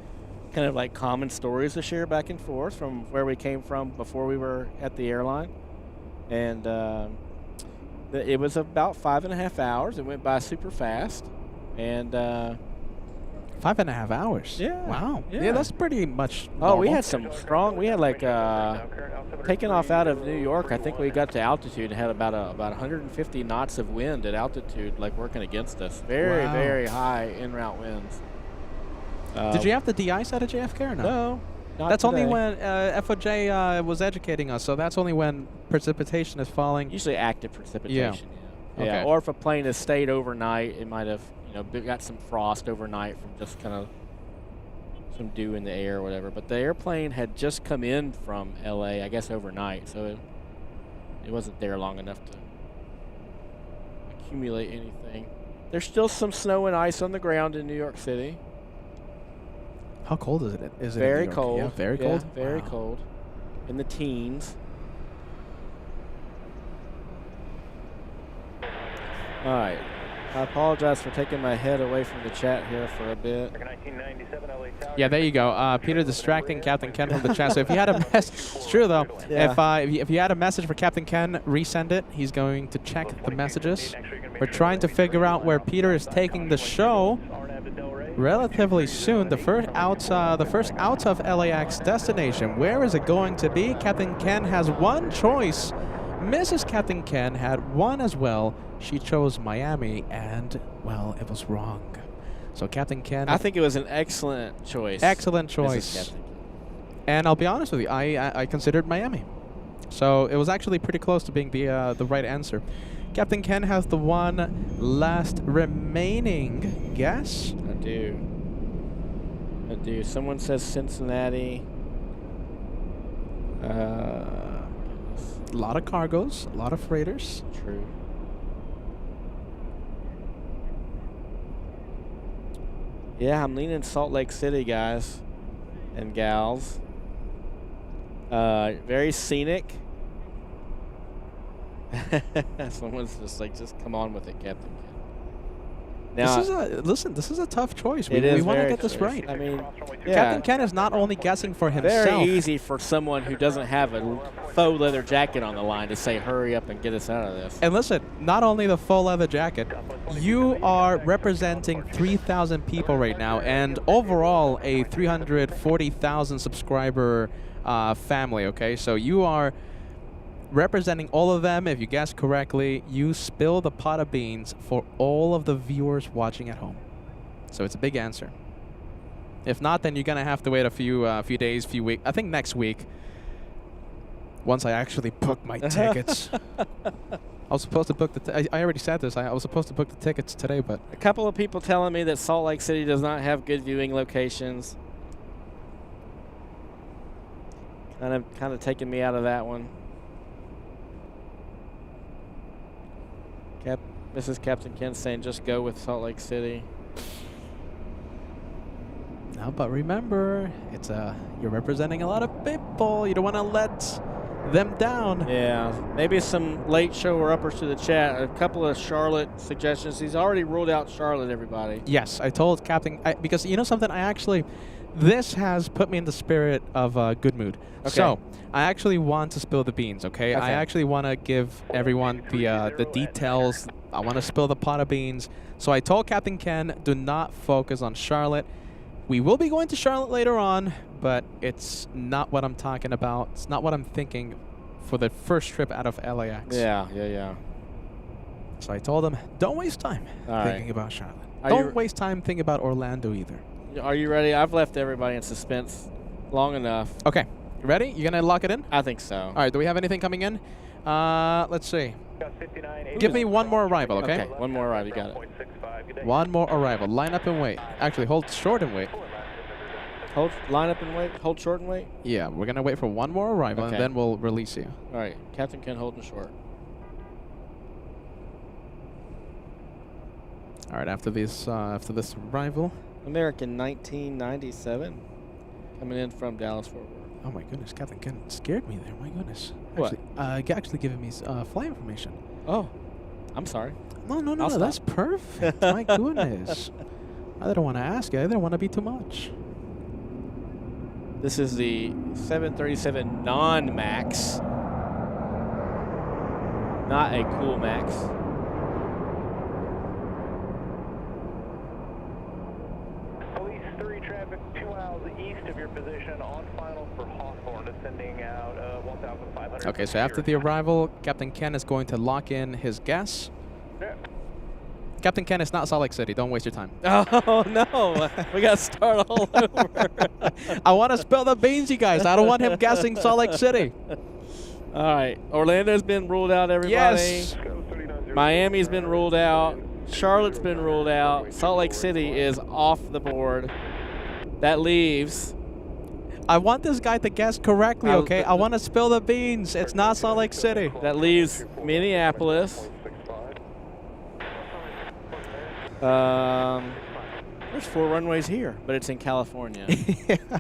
kind of like common stories to share back and forth from where we came from before we were at the airline. And it was about 5.5 hours. It went by super fast. And 5.5 hours. Yeah. Wow. Yeah. Yeah, that's pretty much. oh, we normal. had some strong. We had like taking off out of New York. I think we got to altitude and had about 150 knots of wind at altitude, like working against us. Very Wow. very high en route winds. Did you have to de-ice out of JFK or no? No. Not That's today. only when FOJ was educating us, so that's only when precipitation is falling. Usually active precipitation. Yeah. Okay. Or if a plane has stayed overnight, it might have got some frost overnight from just kind of some dew in the air or whatever. But the airplane had just come in from LA, I guess overnight, so it wasn't there long enough to accumulate anything. There's still some snow and ice on the ground in New York City. How cold is it? Is it Very in New York? cold. Yeah, very cold. Very Wow. cold. In the teens. All right. I apologize for taking my head away from the chat here for a bit. Yeah, there you go. Peter distracting Captain Ken from the chat. So if you had a message, it's true though. Yeah. If you had a message for Captain Ken, resend it. He's going to check the messages. We're trying to figure out where Peter is taking the show relatively soon. The first out of LAX destination. Where is it going to be? Captain Ken has one choice. Mrs. Captain Ken had one as well. She chose Miami, and well, it was wrong. So Captain Ken, I think it was an excellent choice. excellent Mrs. choice. Captain. And I'll be honest with you, I considered Miami. So it was actually pretty close to being the right answer. Captain Ken has the one last remaining guess. I do. Someone says Cincinnati. A lot of cargoes, a lot of freighters. True. Yeah, I'm leaning Salt Lake City, guys and gals. Very scenic. Someone's just like, just come on with it, Captain. Now, This is a tough choice. We want to get this right. I mean, yeah. Captain Ken is not only guessing for himself. Very easy for someone who doesn't have a faux leather jacket on the line to say, hurry up and get us out of this. And listen, not only the full leather jacket, you are representing 3,000 people right now, and overall a 340,000 subscriber family, okay? So you are representing all of them. If you guess correctly, you spill the pot of beans for all of the viewers watching at home. So it's a big answer. If not, then you're going to have to wait a few days, few weeks. I think next week, once I actually book my tickets. I was supposed to book I already said this. I was supposed to book the tickets today, but a couple of people telling me that Salt Lake City does not have good viewing locations. Kind of taking me out of that one. Mrs. Captain Ken saying just go with Salt Lake City. No, but remember, it's you're representing a lot of people. You don't want to let them down. Yeah, maybe some late shower uppers to the chat. A couple of Charlotte suggestions. He's already ruled out Charlotte, everybody. Yes, I told Captain, because you know something, this has put me in the spirit of good mood. Okay. So I actually want to spill the beans, okay? I actually want to give everyone the details. I want to spill the pot of beans. So I told Captain Ken, do not focus on Charlotte. We will be going to Charlotte later on, but it's not what I'm talking about. It's not what I'm thinking for the first trip out of LAX. Yeah. So I told him, don't waste time thinking about Charlotte. Don't waste time thinking about Orlando either. Are you ready? I've left everybody in suspense long enough. Okay. You ready? You going to lock it in? I think so. All right. Do we have anything coming in? Let's see. Give me one more arrival, okay? Okay, one more arrival. You got it. One more arrival. Line up and wait. Actually, hold short and wait. Line up and wait. Hold short and wait. Yeah, we're going to wait for one more arrival, and then we'll release you. All right. Captain Ken holding short. All right. After this arrival. American 1997. Coming in from Dallas Fort Worth. Oh my goodness, Captain Ken scared me there. My goodness. What? Actually giving me flight information. Oh, I'm sorry. No, that's perfect. My goodness. I didn't want to ask you. I didn't want to be too much. This is the 737 non-MAX. Not a cool MAX. Police 3 traffic 2 miles east of your position on final for Hawthorne, descending out 1,500. Okay, so after the arrival, Captain Ken is going to lock in his guess. Yeah. Captain Ken, it's not Salt Lake City. Don't waste your time. Oh, no. We got to start all over. I want to spill the beans, you guys. I don't want him guessing Salt Lake City. All right. Orlando's been ruled out, everybody. Yes. Miami's been ruled out. Charlotte's been ruled out. Salt Lake City is off the board. That leaves... I want this guy to guess correctly, okay? I want to spill the beans. It's not Salt Lake City. That leaves Minneapolis. There's 4 runways here, but it's in California.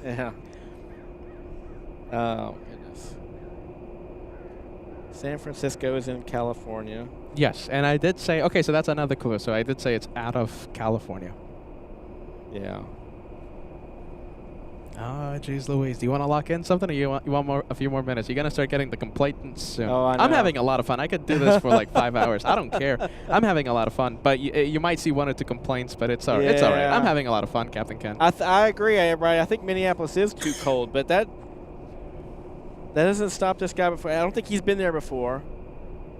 Yeah. Oh, goodness. San Francisco is in California. Yes, and I did say, okay, so that's another clue. So I did say it's out of California. Yeah. Oh, jeez Louise. Do you want to lock in something, or you want a few more minutes? You're going to start getting the complaints soon. Oh, I know. I'm having a lot of fun. I could do this for like 5 hours. I don't care. I'm having a lot of fun. But you might see 1 or 2 complaints, but it's all right. It's all right. Yeah. I'm having a lot of fun, Captain Ken. I agree, everybody. I think Minneapolis is too cold, but that doesn't stop this guy before. I don't think he's been there before.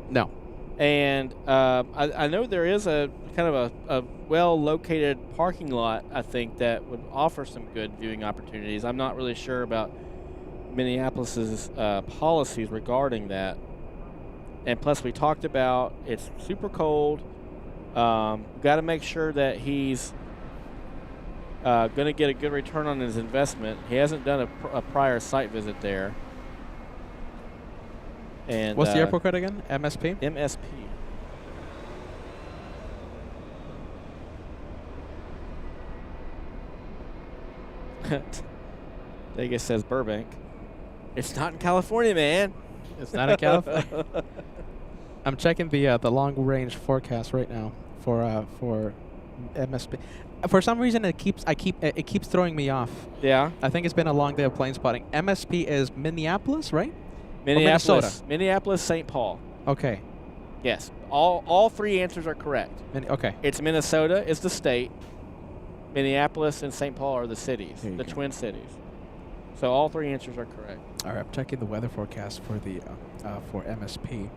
No. And I know there is a kind of a well-located parking lot, I think, that would offer some good viewing opportunities. I'm not really sure about Minneapolis's policies regarding that. And plus, we talked about it's super cold. Got to make sure that he's going to get a good return on his investment. He hasn't done a prior site visit there. And what's the airport code again? MSP? MSP. Vegas says Burbank. It's not in California, man. It's not in California. I'm checking the long-range forecast right now for MSP. For some reason, it keeps throwing me off. Yeah. I think it's been a long day of plane spotting. MSP is Minneapolis, right? Minneapolis. Minneapolis, St. Paul. Okay. Yes. All 3 answers are correct. Okay. It's Minnesota is the state. Minneapolis and St. Paul are the cities, the Twin Cities. So all 3 answers are correct. All right. I'm checking the weather forecast for the for MSP.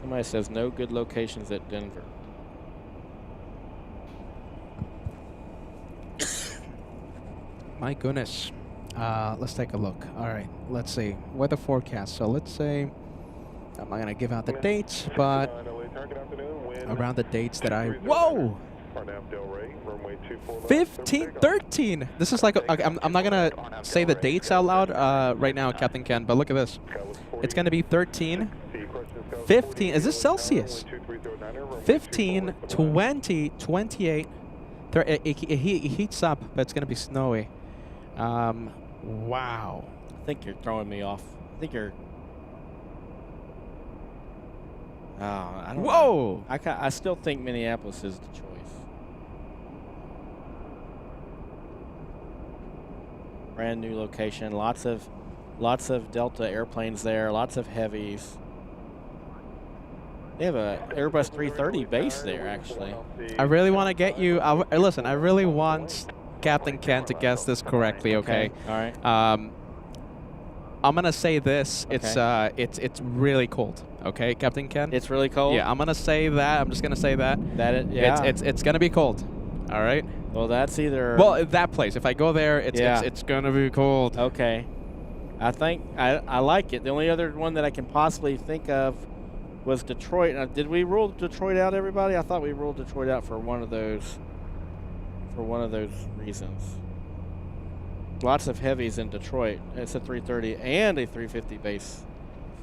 Somebody says no good locations at Denver. My goodness. Let's take a look. All right. Let's see. Weather forecast. So let's say, I'm not going to give out the dates, but around the dates that I... Whoa! 1513. This is like... I'm not going to say the dates out loud right now, Captain Ken, but look at this. It's going to be 13, 15. Is this Celsius? 15, 20, 28. It heats up, but it's going to be snowy. Wow. I think you're throwing me off. I think you're... Oh, I don't Whoa! know. I still think Minneapolis is the choice. Brand new location. Lots of Delta airplanes there. Lots of heavies. They have a Airbus 330 base there, actually. I really want to get you... listen, I really want Captain Ken to guess this correctly, okay? All right. I'm going to say this. Okay. It's really cold, okay, Captain Ken? It's really cold? Yeah, I'm going to say that. I'm just going to say that. Yeah. It's going to be cold, all right? Well, that's either... Well, that place. If I go there, it's going to be cold. Okay. I think I like it. The only other one that I can possibly think of was Detroit. Now, did we rule Detroit out, everybody? I thought we ruled Detroit out for one of those reasons. Lots of heavies in Detroit. It's a 330 and a 350 base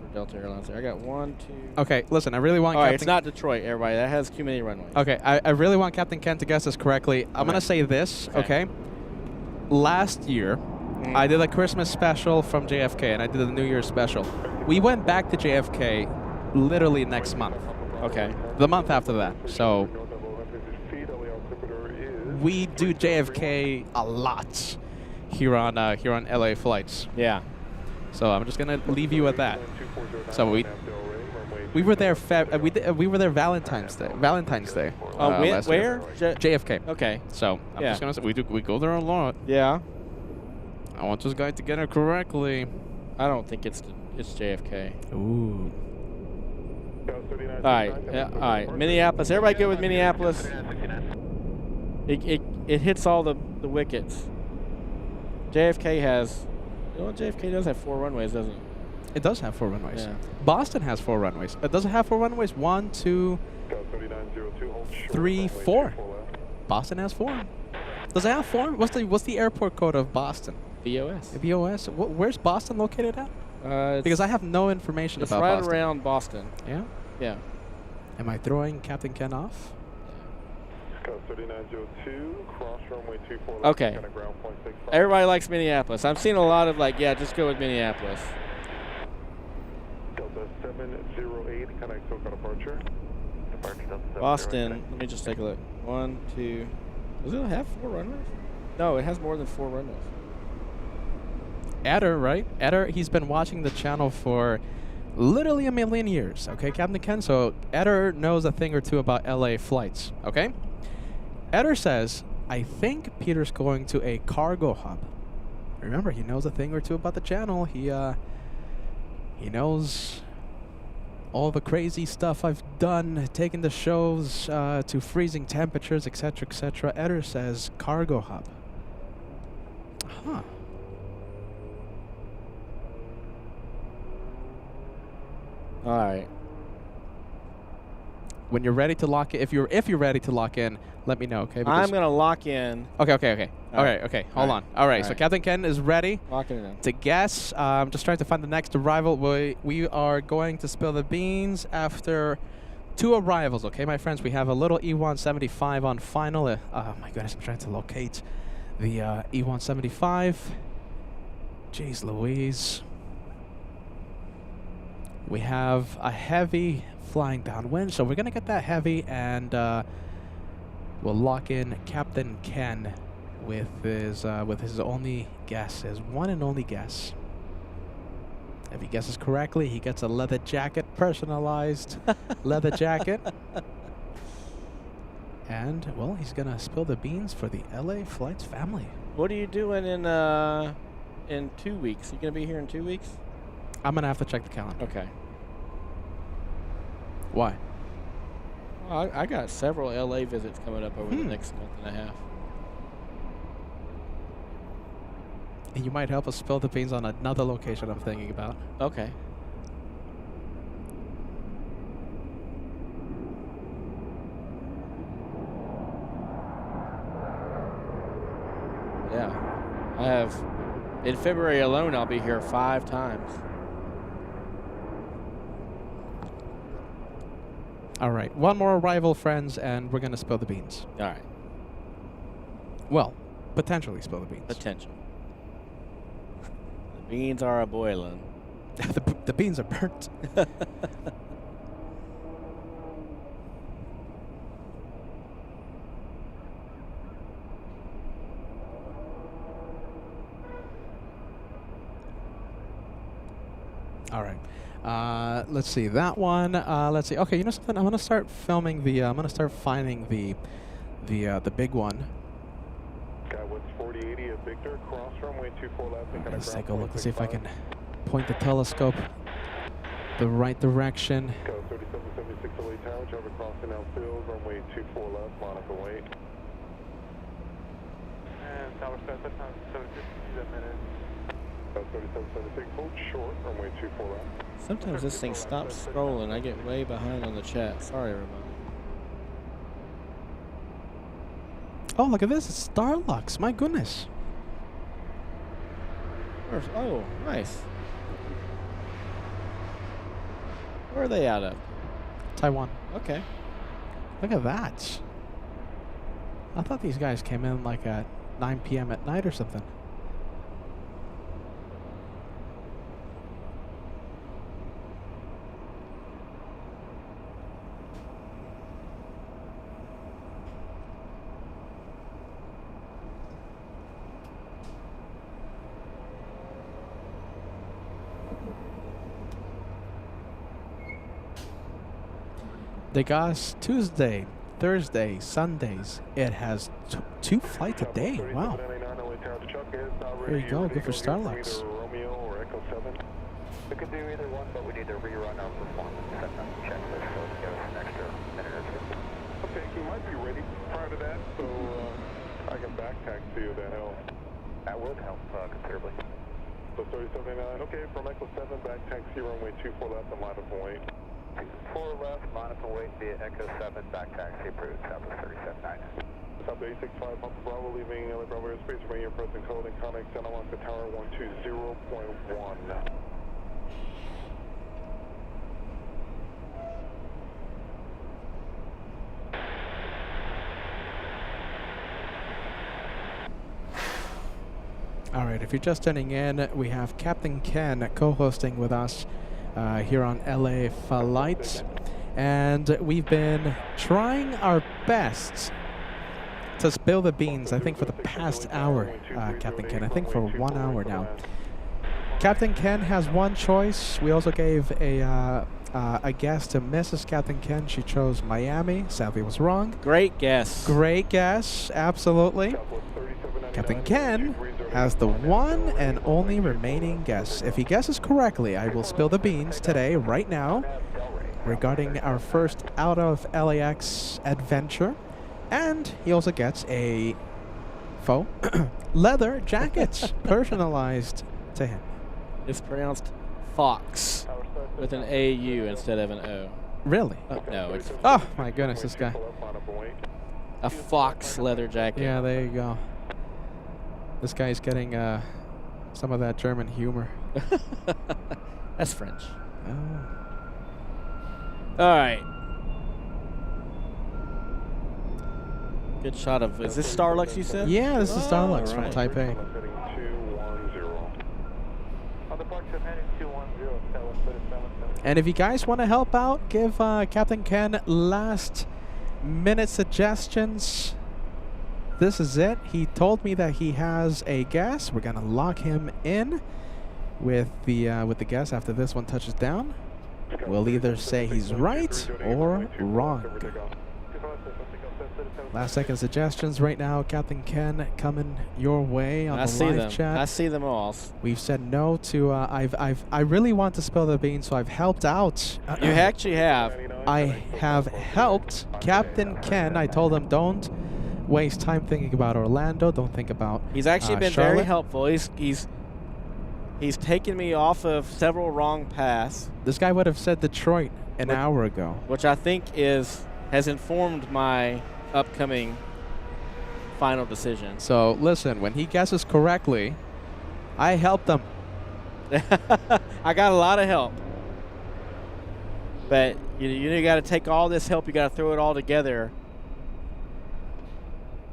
for Delta Airlines. I got 1, 2. Okay, listen, I really want All right, Captain... it's not Detroit, everybody. That has too many runways. Okay, I really want Captain Ken to guess this correctly. I'm going to say this, okay? Last year, I did a Christmas special from JFK, and I did a New Year's special. We went back to JFK literally next month. Okay. The month after that. So we do JFK a lot here on LA flights. Yeah. So I'm just gonna leave you at that. So we were there we were there Valentine's Day. Last where? year. JFK. Okay. So I'm just gonna say we go there a lot. Yeah. I want this guy to get it correctly. I don't think it's JFK. Ooh. All right. Minneapolis. Everybody good with Minneapolis? It hits all the wickets. JFK has... Well, JFK does have 4 runways, doesn't it? It does have 4 runways. Yeah. Boston has 4 runways. It doesn't have 4 runways. 1, 2, 3, 4. Boston has 4. Does it have 4? What's the airport code of Boston? VOS. VOS. Where's Boston located at? Because I have no information about Boston. Boston. It's right around Boston. Yeah? Yeah. Am I throwing Captain Ken off? Okay. Everybody likes Minneapolis. I'm seeing a lot of just go with Minneapolis. SoCal departure. Departure Delta 7. Boston, let me just take a look. 1, 2. Does it have 4 runways? No, it has more than 4 runways. Eder, right? Eder, he's been watching the channel for literally a million years, okay, Captain Ken? So Eder knows a thing or two about LA flights, okay? Eder says, I think Peter's going to a cargo hub. Remember, he knows a thing or two about the channel. He knows all the crazy stuff I've done, taking the shows to freezing temperatures, etc., etc. Eder says cargo hub. Huh. All right. When you're ready to lock in, if you're ready to lock in, let me know, okay? I'm going to lock in. Okay. All right. Okay. Hold on. All right. So Captain Ken is ready Locking it in. to guess. I'm just trying to find the next arrival. We are going to spill the beans after 2 arrivals, okay, my friends? We have a little E175 on final. Oh my goodness, I'm trying to locate the E175. Jeez Louise. We have a heavy flying downwind, so we're gonna get that heavy, and we'll lock in Captain Ken with his only guess, his one and only guess. If he guesses correctly, he gets a leather jacket, personalized leather jacket. And well, he's gonna spill the beans for the LA Flights family. What are you doing in 2 weeks? You gonna be here in 2 weeks? I'm gonna have to check the calendar. Okay. Why? Well, I got several LA visits coming up over the next month and a half. And you might help us spill the beans on another location I'm thinking about. Okay. Yeah. I have, in February alone, I'll be here 5 times. All right, one more arrival, friends, and we're gonna spill the beans. All right. Well, potentially spill the beans. Potential. The beans are a boiling. the beans are burnt. All right. Let's see that one. Let's see. Okay, you know something? I'm gonna start filming the. I'm gonna start finding the big one. Skywoods 4080 at Victor, cross runway 24 left. Okay, let's take a look. Let's see if I can point the telescope the right direction. Go 3776 LA Tower, Java crossing outfield, runway 24 left, line up and wait. And Tower Sky, that time 750 minutes. 3776, hold short, runway 24 left. Sometimes this thing stops scrolling. I get way behind on the chat. Sorry, everybody. Oh, look at this. It's Starlux. My goodness. Oh, nice. Where are they out of? Taiwan. Okay. Look at that. I thought these guys came in like at 9 p.m. at night or something. They got us Tuesday, Thursday, Sundays. It has 2 flights a day. Wow. There you go. Good for Starlux. We could do either one, but we need to rerun our performance checklist, so it gives us an extra minute or 2. Okay, he might be ready prior to that, so I can back taxi you if that helps. That would help considerably. So 3789, okay, from Echo 7, back taxi runway 24 left and line up and wait. 4 left, line up and wait via Echo 7, back taxi approved, Southwest 379. South 865, Papa Bravo, leaving LA Bravo airspace, remain your present code and connect Santa Monica Tower 120.1. All right, if you're just tuning in, we have Captain Ken co-hosting with us here on LA Flights. And we've been trying our best to spill the beans, I think, for the past hour, Captain Ken. I think for 1 hour now. Captain Ken has one choice. We also gave a guess to Mrs. Captain Ken. She chose Miami. Sadly, was wrong. Great guess. Great guess, absolutely. Captain Ken has the one and only remaining guess. If he guesses correctly, I will spill the beans today, right now, regarding our first out of LAX adventure. And he also gets a faux leather jacket personalized to him. It's pronounced Fox with an AU instead of an O. Really? No, it's Oh my goodness, this guy. a Fox leather jacket. Yeah, there you go. This guy's getting some of that German humor. That's French. Oh. All right. Good shot of. Is this Starlux you said? Yeah, this is Starlux from right. Taipei. And if you guys want to help out, give Captain Ken last minute suggestions. This is it. He told me that he has a guess. We're gonna lock him in with the guess after this one touches down. We'll either say he's right or wrong. Last second suggestions right now, Captain Ken, coming your way on the live chat. I see them all. We've said no to. I really want to spill the beans, so I've helped out. You actually have. I have helped Captain Ken. I told him don't waste time thinking about Orlando. Don't think about. He's actually been Charlotte. very helpful. He's taken me off of several wrong paths. This guy would have said Detroit an hour ago. Which I think has informed my upcoming final decision. So listen, when he guesses correctly, I helped him. I got a lot of help. But you got to take all this help, you got to throw it all together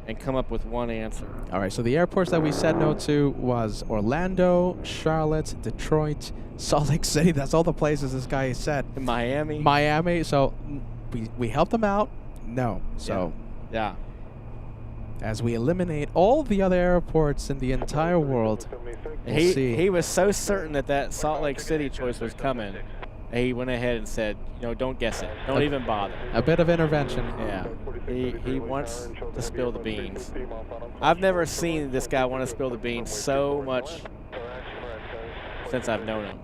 and come up with one answer. All right, so the airports that we said no to was Orlando, Charlotte, Detroit, Salt Lake City. That's all the places this guy said. Miami. Miami. So we helped him out. No. So yeah. As we eliminate all the other airports in the entire world, we'll see. He was so certain that Salt Lake City choice was coming. He went ahead and said, don't guess it. Don't even bother. A bit of intervention. Yeah. He wants to spill the beans. I've never seen this guy want to spill the beans so much since I've known him.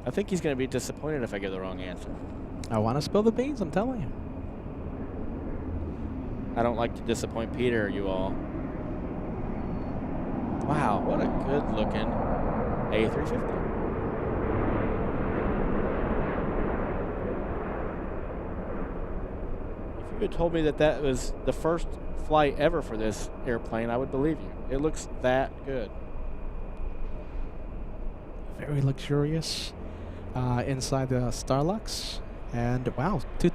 I think he's going to be disappointed if I give the wrong answer. I want to spill the beans, I'm telling you. I don't like to disappoint Peter, you all. Wow, what a good-looking A350. If you had told me that was the first flight ever for this airplane, I would believe you. It looks that good. Very luxurious inside the Starlux. And wow, two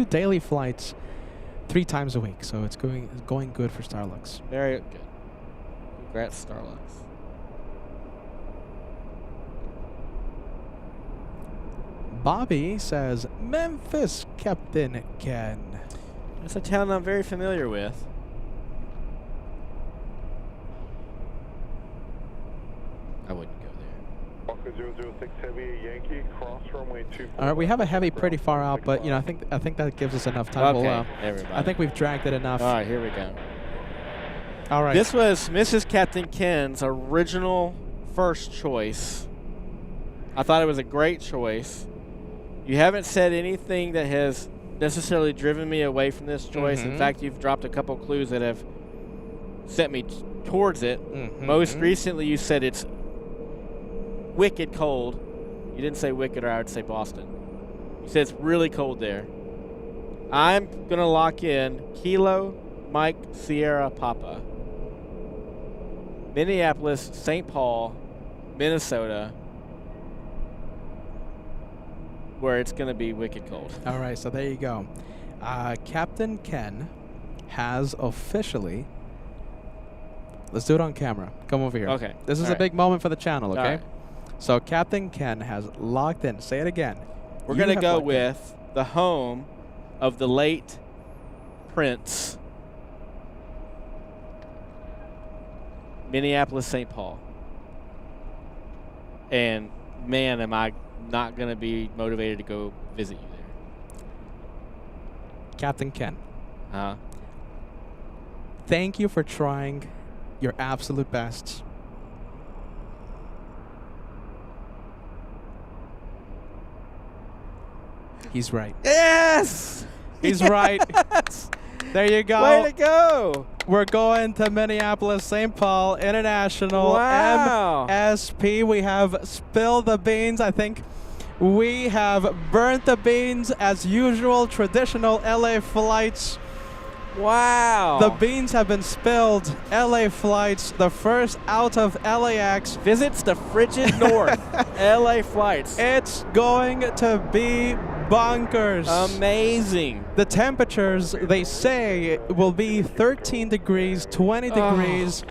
daily flights 3 times a week. So it's going good for Starlux. Very good. Congrats, Starlux. Bobby says, Memphis, Captain Ken. It's a town I'm very familiar with. I wouldn't go there. 006 Heavy, Yankee, cross runway 24. All right, we have a Heavy pretty far out, but I think that gives us enough time. Okay, everybody. I think we've dragged it enough. All right, here we go. All right. This was Mrs. Captain Ken's original first choice. I thought it was a great choice. You haven't said anything that has necessarily driven me away from this choice. In fact, you've dropped a couple clues that have sent me towards it. Most recently, you said it's wicked cold. You didn't say wicked, or I would say Boston. You said it's really cold there. I'm going to lock in Kilo Mike Sierra Papa. Minneapolis, St. Paul, Minnesota, where it's going to be wicked cold. All right, so there you go. Captain Ken has officially... Let's do it on camera. Come over here. Okay. This is a big moment for the channel, okay? So Captain Ken has locked in. Say it again. We're You going to have go luck there. with the home of the late Prince, Minneapolis, St. Paul. And man, am I not going to be motivated to go visit you there. Captain Ken, Uh, thank you for trying your absolute best. He's right. yes! He's right. Yes! There you go. Way to go! We're going to Minneapolis, St. Paul International Wow. MSP. We have spilled the beans. I think we have burnt the beans as usual. Traditional LA flights. Wow. The beans have been spilled. LA flights, the first out of LAX. Visits the frigid north. LA flights. It's going to be bonkers. Amazing. The temperatures, they say, will be 13 degrees, 20 degrees.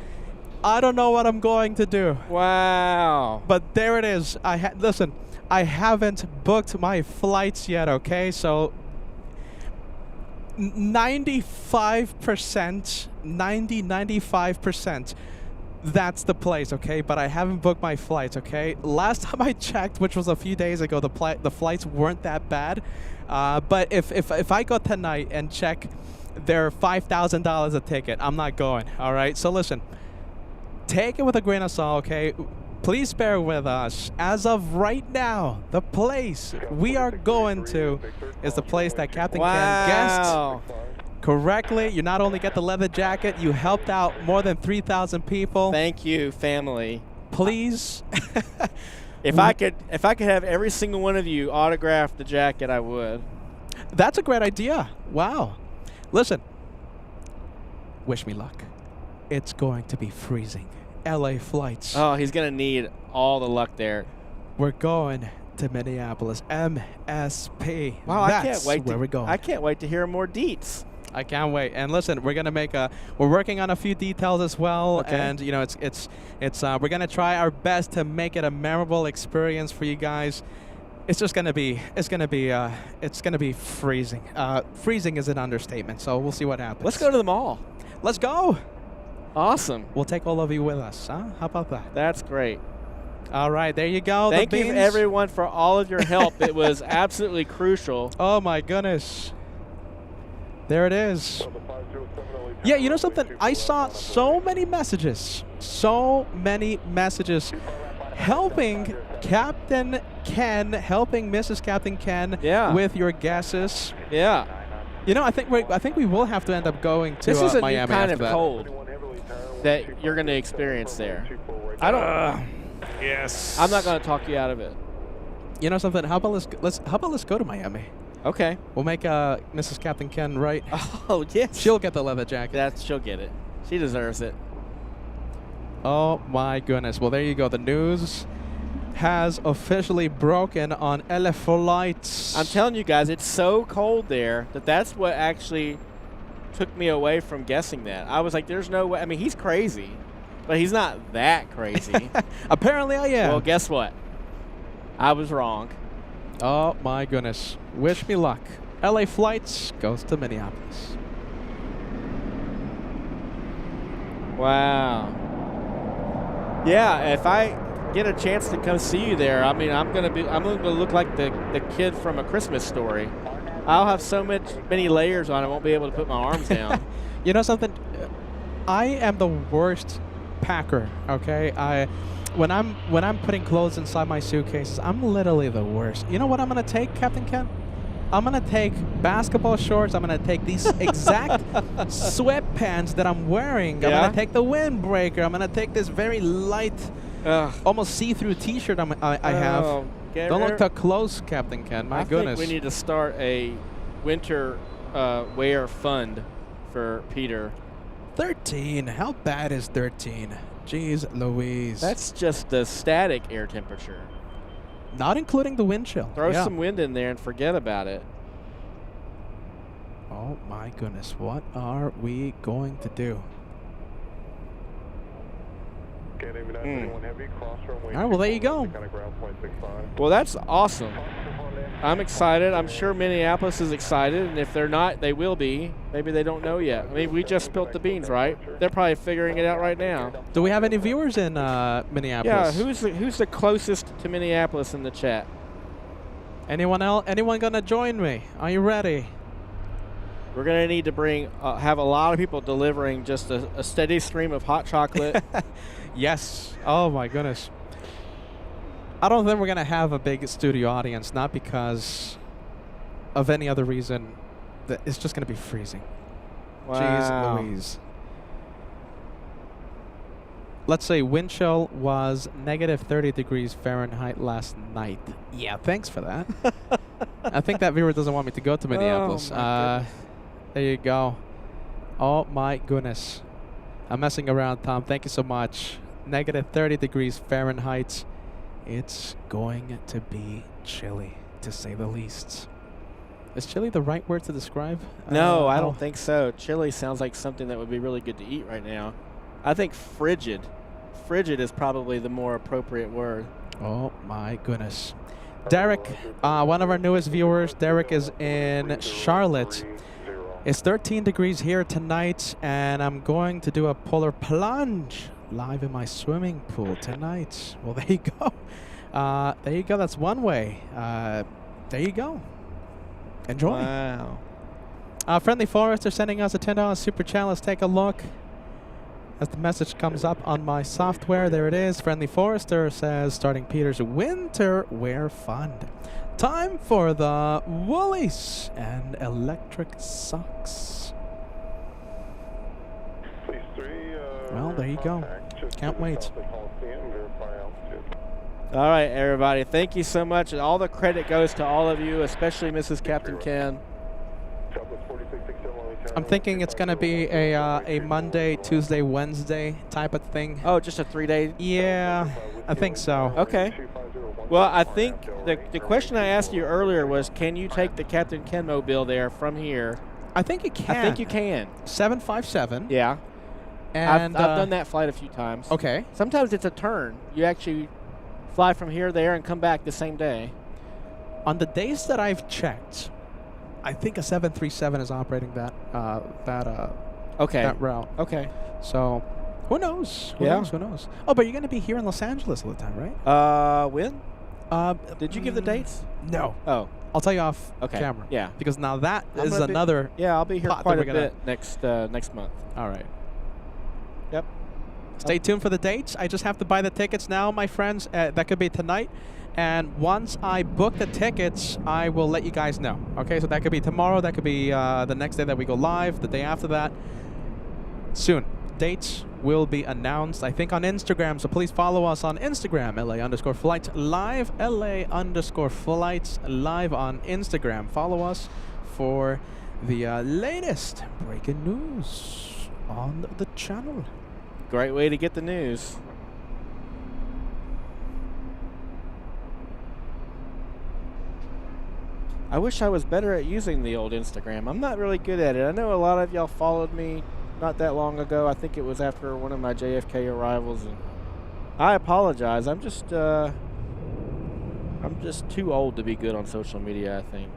I don't know what I'm going to do. Wow. But there it is. Listen, I haven't booked my flights yet, okay? So 95%, that's the place, okay? But I haven't booked my flights, okay? Last time I checked, which was a few days ago, the flights weren't that bad. But if I go tonight and check, they're $5,000 a ticket. I'm not going, all right? So listen, take it with a grain of salt, okay? Please bear with us. As of right now, the place we are going to is the place that Captain Ken guessed correctly. You not only get the leather jacket, you helped out more than 3,000 people. Thank you, family. Please. If I could have every single one of you autograph the jacket, I would. That's a great idea. Wow. Listen, wish me luck. It's going to be freezing. LA flights. Oh, he's going to need all the luck there. We're going to Minneapolis. MSP. Wow, That's I can't wait where we're going. I can't wait to hear more deets. I can't wait. And listen, we're gonna we're working on a few details as well. Okay. And you know, we're gonna try our best to make it a memorable experience for you guys. It's gonna be freezing. Freezing is an understatement. So we'll see what happens. Let's go to the mall. Let's go. Awesome. We'll take all of you with us. Huh? How about that? That's great. All right, there you go. Thank the you, beans. everyone, for all of your help. It was absolutely crucial. Oh my goodness. There it is. Yeah, you know something? I saw so many messages helping Captain Ken, helping Mrs. Captain Ken with your guesses. Yeah. You know, I think we will have to end up going to this is a Miami new kind after of that. cold that you're going to experience there. I don't. Yes. I'm not going to talk you out of it. You know something? How about let's go to Miami? Okay. We'll make Mrs. Captain Ken right. Oh yes. She'll get the leather jacket. She'll get it. She deserves it. Oh my goodness. Well, there you go. The news has officially broken on LA flights. I'm telling you guys, it's so cold there that's what actually took me away from guessing that. I was like, there's no way. I mean, he's crazy, but he's not that crazy. Apparently I am. Well, guess what? I was wrong. Oh my goodness. Wish me luck. LA flights goes to Minneapolis. Wow. Yeah, if I get a chance to come see you there, I mean, I'm gonna look like the kid from A Christmas Story. I'll have so many layers on, I won't be able to put my arms down. You know something? I am the worst packer. Okay, when I'm putting clothes inside my suitcases, I'm literally the worst. You know what I'm gonna take, Captain Ken? I'm gonna take basketball shorts. I'm gonna take these exact sweatpants that I'm wearing. I'm gonna take the windbreaker. I'm gonna take this very light, almost see-through T-shirt I have. Don't look too close, Captain Ken. My goodness. I think we need to start a winter wear fund for Peter. 13. How bad is 13? Jeez Louise. That's just the static air temperature. Not including the wind chill. Throw some wind in there and forget about it. Oh my goodness. What are we going to do? All right, well, there you go. Well, that's awesome. I'm excited. I'm sure Minneapolis is excited, and if they're not, they will be. Maybe they don't know yet. I mean, we just spilt the beans, right? They're probably figuring it out right now. Do we have any viewers in Yeah, Minneapolis? who's the closest to Minneapolis in the chat? Anyone else? Anyone gonna join me? Are you ready? We're gonna need to have a lot of people delivering just a steady stream of hot chocolate. Yes. Oh my goodness. I don't think we're gonna have a big studio audience, not because of any other reason. It's just gonna be freezing. Wow. Jeez Louise. Let's say wind chill was negative 30 degrees Fahrenheit last night. Yeah, thanks for that. I think that viewer doesn't want me to go to Minneapolis. my There you go. Oh my goodness. I'm messing around, Tom. Thank you so much. Negative 30 degrees Fahrenheit. It's going to be chilly, to say the least. Is chilly the right word to describe? No, I don't think so. Chili sounds like something that would be really good to eat right now. I think frigid. Frigid is probably the more appropriate word. Oh my goodness. Derek, one of our newest viewers, Derek is in Charlotte. It's 13 degrees here tonight, and I'm going to do a polar plunge live in my swimming pool tonight. Well, there you go. There you go. That's one way. There you go. Enjoy. Wow. Friendly Forester sending us a $10 super chat. Let's take a look. As the message comes up on my software, there it is. Friendly Forester says, starting Peter's winter wear fund. Time for the Woolies and electric socks. Well, there you go. Can't wait. All right, everybody. Thank you so much. And all the credit goes to all of you, especially Mrs. Captain Ken. I'm thinking it's going to be a Monday, Tuesday, Wednesday type of thing. Oh, just a 3-day? Yeah, I think so. Okay. Well, I think the question I asked you earlier was, can you take the Captain Ken mobile there from here? I think you can. I think you can. 757. Yeah. And I've done that flight a few times. Okay. Sometimes it's a turn. You actually fly from here, there, and come back the same day. On the days that I've checked, I think a 737 is operating that route. Okay. So, who knows? Who knows? Oh, but you're going to be here in Los Angeles all the time, right? When? Did you give the dates? No. Oh. I'll tell you off Okay. camera. Yeah. Because now that is gonna be- another. Yeah, I'll be here pot that quite a we're gonna- bit next month. All right. Yep. Stay tuned for the dates. I just have to buy the tickets now, my friends. That could be tonight. And once I book the tickets, I will let you guys know. Okay, so that could be tomorrow. That could be the next day that we go live, the day after that. Soon. Dates will be announced, I think, on Instagram. So please follow us on Instagram, LA_Flights Live, LA_Flights Live on Instagram. Follow us for the latest breaking news on the channel. Great way to get the news. I wish I was better at using the old Instagram. I'm not really good at it. I know a lot of y'all followed me not that long ago. I think it was after one of my JFK arrivals, and I apologize. I'm just too old to be good on social media, I think.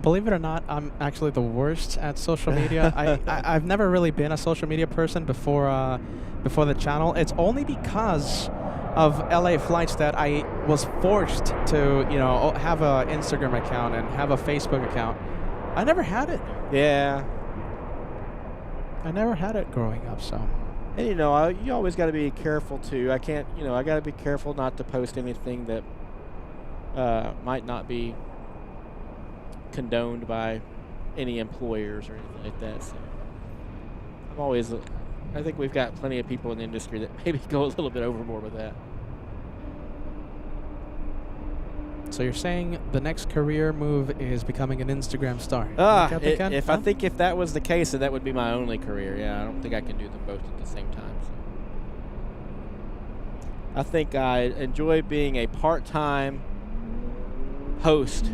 Believe it or not, I'm actually the worst at social media. I've never really been a social media person before the channel. It's only because of LA Flights that I was forced to, have an Instagram account and have a Facebook account. I never had it. Yeah. I never had it growing up, so. And you always got to be careful too. I can't, I got to be careful not to post anything that might not be condoned by any employers or anything like that. So I think we've got plenty of people in the industry that maybe go a little bit overboard with that. So you're saying the next career move is becoming an Instagram star? I think if that was the case, then that would be my only career. Yeah, I don't think I can do them both at the same time. So. I think I enjoy being a part-time host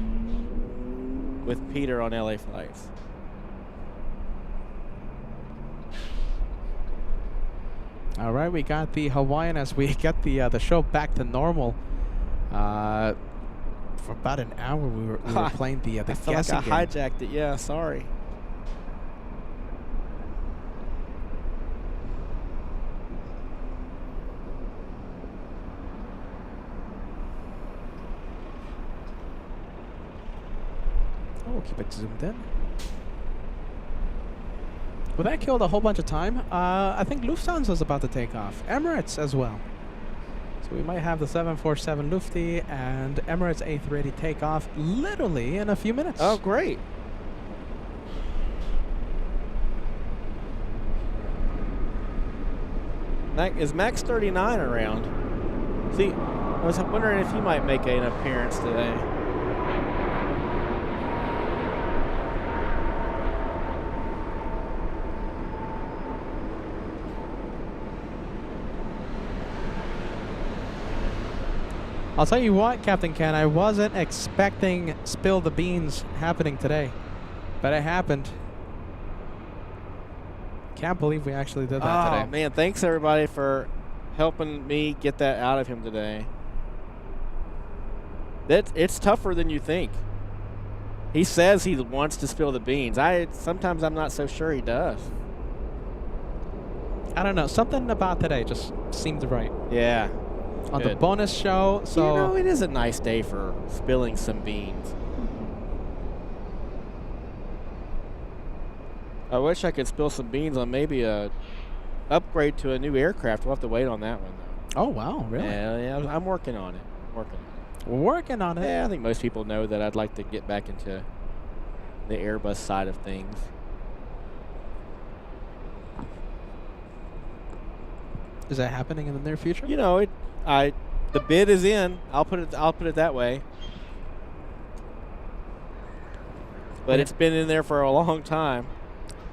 with Peter on LA Flights. All right, we got the Hawaiian as we get the show back to normal. for about an hour we were playing the I felt like guessing I game. hijacked it. Yeah, sorry. Oh, we'll keep it zoomed in. Well, that killed a whole bunch of time. I think Lufthansa's about to take off. Emirates as well. So we might have the 747 Lufti and Emirates A380 take off literally in a few minutes. Oh, great. Is Max 39 around? See, I was wondering if he might make an appearance today. I'll tell you what, Captain Ken, I wasn't expecting Spill the Beans happening today, but it happened. Can't believe we actually did that today. Oh, man, thanks everybody for helping me get that out of him today. It's tougher than you think. He says he wants to spill the beans. Sometimes I'm not so sure he does. I don't know, something about today just seemed right. Yeah. On the bonus show, so... You know, it is a nice day for spilling some beans. I wish I could spill some beans on maybe a upgrade to a new aircraft. We'll have to wait on that one, though. Oh, wow, really? Yeah, I'm working on it. Working on it? Yeah, I think most people know that I'd like to get back into the Airbus side of things. Is that happening in the near future? You know, the bid is in. I'll put it that way. But it's been in there for a long time.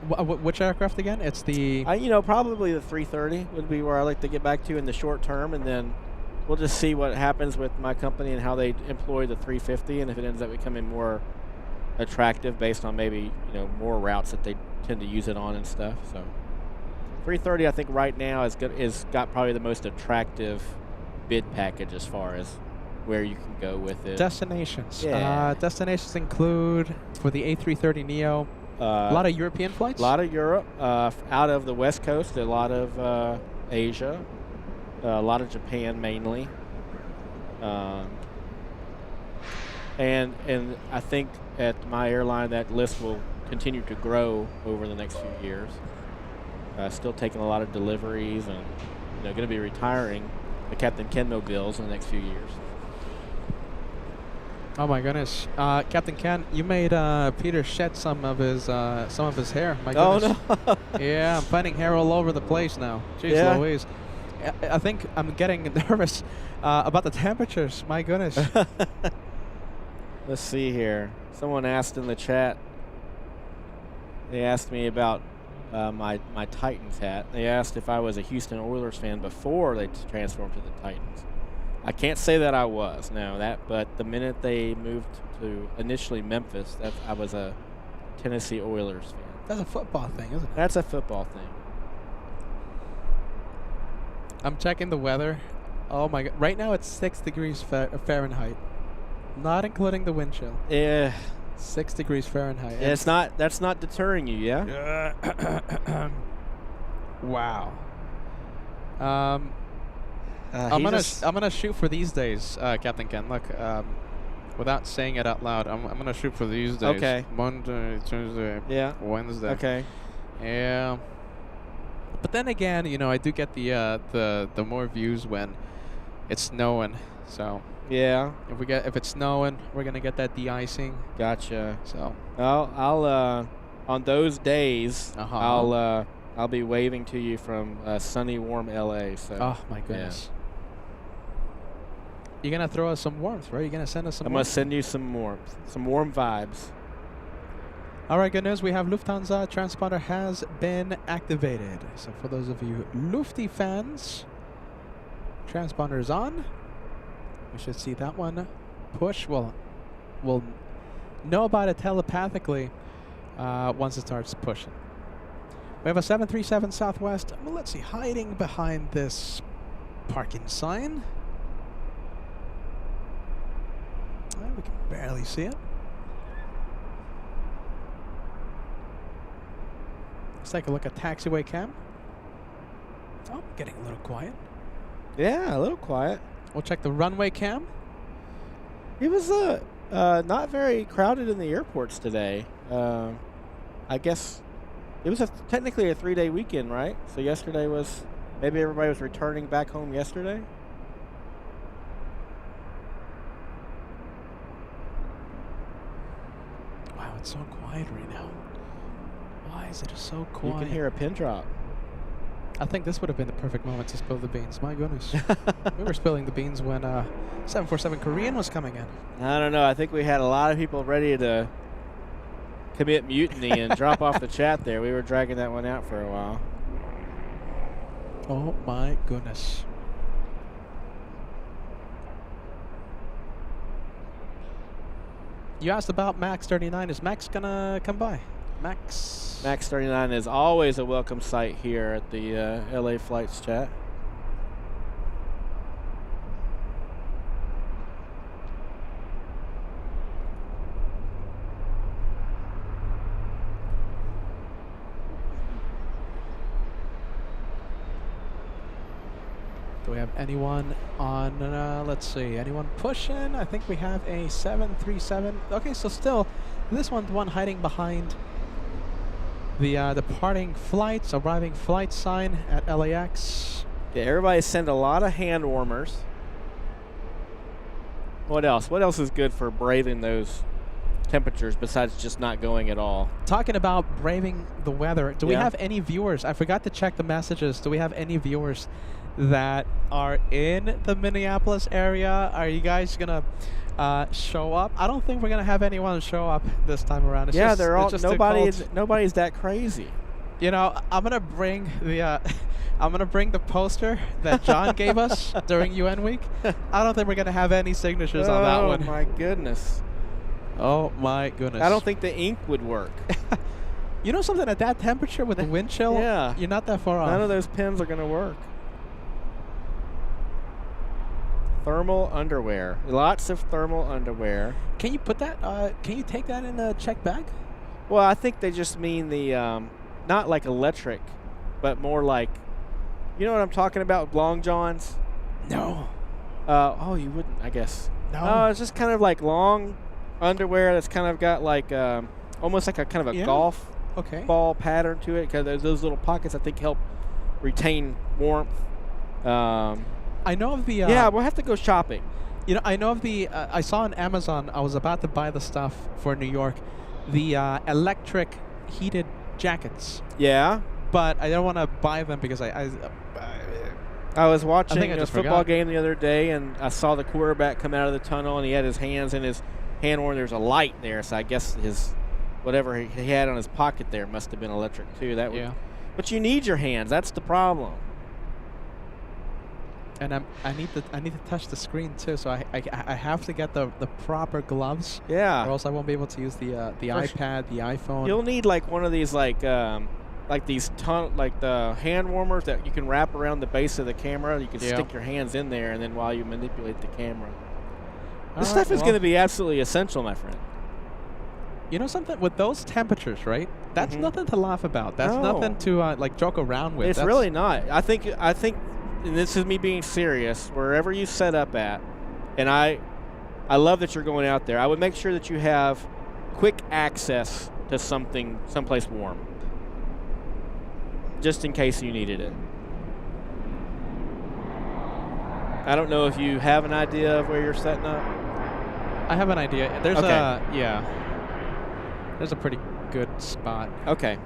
Which aircraft again? It's the... probably the 330 would be where I like to get back to in the short term, and then we'll just see what happens with my company and how they employ the 350, and if it ends up becoming more attractive based on maybe more routes that they tend to use it on and stuff. So 330, I think right now is got probably the most attractive bid package as far as where you can go with it. Destinations. Yeah. Destinations include for the A330neo. A lot of European flights? A lot of Europe, out of the West Coast, a lot of Asia, a lot of Japan mainly. And I think at my airline that list will continue to grow over the next few years. Still taking a lot of deliveries and going to be retiring the Captain Ken mobiles in the next few years. Oh my goodness, Captain Ken, you made Peter shed some of his hair. My goodness. Oh no! Yeah, I'm finding hair all over the place now. Jeez Louise. I think I'm getting nervous about the temperatures. My goodness. Let's see here. Someone asked in the chat. They asked me about my Titans hat. They asked if I was a Houston Oilers fan before they transformed to the Titans. I can't say that I was, but the minute they moved to initially Memphis, I was a Tennessee Oilers fan. That's a football thing, isn't it? That's a football thing. I'm checking the weather. Oh my god! Right now it's 6 degrees Fahrenheit, not including the wind chill. Yeah, 6 degrees Fahrenheit. Yeah, that's not deterring you, yeah? Wow. I'm gonna shoot for these days, Captain Ken. Look, without saying it out loud, I'm gonna shoot for these days. Okay. Monday, Tuesday, Wednesday. Okay. Yeah. But then again, I do get the more views when it's snowing. So yeah, if it's snowing, we're gonna get that de-icing. Gotcha. So I'll on those days I'll be waving to you from sunny, warm LA. So. Oh my goodness. Yeah. You're gonna throw us some warmth, right? You're gonna send us some. I'm gonna send you some warmth, some warm vibes. All right, good news. We have Lufthansa transponder has been activated. So for those of you Lufty fans, transponder is on. We should see that one push. We'll know about it telepathically once it starts pushing. We have a 737 Southwest. Well, let's see, hiding behind this parking sign. We can barely see it. Let's take a look at taxiway cam. Oh, getting a little quiet. Yeah, a little quiet. We'll check the runway cam. It was not very crowded in the airports today. I guess it was technically a 3-day weekend, right? So yesterday was, maybe everybody was returning back home yesterday. Wow, it's so quiet right now. Why is it so quiet? You can hear a pin drop. I think this would have been the perfect moment to spill the beans. My goodness. We were spilling the beans when 747 Korean was coming in. I don't know. I think we had a lot of people ready to commit mutiny and drop off the chat there. We were dragging that one out for a while. Oh my goodness. You asked about Max 39. Is Max gonna come by? Max 39 is always a welcome sight here at the LA Flights chat. Do we have anyone on, let's see, anyone pushing? I think we have a 737. Okay, so still, this one's the one hiding behind the departing flights, arriving flight sign at LAX. Yeah, everybody send a lot of hand warmers. What else? What else is good for braving those temperatures besides just not going at all? Talking about braving the weather, do we Yeah. have any viewers? I forgot to check the messages. Do we have any viewers that are in the Minneapolis area? Are you guys gonna show up? I don't think we're gonna have anyone show up this time around. It's Yeah, just, they're all, it's just too cold. nobody's that crazy. You know, I'm gonna bring the I'm gonna bring the poster that John gave us during UN week. I don't think we're gonna have any signatures on that one. Oh my goodness. Oh my goodness. I don't think the ink would work. You know something, at that temperature with the wind chill, Yeah. you're not that far off. None of those pins are going to work. Thermal underwear. Lots of thermal underwear. Can you put that? Can you take that in a check bag? Well, I think they just mean the, not like electric, but more like, you know what I'm talking about? Long johns? No. Oh, you wouldn't, I guess. No. It's just kind of like long underwear that's kind of got like, almost like a kind of a golf Okay. ball pattern to it, because those little pockets I think help retain warmth. I know of the. Yeah, we'll have to go shopping. You know, I know of the. I saw on Amazon. I was about to buy the stuff for New York, the electric heated jackets. Yeah. But I don't want to buy them because I was watching I a just football forgot. game the other day, and I saw the quarterback come out of the tunnel, and he had his hands in his hand warmer. There's a light there, so I guess his whatever he had on his pocket there must have been electric too. That would, Yeah. But you need your hands. That's the problem. and I need to touch the screen too, so I have to get the proper gloves, or Yeah. else I won't be able to use the iPad, the iPhone. You'll need like one of these like these like the hand warmers that you can wrap around the base of the camera. You can Yeah. stick your hands in there, and then while you manipulate the camera. All This right, stuff is well, going to be absolutely essential, my friend. You know something? With those temperatures, right? That's Mhm. nothing to laugh about. That's No. nothing to like joke around with. It's That's really not. I think, and this is me being serious, wherever you set up at, and I love that you're going out there. I would make sure that you have quick access to someplace warm, just in case you needed it. I don't know if you have an idea of where you're setting up. I have an idea. There's Okay. There's a pretty good spot. Okay.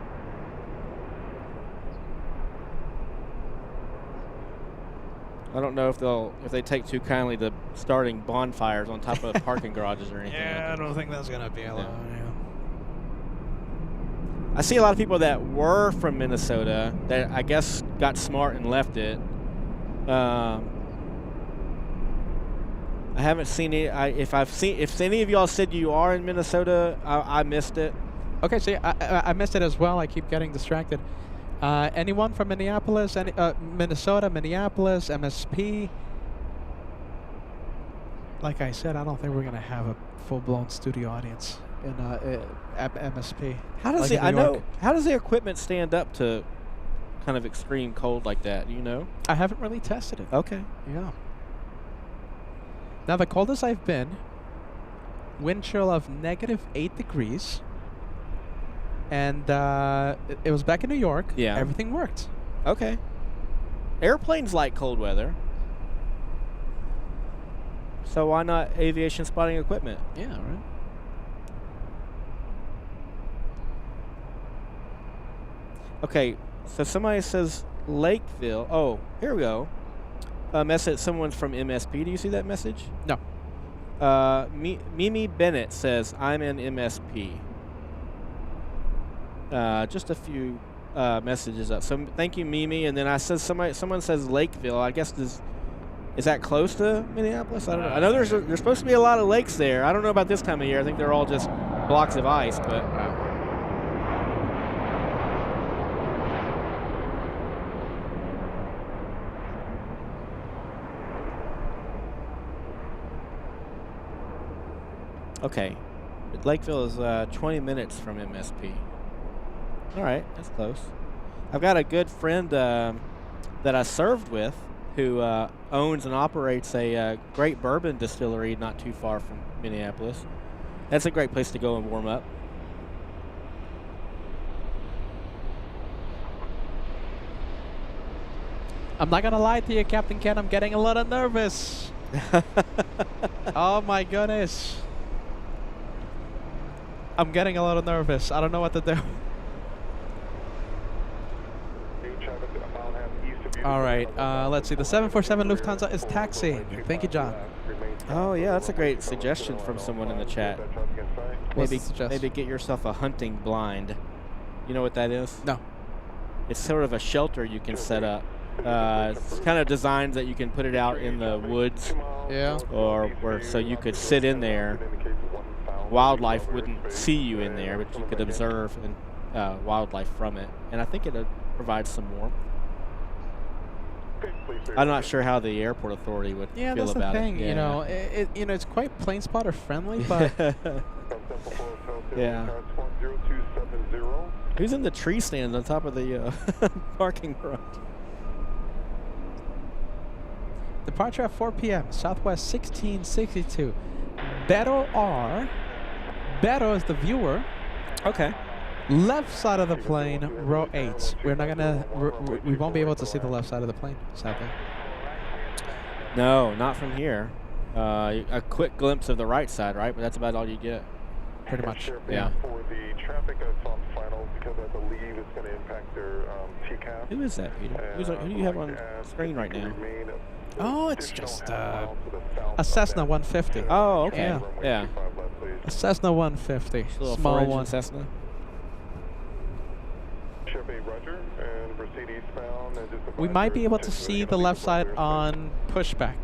I don't know if they take too kindly to starting bonfires on top of parking garages or anything. like that. don't think that's gonna be allowed. I see a lot of people that were from Minnesota that I guess got smart and left it. I haven't seen it. If any of y'all said you are in Minnesota, I missed it. Okay, see, I missed it as well. I keep getting distracted. Anyone from Minneapolis? Minnesota, Minneapolis, MSP? like I said, I don't think we're gonna have a full-blown studio audience in at MSP. How does like the in I New know? York. How does the equipment stand up to kind of extreme cold like that? Do you know? I haven't really tested it. Okay. Yeah. Now the coldest I've been, wind chill of -8 degrees, and it was back in New York. Yeah. Everything worked. Okay. Airplanes like cold weather. So why not aviation spotting equipment? Yeah. Right. Okay, so somebody says Lakeville. Oh, here we go. A message. Someone's from MSP. Do you see that message? No. Mimi Bennett says, I'm in MSP. Just a few messages up. So thank you, Mimi. And then I said someone says Lakeville. I guess is that close to Minneapolis? I don't know. I know there's supposed to be a lot of lakes there. I don't know about this time of year. I think they're all just blocks of ice, but. Okay, Lakeville is 20 minutes from MSP. All right, that's close. I've got a good friend that I served with who owns and operates a great bourbon distillery not too far from Minneapolis. That's a great place to go and warm up. I'm not gonna lie to you, Captain Ken. I'm getting a little nervous. Oh my goodness. I'm getting a little nervous. I don't know what to do. All right. Let's see. The 747 Lufthansa is taxiing. Thank you, John. Oh yeah, that's a great suggestion from someone in the chat. Maybe get yourself a hunting blind. You know what that is? No. It's sort of a shelter you can set up. It's kind of designed that you can put it out in the woods. Yeah. Or where so you could sit in there. Wildlife wouldn't see you in there, but you could observe wildlife from it. And I think it provides some warmth. I'm not sure how the airport authority would feel that's about the thing. it. Yeah. You know, it's quite plane spotter friendly, but yeah. Who's in the tree stand on top of the parking garage? Departure at 4 p.m. Southwest 1662. Beto R. Beto is the viewer. Okay. Left side of the plane, row 8. We're not gonna. We won't be able to see the left side of the plane, sadly. No, not from here. A quick glimpse of the right side, right? But that's about all you get. Pretty much. Yeah. For the traffic that's on finals, because I believe it's going to impact their TCAP. Who is that, Peter? Who do you have on screen right now? Oh, it's just a Cessna 150. Oh, okay. Yeah. Yeah. A Cessna 150. Just a little Small four-engine one. Cessna. We might be able to see the left side on pushback.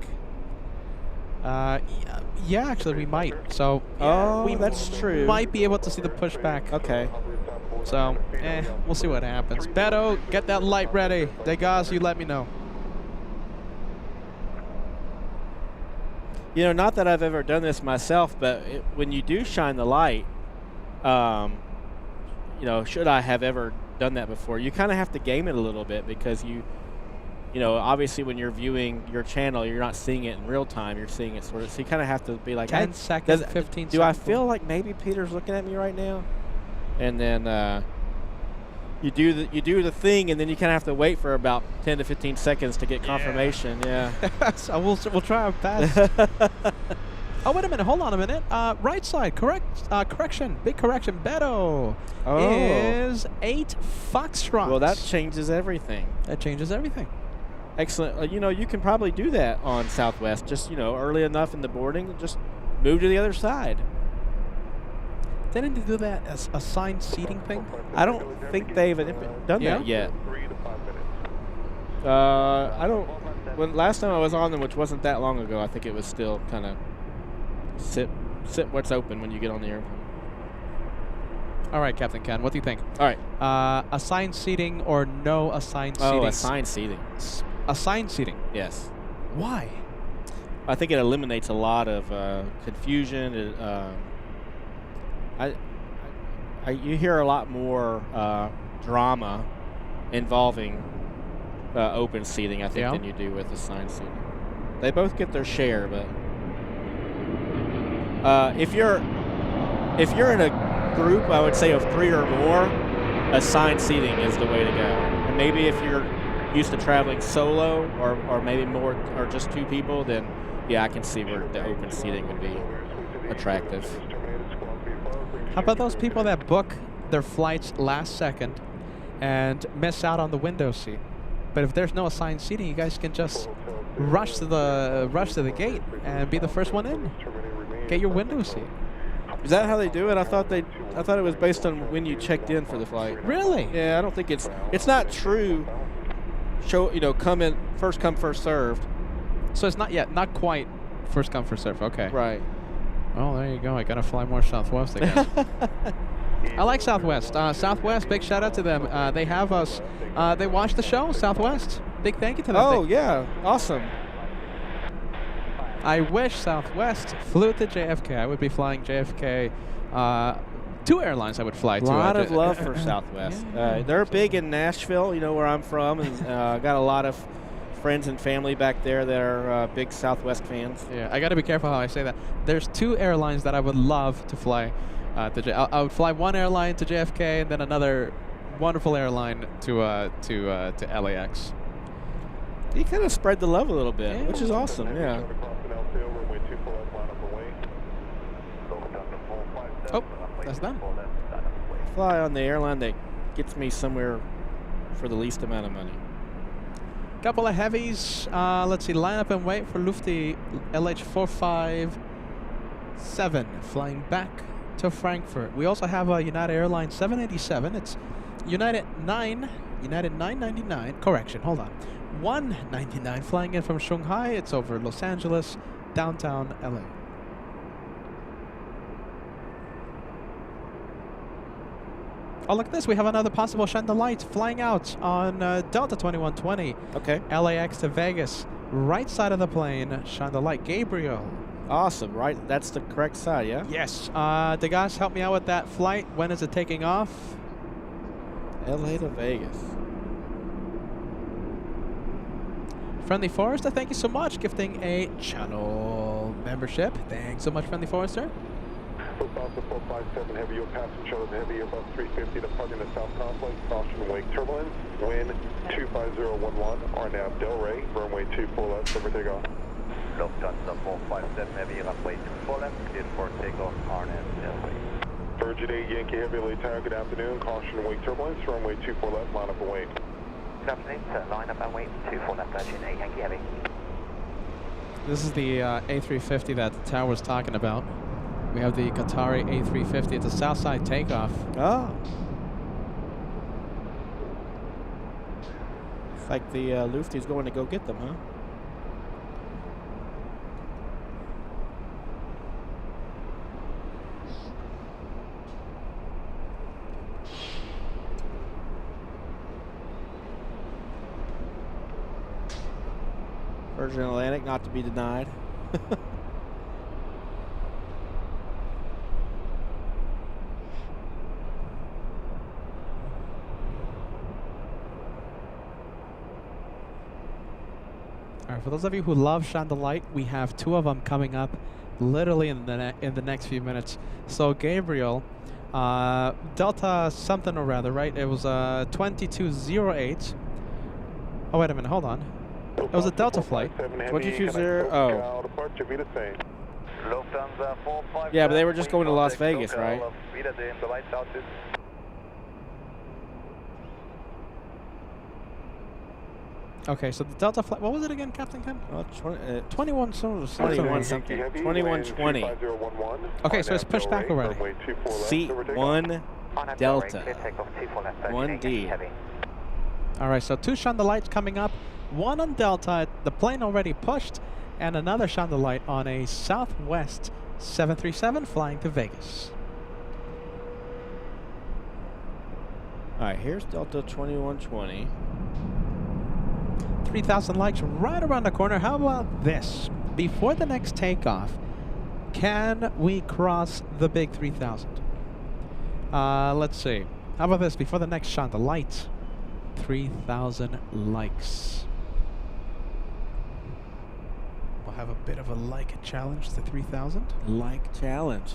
Yeah, actually, we might. So, Oh, that's true. might be able to see the pushback. Okay. So, we'll see what happens. Beto, get that light ready. Degas, you let me know. You know, not that I've ever done this myself, but when you do shine the light, you know, should I have ever done that before? You kind of have to game it a little bit because you know, obviously when you're viewing your channel, you're not seeing it in real time. You're seeing it sort of, so you kind of have to be like, 10 seconds, 15 seconds. Do I feel like maybe Peter's looking at me right now? And then you do the thing, and then you kind of have to wait for about 10 to 15 seconds to get confirmation. Yeah. So we'll try our best. Oh, wait a minute. Hold on a minute. Right side. Correction. Big correction. Beto is 8 Foxtrots. Well, that changes everything. That changes everything. Excellent. You know, you can probably do that on Southwest. Just, you know, early enough in the boarding, just move to the other side. Didn't they do that as assigned seating thing? I don't think they've done that yet. I don't. When last time I was on them, which wasn't that long ago, I think it was still kind of sit what's open when you get on the airplane. All right, Captain Ken, what do you think? All right. Assigned seating or no assigned seating? Oh, assigned seating. Assigned seating. Yes. Why? I think it eliminates a lot of confusion. You hear a lot more drama involving open seating, I think, than you do with assigned seating. They both get their share, but if you're in a group, I would say of 3 or more, assigned seating is the way to go. And maybe if you're used to traveling solo or maybe more or just 2 people, then yeah, I can see where the open seating would be attractive. How about those people that book their flights last second and miss out on the window seat? But if there's no assigned seating, you guys can just rush to the gate and be the first one in. Get your window seat. Is that how they do it? I thought it was based on when you checked in for the flight. Really? Yeah, I don't think it's not true. Come in first come first served. So it's not quite first come first serve. Okay. Right. Well, there you go. I gotta fly more Southwest again. I like Southwest. Southwest, big shout out to them. They have us. They watch the show, Southwest. Big thank you to them. Oh, yeah. Awesome. I wish Southwest flew to JFK. I would be flying JFK. 2 airlines I would fly to. A lot of love for Southwest. They're big in Nashville, where I'm from, and got a lot of friends and family back there that are big Southwest fans. Yeah, I got to be careful how I say that. There's 2 airlines that I would love to fly. I would fly one airline to JFK and then another wonderful airline to LAX. You kind of spread the love a little bit, which is awesome. Yeah. Oh, that's done. Fly on the airline that gets me somewhere for the least amount of money. Couple of heavies. Let's see. Line up and wait for Lufty LH457 flying back to Frankfurt. We also have a United Airlines 787. It's United 999. Correction. Hold on. 199 flying in from Shanghai. It's over Los Angeles, downtown LA. Oh, look at this. We have another possible Chandelight flying out on Delta 2120. Okay. LAX to Vegas. Right side of the plane, Chandelight. Gabriel. Awesome. Right. That's the correct side, yeah? Yes. The guys, help me out with that flight. When is it taking off? LA to Vegas. Friendly Forester, thank you so much. Gifting a channel membership. Thanks so much, Friendly Forester. Lufthansa 457 Heavy, your passenger shows Heavy above 350 departing the South Complex, caution wake turbulence, wind 25011, RNAV Delray, runway 24 left, over takeoff. Lufthansa 457 Heavy, runway 24 left, cleared for takeoff, RNAV Delray. Virgin 8 Yankee Heavy, late tower, good afternoon, caution wake turbulence, runway 24 left, line up and wait. Good afternoon, sir, line up and wait, 24 left, Virgin 8 Yankee Heavy. This is the A350 that the tower was talking about. We have the Qatari A350. It's a Southside takeoff. Oh. It's like the Lufty's going to go get them, huh? Virgin Atlantic, not to be denied. Alright, for those of you who love Chandelight, we have 2 of them coming up literally in the next few minutes. So Gabriel, Delta something or rather, right? It was 2208. Oh, wait a minute, hold on. It was a Delta flight. 2220. Oh. Yeah, but they were just going to Las Vegas, right? Okay, so the Delta flight, what was it again, Captain Ken? 21 something. 2120. Okay, so it's pushed back already. Seat 1 Delta. 1D. All right, so 2 Chandelights coming up. 1 on Delta, the plane already pushed, and another Chandelight on a Southwest 737 flying to Vegas. All right, here's Delta 2120. 3,000 likes right around the corner. How about this? before the next takeoff, can we cross the big 3,000? Let's see. How about this? Before the next shot, the light. 3,000 likes. We'll have a bit of a like challenge to 3,000. Like challenge.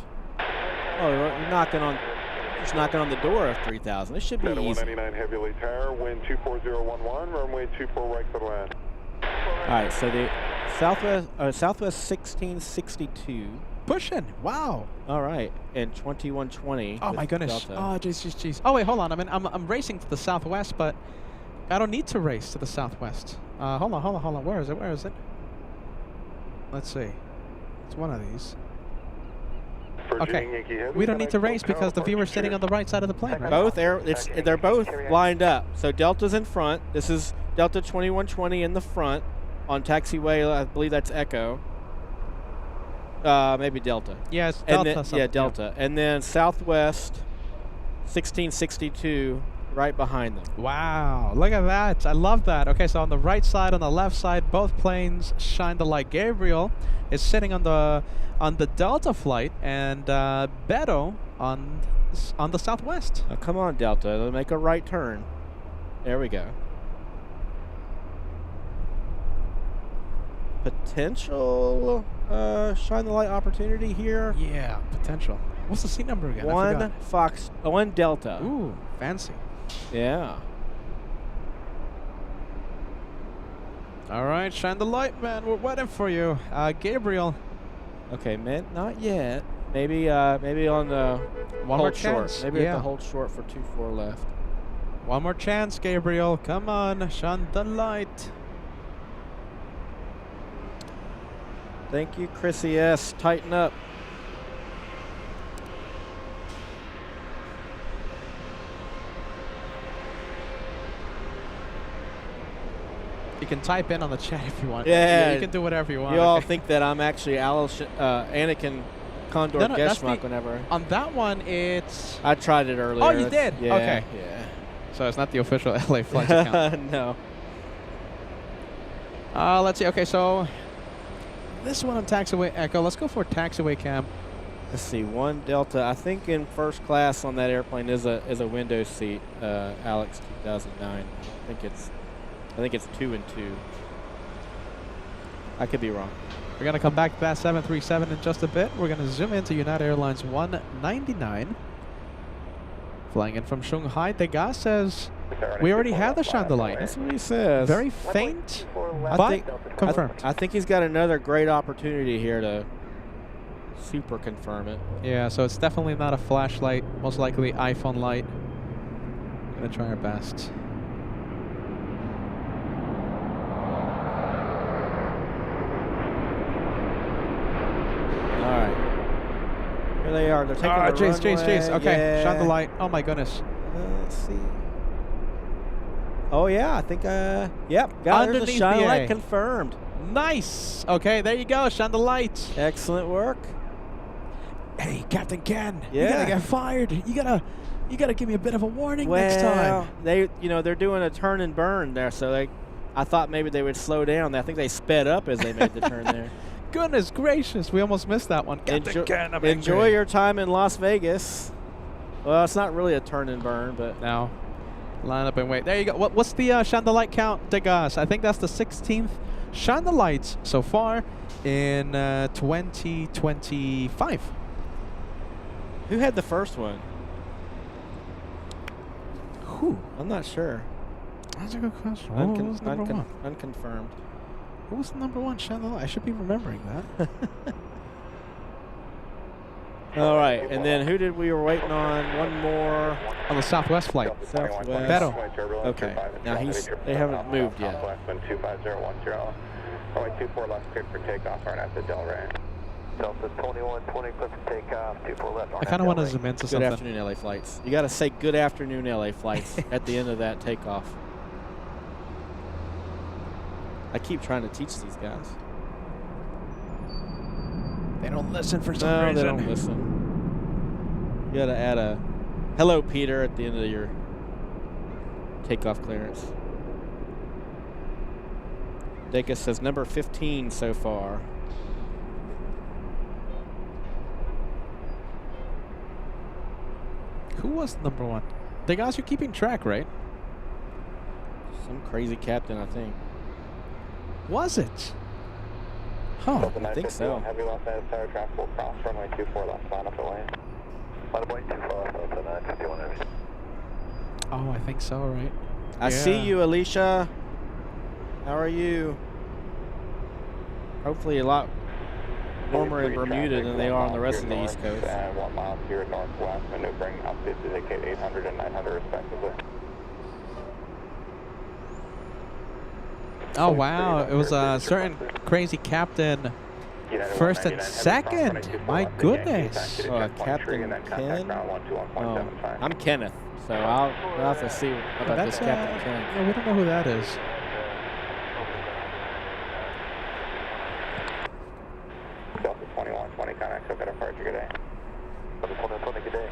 Oh, you're knocking on, just knocking on the door of 3,000. This should be Delta easy. 199 Heavy Lead Tower, wind 24011, runway 24 right for the land. All right, so the Southwest 1662. Pushing. Wow. All right, and 2120. Oh with my goodness. Delta. Oh jeez. Oh wait, hold on. I'm racing to the southwest, but I don't need to race to the southwest. Hold on. Where is it? Let's see. It's one of these. Okay. We don't need to race because the viewer's sitting on the right side of the plane, right? Both they're both lined up. So Delta's in front. This is Delta 2120 in the front on taxiway. I believe that's Echo. Maybe Delta. Yeah, it's And Delta. then, yeah, Delta. And then Southwest 1662 right behind them. Wow, look at that. I love that. Okay, so on the right side, on the left side, both planes shine the light. Gabriel is sitting on the Delta flight, and Beto on the Southwest. Oh, come on, Delta. They'll make a right turn. There we go. Potential shine the light opportunity here. Yeah, potential. What's the seat number again? One Delta. Ooh, fancy. Yeah. All right, shine the light, man. We're waiting for you, Gabriel. Okay, man, not yet. Maybe on the One more hold short. chance. Maybe Yeah. at the hold short for 24 left. One more chance, Gabriel. Come on, shine the light. Thank you, Chrissy S. Tighten up. You can type in on the chat if you want. Yeah. You can do whatever you want. You all okay? think that I'm actually Anakin Condor No, that's Geschmack the- whenever. On that one, it's... I tried it earlier. Oh, you did? Yeah, Okay. Yeah. So it's not the official LA Flights account. No. Let's see. Okay, so this one on taxiway Echo. Let's go for taxiway cam. Let's see. One Delta. I think in first class on that airplane is a window seat. Alex 2009. I think it's 2 and 2. I could be wrong. We're going to come back to that 737 in just a bit. We're going to zoom into United Airlines 199. Flying in from Shanghai, Degas says we already have the shine the light. That's what he says. Very faint, I but think- confirmed. I think he's got another great opportunity here to super confirm it. Yeah, so it's definitely not a flashlight. Most likely iPhone light. Going to try our best. All right. Here they are. They're taking the Jace. runway. Okay, Yeah. shine the light. Oh my goodness. Let's see. Oh yeah, I think yep. Got there's Underneath the shine the light A. confirmed. Nice. Okay, there you go. Shine the light. Excellent work. Hey, Captain Ken. Yeah. You gotta get fired. You gotta give me a bit of a warning next time. They're doing a turn and burn there, so I thought maybe they would slow down. I think they sped up as they made the turn there. Goodness gracious, we almost missed that one. Captain Ken, I'm Enjoy angry. your time in Las Vegas. Well, it's not really a turn and burn, but Now, line up and wait. There you go. What's the shine the light count, Degas? I think that's the 16th shine the lights so far in 2025. who had the first one? Who? I'm not sure. That's a good question. Who was number one? Unconfirmed. Who was the number one shine the light? I should be remembering that. All right, and then who did we were waiting on? One more. On the Southwest flight. Southwest. Beto. Okay. Now they haven't moved yet. Wind 25010. Runway 24 left, cleared for takeoff, right at the Delray. Delta 2120, clear for takeoff, 24 left. I kind of want to zoom into Good something. afternoon, LA Flights. You got to say good afternoon, LA Flights at the end of that takeoff. I keep trying to teach these guys. They don't listen for some No, reason. they don't listen. You got to add a hello, Peter, at the end of your takeoff clearance. Dacus says number 15 so far. Who was number 1? The guys you're keeping track, right? Some crazy captain, I think. Was it? Huh. I think so. Heavy left side of tower traffic will cross runway 24 left, line up the lane. Line up lane 24 left, 951 heavy. Oh, I think so, right? I see Yeah. you, Alicia. How are you? Hopefully a lot warmer in Bermuda than they are on the rest of the East Coast. And 1 mile to your northwest, maneuvering up to indicate 800 and 900 respectively. Oh, wow. It was a certain crazy captain. First and second. My goodness. Captain Ken? Oh, I'm Kenneth, so I'll have to see about this Captain Ken. Yeah, we don't know who that is. Delta 2120, contact, so got a departure, good day. Delta 2120, good day.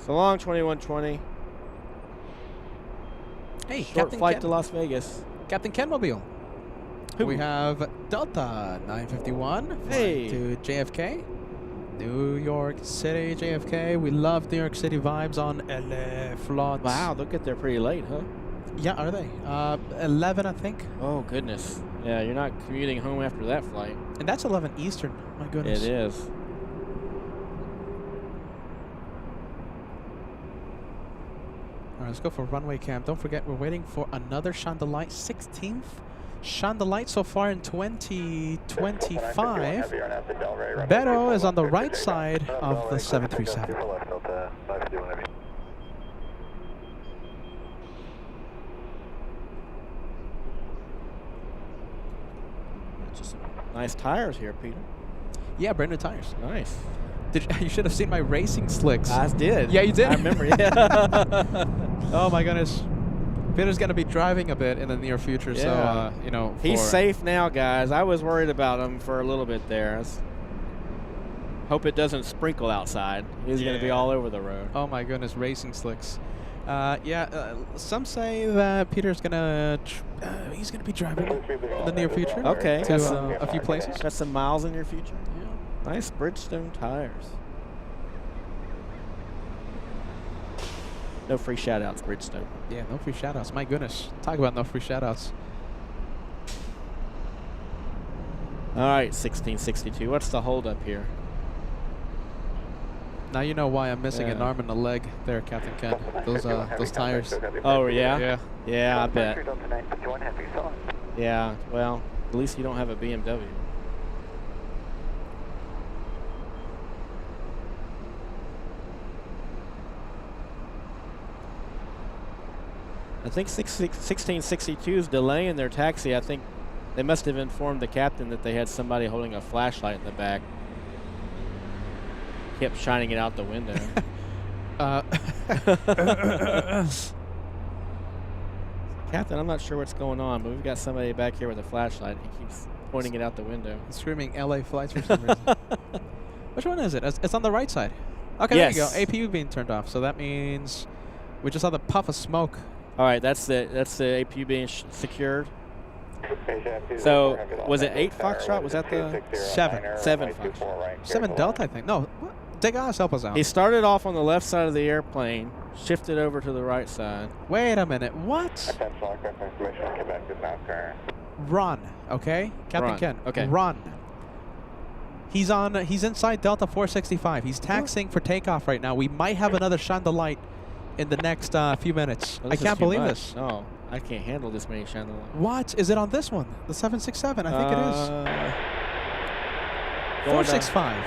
So long, 2120. Hey, Short Captain flight Ken. to Las Vegas. Captain Kenmobile. Who? We have Delta 951 Hey. to JFK. New York City, JFK. We love New York City vibes on LA Flights. Wow, they'll get there pretty late, huh? Yeah, are they? 11, I think. Oh, goodness. Yeah, you're not commuting home after that flight. And that's 11 Eastern. My goodness. It is. All right, let's go for runway cam. Don't forget, we're waiting for another Chandelight 16th. Chandelight so far in 2025. Beto is on the right side of the 737. Just some nice tires here, Peter. Yeah, brand new tires. Nice. You should have seen my racing slicks. I did. Yeah, you did? I remember, yeah. Oh my goodness. Peter's going to be driving a bit in the near future, so, you know. He's safe now, guys. I was worried about him for a little bit there. Hope it doesn't sprinkle outside. He's going to be all over the road. Oh my goodness, racing slicks. Some say that Peter's going to, he's going to be driving in the near future. Okay. To a few places. Got some miles in your future? Yeah. Nice Bridgestone tires. No free shout-outs, Bridgestone. Yeah, no free shout-outs. My goodness. Talk about no free shout-outs. All right, 1662. What's the holdup here? Now you know why I'm missing an arm and a leg there, Captain Ken. Those tires. Oh, yeah? Yeah. Yeah, I bet. Yeah, well, at least you don't have a BMW. I think 1662 is delaying their taxi. I think they must have informed the captain that they had somebody holding a flashlight in the back. Kept shining it out the window. Captain, I'm not sure what's going on, but we've got somebody back here with a flashlight. He keeps pointing it out the window. Screaming LA Flights for some reason. Which one is it? It's on the right side. Okay, yes. There you go. APU being turned off. So that means we just saw the puff of smoke. All right, that's the APU being secured. So was it 8 Foxtrot? Was that the 7? 7 Foxtrot. 7 Delta, I think. No, what? They guys help us out. He started off on the left side of the airplane, shifted over to the right side. Wait a minute. What? Run. Okay, Captain Ken. Okay. Run. He's inside Delta 465. He's taxiing for takeoff right now. We might have another Chandelight in the next few minutes. Well, I can't believe much. this. No, I can't handle this many Chandelight. What? Is it on this one? The 767? I think it is. 465.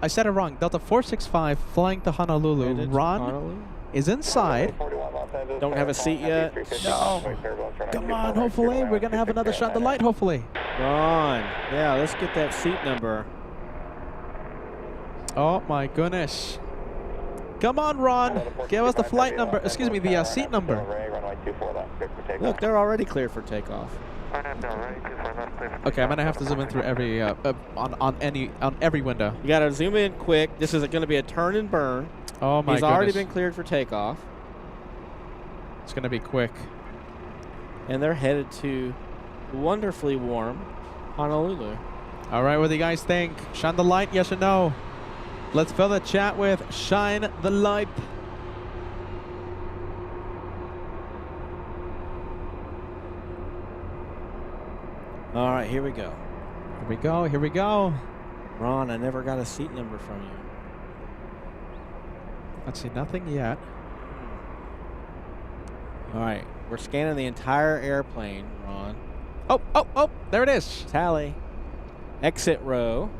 I said it wrong. Delta 465 flying to Honolulu. Ron is inside. Don't have a seat yet? No. Come on, hopefully. We're going to have another Chandelight, hopefully. Ron. Yeah, let's get that seat number. Oh, my goodness. Come on, Ron. Give us the flight number. Excuse me, the seat number. Look, they're already cleared for takeoff. Okay, I'm gonna have to zoom in through every on every window. You gotta zoom in quick. This is gonna be a turn and burn. Oh my He's goodness. already been cleared for takeoff. It's gonna be quick. And they're headed to wonderfully warm Honolulu. All right, what do you guys think? Shine the light, yes or no? Let's fill the chat with Shine the Light. All right, here we go. Here we go. Here we go. Ron, I never got a seat number from you. Let's see. Nothing yet. All right, we're scanning the entire airplane, Ron. Oh, oh, oh. There it is. Tally. Exit row.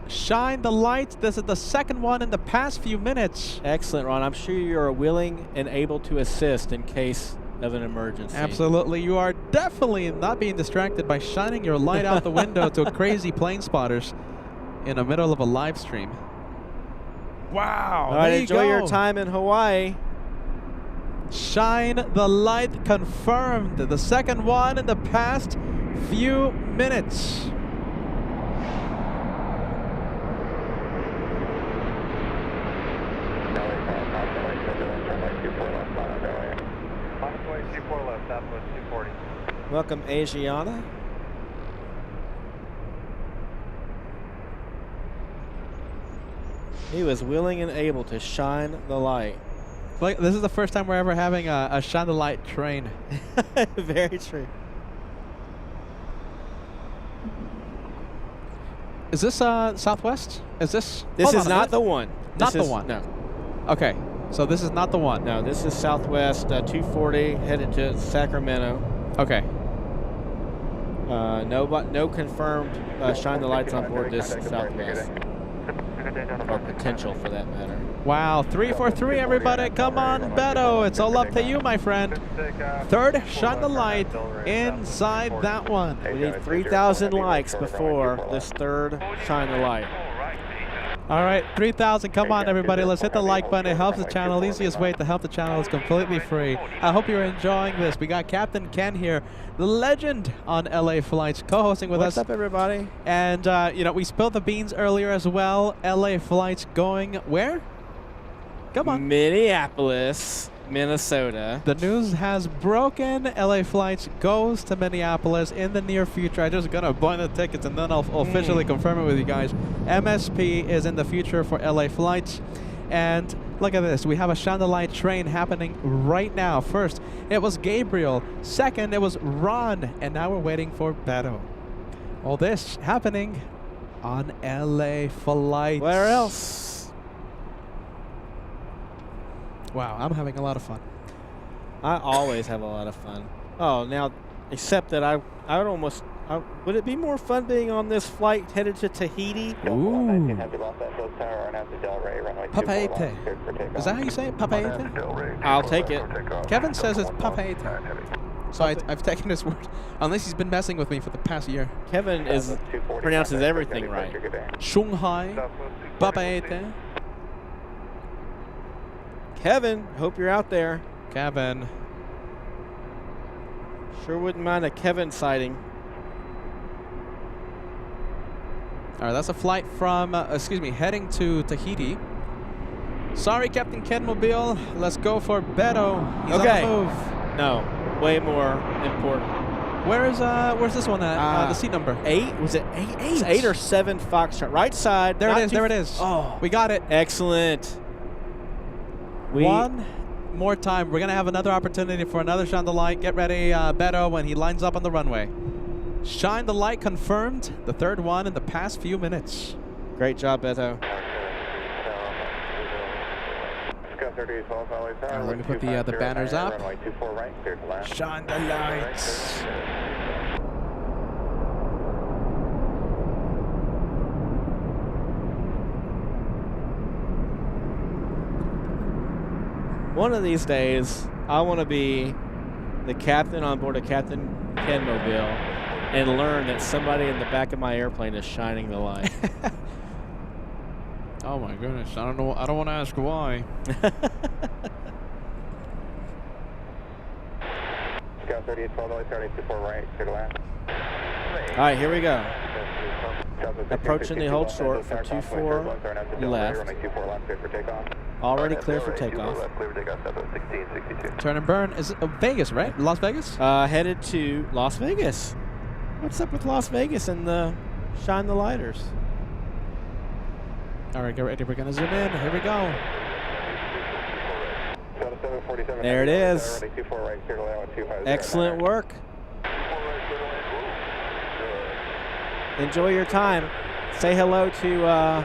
Shine the lights. This is the second one in the past few minutes. Excellent, Ron. I'm sure you're willing and able to assist in case of an emergency. Absolutely. You are definitely not being distracted by shining your light out the window to crazy plane spotters in the middle of a live stream. Wow. All right, there enjoy you your go. time in Hawaii. Shine the light confirmed. The second one in the past few minutes. Convoy 24 left, Southwest 240. Welcome, Asiana. He was willing and able to shine the light. Like, this is the first time we're ever having a shine the light train. Very true. Is this Southwest? Is this? This Hold is on a not minute. the one. Not This the is- one. No. Okay, so this is not the one. No, this is Southwest 240 headed to Sacramento. Okay. No confirmed shine the lights on board this Southwest. Or potential for that matter. Wow, 343, everybody. Come on, Beto. It's all up to you, my friend. Third, shine the light inside that one. We need 3,000 likes before this third shine the light. All right, 3,000. Come on, everybody. Let's hit the like button. It helps the channel. Easiest way to help the channel is completely free. I hope you're enjoying this. We got Captain Ken here, the legend on LA Flights, co-hosting with us. What's up, everybody? And, you know, we spilled the beans earlier as well. LA Flights going where? Come on. Minneapolis, Minnesota. The news has broken. LA Flights goes to Minneapolis in the near future. I just gotta buy the tickets and then I'll officially confirm it with you guys. MSP is in the future for LA Flights. And look at this. We have a shine the light train happening right now. First, it was Gabriel. Second, it was Ron. And now we're waiting for Beto. All this happening on LA Flights. Where else? Wow, I'm having a lot of fun. I always have a lot of fun. Oh, now, except that I would almost. Would it be more fun being on this flight headed to Tahiti? Ooh. Papaete. Is that how you say it? Papaete? I'll take it. Kevin says it's Papaete. So I've taken his word. Unless he's been messing with me for the past year. Kevin pronounces everything right. Shanghai. Papaete. Kevin, hope you're out there. Kevin. Sure wouldn't mind a Kevin sighting. All right, that's a flight from, heading to Tahiti. Sorry, Captain Ken Mobile. Let's go for Beto. He's Okay. on the move. No, way more important. Where's this one at? The seat number? 8? Was it 8? It's 8 or 7 Foxtrot. Right side. There not it is. too There it is. Oh, We got it. excellent. One more time. We're going to have another opportunity for another shine the light. Get ready, Beto, when he lines up on the runway. Shine the light confirmed. The third one in the past few minutes. Great job, Beto. Let me put the banners up. Shine the lights. One of these days, I want to be the captain on board a Captain Ken Mobile and learn that somebody in the back of my airplane is shining the light. Oh my goodness! I don't know. I don't want to ask why. Scout 38, 12, 24 right, clear to land. All right, here we go. Approaching the hold short for 24 left. Already clear for takeoff. Turn and burn. Is it Vegas, right? Las Vegas? Headed to Las Vegas. What's up with Las Vegas and the shine the lighters? All right, get ready. We're gonna zoom in. Here we go. There it is. Excellent work. Enjoy your time. Say hello to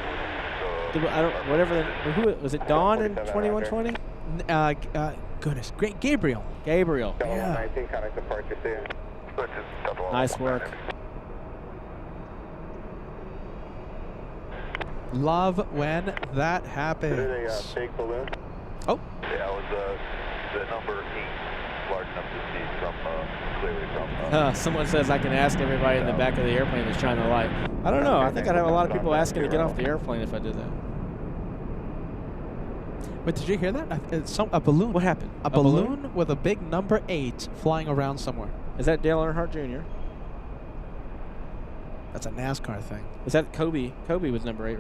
who was it? Dawn in 2120? Goodness, great, Gabriel. Gabriel. Yeah. 19, contact departure, see you. Nice work. Love when that Is happens. it a big balloon? Oh, Yeah, it was the number 8, large enough to see from clearly from. Someone says I can ask everybody in the back of the airplane to shine the light. I don't know. I think I'd have a lot of people asking to get off the airplane if I did that. but did you hear that? A balloon. What happened? A balloon with a big number 8 flying around somewhere. Is that Dale Earnhardt Jr.? That's a NASCAR thing. Is that Kobe? Kobe was number 8,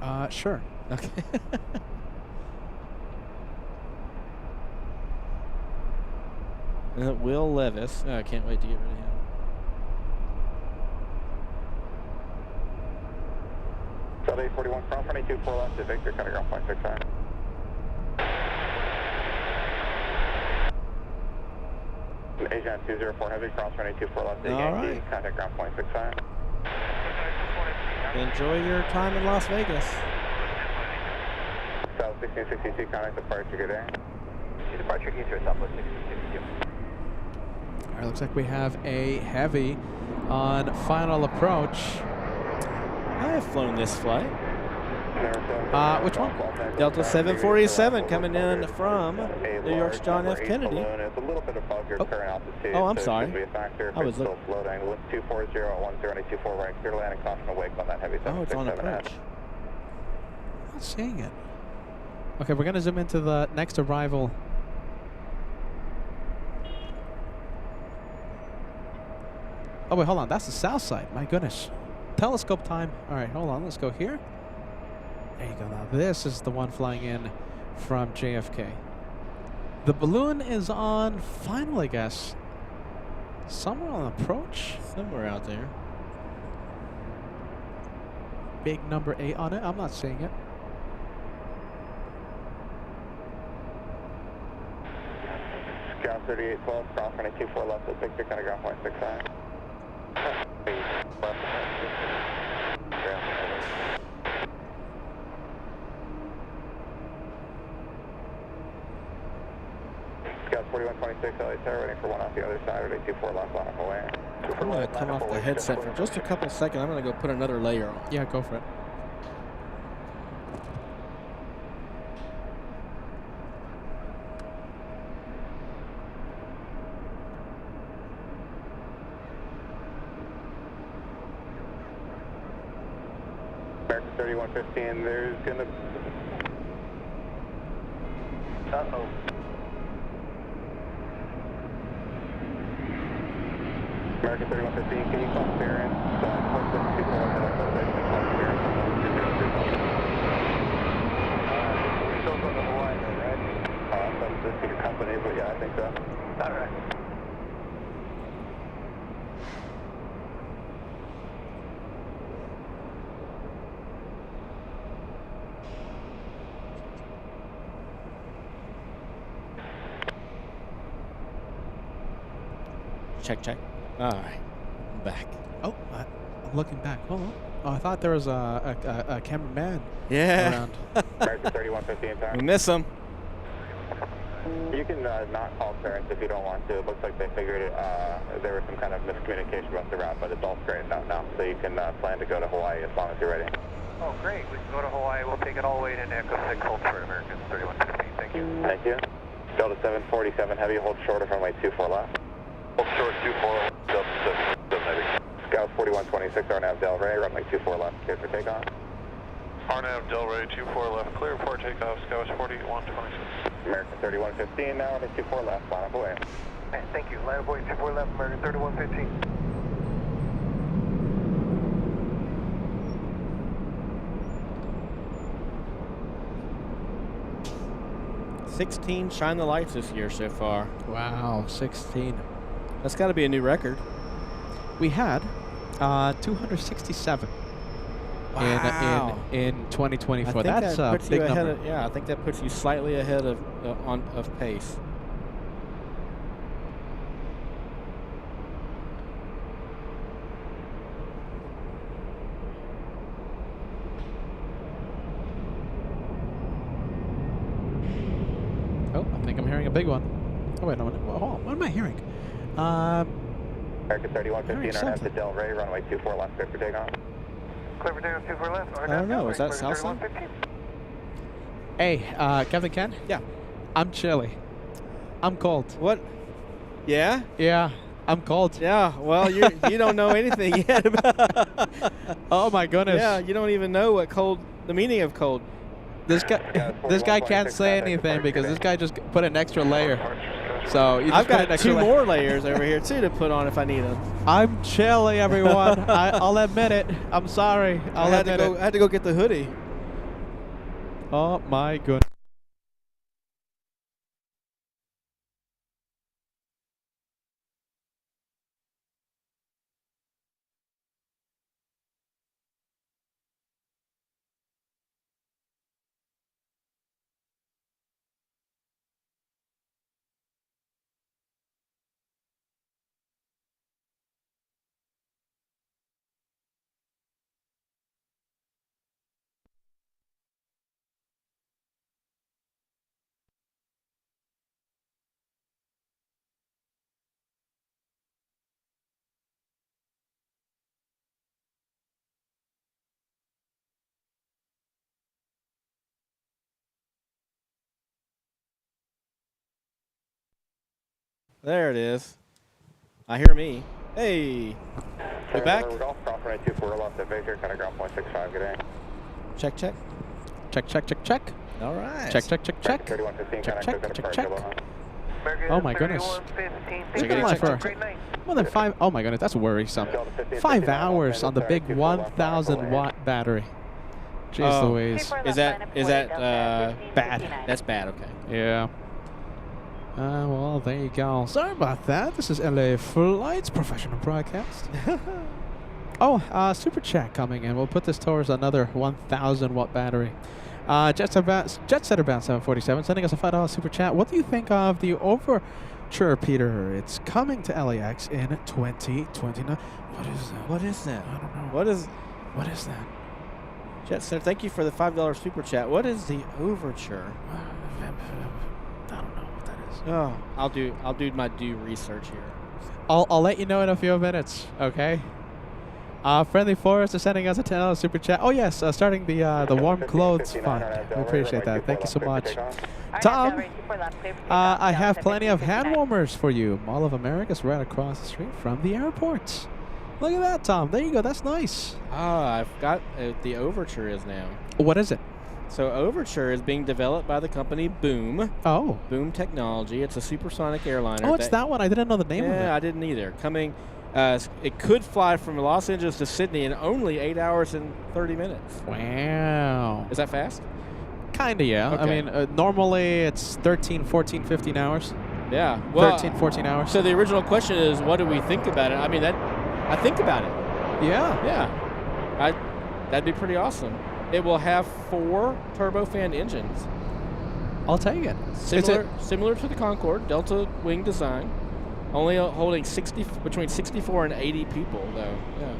right? Sure. Okay. Will Levis. Oh, I can't wait to get rid of him. South 841, cross running 24 left to Victor, cutting ground point 69. Asian 204 heavy, cross running 24 left to All Yankee, right. contact ground point 69. Enjoy your time in Las Vegas. South 1662, contact departure, good day. Departure Eastern Southwest 1662. All right, looks like we have a heavy on final approach. I have flown this flight. Which one? Delta 747 coming in from New York's John F. Kennedy. It's a little bit above your current altitude. Oh, I'm so sorry. It could be a factor if I was it's still floating. Wind 240 at 1024 right, clear to land and caution awake on that heavy Oh, it's on 767 approach. I'm not seeing it. Okay, we're gonna zoom into the next arrival. Oh wait, hold on. That's the south side. My goodness. Telescope time. All right, hold on. Let's go here. There you go. Now this is the one flying in from JFK. The balloon is on final, I guess. Somewhere on approach. Somewhere out there. Big number 8 on it. I'm not seeing it. Scout 3812, cross running 24 left at Victor, kind of ground point 69. Scout 4126, LA Tower, waiting for one off the other side, or 24 left on away. I'm going to come off the headset for just a couple seconds. I'm going to go put another layer on. Yeah, go for it. American 3115, there's going to... Uh-oh. American 3115, can you call clearance? Close to 24 left at station, call clearance on 1030. We're still going to Hawaii, though, right? That's just your company, but yeah, I think so. All right. Check, check. All right. I'm back. Oh, I'm looking back. Hold on. Oh, I thought there was a cameraman Yeah. around. American 3115, We time. miss them. You can not call clearance if you don't want to. It looks like they figured there was some kind of miscommunication about the route, but it's all straightened out now. So you can plan to go to Hawaii as long as you're ready. Oh, great. We can go to Hawaii. We'll take it all the way to Echo 6, hold for American 3115. Thank you. Thank you. Delta 747 heavy, hold short of runway 24 left. Hold short 24, Delta 7 heavy. Scout 4126, RNAV Del Rey, runway 24 left, clear for takeoff. RNAV Del Rey 24 left, clear for takeoff, Scout 4126. American 3115 now, runway 24 left, line up away. Thank you. Line boy 24 left, American 3115. 16 shine the lights this year so far. Wow, 16. That's got to be a new record. We had 267 Wow. in 2024. I think That's that a puts big you ahead number. of, yeah, I think that puts you slightly ahead of of pace. hearing a big one. Oh wait, no. Hold on. What am I hearing? American 3115 Hearing RNAV to Del Rey, runway 24 left, clear for takeoff. Clear for takeoff, 24 left. I don't know. Is that south side? Hey, Captain Ken? Yeah. I'm chilly. I'm cold. What? Yeah? Yeah, I'm cold. Yeah. Well, you don't know anything yet about. Oh my goodness. Yeah, you don't even know what cold. The meaning of cold. This guy can't say anything because this guy just put an extra layer. So you just I've put got an extra two layer. more layers over here too to put on if I need them. I'm chilly, everyone. I'll admit it. I'm sorry. I had to go get the hoodie. Oh my goodness. There it is. I hear me. Hey. You back? We're golf cross runway 24 left at Baker, kind of ground point 65, good day. Check, check. Check, check, check, check. All right. Check, check, check, check. 3115, Check, kind check, of check, check. check. Oh my goodness. We've been live for more than 5. Oh my goodness, that's worrisome. 5 hours on the big 1,000 watt battery. Jeez Louise. Is that Bad. That's bad. Okay. Yeah. Well, there you go. Sorry about that. This is LA Flights Professional Broadcast. Super chat coming in. We'll put this towards another 1,000 watt battery. Jet Setter Bound 747 sending us a $5 super chat. What do you think of the Overture, Peter? It's coming to LAX in 2029. What is that? What is that? I don't know. What is that? Jet Center? Thank you for the $5 super chat. What is the Overture? I don't know what that is. Oh, I'll do my due research here. I'll let you know in a few minutes. Okay. Friendly Forest is sending us a $10 super chat. Oh yes, starting the warm clothes fund. We appreciate that. Thank you so much. Tom, I have plenty of hand warmers for you. Mall of America's right across the street from the airport. Look at that, Tom. There you go. That's nice. I've got the Overture is now. What is it? So Overture is being developed by the company Boom. Oh. Boom Technology. It's a supersonic airliner. Oh, it's that one. I didn't know the name of it. Yeah, I didn't either. Coming, it could fly from Los Angeles to Sydney in only 8 hours and 30 minutes. Wow. Is that fast? Kinda, yeah. Okay. I mean, normally it's 13, 14, 15 hours. Yeah. Well, 13, 14 hours. So the original question is, what do we think about it? I mean, I think about it. Yeah. Yeah. That'd be pretty awesome. It will have 4 turbofan engines. I'll take it. Similar to the Concorde, Delta wing design. Only holding between 64 and 80 people, though. Yeah.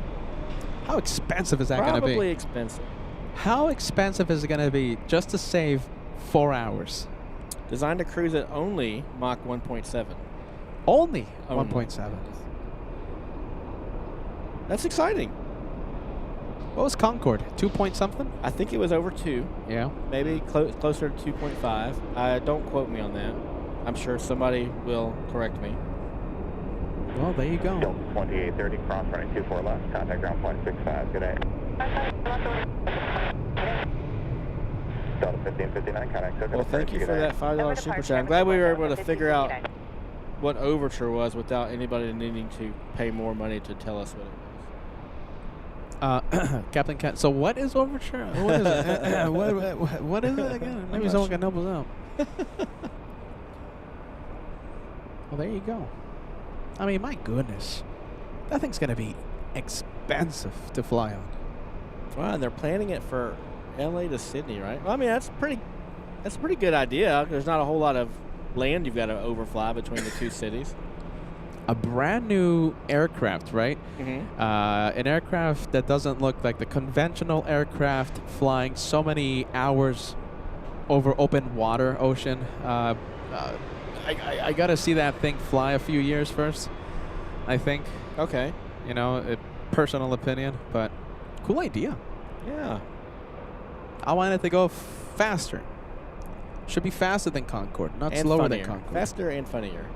How expensive is that going to be? Probably expensive. How expensive is it going to be just to save 4 hours? Designed to cruise at only Mach 1.7. Only 1.7. That's exciting. What was Concorde? 2 point something? I think it was over 2. Yeah. Maybe closer to 2.5. Don't quote me on that. I'm sure somebody will correct me. Well, there you go. 2830, cross running 24 left, contact ground point 65, good day. Delta 1559, contact. Well, thank you for that $5 super chat. I'm glad we were able to figure out what Overture was without anybody needing to pay more money to tell us what it was. Captain Cat. So what is Overture? What is it? what is it again? Maybe someone can help us out. Well, there you go. I mean, my goodness, that thing's gonna be expensive to fly on. Wow, they're planning it for LA to Sydney, right? Well, I mean, that's a pretty good idea. There's not a whole lot of land you've got to overfly between the two cities. A brand new aircraft, right? Mm-hmm. An aircraft that doesn't look like the conventional aircraft flying so many hours over open water, ocean. I got to see that thing fly a few years first, I think. Okay. You know, personal opinion, but cool idea. Yeah. I want it to go faster. Should be faster than Concorde, not And slower funnier. than Concorde. Faster and funnier.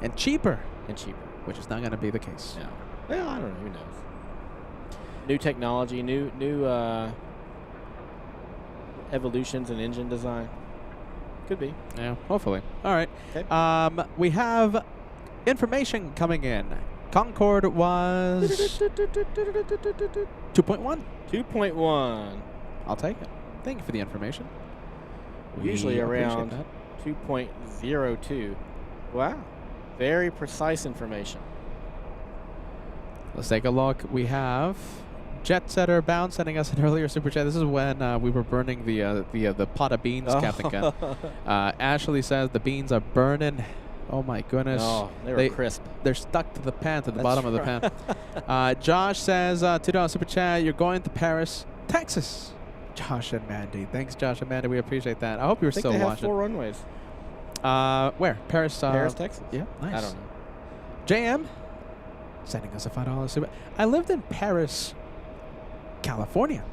And cheaper, And cheaper. which is not going to be the case. Yeah. Well, I don't know. Who knows? New technology, new evolutions in engine design. Could be. Yeah, hopefully. All right. Okay. We have information coming in. Concorde was 2.1. 2.1. I'll take it. Thank you for the information. Usually We appreciate around that. 2.02. Wow. Very precise information. Let's take a look. We have Jet Setter Bound sending us an earlier super chat. This is when we were burning the pot of beans, Captain Ken. Ashley says the beans are burning. Oh my goodness. Oh, they were crisp. They're stuck to the pan, to the That's bottom of the right. pan. Josh says, $2 super chat, you're going to Paris, Texas. Josh and Mandy. Thanks, Josh and Mandy. We appreciate that. I hope you're I think still they have watching. 4 runways. Where? Paris, Paris, Texas. Yeah, nice. I don't know. JM sending us a $5 super. I lived in Paris, California.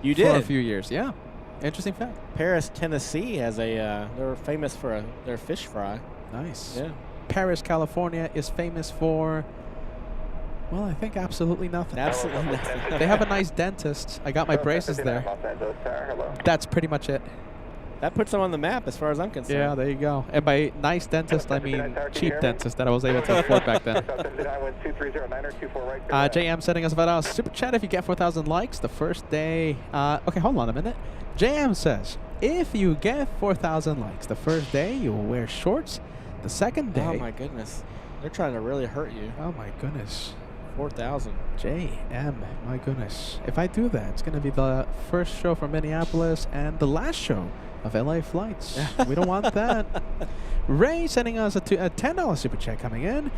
You For a did? few years, yeah. Interesting fact. Paris, Tennessee has a, they're famous for their fish fry. Nice. Yeah. Paris, California is famous for, well, I think absolutely nothing. Absolutely nothing. They have a nice dentist. I got my braces there. Los Angeles Tower, hello. That's pretty much it. That puts them on the map as far as I'm concerned. Yeah, there you go. And by nice dentist, I mean cheap dentist that I was able to afford back then. JM sending us a $5 super chat if you get 4,000 likes the first day. Okay, hold on a minute. JM says, if you get 4,000 likes the first day, you will wear shorts. The second day. Oh my goodness. They're trying to really hurt you. Oh my goodness. 4,000. JM, my goodness. If I do that, it's going to be the first show from Minneapolis and the last show of LA Flights. We don't want that. Ray sending us a $10 super chat coming in.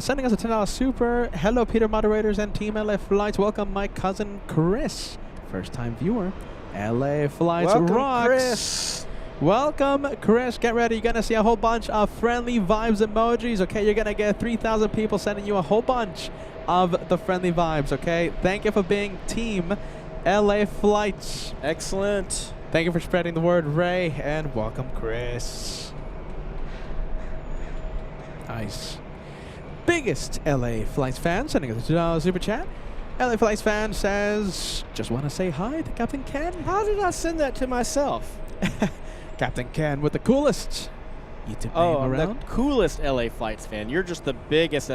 Sending us a $10 super. Hello, Peter moderators and Team LA Flights. Welcome, my cousin Chris. First time viewer. LA Flights Welcome, rocks. Chris. Welcome, Chris. Get ready. You're going to see a whole bunch of friendly vibes emojis, okay? You're going to get 3,000 people sending you a whole bunch of the friendly vibes, okay? Thank you for being Team LA Flights. Excellent. Thank you for spreading the word, Ray, and welcome, Chris. Nice. Biggest LA Flights fan sending us a $2 super chat. LA Flights fan says, just want to say hi to Captain Ken. How did I send that to myself? Captain Ken with the coolest YouTube Oh, name I'm around. the coolest LA Flights fan. You're just the biggest.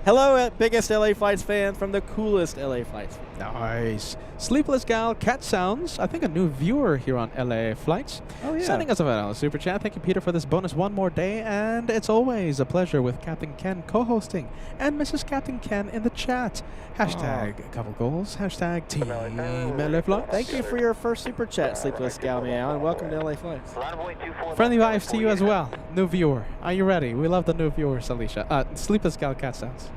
Hello, biggest LA Flights fan from the coolest LA Flights fan. Nice. Sleepless Gal Cat Sounds. I think a new viewer here on LA Flights. Oh, yeah. Sending us a $5 super chat. Thank you, Peter, for this bonus one more day. And it's always a pleasure with Captain Ken co-hosting and Mrs. Captain Ken in the chat. Hashtag couple goals. Hashtag Team LA Flights. Thank you for your first super chat, Sleepless Gal Meow, and welcome to LA Flights. Friendly vibes to you as well. New viewer. Are you ready? We love the new viewers, Alicia. Sleepless Gal Cat Sounds.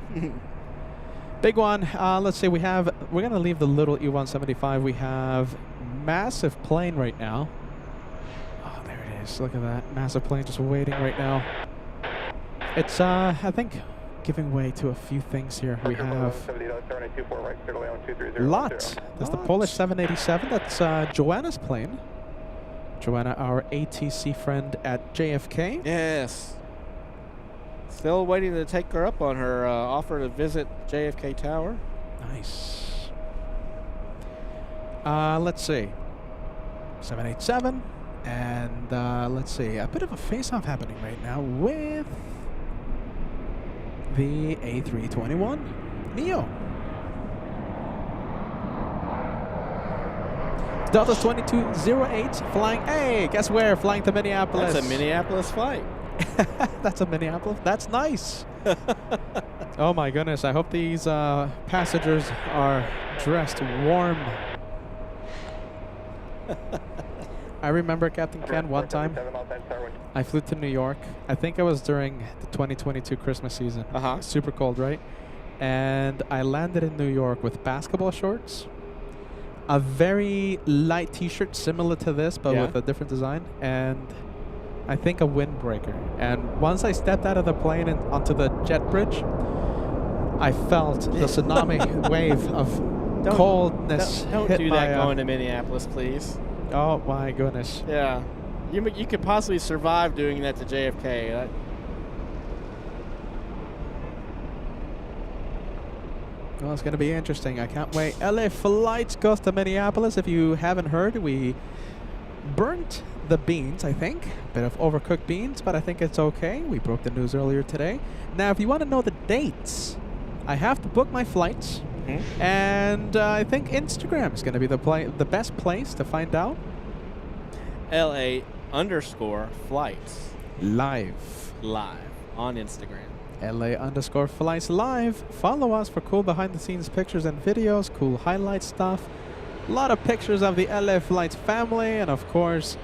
Big one. Let's see. We're gonna leave the little E175. We have massive plane right now. Oh, there it is. Look at that massive plane just waiting right now. It's I think giving way to a few things here. We have Lot. That's the Polish 787. That's Joanna's plane. Joanna, our ATC friend at JFK. Yes. Still waiting to take her up on her offer to visit JFK Tower. Nice. Let's see. 787. And let's see. A bit of a face-off happening right now with the A321 Neo. Delta's 2208 flying. Hey, guess where? Flying to Minneapolis. That's a Minneapolis flight. That's a Minneapolis. That's nice. Oh my goodness. I hope these passengers are dressed warm. I remember, Captain Ken, one time I flew to New York. I think it was during the 2022 Christmas season. Super cold, right? And I landed in New York with basketball shorts, a very light t-shirt similar to this, but with a different design, and I think a windbreaker. And once I stepped out of the plane and onto the jet bridge, I felt the tsunami wave of coldness Don't hit do my, that going to Minneapolis, please. Oh my goodness. Yeah. You could possibly survive doing that to JFK. Well, it's going to be interesting. I can't wait. LA Flights goes to Minneapolis. If you haven't heard, we burnt the beans, I think. A bit of overcooked beans, but I think it's okay. We broke the news earlier today. Now, if you want to know the dates, I have to book my flights. Mm-hmm. And I think Instagram is going to be the best place to find out. LA_flights. Live on Instagram. LA_flights live. Follow us for cool behind-the-scenes pictures and videos, cool highlight stuff. A lot of pictures of the LA Flights family, and of course,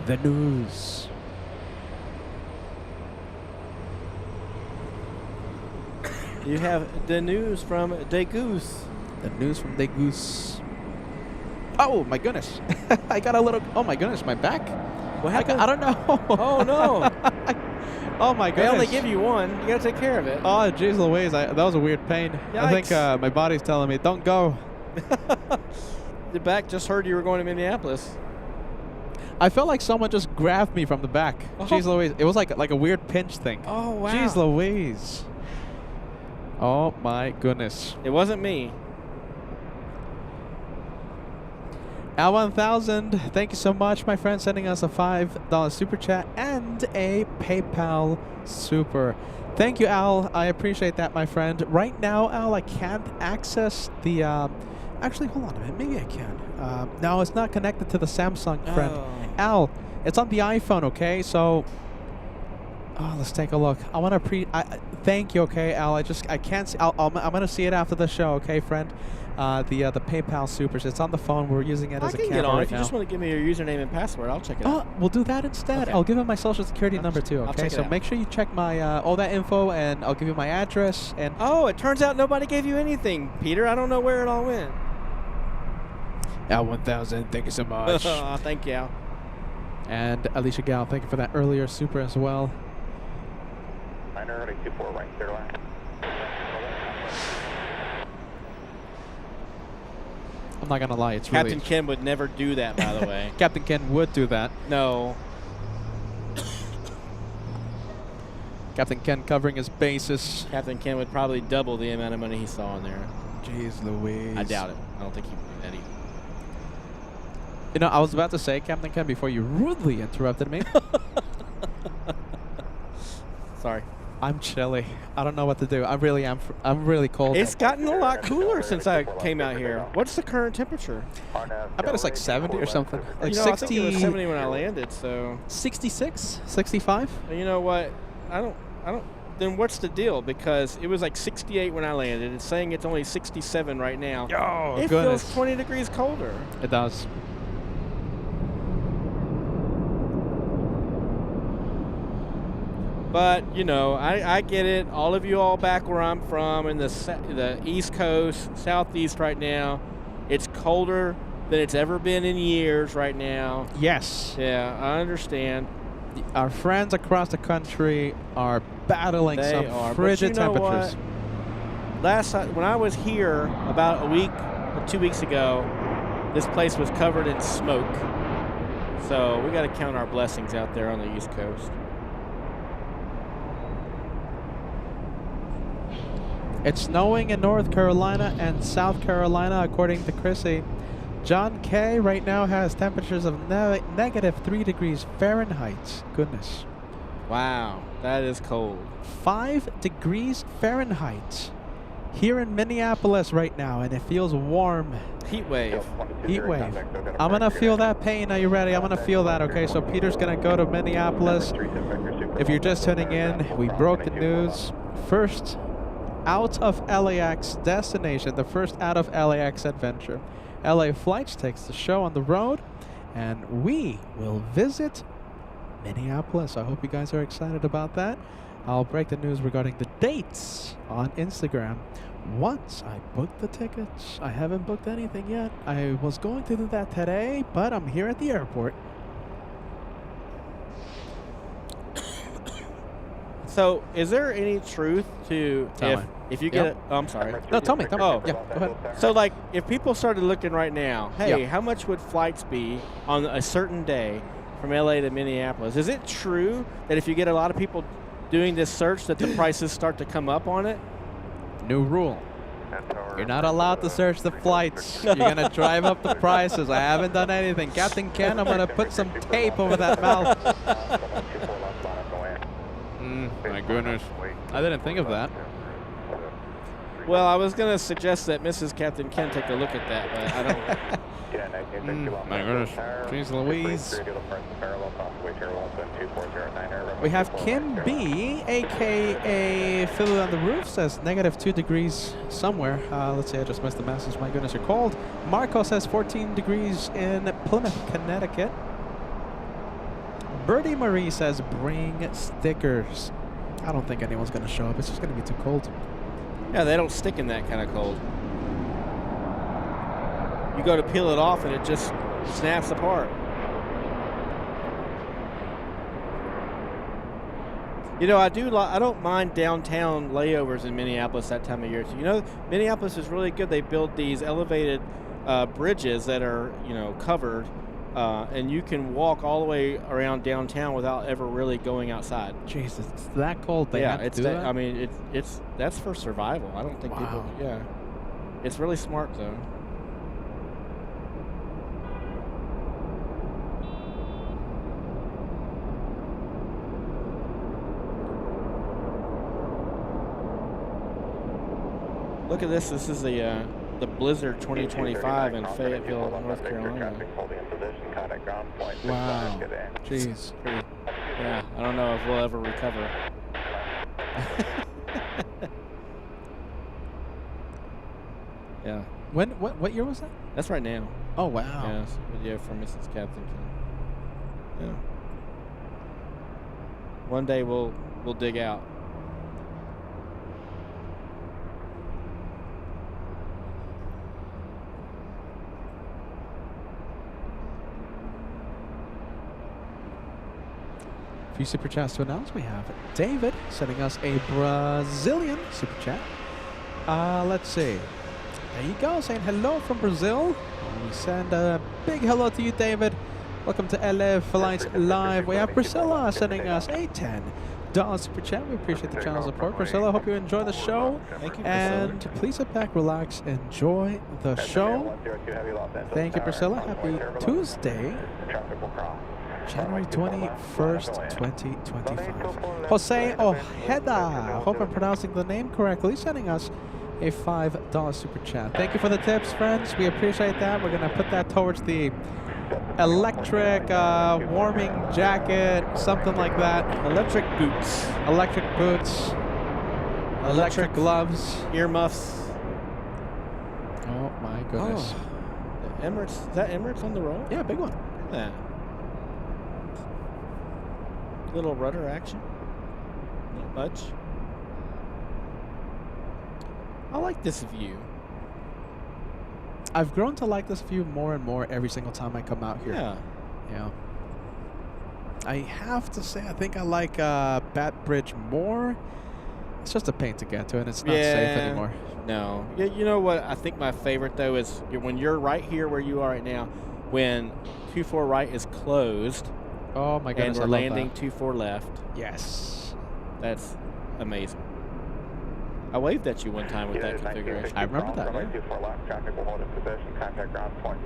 the news. You have the news from De Goose. The news from De Goose. Oh my goodness! I got a little. Oh my goodness, my back. What happened? I don't know. Oh no! Oh my goodness! They only give you one. You gotta take care of it. Oh jeez Louise, that was a weird pain. Yikes. I think my body's telling me, don't go. The back just heard you were going to Minneapolis. I felt like someone just grabbed me from the back. Oh. Jeez Louise, it was like a weird pinch thing. Oh wow! Jeez Louise. Oh my goodness. It wasn't me. Al1000, thank you so much, my friend, sending us a $5 super chat and a PayPal super. Thank you, Al. I appreciate that, my friend. Right now, Al, I can't access the... actually, hold on a minute. Maybe I can. No, it's not connected to the Samsung, friend. Oh. Al, it's on the iPhone, okay? So... Oh, let's take a look. I want to thank you, okay, Al. I can't see... I'm going to see it after the show, okay, friend? The PayPal supers. It's on the phone. We're using it as a camera get on right if you now. just want to give me your username and password. I'll check it out. Oh, we'll do that instead. Okay. I'll give him my social security number too. I'll Okay, check it so out. make sure you check my all that info, and I'll give you my address. And Oh, it turns out nobody gave you anything, Peter. I don't know where it all went. Al1000, thank you so much. Thank you, Al. And Alicia Gal, thank you for that earlier super as well. 924 right there, line. I'm not gonna lie, it's Captain really Ken would never do that, by the way. Captain Ken would do that. No. Captain Ken covering his bases. Captain Ken would probably double the amount of money he saw in there. Jeez Louise. I doubt it. I don't think he would do that either. You know, I was about to say Captain Ken before you rudely interrupted me. Sorry. I'm chilly. I don't know what to do. I really am. I'm really cold. It's gotten a lot cooler since I came out here. What's the current temperature? I bet it's like 70 or something. Like You know, 60. I think it was 70 when I landed, so. 66, 65. You know what? I don't. Then what's the deal? Because it was like 68 when I landed. It's saying it's only 67 right now. Oh, it goodness. feels 20 degrees colder. It does. But, you know, I get it. All of you all back where I'm from in the East Coast, Southeast right now, it's colder than it's ever been in years right now. Yes. Yeah, I understand. Our friends across the country are battling They some are. frigid But you know temperatures. what? Last time, when I was here about a week or 2 weeks ago, this place was covered in smoke. So we got to count our blessings out there on the East Coast. It's snowing in North Carolina and South Carolina, according to Chrissy. John K. right now has temperatures of negative 3 degrees Fahrenheit. Goodness. Wow, that is cold. 5 degrees Fahrenheit here in Minneapolis right now, and it feels warm. Heat wave. Heat wave. I'm going to feel that pain. Are you ready? I'm going to feel that, okay? So Peter's going to go to Minneapolis. If you're just tuning in, we broke the news. First out of LAX destination, the first out of LAX adventure. LA Flights takes the show on the road, and we will visit Minneapolis. I hope you guys are excited about that. I'll break the news regarding the dates on Instagram once I book the tickets. I haven't booked anything yet. I was going to do that today, but I'm here at the airport. So, is there any truth to Tell me. if you get oh, I'm sorry. No, tell me. Oh. Yeah, go ahead. So, like, if people started looking right now, hey, Yeah. how much would flights be on a certain day from LA to Minneapolis? Is it true that if you get a lot of people doing this search that the prices start to come up on it? New rule. You're not allowed to search the flights. You're going to drive up the prices. I haven't done anything. Captain Ken, I'm going to put some tape over that mouth. My goodness. I didn't think of that. Well, I was going to suggest that Mrs. Captain Ken take a look at that, but I don't. My goodness. Jeez Louise. We have Kim B, a.k.a. Fiddler on the Roof, says -2 degrees somewhere. Let's see, I just missed the message. My goodness, you're cold. Marco says 14 degrees in Plymouth, Connecticut. Birdie Marie says bring stickers. I don't think anyone's going to show up. It's just going to be too cold. Yeah, they don't stick in that kind of cold. You go to peel it off and it just snaps apart. You know, I don't mind downtown layovers in Minneapolis that time of year. You know, Minneapolis is really good. They build these elevated bridges that are, you know, covered, and you can walk all the way around downtown without ever really going outside. Jesus, it's that cold. They have to do that? I mean, that's for survival. I don't think people. Yeah, it's really smart though. Look at this. This is the Blizzard 2025 in Fayetteville, North Carolina. Wow. Jeez. Yeah, I don't know if we'll ever recover. Yeah. What year was that? That's right now. Oh, wow. Yeah, it's a video from Mrs. Captain King. Yeah. One day we'll dig out. Few super chats to announce. We have David sending us a Brazilian super chat. Let's see. There you go, saying hello from Brazil. We send a big hello to you, David. Welcome to LA Flights Live. We have Priscilla sending us a $10 super chat. We appreciate the channel support. Priscilla, hope you enjoy the show. Thank you, And Priscilla. please sit back, relax, enjoy the show. Thank you, Priscilla. Happy Tuesday. January 21st, 2025. Jose Ojeda, hope I'm pronouncing the name correctly, sending us a $5 super chat. Thank you for the tips, friends. We appreciate that. We're going to put that towards the electric warming jacket, something like that. Electric boots. Electric boots. Electric gloves. Earmuffs. Oh, my goodness. Oh. Emirates. Is that Emirates on the roll? Yeah, big one. Yeah. Little rudder action. Not much. I like this view. I've grown to like this view more and more every single time I come out here. Yeah. Yeah. I have to say, I think I like Bat Bridge more. It's just a pain to get to, and it's not safe anymore. No. You know what? I think my favorite, though, is when you're right here where you are right now, when 24 right is closed. Oh, my goodness, and we're I love landing that. 24 left. Yes. That's amazing. I waved at you one time with that configuration. I remember that, yeah. 24 left, traffic will hold in possession, contact ground point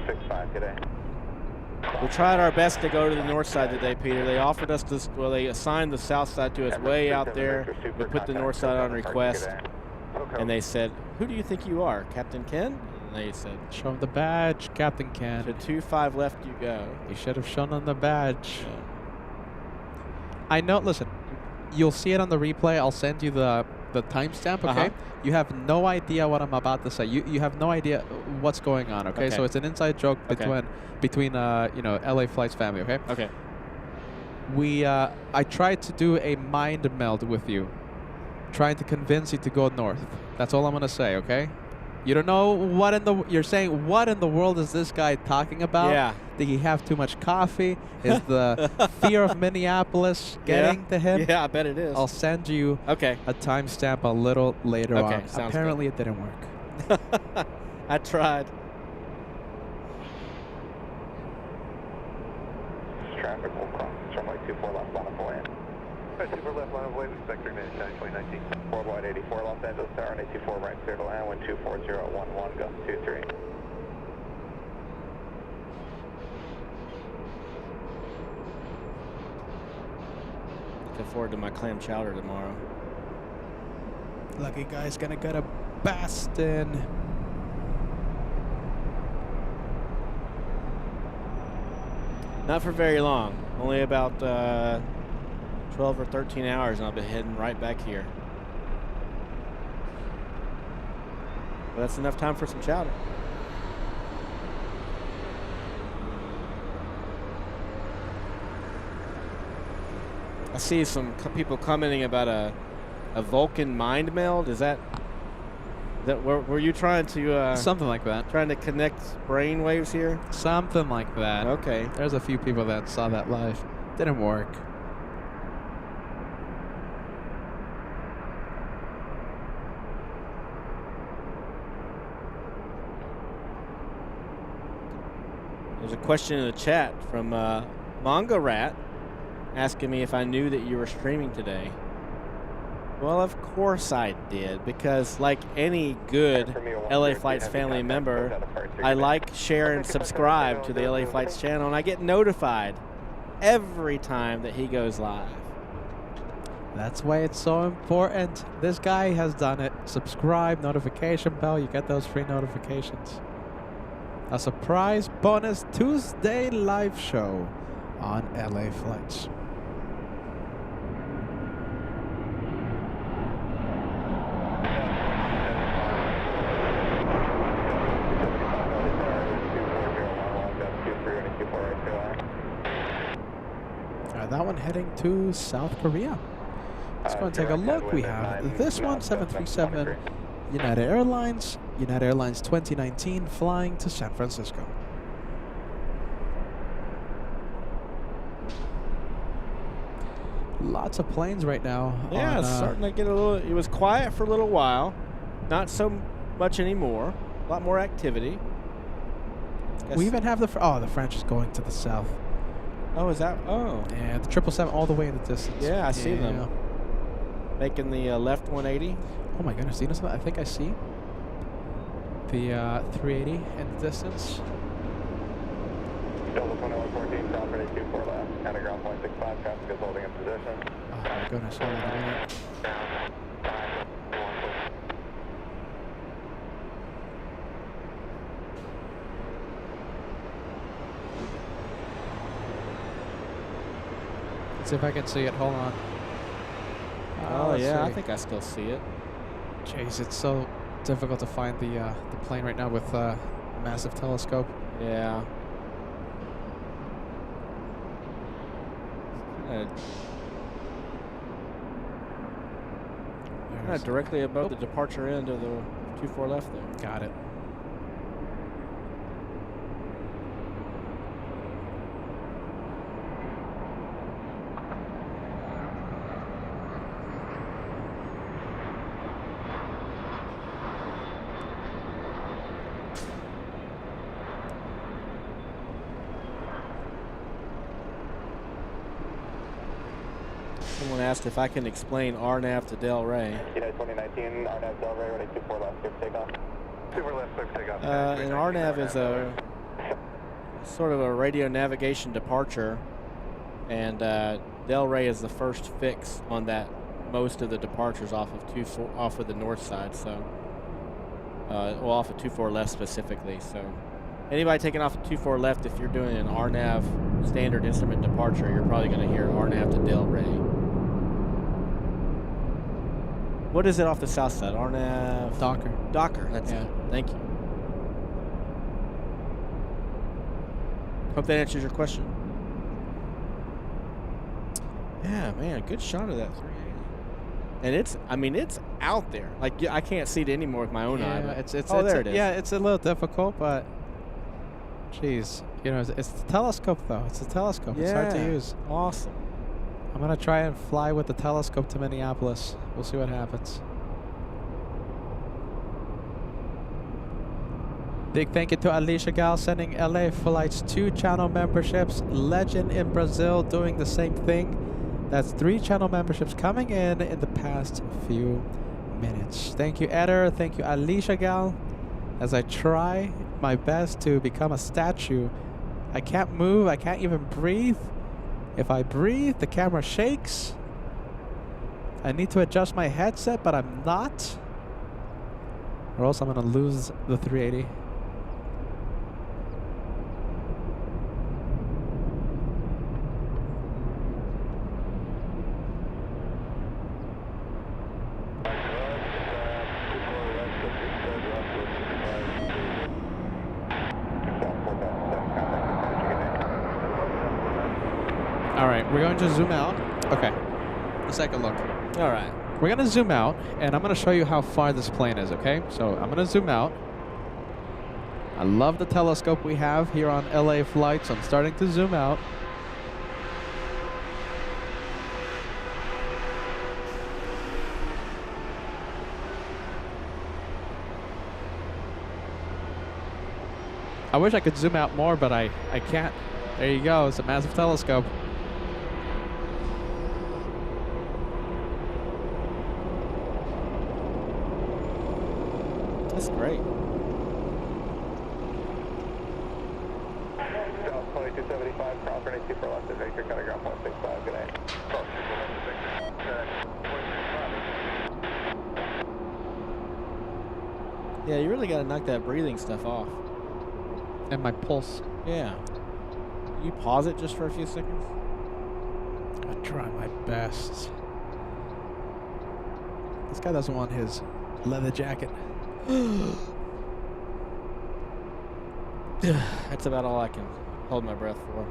65 today. We tried our best to go to the north side today, Peter. They offered us this, well, they assigned the south side to us way out there. We put the north side on request, and they said, who do you think you are, Captain Ken? And they said, Show him the badge, Captain Ken. to 25 left you go. You should have shown him the badge. I know, listen, you'll see it on the replay. I'll send you the timestamp, okay? You have no idea what I'm about to say. You have no idea what's going on, okay? So it's an inside joke between you know, LA Flights family, okay? Okay. I tried to do a mind meld with you, trying to convince you to go north. That's all I'm gonna say, okay? You don't know what in the... You're saying, what in the world is this guy talking about? Yeah. Did he have too much coffee? Is the fear of Minneapolis getting to him? Yeah, I bet it is. I'll send you a timestamp a little later on. Apparently it didn't work. I tried. Traffic will cross runway 24 left line of land. 24 left line of way, expect 3 minutes, 2019. Worldwide 84 Los Angeles Tower and 84 right clear to land, wind 24011, go 23. Looking forward to my clam chowder tomorrow. Lucky guy's gonna get a Bastin. Not for very long. Only about 12 or 13 hours, and I'll be heading right back here. But that's enough time for some chowder. I see some people commenting about a Vulcan mind meld. Is that were you trying to something like that? Trying to connect brain waves here? Something like that. Okay. There's a few people that saw that live. Didn't work. There's a question in the chat from Manga Rat asking me if I knew that you were streaming today. Well, of course I did, because like any good LA Flights family member, I like, share, and subscribe to the LA Flights channel, and I get notified every time that he goes live. That's why it's so important. This guy has done it. Subscribe, notification bell, you get those free notifications. A surprise bonus Tuesday live show on LA Flights. That one heading to South Korea. Let's go and take a look. We have this one, 737 United Airlines. United Airlines 2019 flying to San Francisco. Lots of planes right now. Yeah, it's starting to get a little... It was quiet for a little while. Not so much anymore. A lot more activity. We even have the French is going to the south. Oh, is that? Oh. Yeah, the 777 all the way in the distance. Yeah, I see them. Making the left 180. Oh my goodness, do you know something? I think I see the 380 in the distance. Delta 2114, South 24 left, and ground point 65, traffic is holding in position. Oh my goodness, hold on a minute. See if I can see it. Hold on. Oh yeah, I think I still see it. Jeez, it's so difficult to find the plane right now with a massive telescope. Yeah. Directly above the departure end of the 24 left there. Got it. Someone asked if I can explain RNAV to Del Rey. United 2019, RNAV Del Rey, ready 24 left, clear takeoff. 24 left, clear takeoff. And RNAV is a sort of a radio navigation departure, and Del Rey is the first fix on that. Most of the departures off of the north side, so well, off of 24 left specifically. So anybody taking off of 24 left, if you're doing an RNAV standard instrument departure, you're probably going to hear RNAV to Del Rey. What is it off the south side? RNAV? Docker. Docker, that's it. Thank you. Hope that answers your question. Yeah, man, good shot of that 380. And it's, I mean, it's out there. Like, I can't see it anymore with my own eye. Yeah, But there it is. Yeah, it's a little difficult, but jeez, you know, it's the telescope though. It's the telescope. It's hard to Yeah. use. Awesome. I'm gonna try and fly with the telescope to Minneapolis. We'll see what happens. Big thank you to Alicia Gal sending LA Flights 2 channel memberships. Legend in Brazil doing the same thing. That's 3 channel memberships coming in the past few minutes. Thank you, Eder. Thank you, Alicia Gal. As I try my best to become a statue, I can't move. I can't even breathe. If I breathe, the camera shakes. I need to adjust my headset, but I'm not. Or else I'm going to lose the 380. All right, we're going to zoom out. Okay, let's take a look. All right. We're going to zoom out, and I'm going to show you how far this plane is, okay? So I'm going to zoom out. I love the telescope we have here on LA Flights. I'm starting to zoom out. I wish I could zoom out more, but I can't. There you go. It's a massive telescope. That's great. South 2275, cross runway 24 left, Victor, got a ground 165, good night. Cross 24 left, Victor. Yeah, you really got to knock that breathing stuff off. And my pulse. Yeah. You pause it just for a few seconds? I try my best. This guy doesn't want his leather jacket. That's about all I can hold my breath for.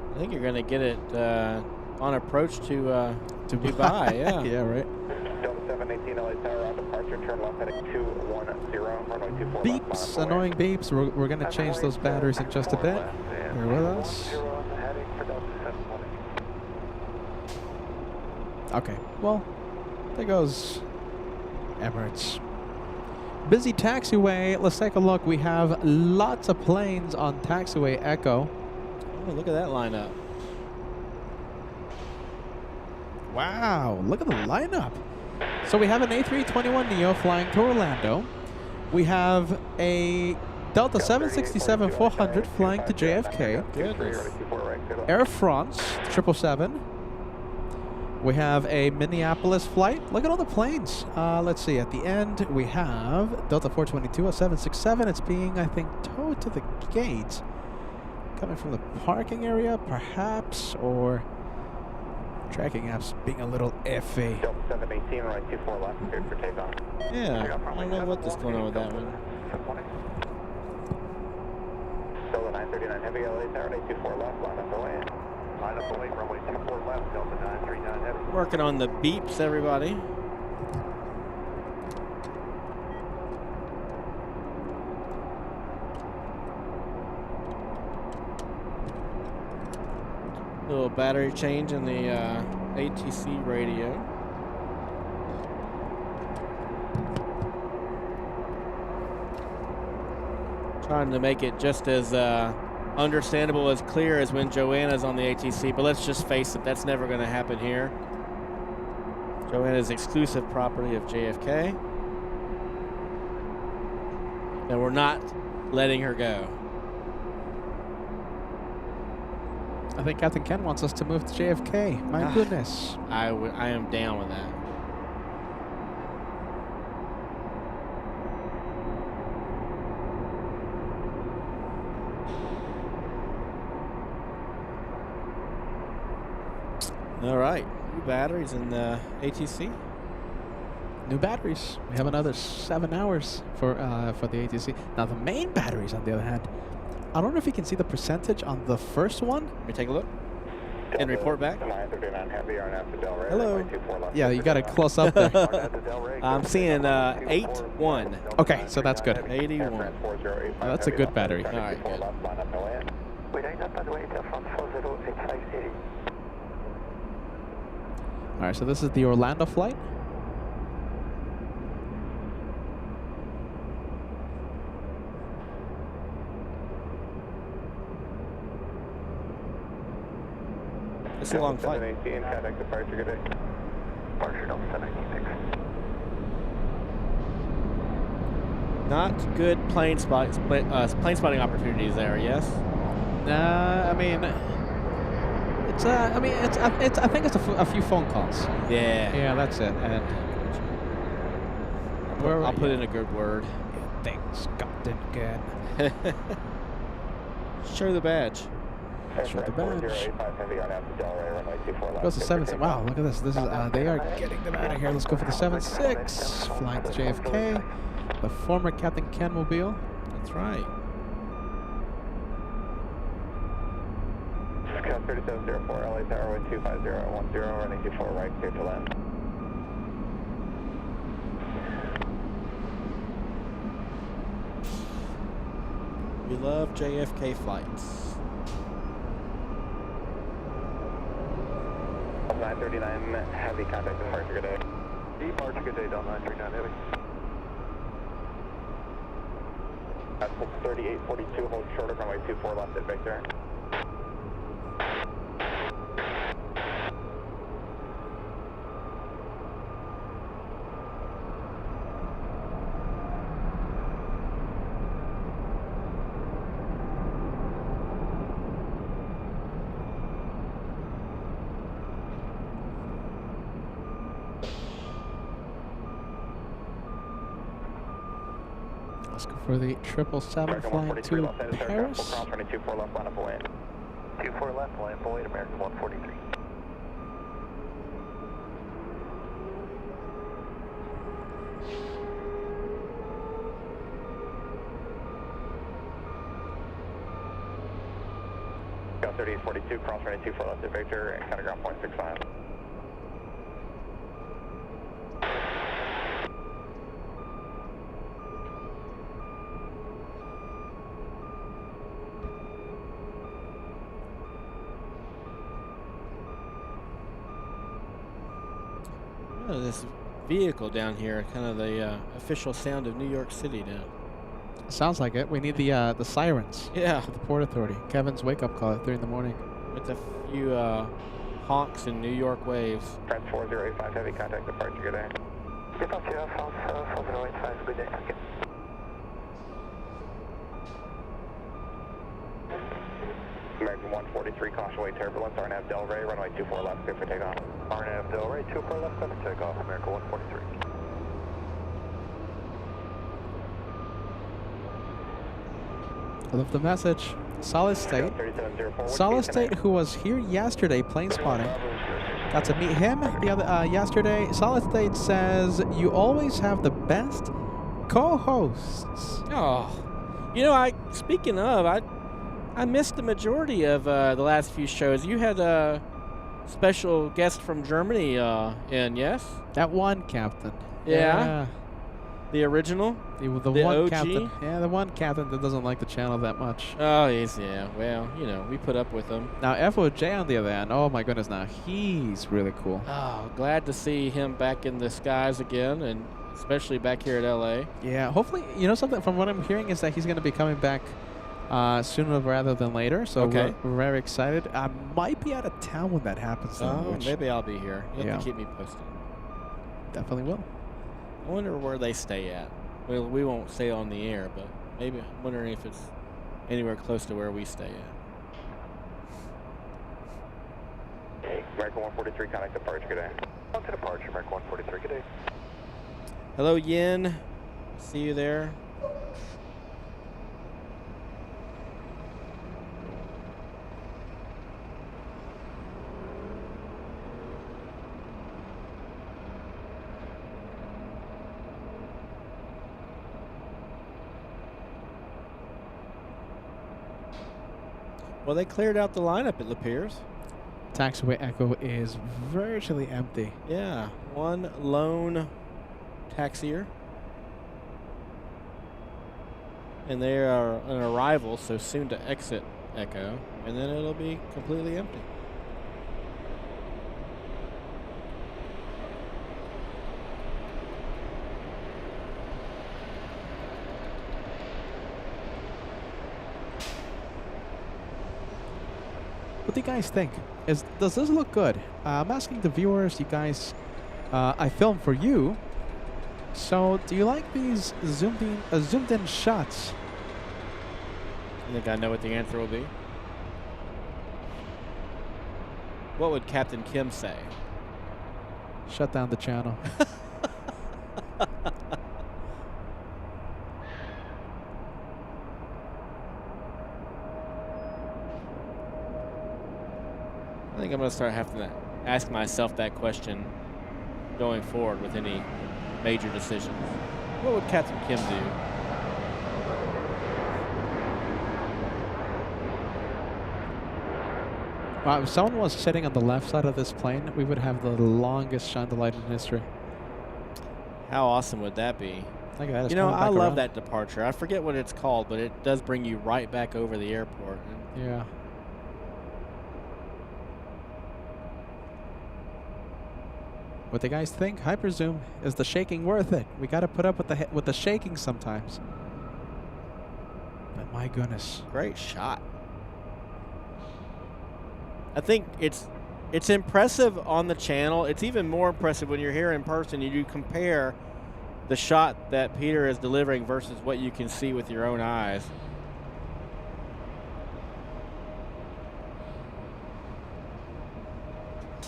I think you're going to get it on approach to Dubai. Yeah. Yeah, right. Delta 718 LA Tower on departure, turn left heading 210, runway 24 Beeps, annoying beeps. We're going to change those batteries in just a bit. Bear with us. Okay, well, there goes Emirates. Busy taxiway. Let's take a look. We have lots of planes on taxiway Echo. Oh, look at that lineup. Wow, look at the lineup. So we have an A321neo flying to Orlando. We have a Delta 767-400 flying to JFK. Goodness. Air France 777. We have a Minneapolis flight. Look at all the planes. Let's see. At the end, we have Delta 422, a 767. It's being, I think, towed to the gate. Coming from the parking area, perhaps, or tracking apps being a little iffy. Delta 718, right 24 left, cleared for takeoff. Yeah, I don't know what's going on with that one. Delta 939 Heavy LA Tower, 824 left, line up away. Line up away, runway 24 left, Delta 939 Heavy. Working on the beeps, everybody. Little battery change in the ATC radio. Trying to make it just as understandable, as clear as when Joanna's on the ATC, but let's just face it, that's never going to happen here. Joanna's exclusive property of JFK, and we're not letting her go. I think Captain Ken wants us to move to JFK. My goodness. I am down with that. All right, new batteries in the ATC. new batteries. We have another 7 hours for the ATC. Now the main batteries, on the other hand, I don't know if you can see the percentage on the first one. Let me take a look and report back. 939 heavy on after Del Rey. Hello. runway 24 left, Yeah, you got it close up there. I'm seeing 81. Okay, so that's good. 81. That's a good battery. All right, good. All right, so this is the Orlando flight. It's a long flight. 718, contact departure, good day. Departure, Delta 718. Not good plane spotting opportunities there. Yes. I mean, it's I think it's a few phone calls. Yeah. Yeah, that's it. And I'll put in a good word. things gotten good. Show the badge. Show the badge. 4085 heavy on after Del Rey, runway 24 left. Goes to 7. Wow, look at this. This is they are getting them out of here. Let's go for the 7-6. Flying to JFK. The former Captain Ken Mobile. That's right. Scout 3704, LA Tower, 25010, running 24 right, clear to land. We love JFK flights. 939 heavy, contact departure, good day. Departure, good day, Del 939 heavy. At 3842, hold short of runway 24 left at Victor. Let's go for the 777 flying to Paris. 24 left, line up away. 24 left, line up away, American 143. Got 3842, cross running 24 left at Victor, and counter ground 0.65. Oh, this vehicle down here, kind of the official sound of New York City now. Sounds like it. We need the sirens. Yeah. For the Port Authority. Kevin's wake-up call at 3 in the morning. With a few honks and New York waves. France 4085, heavy contact departure, good day. Departure, France 4085, good day, thank you. American 143, caution way turbulence, RNAV Del Rey, runway 24 left, clear for takeoff. RNAV Del Rey, 24 left, clear for takeoff, American 143. I love the message. Solid State. Solid State, who was here yesterday plane spotting. Got to meet him the other yesterday. Solid State says you always have the best co-hosts. Oh, you know, speaking of, I missed the majority of the last few shows. You had a special guest from Germany in, yes? That one captain. Yeah. The original? The one one OG? captain. Yeah, the one captain that doesn't like the channel that much. Oh, yeah. Well, you know, we put up with him. Now, FOJ on the other hand, oh my goodness, now he's really cool. Oh, glad to see him back in the skies again, and especially back here at LA. Yeah, hopefully, you know something from what I'm hearing is that he's going to be coming back sooner rather than later, so okay. we're very excited. I might be out of town when that happens, though. Oh, maybe I'll be here. You have to keep me posted. Definitely will. I wonder where they stay at. Well, we won't stay on the air, but maybe I'm wondering if it's anywhere close to where we stay at. Okay, American 143, contact departure, good day. On to departure, American 143, good day. Hello, Yin. See you there. Well, they cleared out the lineup, it appears. Taxiway Echo is virtually empty. Yeah, one lone taxier. And they are an arrival, so soon to exit Echo, and then it'll be completely empty. What do you guys think? Does this look good? I'm asking the viewers, you guys, I filmed for you. So do you like these zoomed in shots? I think I know what the answer will be. What would Captain Kim say? Shut down the channel. I think I'm going to start having to ask myself that question going forward with any major decisions. What would Captain Kim do? Wow, if someone was sitting on the left side of this plane, we would have the longest chandelier in history. How awesome would that be? Look at that. It's You know, coming I back love around. that departure. I forget what it's called, but it does bring you right back over the airport. Yeah. What do you guys think? Hyperzoom, is the shaking worth it? We got to put up with the shaking sometimes. But my goodness. Great shot. I think it's impressive on the channel. It's even more impressive when you're here in person. You compare the shot that Peter is delivering versus what you can see with your own eyes.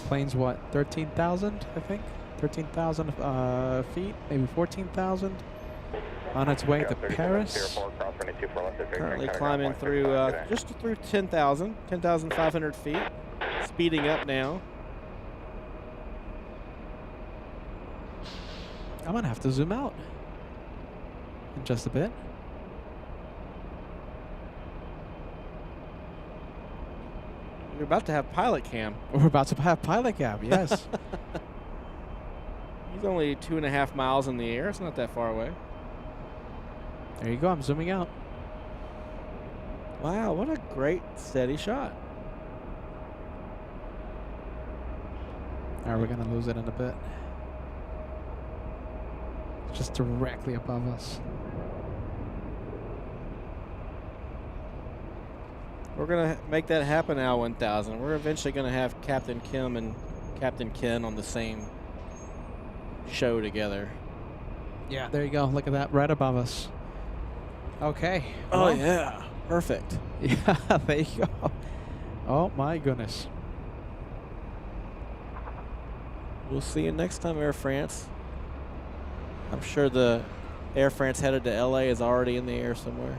Plane's what? 13,000, I think? 13,000 feet, maybe 14,000. On its way to Paris. Currently climbing through just through 10,500 feet. Speeding up now. I'm going to have to zoom out in just a bit. We're about to have pilot cam. We're about to have pilot cam, yes. He's only 2.5 miles in the air. It's not that far away. There you go. I'm zooming out. Wow, what a great steady shot. All right, we're going to lose it in a bit. Just directly above us. We're going to make that happen now, 1000. We're eventually going to have Captain Kim and Captain Ken on the same show together. Yeah, there you go. Look at that, right above us. Okay. Oh, well, yeah. Perfect. Yeah, there you go. Oh, my goodness. We'll see you next time, Air France. I'm sure the Air France headed to LA is already in the air somewhere.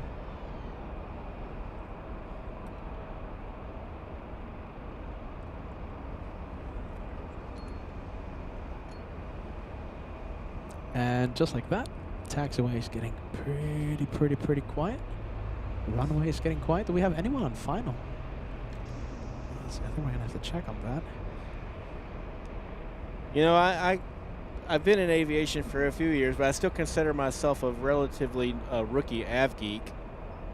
And just like that, taxiway is getting pretty quiet. Runway is getting quiet. Do we have anyone on final? I think we're going to have to check on that. You know, I've been in aviation for a few years, but I still consider myself a relatively rookie av geek.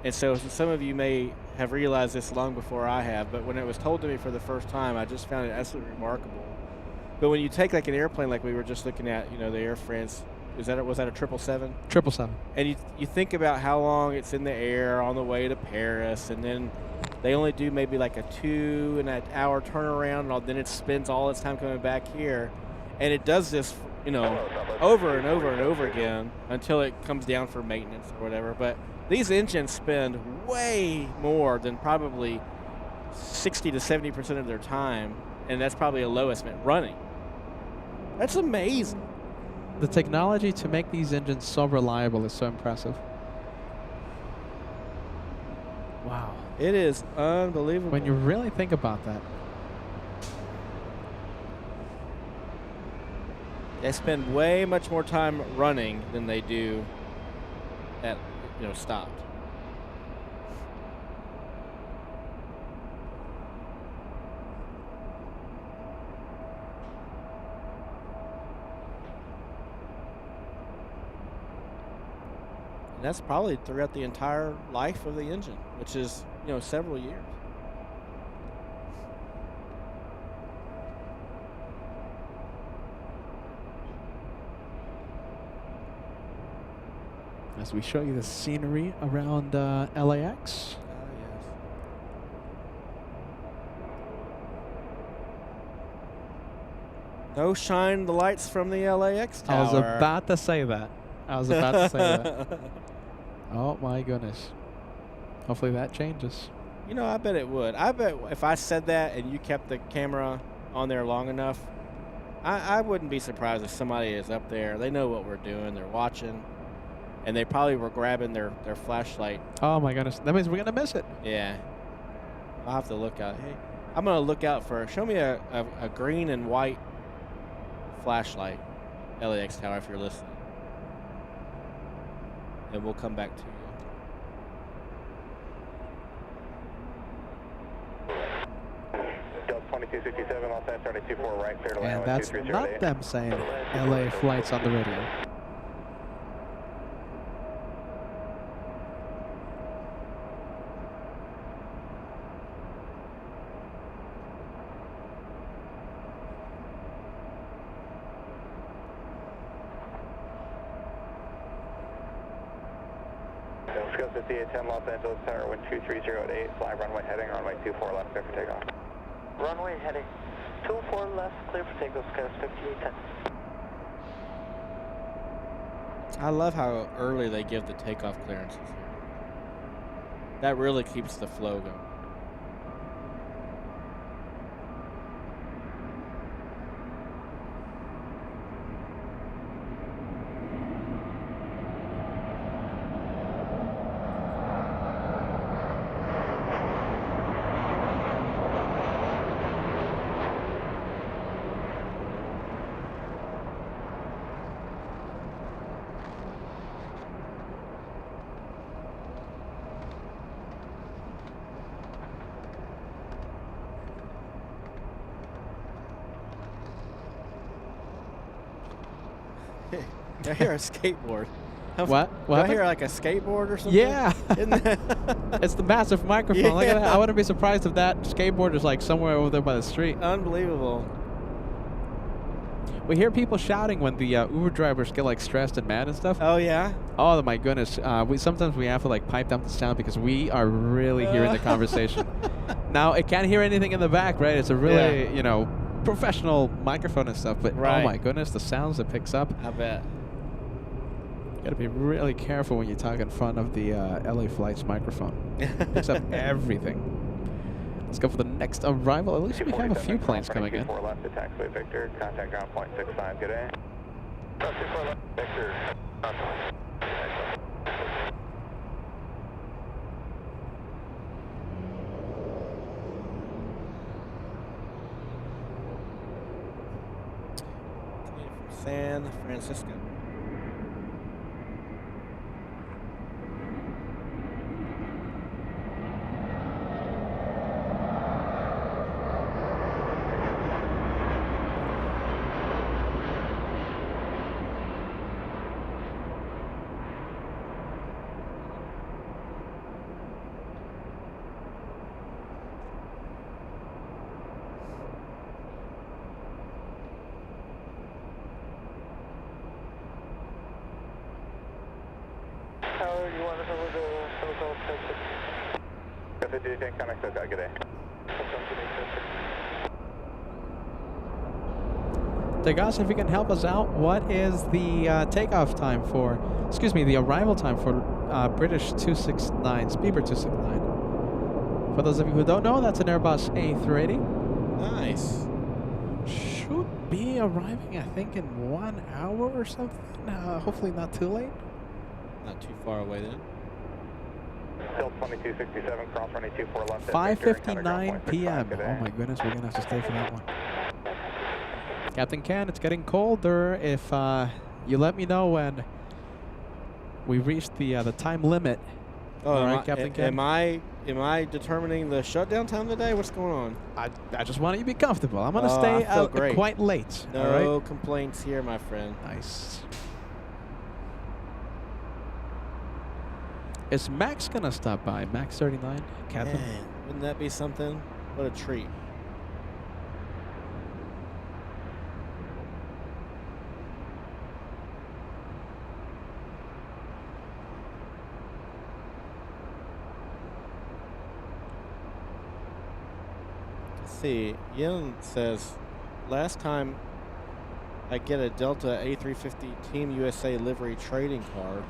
And so some of you may have realized this long before I have, but when it was told to me for the first time, I just found it absolutely remarkable. But when you take like an airplane like we were just looking at, you know, the Air France, was that a 777? 777. And you think about how long it's in the air on the way to Paris, and then they only do maybe like a 2.5-hour turnaround, and then it spends all its time coming back here. And it does this, you know, over and over and over again until it comes down for maintenance or whatever. But these engines spend way more than probably 60 to 70% of their time, and that's probably a low estimate, running. That's amazing. The technology to make these engines so reliable is so impressive. Wow. It is unbelievable. When you really think about that. They spend way much more time running than they do at, you know, stopped. And that's probably throughout the entire life of the engine, which is, you know, several years. As we show you the scenery around LAX. Yes. No shine the lights from the LAX tower. I was about to say that. Oh my goodness. Hopefully that changes. You know, I bet it would. I bet if I said that and you kept the camera on there long enough, I wouldn't be surprised if somebody is up there. They know what we're doing. They're watching. And they probably were grabbing their flashlight. Oh my goodness. That means we're going to miss it. Yeah. I'll have to look out. Hey, I'm going to look out for, show me a green and white flashlight, LAX tower, if you're listening. And we'll come back to you. Delta 2267, Los Angeles 224 right, clear to land. And that's not them saying LA flights on the radio. Scope 5810 Los Angeles Tower, wind 230 fly runway heading, runway 24 left, clear for takeoff. Runway heading 24 left, clear for takeoff, Scope 5810. I love how early they give the takeoff clearances here. That really keeps the flow going. I hear a skateboard. What? Do I hear like a skateboard or something? Yeah. It's the massive microphone. Yeah. Look at that. I wouldn't be surprised if that skateboard is like somewhere over there by the street. Unbelievable. We hear people shouting when the Uber drivers get like stressed and mad and stuff. Oh, yeah? Oh my goodness. Sometimes we have to like pipe down the sound because we are really hearing the conversation. Now, it can't hear anything in the back, right? It's a really, you know, professional microphone and stuff. But oh my goodness, the sounds it picks up. I bet. You got to be really careful when you talk in front of the LA Flights microphone. It picks up everything. Let's go for the next arrival. At least we have a few planes coming in. 24 left to taxiway Victor, contact ground point 65, good day. 24 left, Victor, contact. San Francisco. Howard, you want to cover the SoCal Texas? Good day, contact SoCal, good day. Degas, if you can help us out, what is the takeoff time for, excuse me, the arrival time for British 269, Speedbird 269? For those of you who don't know, that's an Airbus A380. Nice. Should be arriving, I think, in 1 hour or something. Hopefully not too late. Not too far away then. Still 2267, cross running 24 left. 5:59 p.m. Oh my goodness, we're gonna have to stay for that one. Captain Ken, it's getting colder. If you let me know when we reach the time limit. Oh, all right, Captain Ken. Am I determining the shutdown time today? What's going on? I just want you to be comfortable. I'm gonna stay out quite late. No all right? complaints here, my friend. Nice. Is Max gonna stop by? Max 39, Catherine. Man, wouldn't that be something? What a treat. Let's see, Yin says, last time I get a Delta A350 Team USA livery trading card.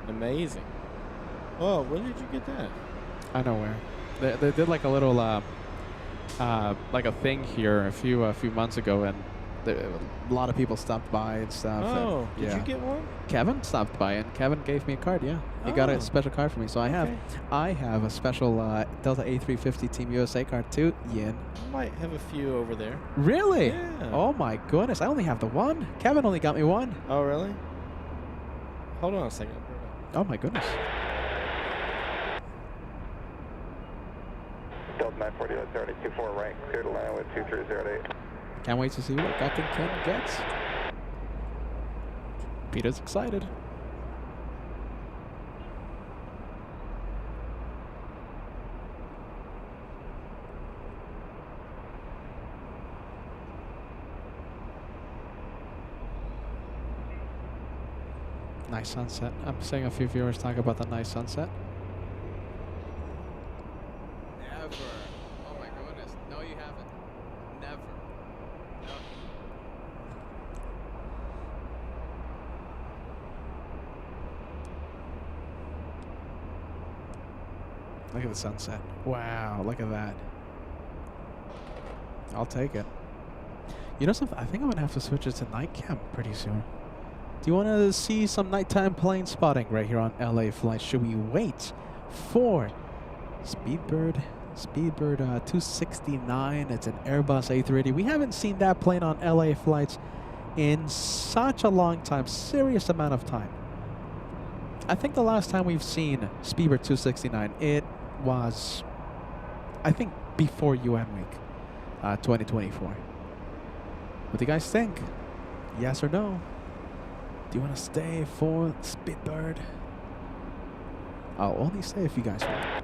Amazing. Oh, when did you get that? I know where. They did like a little like a thing here a few months ago, and a lot of people stopped by and stuff. Oh, and, did you get one? Kevin stopped by, and Kevin gave me a card. Yeah, he got a special card for me. So I have a special Delta A350 Team USA card too. Yin. I might have a few over there. Really? Yeah. Oh my goodness! I only have the one. Kevin only got me one. Oh, really? Hold on a second. Oh my goodness. Delta 940, that's already 24 right, clear to land with 2308. Can't wait to see what Captain Ken gets. Peter's excited. Nice sunset. I'm seeing a few viewers talk about the nice sunset. Never. Oh my goodness. No, you haven't. Never. No. Look at the sunset. Wow, look at that. I'll take it. You know something? I think I'm going to have to switch it to night cam pretty soon. Do you want to see some nighttime plane spotting right here on LA Flights? Should we wait for Speedbird 269? It's an Airbus A380. We haven't seen that plane on LA Flights in such a long time, serious amount of time. I think the last time we've seen Speedbird 269, it was, I think, before UN Week 2024. What do you guys think? Yes or no? Do you want to stay for Speedbird? I'll only stay if you guys want.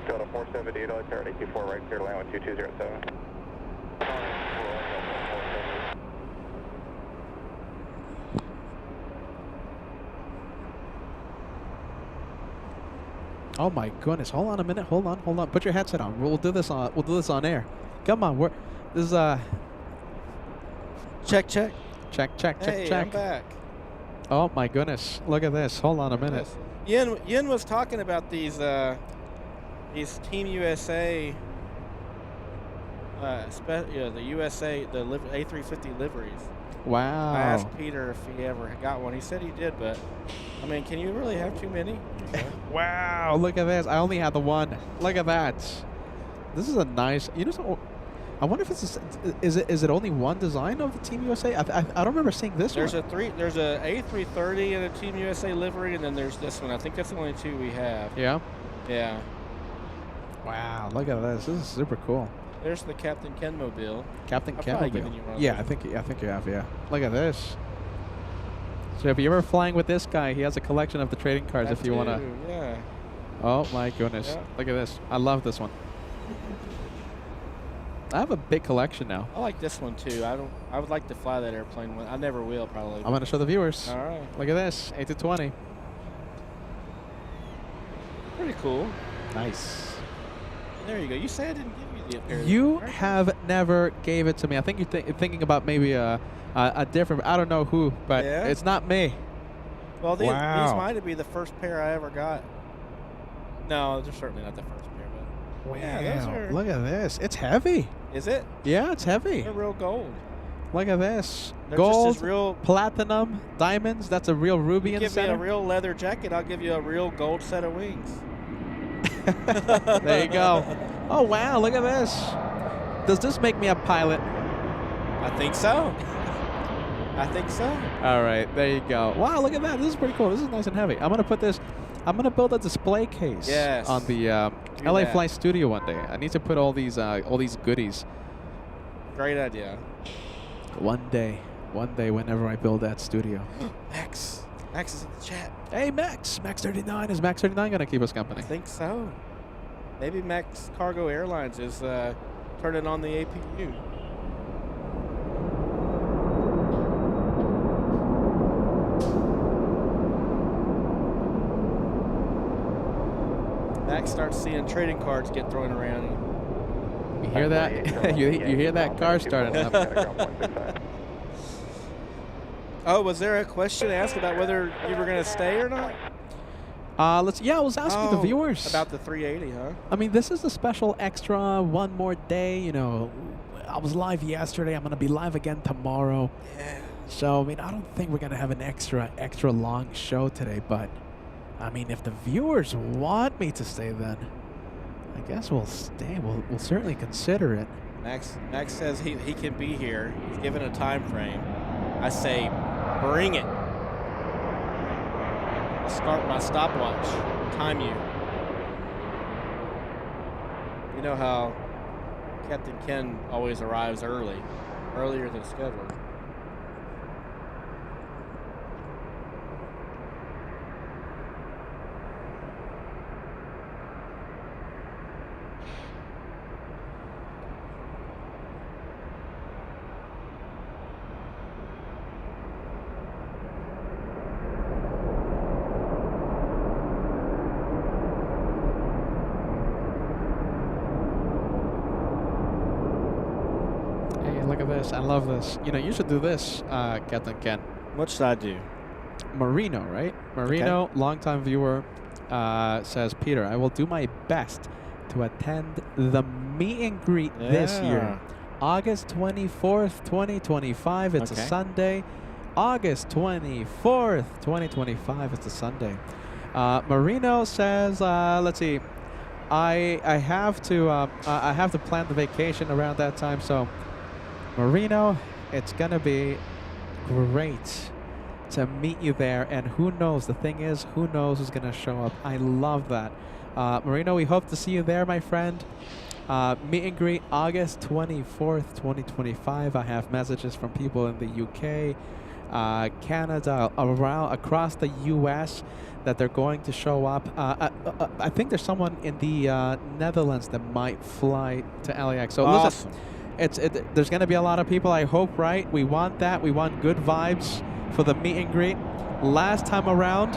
Delta 470, Delta 24 right, clear to land with 2207. Oh my goodness! Hold on a minute. Hold on. Put your headset on. We'll do this on air. Come on. This is Check. Check. I'm back. Oh my goodness! Look at this. Hold on a minute. Yin was talking about these Team USA, the USA, the A350 liveries. Wow. I asked Peter if he ever got one. He said he did, but I mean, can you really have too many? Wow! Look at this. I only had the one. Look at that. This is a nice. You know, so I wonder if is it only one design of the Team USA? I don't remember seeing this There's one. There's a A330 and a Team USA livery, and then there's this one. I think that's the only two we have. Yeah. Yeah. Wow! Look at this. This is super cool. There's the Captain Ken mobile. Captain I've Ken probably mobile. given you one of Yeah, those. I think you have. Yeah. Look at this. So if you're ever flying with this guy, he has a collection of the trading cards. If you want to. Yeah. Oh my goodness! Yeah. Look at this. I love this one. I have a big collection now. I like this one too. I would like to fly that airplane one. I never will probably. I'm going to show the viewers. All right. Look at this. 8-20. Pretty cool. Nice. There you go. You say I didn't give you the appearance. You have never gave it to me. I think you're thinking about maybe a different. I don't know who, but Yeah? it's not me. Well, these Wow. might have been the first pair I ever got. No, they're certainly not the first pair, but yeah, those are. Look at this. It's heavy. Is it? Yeah, it's heavy. They're real gold. Look at this. They're Gold, just as real. platinum, diamonds. That's a real ruby in the Give me center. a real leather jacket, I'll give you a real gold set of wings. There you go. Oh wow! Look at this. Does this make me a pilot? I think so. All right, there you go. Wow, look at that. This is pretty cool. This is nice and heavy. I'm gonna build a display case on the LA that. Flight Studio one day. I need to put all these goodies. Great idea. One day, whenever I build that studio. X Max is in the chat. Hey, Max. Max 39. Is Max 39 going to keep us company? I think so. Maybe Max Cargo Airlines is turning on the APU. Max starts seeing trading cards get thrown around. You hear that? you hear that car starting up. Oh, was there a question asked about whether you were going to stay or not? I was asking the viewers. About the 380, huh? I mean, this is a special extra one more day. You know, I was live yesterday. I'm going to be live again tomorrow. Yeah. So, I mean, I don't think we're going to have an extra long show today. But, I mean, if the viewers want me to stay then, I guess we'll stay. We'll certainly consider it. Max says he can be here. He's given a time frame. I say, bring it. I'll start my stopwatch. Time you. You know how Captain Ken always arrives earlier than scheduled. Look at this. I love this. You know, you should do this, Captain Ken. What should I do? Marino, right? Marino, Okay. longtime viewer, says, Peter, I will do my best to attend the meet and greet this year. August 24th, 2025. It's a Sunday. August 24th, 2025. It's a Sunday. Marino says, let's see. I have to plan the vacation around that time, so Marino, it's gonna be great to meet you there, and who knows, the thing is, who knows who's gonna show up. I love that. Marino, we hope to see you there, my friend. Meet and greet August 24th, 2025. I have messages from people in the UK, Canada, across the US that they're going to show up. I think there's someone in the Netherlands that might fly to LAX. So awesome. Listen, there's going to be a lot of people, I hope, right? We want that. We want good vibes for the meet and greet. Last time around,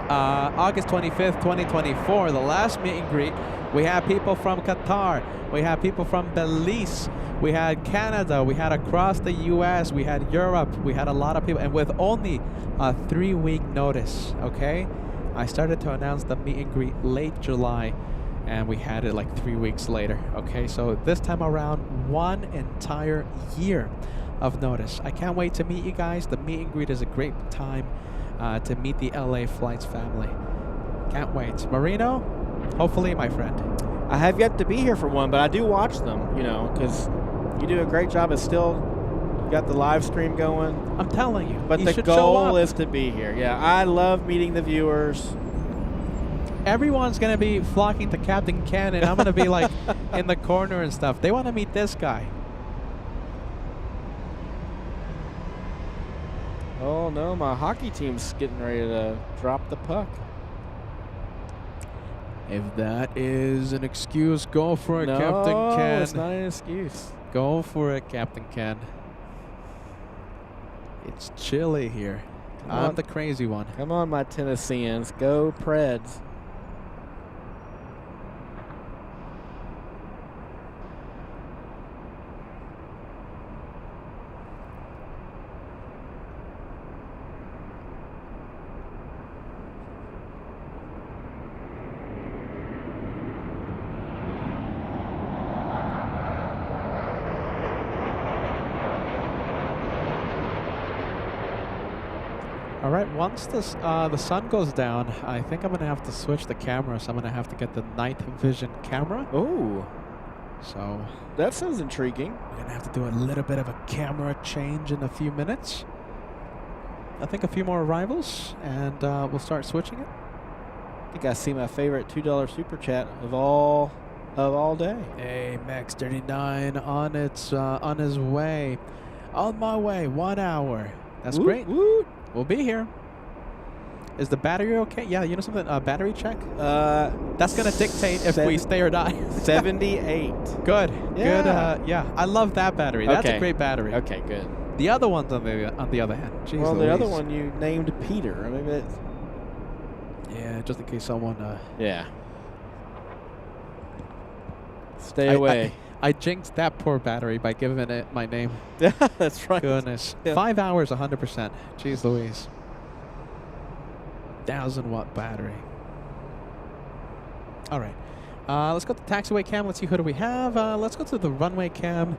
August 25th, 2024, the last meet and greet, we had people from Qatar. We had people from Belize. We had Canada. We had across the U.S. We had Europe. We had a lot of people. And with only a 3-week notice, okay? I started to announce the meet and greet late July, and we had it like 3 weeks later, okay? So this time around, 1 entire year of notice. I can't wait to meet you guys. The meet and greet is a great time to meet the LA Flights family. Can't wait. Marino, hopefully, my friend. I have yet to be here for one, but I do watch them, you know, because you do a great job of still, you got the live stream going. I'm telling you. But the goal is to be here. Yeah, I love meeting the viewers. Everyone's going to be flocking to Captain Ken, and I'm going to be like in the corner and stuff. They want to meet this guy. Oh, no, my hockey team's getting ready to drop the puck. If that is an excuse, go for it, no, Captain Ken. It's not an excuse. Go for it, Captain Ken. It's chilly here. I'm the crazy one. Come on, my Tennesseans. Go Preds. All right, once the sun goes down, I think I'm going to have to switch the camera, so I'm going to have to get the night vision camera. Oh. So that sounds intriguing. We're going to have to do a little bit of a camera change in a few minutes. I think a few more arrivals, and we'll start switching it. I think I see my favorite $2 super chat of all day. Hey, Max 39 on his way. On my way, 1 hour. That's great. Woot. We'll be here. Is the battery okay? Yeah, you know something? Battery check? That's Going to dictate if we stay or die. 78. Good. Yeah. Good. Yeah, I love that battery. That's a great battery. Okay, good. The other one's on the other hand. Jeez Well, Louise. the other one you named Peter. I mean, Yeah, just in case someone. yeah. Stay away. I jinxed that poor battery by giving it my name. Yeah, that's right. Goodness. Yeah. 5 hours, 100%. Jeez Louise. 1,000-watt battery. All right. Let's go to the taxiway cam. Let's see who do we have. Let's go to the runway cam.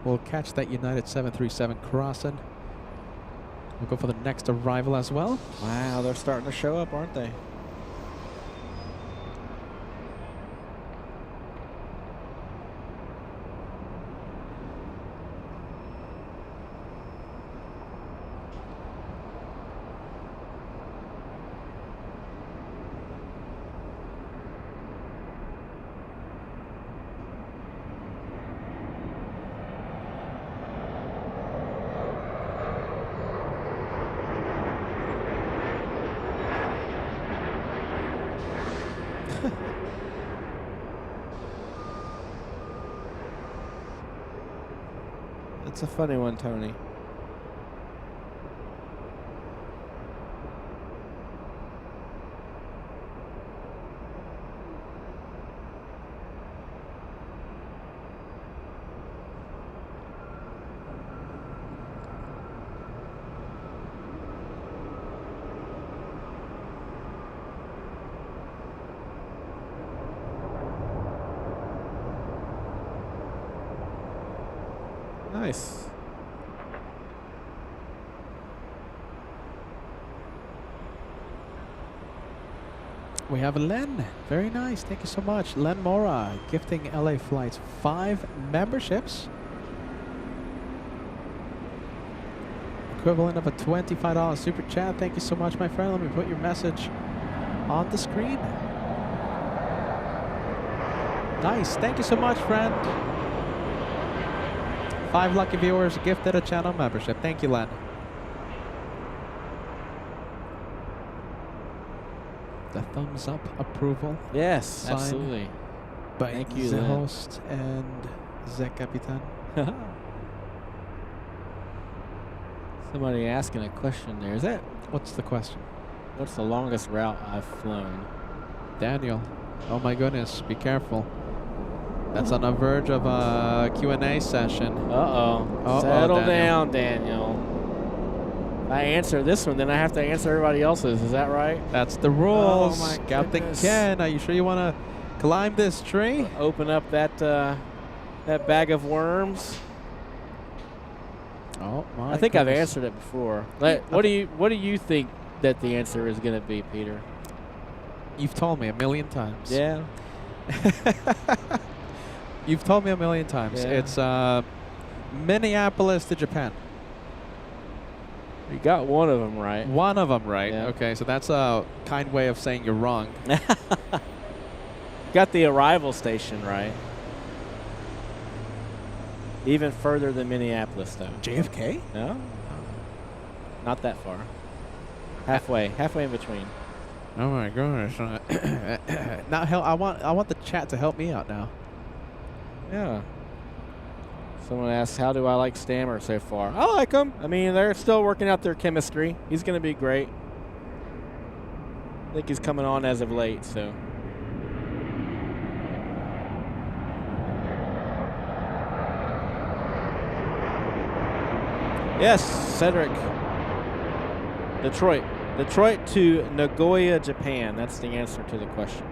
We'll catch that United 737 crossing. We'll go for the next arrival as well. Wow, they're starting to show up, aren't they? It's a funny one, Tony. Nice. We have Len. Very nice. Thank you so much. Len Mora gifting LA Flights 5 memberships. Equivalent of a $25 super chat. Thank you so much, my friend. Let me put your message on the screen. Nice. Thank you so much, friend. 5 lucky viewers gifted a channel membership. Thank you, Len. The thumbs up approval. Yes, Sign absolutely. by Thank you, the Len. host and the Capitan. Somebody asking a question there. Is that What's the question? what's the longest route I've flown? Daniel. Oh my goodness, be careful. That's on the verge of a Q&A session. Uh-oh. Settle down, Daniel. If I answer this one, then I have to answer everybody else's. Is that right? That's the rules. Oh my Captain goodness. Ken, are you sure you want to climb this tree? Open up that that bag of worms. Oh my I think I've goodness. answered it before. What do you think that the answer is going to be, Peter? You've told me a million times. Yeah. You've told me a million times. Yeah. It's Minneapolis to Japan. You got one of them right. One of them right. Yeah. Okay, so that's a kind way of saying you're wrong. Got the arrival station right. Even further than Minneapolis, though. JFK? No? Not that far. Halfway in between. Oh my goodness. Now, hell, I want the chat to help me out now. Yeah. Someone asks, how do I like Stammer so far? I like him. I mean, they're still working out their chemistry. He's going to be great. I think he's coming on as of late, so. Yes, Cedric. Detroit. Detroit to Nagoya, Japan. That's the answer to the question.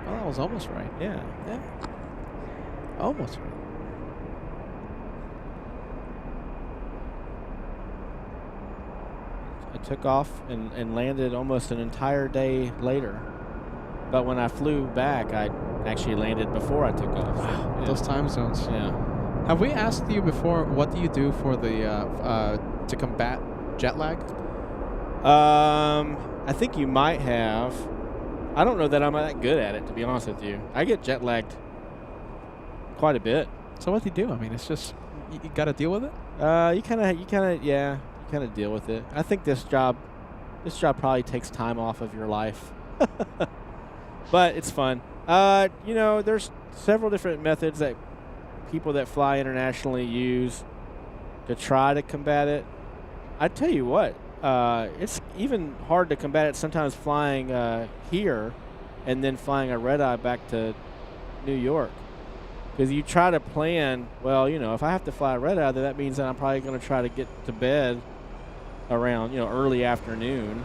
Well, that was almost right. Yeah. Yeah. Almost right. I took off and landed almost an entire day later. But when I flew back, I actually landed before I took off. Wow, Yeah. those time zones. Yeah. Have we asked you before, what do you do for the to combat jet lag? I think you might have. I don't know that I'm that good at it, to be honest with you. I get jet lagged quite a bit. So what do you do? I mean, it's just, you got to deal with it? You kind of deal with it. I think this job This job probably takes time off of your life. But it's fun. You know, there's several different methods that people that fly internationally use to try to combat it. I tell you what, it's even hard to combat it sometimes flying here and then flying a red-eye back to New York. Because you try to plan, well, you know, if I have to fly a red-eye, then that means that I'm probably going to try to get to bed around, you know, early afternoon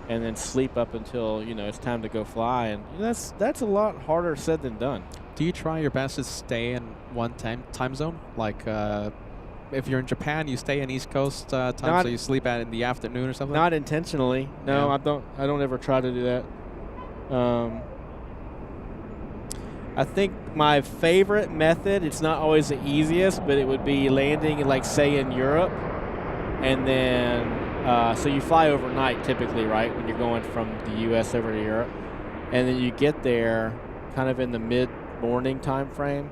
and then sleep up until, you know, it's time to go fly. And that's a lot harder said than done. Do you try your best to stay in one time zone? Like, if you're in Japan, you stay in East Coast time, so you sleep in the afternoon or something? Not intentionally. No, yeah. I don't ever try to do that. I think my favorite method, it's not always the easiest, but it would be landing, like, say, in Europe. And then, so you fly overnight typically, right, when you're going from the U.S. over to Europe. And then you get there kind of in the mid-morning time frame.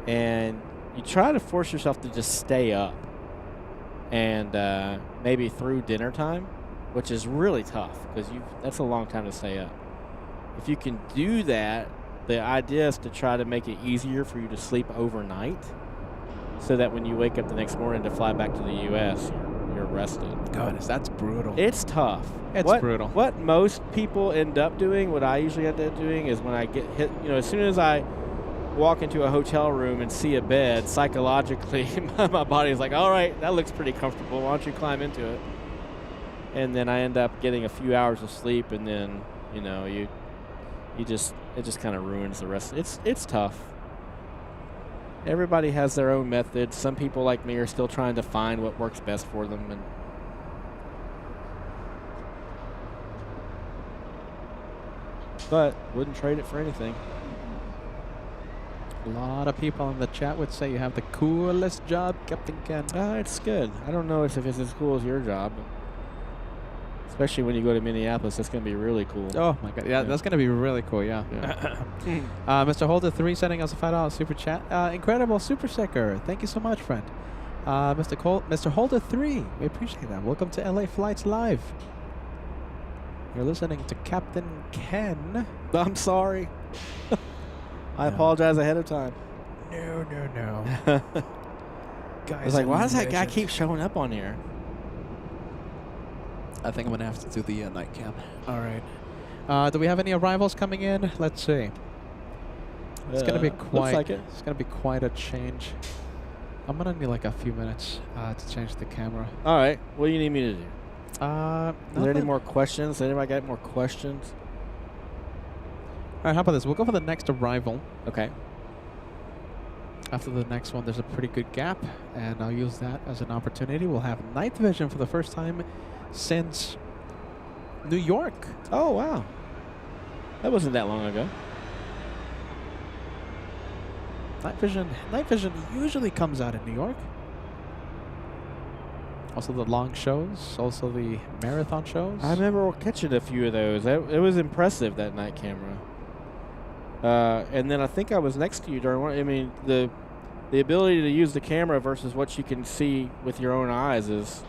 And you try to force yourself to just stay up. And maybe through dinner time, which is really tough because that's a long time to stay up. If you can do that, the idea is to try to make it easier for you to sleep overnight so that when you wake up the next morning to fly back to the U.S., you're rested. Goodness, that's brutal. It's tough. It's brutal. What most people end up doing, what I usually end up doing is when I get hit, you know, as soon as I walk into a hotel room and see a bed, psychologically, my body's like, all right, that looks pretty comfortable. Why don't you climb into it? And then I end up getting a few hours of sleep, and then, you know, it just kind of ruins the rest. It's tough. Everybody has their own methods. Some people like me are still trying to find what works best for them, and but wouldn't trade it for anything. A lot of people in the chat would say you have the coolest job, Captain Ken. It's good. I don't know if it's as cool as your job. Especially when you go to Minneapolis, that's going to be really cool. Oh, my God. Yeah, that's going to be really cool, yeah. Mr. Holder 3 sending us a $5 super chat. Incredible super sticker. Thank you so much, friend. Mr. Holder 3, we appreciate that. Welcome to LA Flights Live. You're listening to Captain Ken. I'm sorry. I apologize ahead of time. No. Guys, I was like, why does that guy keep showing up on here? I think I'm going to have to do the night cam. All right. Do we have any arrivals coming in? Let's see. It's going to be quite. Like it. It's going to be quite a change. I'm going to need like a few minutes to change the camera. All right. What do you need me to do? Is there any more questions? Does anybody got more questions? All right. How about this? We'll go for the next arrival. Okay. After the next one, there's a pretty good gap, and I'll use that as an opportunity. We'll have night vision for the first time since New York. Oh, wow. That wasn't that long ago. Night vision usually comes out in New York. Also the long shows, also the marathon shows. I remember catching a few of those. It was impressive, that night camera. And then I think I was next to you during one. I mean, the ability to use the camera versus what you can see with your own eyes is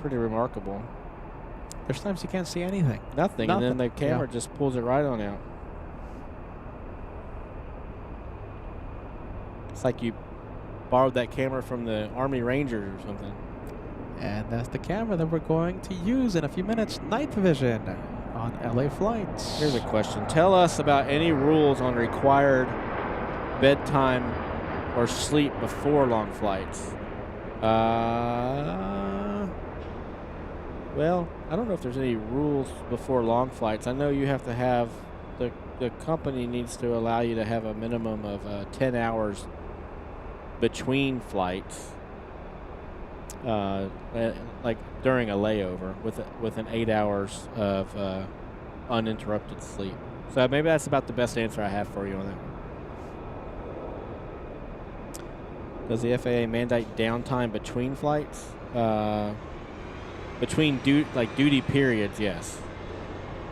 pretty remarkable. There's times you can't see anything. Nothing. And then the camera just pulls it right on out. It's like you borrowed that camera from the Army Rangers or something. And that's the camera that we're going to use in a few minutes. Night vision on LA Flights. Here's a question. Tell us about any rules on required bedtime or sleep before long flights. Well, I don't know if there's any rules before long flights. I know you have to have, the company needs to allow you to have a minimum of 10 hours between flights, like during a layover with an 8 hours of uninterrupted sleep. So maybe that's about the best answer I have for you on that one. Does the FAA mandate downtime between flights? Between duty periods, yes.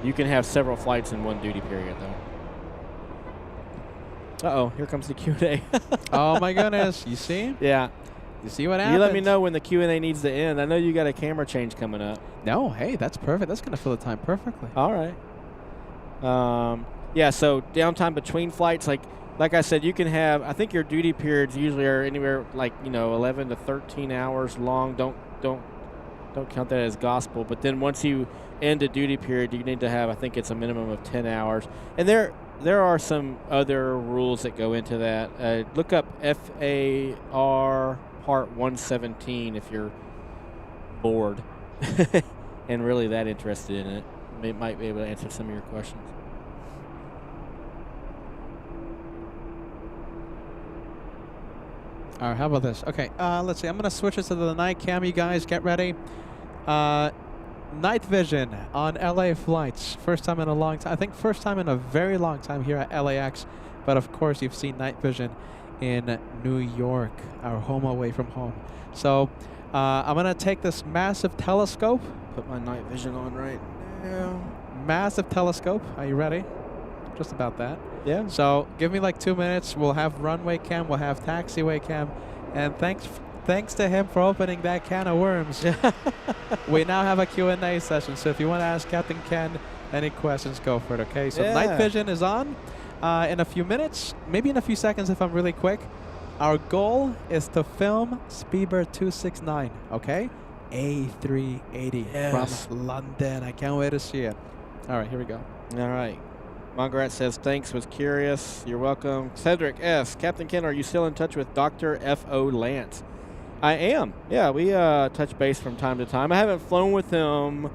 You can have several flights in one duty period, though. Uh-oh, here comes the Q&A. Oh, my goodness. You see? Yeah. You see what happens? You let me know when the Q&A needs to end. I know you got a camera change coming up. No, hey, that's perfect. That's going to fill the time perfectly. All right. Yeah, so downtime between flights, like I said, you can have, I think your duty periods usually are anywhere 11 to 13 hours long. Don't count that as gospel. But then once you end a duty period, you need to have, I think it's a minimum of 10 hours. And there are some other rules that go into that. Look up FAR Part 117 if you're bored and really that interested in it. It might be able to answer some of your questions. All right, how about this? Okay, let's see. I'm going to switch it to the night cam, you guys. Get ready. Night vision on LA flights. First time in a long time. I think first time in a very long time here at LAX. But of course, you've seen night vision in New York, our home away from home. So I'm going to take this massive telescope. Put my night vision on right now. Massive telescope. Are you ready? Just about that. Yeah. So give me like 2 minutes. We'll have runway cam. We'll have taxiway cam. And thanks to him for opening that can of worms. We now have a Q&A session. So if you want to ask Captain Ken any questions, go for it, okay? So night vision is on in a few minutes, maybe in a few seconds if I'm really quick. Our goal is to film Speedbird 269, okay? A380 from London. I can't wait to see it. All right, here we go. All right. Mongrat says, thanks, was curious. You're welcome. Cedric S. Captain Ken, are you still in touch with Dr. F.O. Lance? I am. Yeah, we touch base from time to time. I haven't flown with him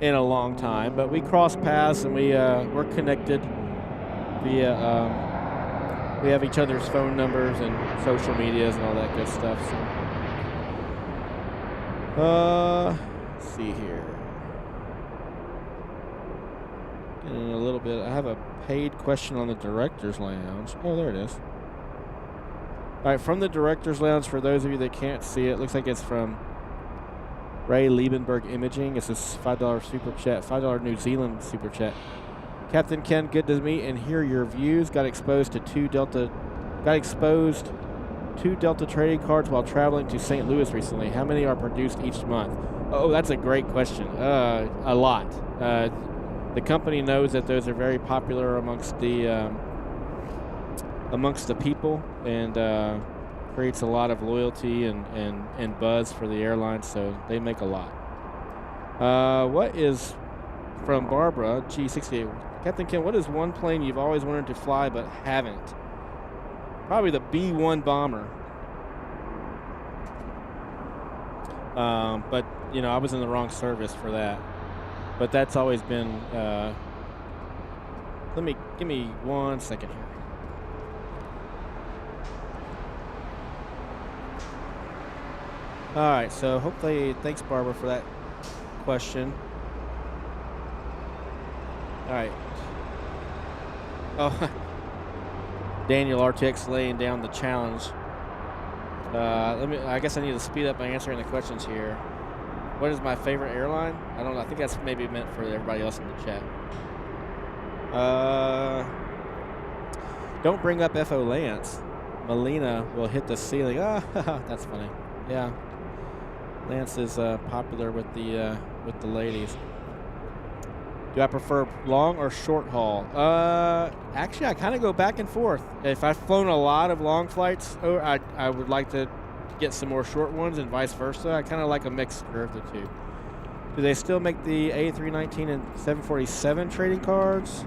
in a long time, but we cross paths and we're connected via, we have each other's phone numbers and social medias and all that good stuff. So. Let's see here. In a little bit, I have a paid question on the Director's Lounge. Oh, there it is. All right, from the Director's Lounge, for those of you that can't see it, looks like it's from Ray Liebenberg Imaging. It's this $5 super chat, $5 New Zealand super chat. Captain Ken, good to meet and hear your views. Got exposed to two Delta trading cards while traveling to St. Louis recently. How many are produced each month? Oh, that's a great question. A lot. The company knows that those are very popular amongst the people and creates a lot of loyalty and buzz for the airline, so they make a lot. What is from Barbara G68? Captain Ken, what is one plane you've always wanted to fly but haven't? Probably the B-1 bomber. But you know, I was in the wrong service for that. But that's always been, give me 1 second here. All right, so hopefully, thanks Barbara for that question. All right. Oh, Daniel RTX laying down the challenge. I guess I need to speed up by answering the questions here. What is my favorite airline? I don't know. I think that's maybe meant for everybody else in the chat. Don't bring up F.O. Lance. Melina will hit the ceiling. Ah, that's funny. Yeah. Lance is popular with the ladies. Do I prefer long or short haul? Actually, I kind of go back and forth. If I've flown a lot of long flights, I would like to get some more short ones and vice versa. I kind of like a mixture of the two. Do they still make the A319 and 747 trading cards?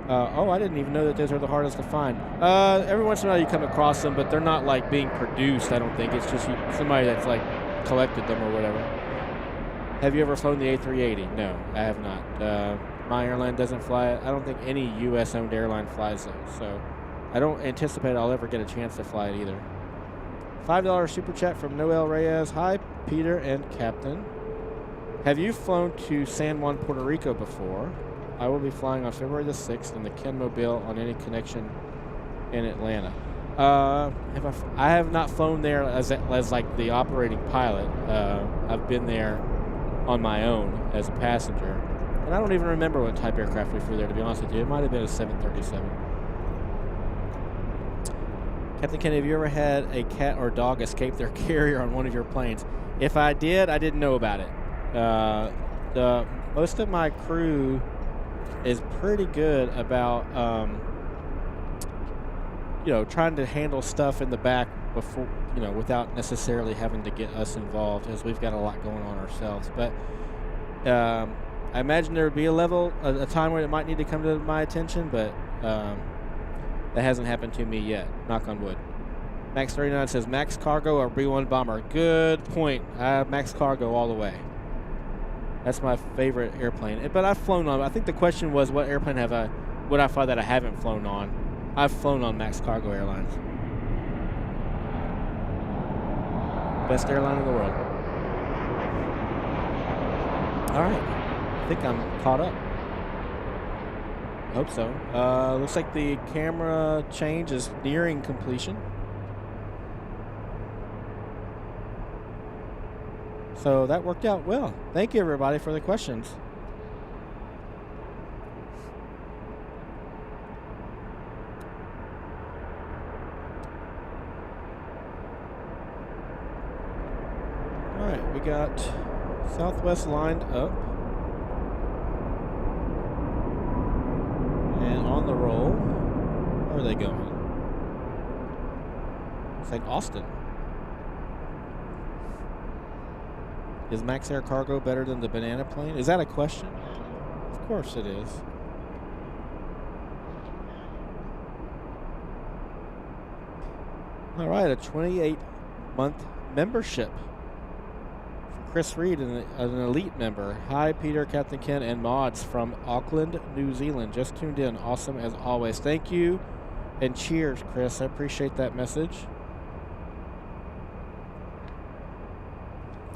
I didn't even know that those are the hardest to find. Every once in a while you come across them, but they're not like being produced, I don't think. It's just somebody that's like collected them or whatever. Have you ever flown the A380? No, I have not. My airline doesn't fly it. I don't think any U.S.-owned airline flies those, so I don't anticipate I'll ever get a chance to fly it either. $5 super chat from Noel Reyes. Hi, Peter and Captain. Have you flown to San Juan, Puerto Rico before? I will be flying on February the 6th in the Ken Mobile on any connection in Atlanta. I have not flown there as like the operating pilot. I've been there on my own as a passenger. And I don't even remember what type aircraft we flew there, to be honest with you. It might have been a 737. Captain Ken, have you ever had a cat or dog escape their carrier on one of your planes? If I did, I didn't know about it. Most of my crew is pretty good about, trying to handle stuff in the back before, without necessarily having to get us involved, as we've got a lot going on ourselves. But I imagine there would be a time where it might need to come to my attention, but that hasn't happened to me yet. Knock on wood. Max 39 says Max Cargo or B-1 Bomber. Good point. Max Cargo all the way. That's my favorite airplane. But I've flown on. I think the question was, what airplane would I fly that I haven't flown on? I've flown on Max Cargo Airlines. Best airline in the world. All right. I think I'm caught up. I hope so. Looks like the camera change is nearing completion. So that worked out well. Thank you, everybody, for the questions. All right, we got Southwest lined up. And on the roll. Where are they going? It's like Austin. Is Max Air Cargo better than the banana plane? Is that a question? Of course it is. All right, a 28-month membership for Chris Reed, an elite member. Hi, Peter, Captain Ken, and mods from Auckland, New Zealand. Just tuned in. Awesome as always. Thank you, and cheers, Chris. I appreciate that message.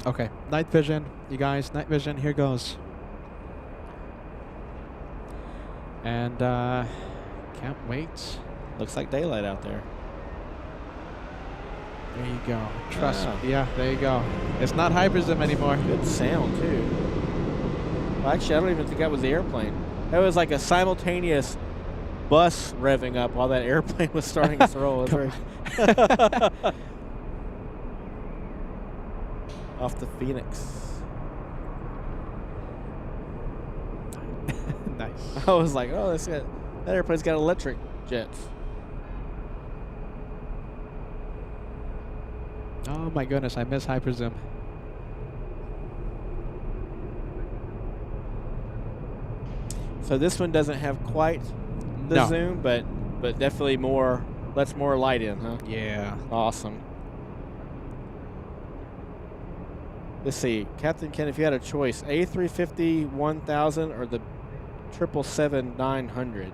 Okay, night vision, you guys. Night vision. Here goes. And can't wait. Looks like daylight out there. There you go. Trust me. Yeah, there you go. It's not Hypersm anymore. Good sound, too. Well, actually, I don't even think that was the airplane. That was like a simultaneous bus revving up while that airplane was starting its roll. Off the Phoenix. Nice. I was like, oh, that airplane's got electric jets. Oh my goodness, I miss Hyperzoom. So this one doesn't have quite the zoom, but definitely lets more light in, huh? Yeah. Awesome. Let's see, Captain Ken, if you had a choice, A350 1000 or the 777-900.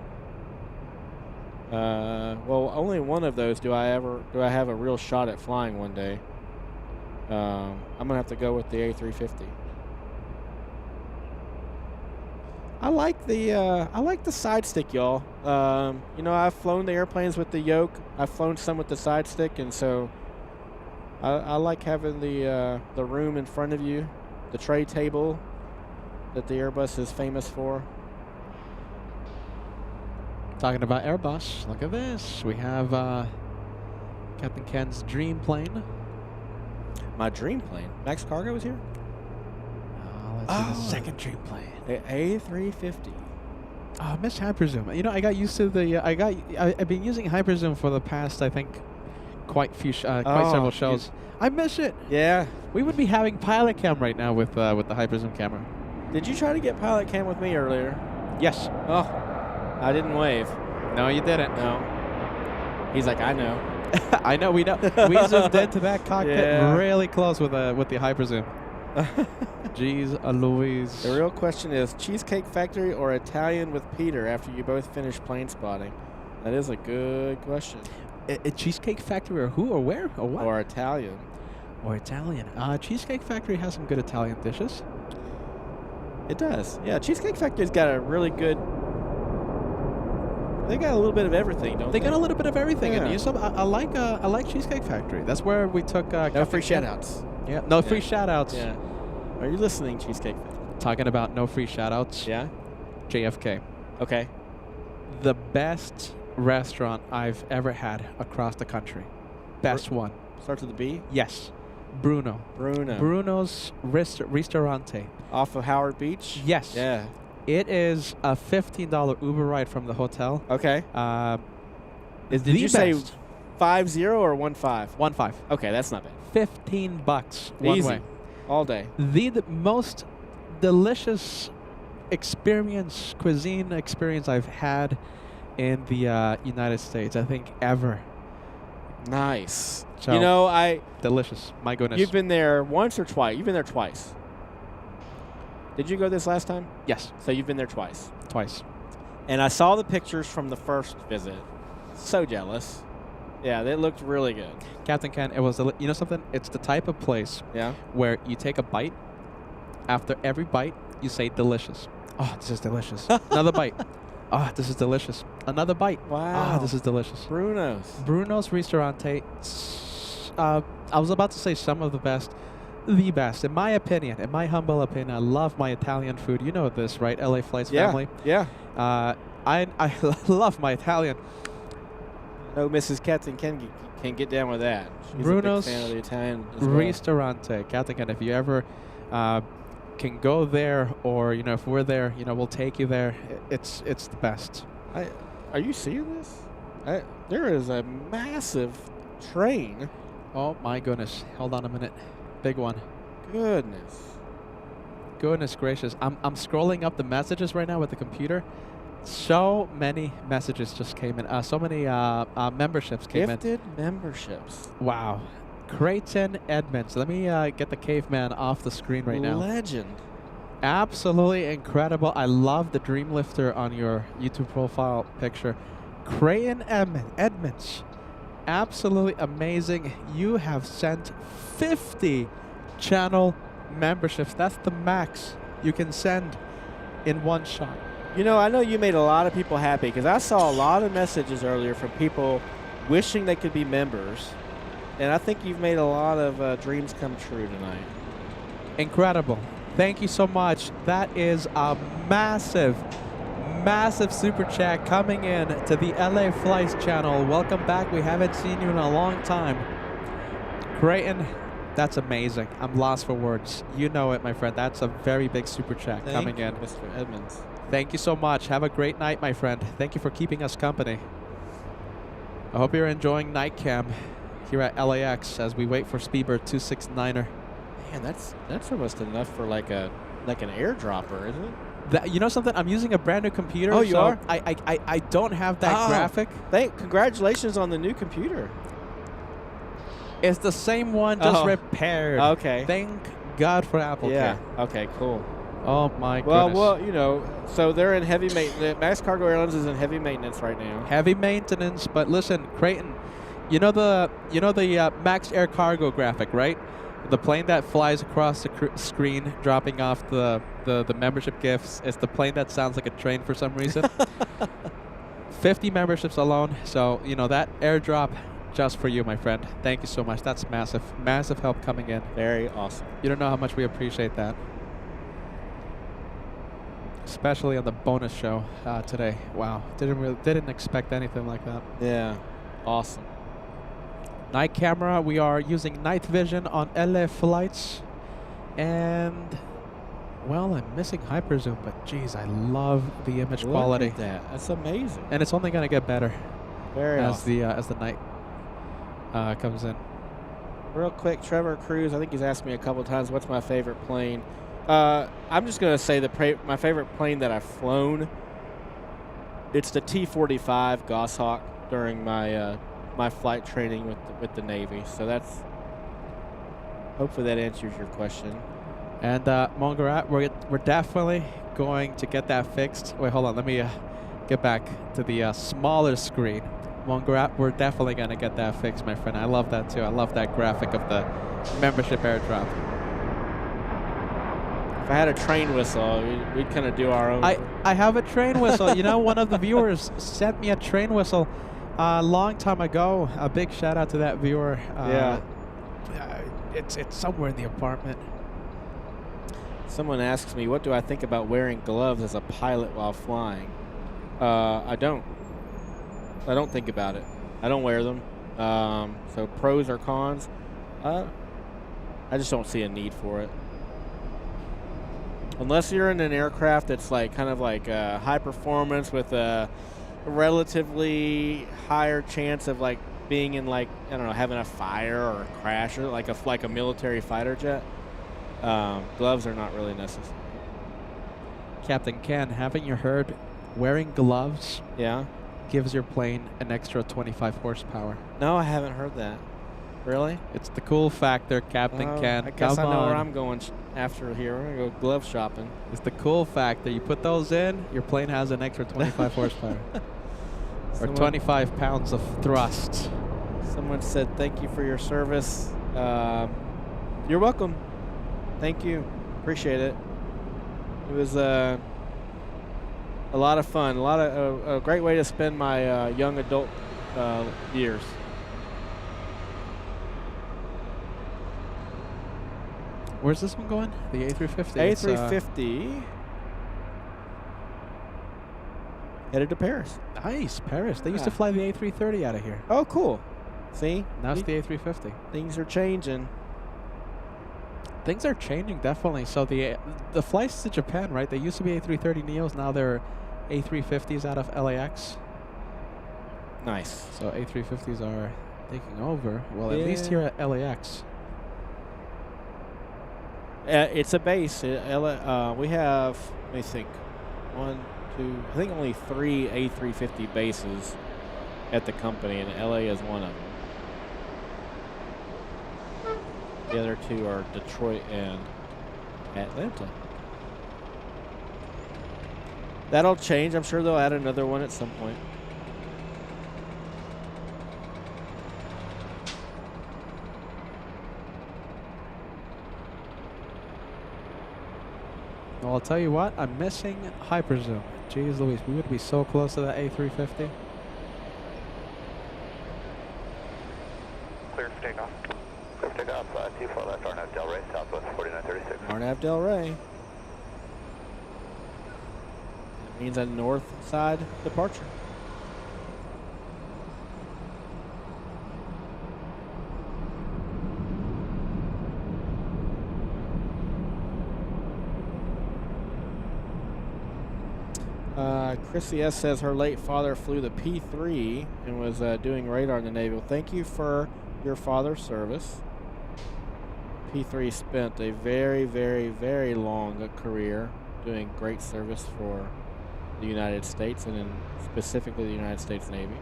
Well, only one of those do I have a real shot at flying one day. I'm gonna have to go with the A350. I like the side stick, y'all. I've flown the airplanes with the yoke. I've flown some with the side stick, and so I like having the room in front of you, the tray table that the Airbus is famous for. Talking about Airbus, look at this. We have Captain Ken's dream plane. My dream plane? Max Cargo was here? Let's see the second dream plane. The A350. Oh, I miss Hyperzoom. I got used to the. I've been using Hyperzoom for the past, I think, quite several shows. I miss it. Yeah. We would be having pilot cam right now with the Hyperzoom camera. Did you try to get pilot cam with me earlier? Yes. Oh, I didn't wave. No, you didn't. No. He's like, I know. I know. We know. We zoomed into that cockpit really close with the Hyperzoom. Jeez Louise. The real question is Cheesecake Factory or Italian with Peter after you both finish plane spotting? That is a good question. A Cheesecake Factory or who or where or what? Or Italian. Or Italian. Cheesecake Factory has some good Italian dishes. It does. Yeah, Cheesecake Factory's got a really good... They got a little bit of everything, don't they? They got a little bit of everything. Yeah. And I like Cheesecake Factory. That's where we took... no free shout-outs. Yeah, no free shout-outs. Yeah. Are you listening, Cheesecake Factory? Talking about no free shout-outs. Yeah? JFK. Okay. The best restaurant I've ever had across the country. Best one. Starts with a B? Yes. Bruno. Bruno's Ristorante. Off of Howard Beach? Yes. Yeah. It is a $15 Uber ride from the hotel. Okay. Did you best. say 50 or 15? 1.5. Okay, that's not bad. $15 one Easy. way. All day. The most delicious cuisine experience I've had in the United States, I think, ever. Nice. So, you know, delicious. My goodness. You've been there once or twice? You've been there twice. Did you go this last time? Yes. So you've been there twice. Twice. And I saw the pictures from the first visit. So jealous. Yeah, they looked really good. Captain Ken, it was, you know something? It's the type of place where you take a bite. After every bite, you say delicious. Oh, this is delicious. Another bite. Oh, this is delicious. Another bite. Wow. Oh, this is delicious. Bruno's Ristorante. I was about to say some of the best. The best, in my opinion, in my humble opinion. I love my Italian food. You know this, right? LA Flights family. Yeah. I love my Italian. No, Mrs. Captain can get down with that. She's Bruno's a big fan of the Italian as well. Ristorante. Captain Ken, if you ever can go there, or if we're there, we'll take you there. It's the best. Are you seeing this? There is a massive train. Oh my goodness! Hold on a minute. Big one. Goodness gracious! I'm scrolling up the messages right now with the computer. So many messages just came in. So many memberships came in. Gifted memberships. Wow. Creighton Edmonds. Let me get the caveman off the screen right now. Legend. Absolutely incredible. I love the Dreamlifter on your YouTube profile picture. Creighton Edmonds. Absolutely amazing. You have sent 50 channel memberships. That's the max you can send in one shot. I know you made a lot of people happy because I saw a lot of messages earlier from people wishing they could be members. And I think you've made a lot of dreams come true tonight. Incredible. Thank you so much. That is a massive, massive super chat coming in to the LA Flights channel. Welcome back. We haven't seen you in a long time. Creighton, that's amazing. I'm lost for words. You know it, my friend. That's a very big super chat coming in. Mr. Edmonds. Thank you so much. Have a great night, my friend. Thank you for keeping us company. I hope you're enjoying night cam here at LAX as we wait for Speedbird 269er. Man, that's almost enough for like an airdropper, isn't it? You know something? I'm using a brand new computer. Oh, you are? I don't have that graphic. Congratulations on the new computer. It's the same one, just repaired. Okay. Thank God for Apple Yeah. Care. Okay, cool. Oh my goodness. Well, so they're in heavy maintenance. Max Cargo Airlines is in heavy maintenance right now. Heavy maintenance, but listen, Creighton, you know the Max Air Cargo graphic, right? The plane that flies across the screen, dropping off the membership gifts. It's the plane that sounds like a train for some reason. 50 memberships alone. So that airdrop just for you, my friend. Thank you so much. That's massive, massive help coming in. Very awesome. You don't know how much we appreciate that. Especially on the bonus show today. Wow, didn't expect anything like that. Yeah, awesome. Night camera. We are using night vision on LA Flights, and well, I'm missing hyper zoom, but geez, I love the image quality. Look at that. That's amazing. And it's only gonna get better as awesome. the night comes in. Real quick, Trevor Cruz. I think he's asked me a couple of times, what's my favorite plane? I'm just going to say my favorite plane that I've flown, it's the T-45 Goshawk during my my flight training with the Navy. So hopefully that answers your question. And Mongarat, we're definitely going to get that fixed. Wait, hold on. Let me get back to the smaller screen. Mongarat, we're definitely going to get that fixed, my friend. I love that too. I love that graphic of the membership airdrop. If I had a train whistle, we'd kind of do our own. I have a train whistle. One of the viewers sent me a train whistle a long time ago. A big shout out to that viewer. Yeah. It's somewhere in the apartment. Someone asks me, what do I think about wearing gloves as a pilot while flying? I don't. I don't think about it. I don't wear them. So pros or cons, I just don't see a need for it. Unless you're in an aircraft that's like kind of like high performance with a relatively higher chance of like being in like, I don't know, having a fire or a crash or like a military fighter jet. Gloves are not really necessary. Captain Ken, haven't you heard wearing gloves gives your plane an extra 25 horsepower? No, I haven't heard that. Really? It's the cool factor, Captain Ken. I guess Come I know on. where I'm going after here. We're going to go glove shopping. It's the cool factor. You put those in, your plane has an extra 25 horsepower. Or 25 pounds of thrust. Someone said, thank you for your service. You're welcome. Thank you. Appreciate it. It was a lot of fun. A great way to spend my young adult years. Where's this one going? The A350. A350 headed to Paris. Nice, Paris. They used to fly the A330 out of here. Oh, cool. See? Now it's the A350. Things are changing. Things are changing, definitely. So the flights to Japan, right? They used to be A330 Neos. Now they're A350s out of LAX. Nice. So A350s are taking over. Well, at least here at LAX. It's a base. We have, let me think, 1, 2, I think only 3 A350 bases at the company, and LA is one of them. The other 2 are Detroit and Atlanta. That'll change. I'm sure they'll add another one at some point. Well, I'll tell you what, I'm missing Hyperzoom. Jeez Louise, we would be so close to that A350. Clear for takeoff. Clear for takeoff, 24 left, Arnav Del Rey, Southwest 4936. Arnav Del Rey. That means a north side departure. Chrissy S. says her late father flew the P3 and was doing radar in the Navy. Well, thank you for your father's service. P3 spent a very, very, very long career doing great service for the United States and specifically the United States Navy.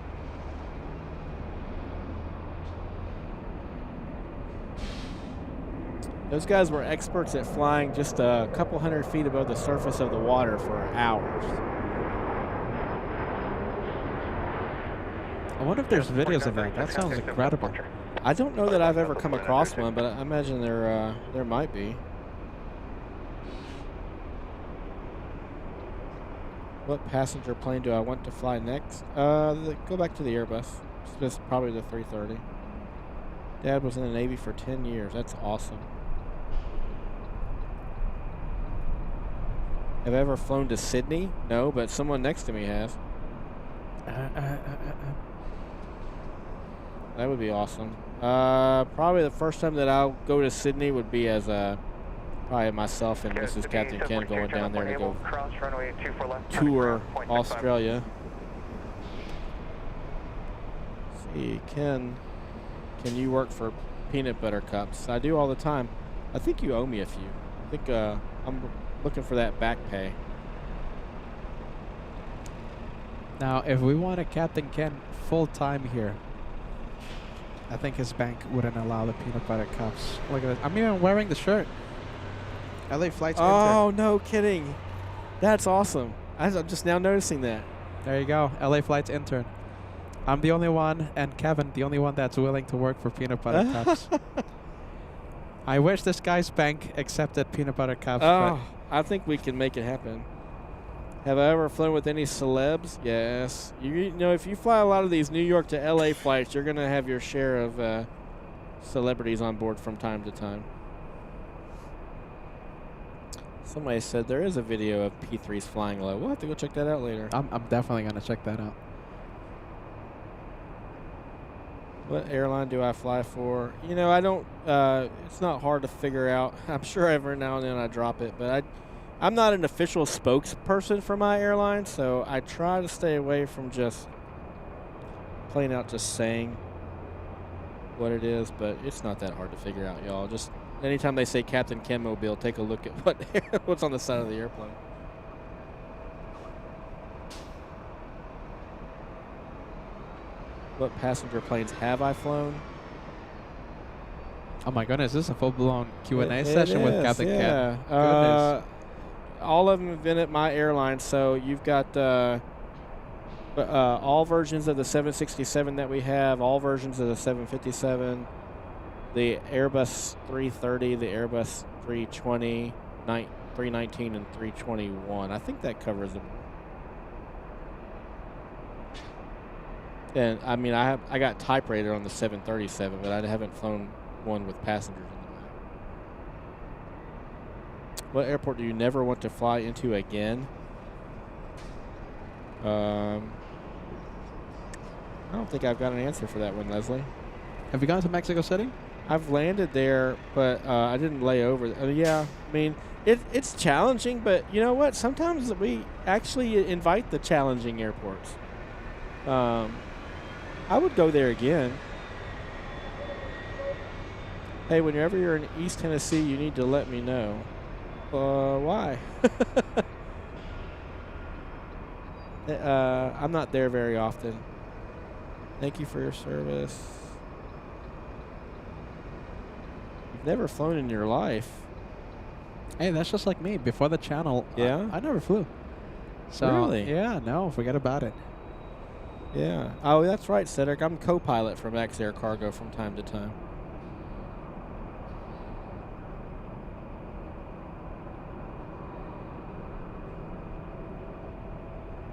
Those guys were experts at flying just a couple hundred feet above the surface of the water for hours. I wonder if there's videos of that. That sounds incredible. I don't know that I've ever come across one, but I imagine there might be. What passenger plane do I want to fly next? Go back to the Airbus. It's probably the 330. Dad was in the Navy for 10 years. That's awesome. Have I ever flown to Sydney? No, but someone next to me has. That would be awesome. Probably the first time that I'll go to Sydney would be as probably myself and Mrs. Captain Ken going down there to go tour Australia. Let's see, Ken, can you work for peanut butter cups? I do all the time. I think you owe me a few. I think I'm looking for that back pay. Now, if we wanted Captain Ken full-time here, I think his bank wouldn't allow the peanut butter cups. Look at this. I'm even wearing the shirt. LA Flights Oh, no kidding. That's awesome. I'm just now noticing that. There you go. LA Flights intern. I'm the only one, and Kevin, the only one that's willing to work for peanut butter cups. I wish this guy's bank accepted peanut butter cups. Oh, I think we can make it happen. Have I ever flown with any celebs? Yes. You know, if you fly a lot of these New York to LA flights, you're going to have your share of celebrities on board from time to time. Somebody said there is a video of P3s flying low. We'll have to go check that out later. I'm definitely going to check that out. What airline do I fly for? You know, I don't. It's not hard to figure out. I'm sure every now and then I drop it, but I'm not an official spokesperson for my airline, so I try to stay away from just plain out just saying what it is. But it's not that hard to figure out, y'all. Just anytime they say Captain Ken Mobile, take a look at what's on the side of the airplane. What passenger planes have I flown? Oh my goodness, this is a full-blown Q&A session with Captain Ken. Yeah. Goodness. All of them have been at my airline, so you've got all versions of the 767 that we have, all versions of the 757, the Airbus 330, the Airbus 320, 319, and 321. I think that covers them. And I mean, I got type rated on the 737, but I haven't flown one with passengers in the back. What airport do you never want to fly into again? I don't think I've got an answer for that one, Leslie. Have you gone to Mexico City? I've landed there, but I didn't lay over. Yeah, I mean, it's challenging, but you know what? Sometimes we actually invite the challenging airports. I would go there again. Hey, whenever you're in East Tennessee, you need to let me know. Why? I'm not there very often. Thank you for your service. You've never flown in your life. Hey, that's just like me. Before the channel, Yeah? I never flew. So, Really? Yeah, no, forget about it. Yeah. Oh, that's right, Cedric. I'm co-pilot from X Air Cargo from time to time.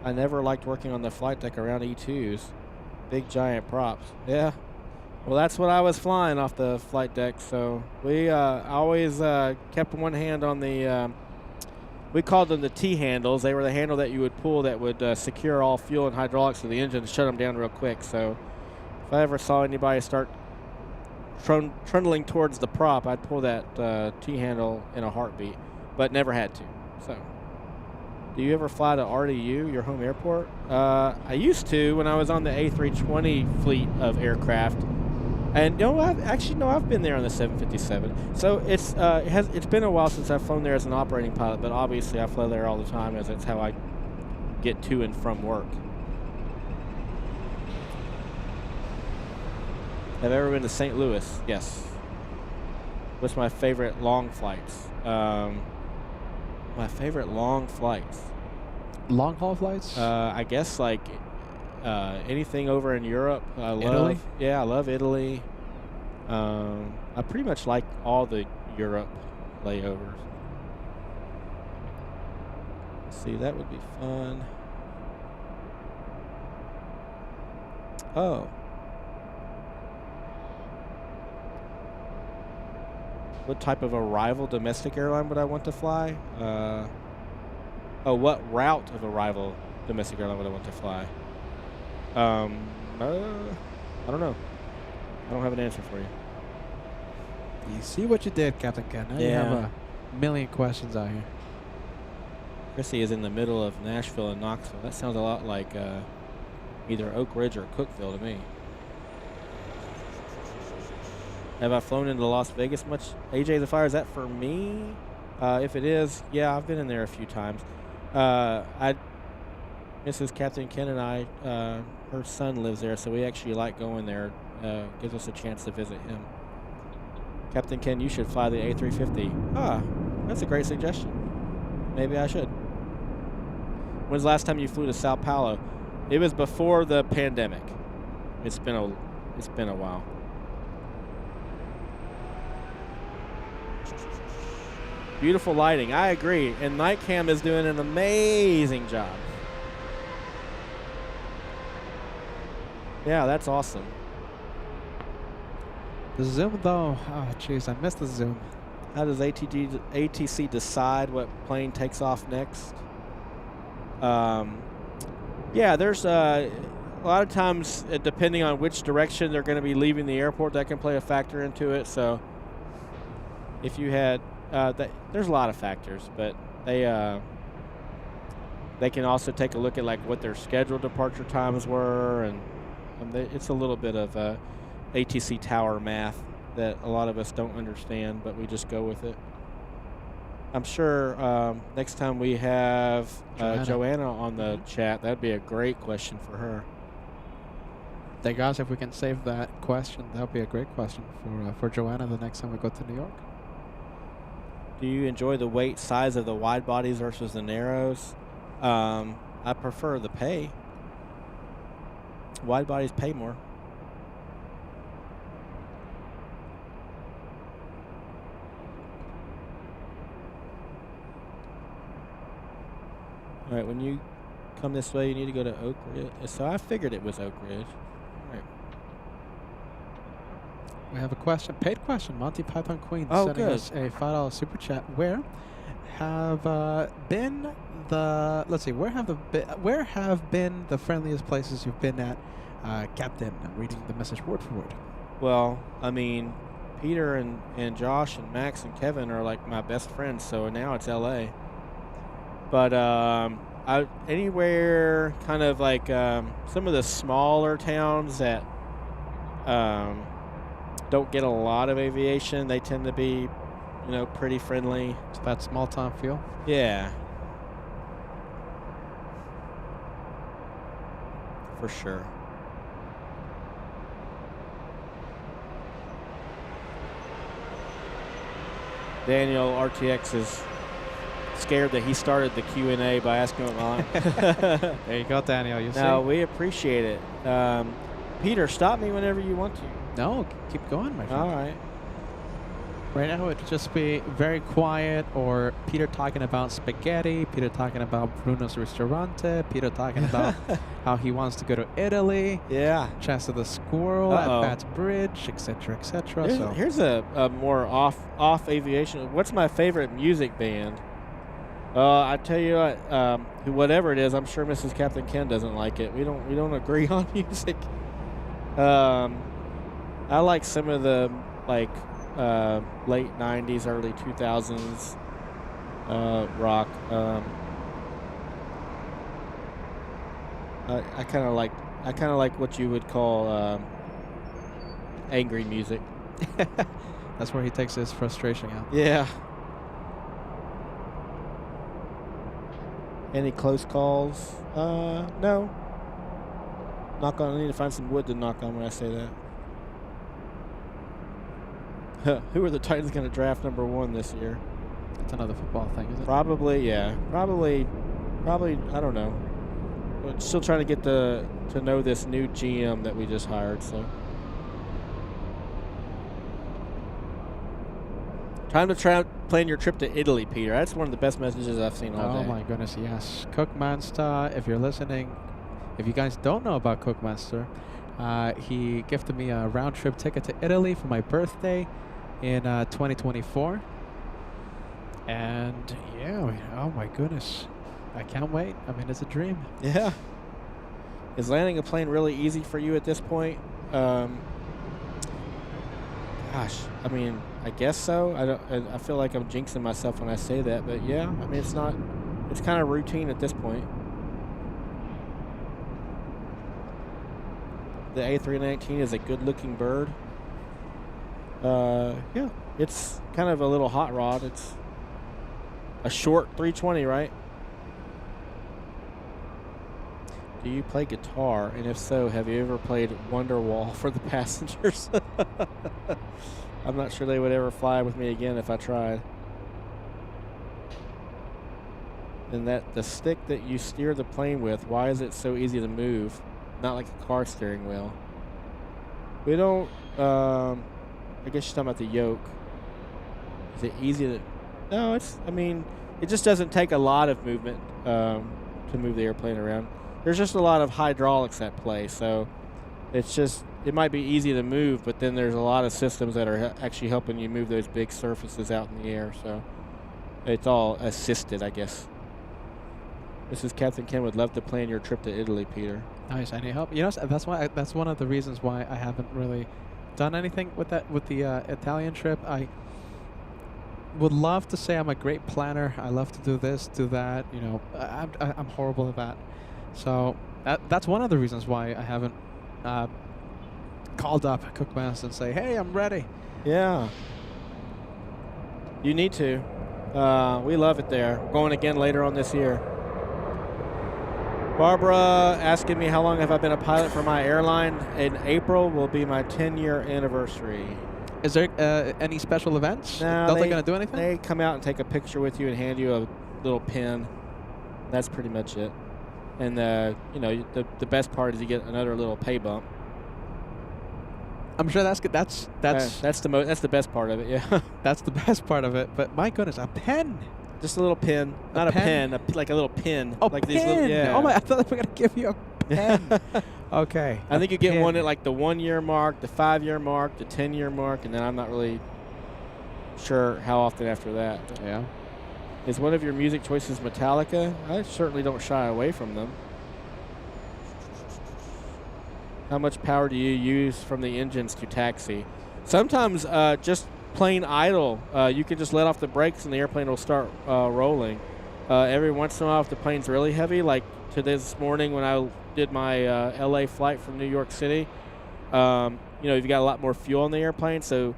I never liked working on the flight deck around E2s. Big giant props. Yeah. Well, that's what I was flying off the flight deck, so we always kept one hand on the we called them the T-handles. They were the handle that you would pull that would secure all fuel and hydraulics to the engine and shut them down real quick. So if I ever saw anybody start trundling towards the prop, I'd pull that T-handle in a heartbeat, but never had to. So, do you ever fly to RDU, your home airport? I used to when I was on the A320 fleet of aircraft. And no, I've been there on the 757. So it's been a while since I've flown there as an operating pilot, but obviously I fly there all the time as it's how I get to and from work. Have I ever been to St. Louis? Yes. What's my favorite long flights? My favorite long flights. Long haul flights? I guess like anything over in Europe. I love Italy? Yeah, I love Italy. I pretty much like all the Europe layovers. Let's see, that would be fun. Oh. What type of arrival domestic airline would I want to fly? What route of arrival domestic airline would I want to fly? I don't know. I don't have an answer for you. You see what you did, Captain Ken. Now you have a million questions out here. Chrissy is in the middle of Nashville and Knoxville. That sounds a lot like either Oak Ridge or Cookeville to me. Have I flown into Las Vegas much? AJ the Fire, is that for me? If it is, yeah, I've been in there a few times. Mrs. Captain Ken and I, her son lives there, so we actually like going there. Gives us a chance to visit him. Captain Ken, you should fly the A350. Ah, that's a great suggestion. Maybe I should. When's the last time you flew to Sao Paulo? It was before the pandemic. It's been a while. Beautiful lighting. I agree. And Nightcam is doing an amazing job. Yeah, that's awesome. The zoom, though, oh, jeez, I missed the zoom. How does ATC decide what plane takes off next? Yeah, there's a lot of times, depending on which direction they're going to be leaving the airport, that can play a factor into it. So if you had, there's a lot of factors, but they can also take a look at like what their scheduled departure times were, and it's a little bit of ATC tower math that a lot of us don't understand, but we just go with it. I'm sure next time we have Joanna on the chat, that'd be a great question for her. Hey guys, if we can save that question, that would be a great question for Joanna the next time we go to New York. Do you enjoy the weight size of the wide bodies versus the narrows? I prefer the pay. Wide bodies pay more. All right, when you come this way, you need to go to Oak Ridge. So I figured it was Oak Ridge. All right. We have a question, paid question. Monty Python Queen sending us a $5 super chat. Where have been the? Let's see. Where have been the friendliest places you've been at, Captain? I'm reading the message word for word. Well, I mean, Peter and Josh and Max and Kevin are like my best friends. So now it's L.A. But anywhere kind of like some of the smaller towns that don't get a lot of aviation, they tend to be, pretty friendly. It's that small town feel. Yeah. For sure. Daniel RTX is scared that he started the Q&A by asking what mine. There you go, Daniel. You see? No, we appreciate it. Peter, stop me whenever you want to. No, keep going, my friend. All right. Right now, it would just be very quiet, or Peter talking about spaghetti, Peter talking about Bruno's Ristorante, Peter talking about how he wants to go to Italy. Yeah. Chance of the Squirrel at Bats Bridge, etc., etc. Here's a more off aviation. What's my favorite music band? I tell you what, whatever it is, I'm sure Mrs. Captain Ken doesn't like it. We don't agree on music. I like some of the late 90s, early 2000s rock. I kind of like what you would call angry music. That's where he takes his frustration out. Yeah. Any close calls? No. Knock on. I need to find some wood to knock on when I say that. Who are the Titans going to draft number 1 this year? That's another football thing, isn't it? Probably, yeah. Probably. I don't know. But still trying to get to know this new GM that we just hired. So. Time to plan your trip to Italy, Peter. That's one of the best messages I've seen all day. Oh my goodness, yes. Cookmaster, if you're listening, if you guys don't know about Cookmaster, he gifted me a round trip ticket to Italy for my birthday in 2024. And yeah, oh my goodness. I can't wait. I mean, it's a dream. Yeah. Is landing a plane really easy for you at this point? Gosh, I mean, I guess so. I feel like I'm jinxing myself when I say that, but yeah, I mean, it's not. It's kind of routine at this point. The A319 is a good-looking bird. Yeah, it's kind of a little hot rod. It's a short 320, right? Do you play guitar? And if so, have you ever played Wonderwall for the passengers? I'm not sure they would ever fly with me again if I tried. And that the stick that you steer the plane with, why is it so easy to move? Not like a car steering wheel. We don't, I guess you're talking about the yoke. Is it easy to, no, it just doesn't take a lot of movement to move the airplane around. There's just a lot of hydraulics at play, so it might be easy to move, but then there's a lot of systems that are actually helping you move those big surfaces out in the air, so it's all assisted, I guess. This is Captain Ken. Would love to plan your trip to Italy, Peter. Nice. I need help. You know, that's why. That's one of the reasons why I haven't really done anything with that with the Italian trip. I would love to say I'm a great planner. I love to do this, do that. You know, I'm horrible at that. So that's one of the reasons why I haven't called up Cookmaster and say, "Hey, I'm ready." Yeah. You need to. We love it there. We're going again later on this year. Barbara asking me how long have I been a pilot for my airline. In April will be my 10-year anniversary. Is there any special events? No, Don't they gonna do anything? They come out and take a picture with you and hand you a little pin. That's pretty much it. And you know, the best part is you get another little pay bump. I'm sure that's good. That's the best part of it. Yeah. that's the best part of it. But my goodness, a pen. Just a little pin, not a pen, like a little pin. Oh, like pin. These little, yeah. Oh my! I thought they were gonna give you a pen. Okay. I think you get one at like the 1-year mark, the 5-year mark, the 10-year mark, and then I'm not really sure how often after that. Yeah. Is one of your music choices Metallica? I certainly don't shy away from them. How much power do you use from the engines to taxi? Sometimes just plain idle. You can just let off the brakes and the airplane will start rolling. Every once in a while, if the plane's really heavy, like to this morning when I did my LA flight from New York City, you know, you've got a lot more fuel in the airplane, so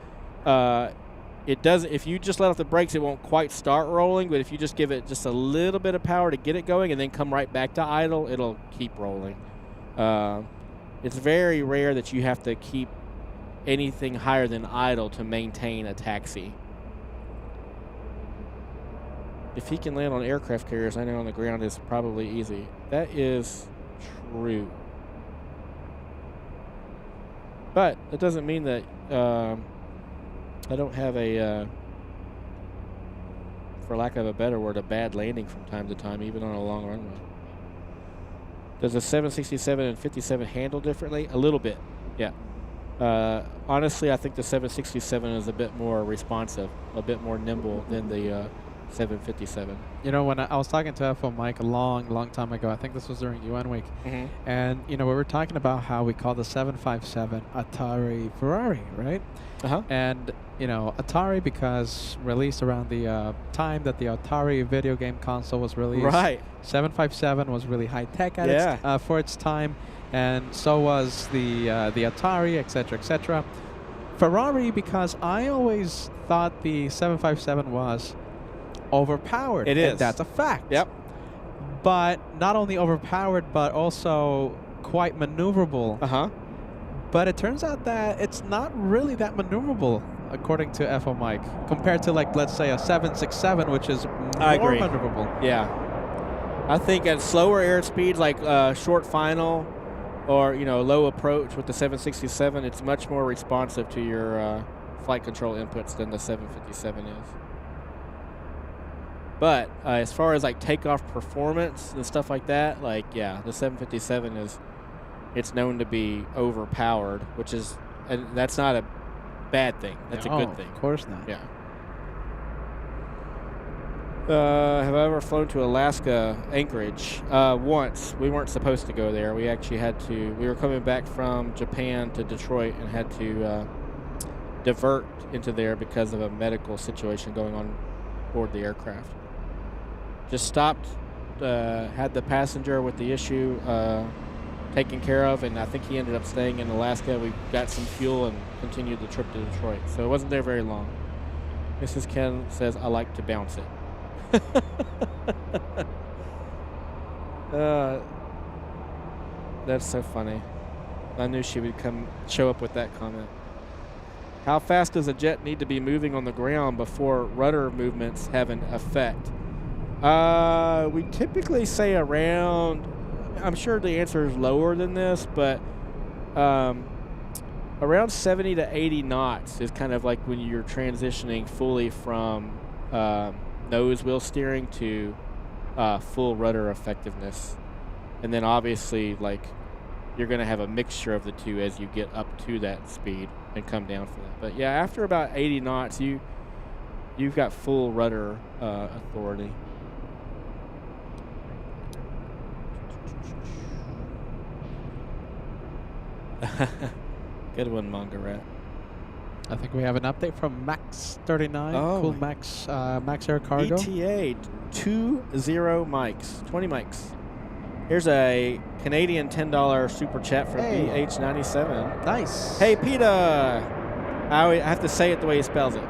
it does. If you just let off the brakes, it won't quite start rolling. But if you just give it just a little bit of power to get it going and then come right back to idle, it'll keep rolling. It's very rare that you have to keep anything higher than idle to maintain a taxi. If he can land on aircraft carriers, I know on the ground is probably easy. That is true. But it doesn't mean that I don't have a, for lack of a better word, a bad landing from time to time, even on a long runway. Does the 767 and 57 handle differently? A little bit, yeah. Honestly, I think the 767 is a bit more responsive, a bit more nimble than the 757. You know, when I was talking to FO Mike a long time ago, I think this was during UN week, and you know, we were talking about how we call the 757 Atari Ferrari, right? And you know, Atari because released around the time that the Atari video game console was released. Right. 757 was really high tech at its, for its time, and so was the Atari, etc., etc. Ferrari because I always thought the 757 was overpowered. It is. And that's a fact. Yep. But not only overpowered, but also quite maneuverable. But it turns out that it's not really that maneuverable, according to FO Mike, compared to, like, let's say a 767, which is more maneuverable. Yeah. I think at slower airspeeds, like short final or, you know, low approach with the 767, it's much more responsive to your flight control inputs than the 757 is. But as far as like takeoff performance and stuff like that, like, yeah, the 757 it's known to be overpowered, which is, and that's not a bad thing. That's a good thing. Of course not. Yeah. Have I ever flown to Alaska, Anchorage? Once. We weren't supposed to go there. We actually had to, we were coming back from Japan to Detroit and had to divert into there because of a medical situation going on board the aircraft. Just stopped, had the passenger with the issue taken care of, and I think he ended up staying in Alaska. We got some fuel and continued the trip to Detroit. So it wasn't there very long. Mrs. Ken says, I like to bounce it. That's so funny. I knew she would show up with that comment. How fast does a jet need to be moving on the ground before rudder movements have an effect? We typically say around, I'm sure the answer is lower than this, but around 70 to 80 knots is kind of like when you're transitioning fully from nose wheel steering to full rudder effectiveness. And then obviously, like, you're going to have a mixture of the two as you get up to that speed and come down for that. But yeah, after about 80 knots, you've got full rudder authority. Good one, Manga Rat. I think we have an update from Max39. Oh. Cool Max, Max Air Cargo. ETA 20 mics, 20 mics. Here's a Canadian $10 super chat from Hey. BH97. Nice. Hey, PETA. I have to say it the way he spells it.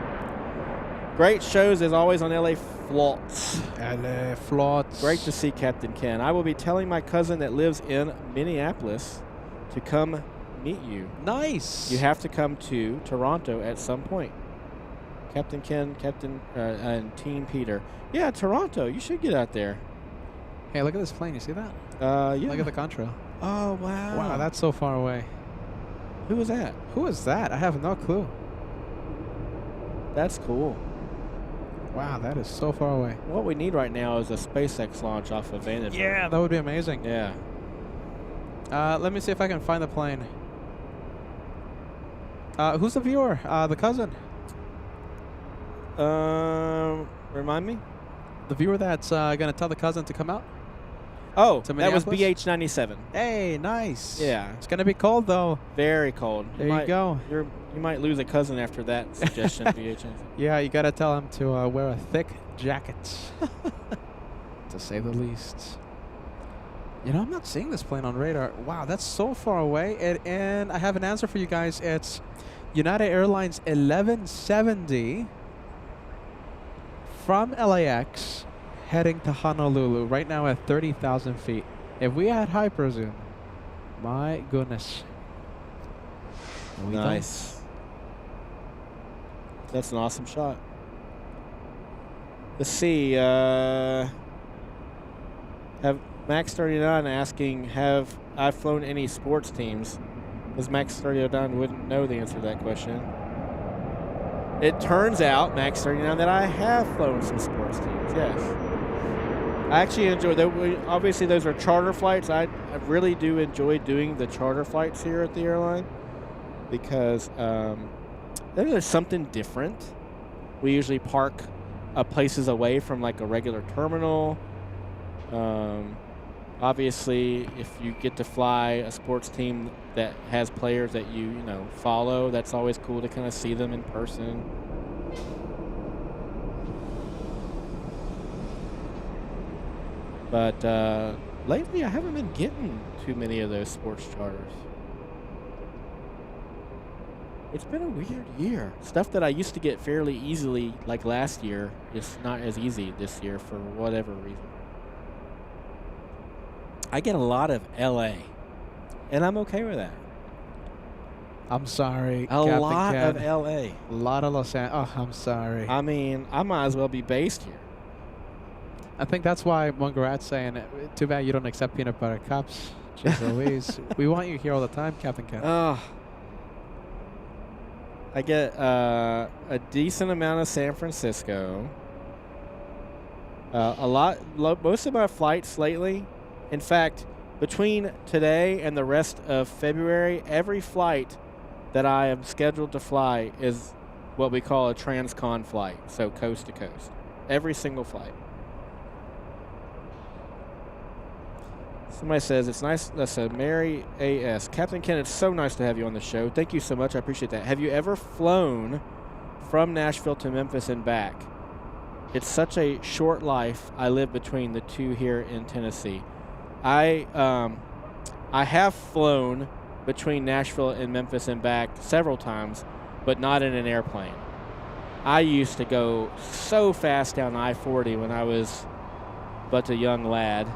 Great shows as always on LA Floats. LA Floats. Great to see Captain Ken. I will be telling my cousin that lives in Minneapolis to come meet you. Nice. You have to come to Toronto at some point. Captain Ken, and Team Peter. Yeah, Toronto. You should get out there. Hey, look at this plane. You see that? Yeah. Look at the contrail. Oh, wow. Wow, that's so far away. Who is that? Who is that? I have no clue. That's cool. Wow, that is so far away. What we need right now is a SpaceX launch off of Vandenberg. Yeah, that would be amazing. Yeah. Let me see if I can find the plane. Who's the viewer? The cousin. Remind me? The viewer that's going to tell the cousin to come out? Oh, To that was Minneapolis? BH97. Hey, nice. Yeah. It's going to be cold, though. Very cold. There you go. You might lose a cousin after that suggestion, BH97. Yeah, you got to tell him to wear a thick jacket, to say the least. You know, I'm not seeing this plane on radar. Wow, that's so far away. And I have an answer for you guys. It's United Airlines 1170 from LAX heading to Honolulu right now at 30,000 feet. If we had hyperzoom, my goodness. We don't. Nice. That's an awesome shot. Let's see. Have Max39 asking, have I flown any sports teams? Because Max39 wouldn't know the answer to that question. It turns out, Max39, that I have flown some sports teams, yes. I actually enjoy those. Obviously, those are charter flights. I really do enjoy doing the charter flights here at the airline because there's something different. We usually park places away from like a regular terminal. Obviously, if you get to fly a sports team that has players that you follow, that's always cool to kind of see them in person. But lately, I haven't been getting too many of those sports charters. It's been a weird year. Stuff that I used to get fairly easily, like last year, is not as easy this year for whatever reason. I get a lot of LA, and I'm okay with that. I'm sorry, A Captain lot Ken. of LA. A lot of Los Angeles. Oh, I'm sorry. I mean, I might as well be based here. I think that's why Mungarat's saying, too bad you don't accept peanut butter cups. Jeez Louise. We want you here all the time, Captain Ken. I get a decent amount of San Francisco. Most of my flights lately, in fact, between today and the rest of February, every flight that I am scheduled to fly is what we call a transcon flight, so coast to coast. Every single flight. Somebody says, it's nice. That's a Mary A.S. Captain Ken, it's so nice to have you on the show. Thank you so much. I appreciate that. Have you ever flown from Nashville to Memphis and back? It's such a short life. I live between the two here in Tennessee. I have flown between Nashville and Memphis and back several times, but not in an airplane. I used to go so fast down I-40 when I was but a young lad.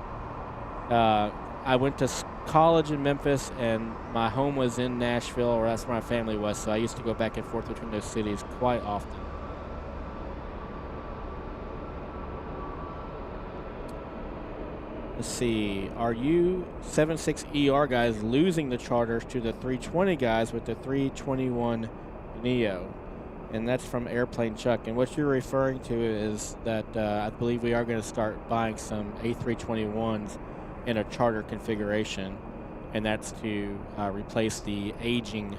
I went to college in Memphis, and my home was in Nashville, or that's where my family was, so I used to go back and forth between those cities quite often. Let's see. Are you 76ER guys losing the charters to the 320 guys with the 321 Neo? And that's from Airplane Chuck. And what you're referring to is that I believe we are going to start buying some A321s in a charter configuration, and that's to replace the aging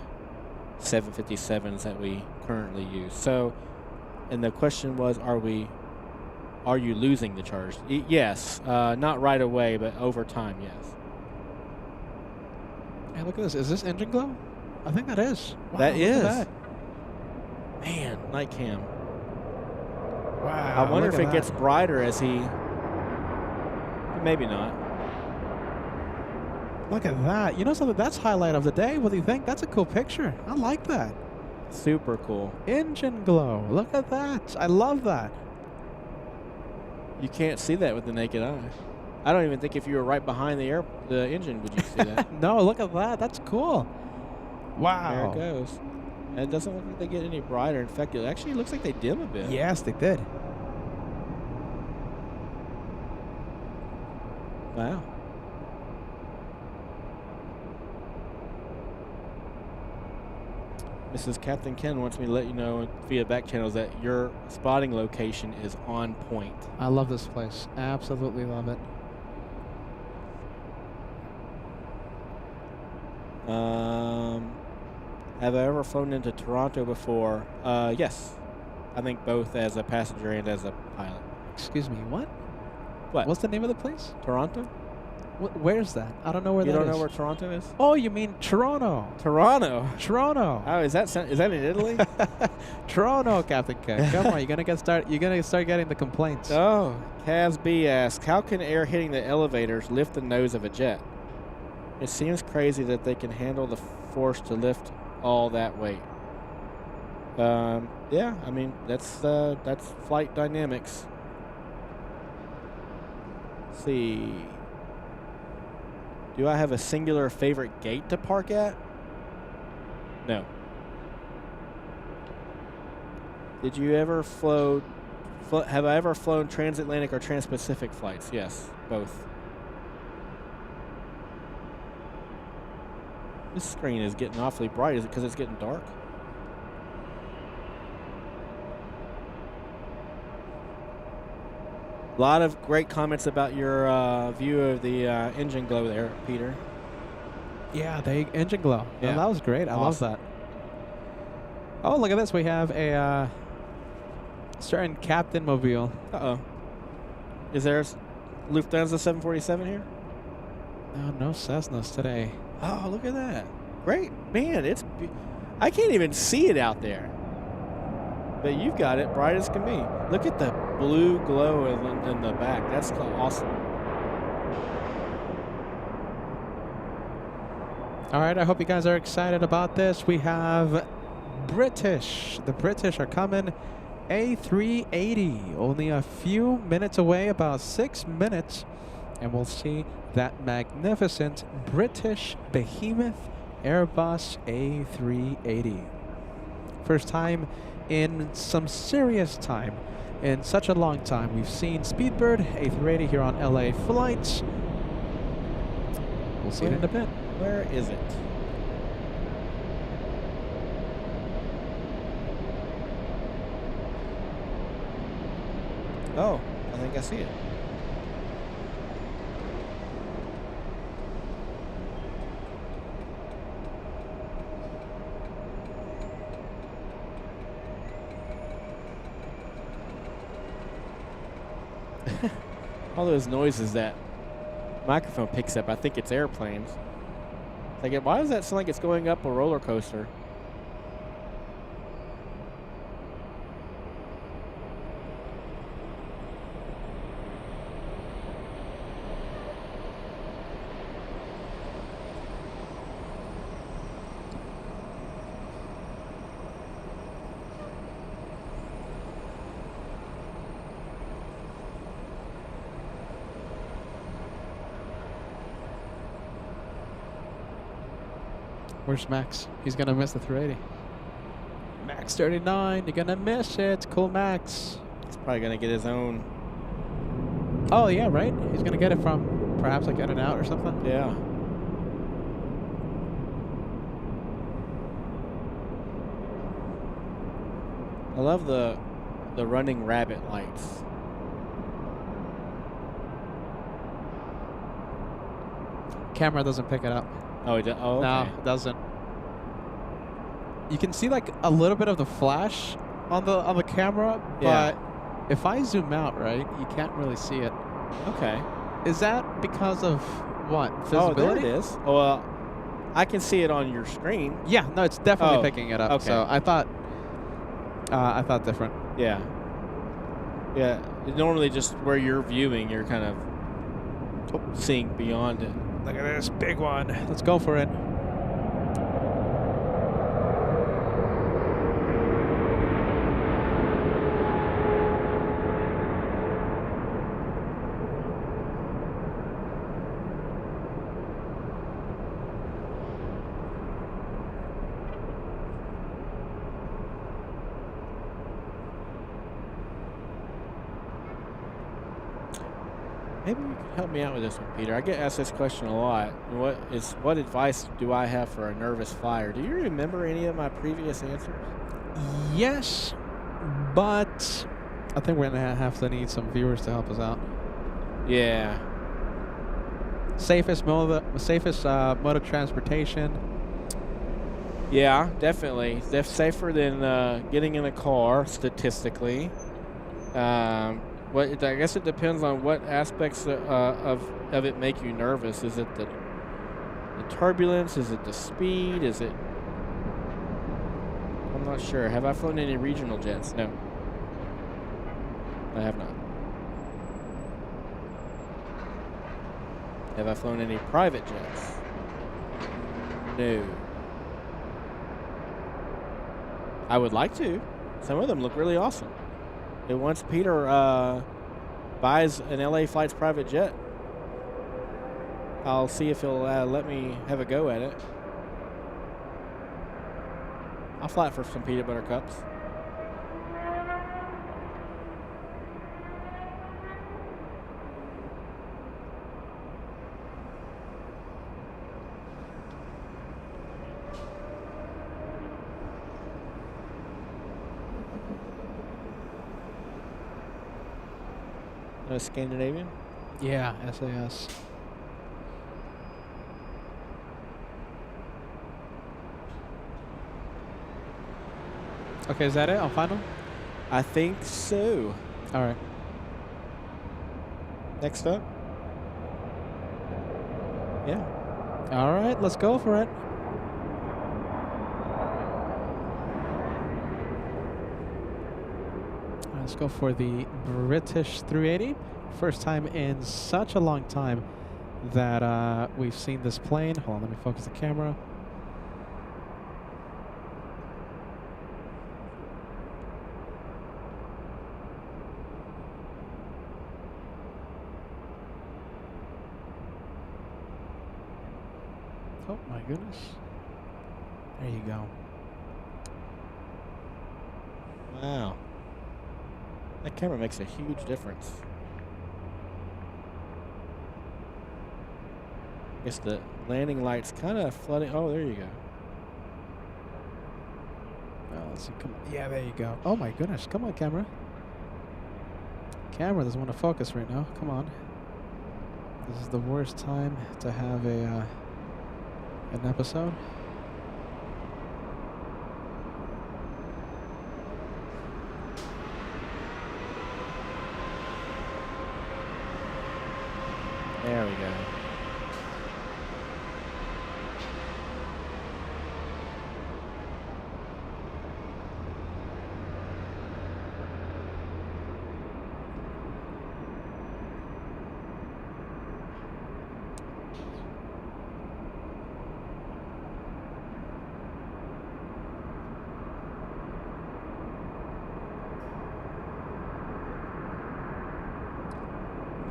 757s that we currently use. So, and the question was, are you losing the charters? Yes, not right away, but over time, yes. Hey, look at this. Is this engine glow? I think that is. Wow, That look at is. that. Man, night cam. Wow. I wonder look if at it gets that. brighter as he. Maybe not. Look at that. You know something? That's highlight of the day. What do you think? That's a cool picture. I like that. Super cool. Engine glow. Look at that. I love that. You can't see that with the naked eye. I don't even think if you were right behind the engine would you see that. No, look at that. That's cool. Wow. There it goes. And it doesn't look like they get any brighter. In fact, it actually looks like they dim a bit. Yes, they did. Wow. Mrs. Captain Ken wants me to let you know via back channels that your spotting location is on point. I love this place. Absolutely love it. Have I ever flown into Toronto before? Yes. I think both as a passenger and as a pilot. Excuse me, what? What? What's the name of the place? Toronto? Where's that? I don't know where You that is. don't know where Toronto is? Oh, you mean Toronto. Toronto. Toronto. Oh, is that in Italy? Toronto, Captain Ken. Come on, you're gonna start getting the complaints. Oh, Kaz B asks, how can air hitting the elevators lift the nose of a jet? It seems crazy that they can handle the force to lift all that weight. Yeah, I mean that's flight dynamics. Let's see. Do I have a singular favorite gate to park at? No. Did you ever have I ever flown transatlantic or transpacific flights? Yes, both. This screen is getting awfully bright. Is it because it's getting dark? A lot of great comments about your view of the engine glow there, Peter. Yeah, the engine glow. Yeah. Yeah, that was great. I love that. Oh, look at this. We have a certain Captain Mobile. Uh-oh. Is there Lufthansa 747 here? No Cessnas today. Oh, look at that. Great. Man, I can't even see it out there. But you've got it bright as can be. Look at the blue glow in the back. That's awesome. All right, I hope you guys are excited about this. We have British. The British are coming. A380. Only a few minutes away, about 6 minutes. And we'll see that magnificent British behemoth Airbus A380. First time in some serious time, in such a long time. We've seen Speedbird A380 here on LA Flights. We'll see it in a bit. Where is it? Oh, I think I see it. All those noises that microphone picks up, I think it's airplanes. Like, why does that sound like it's going up a roller coaster? Where's Max? He's going to miss the 380. Max 39, you're going to miss it. Cool, Max. He's probably going to get his own. Oh, yeah, right? He's going to get it from perhaps like In and Out or something? Yeah. I love the running rabbit lights. Camera doesn't pick it up. Oh, it does? Oh, okay. No, it doesn't. You can see like a little bit of the flash on the camera, Yeah. but if I zoom out, right, you can't really see it. Okay. Is that because of what? Oh, Visibility? there it is. Oh, I can see it on your screen. Yeah, no, it's definitely Oh, picking it up. okay. So I thought different. Yeah. Yeah. Normally, just where you're viewing, you're kind of seeing beyond it. Look at this big one. Let's go for it. Maybe you can help me out with this one, Peter. I get asked this question a lot. What advice do I have for a nervous flyer? Do you remember any of my previous answers? Yes, but I think we're gonna have to need some viewers to help us out. Yeah. Safest mode of transportation. Yeah, definitely. They're safer than getting in a car statistically. I guess it depends on what aspects of it make you nervous. Is it the turbulence? Is it the speed? Is it? I'm not sure. Have I flown any regional jets? No. I have not. Have I flown any private jets? No. I would like to. Some of them look really awesome. And once Peter buys an LA Flights private jet, I'll see if he'll let me have a go at it. I'll fly it for some peanut butter cups. No Scandinavian? Yeah, SAS. Okay, is that it on final? I think so. All right. Next up? Yeah. All right, let's go for it. Let's go for the British 380. First time in such a long time that we've seen this plane. Hold on, let me focus the camera. Oh my goodness. There you go. Wow. That camera makes a huge difference. I guess the landing light's kind of flooding. Oh, there you go. Well, let's see. Come on. Yeah, there you go. Oh my goodness. Come on, camera. Camera doesn't want to focus right now. Come on. This is the worst time to have an episode. There we go.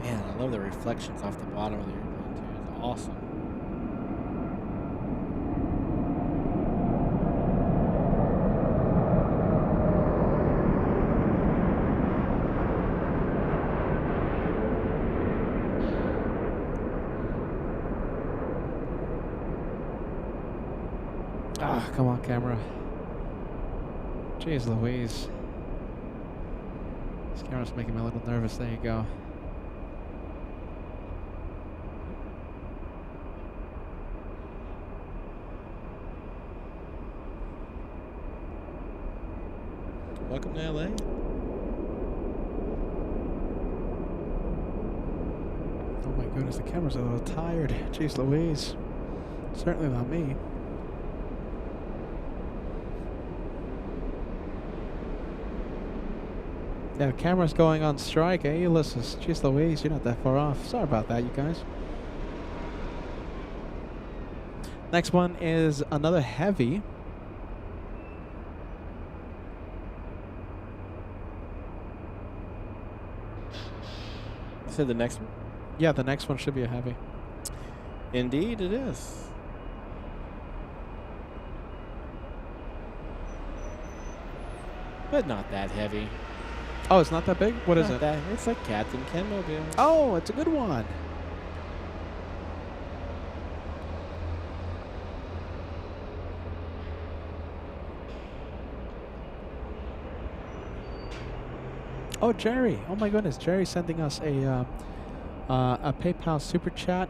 Man, I love the reflections off the bottom of the airplane too. It's awesome. Ah, come on, camera. Jeez Louise. This camera's making me a little nervous. There you go. Welcome to LA. Oh my goodness, the camera's a little tired. Jeez Louise. Certainly not me. Yeah, the camera's going on strike, eh, Ulysses? Jeez Louise, you're not that far off. Sorry about that, you guys. Next one is another heavy. You said the next one? Yeah, the next one should be a heavy. Indeed, it is. But not that heavy. Oh, it's not that big? What is Not it? that- it's a Captain Ken mobile. Oh, it's a good one. Oh, Jerry. Oh my goodness. Jerry sending us a PayPal super chat.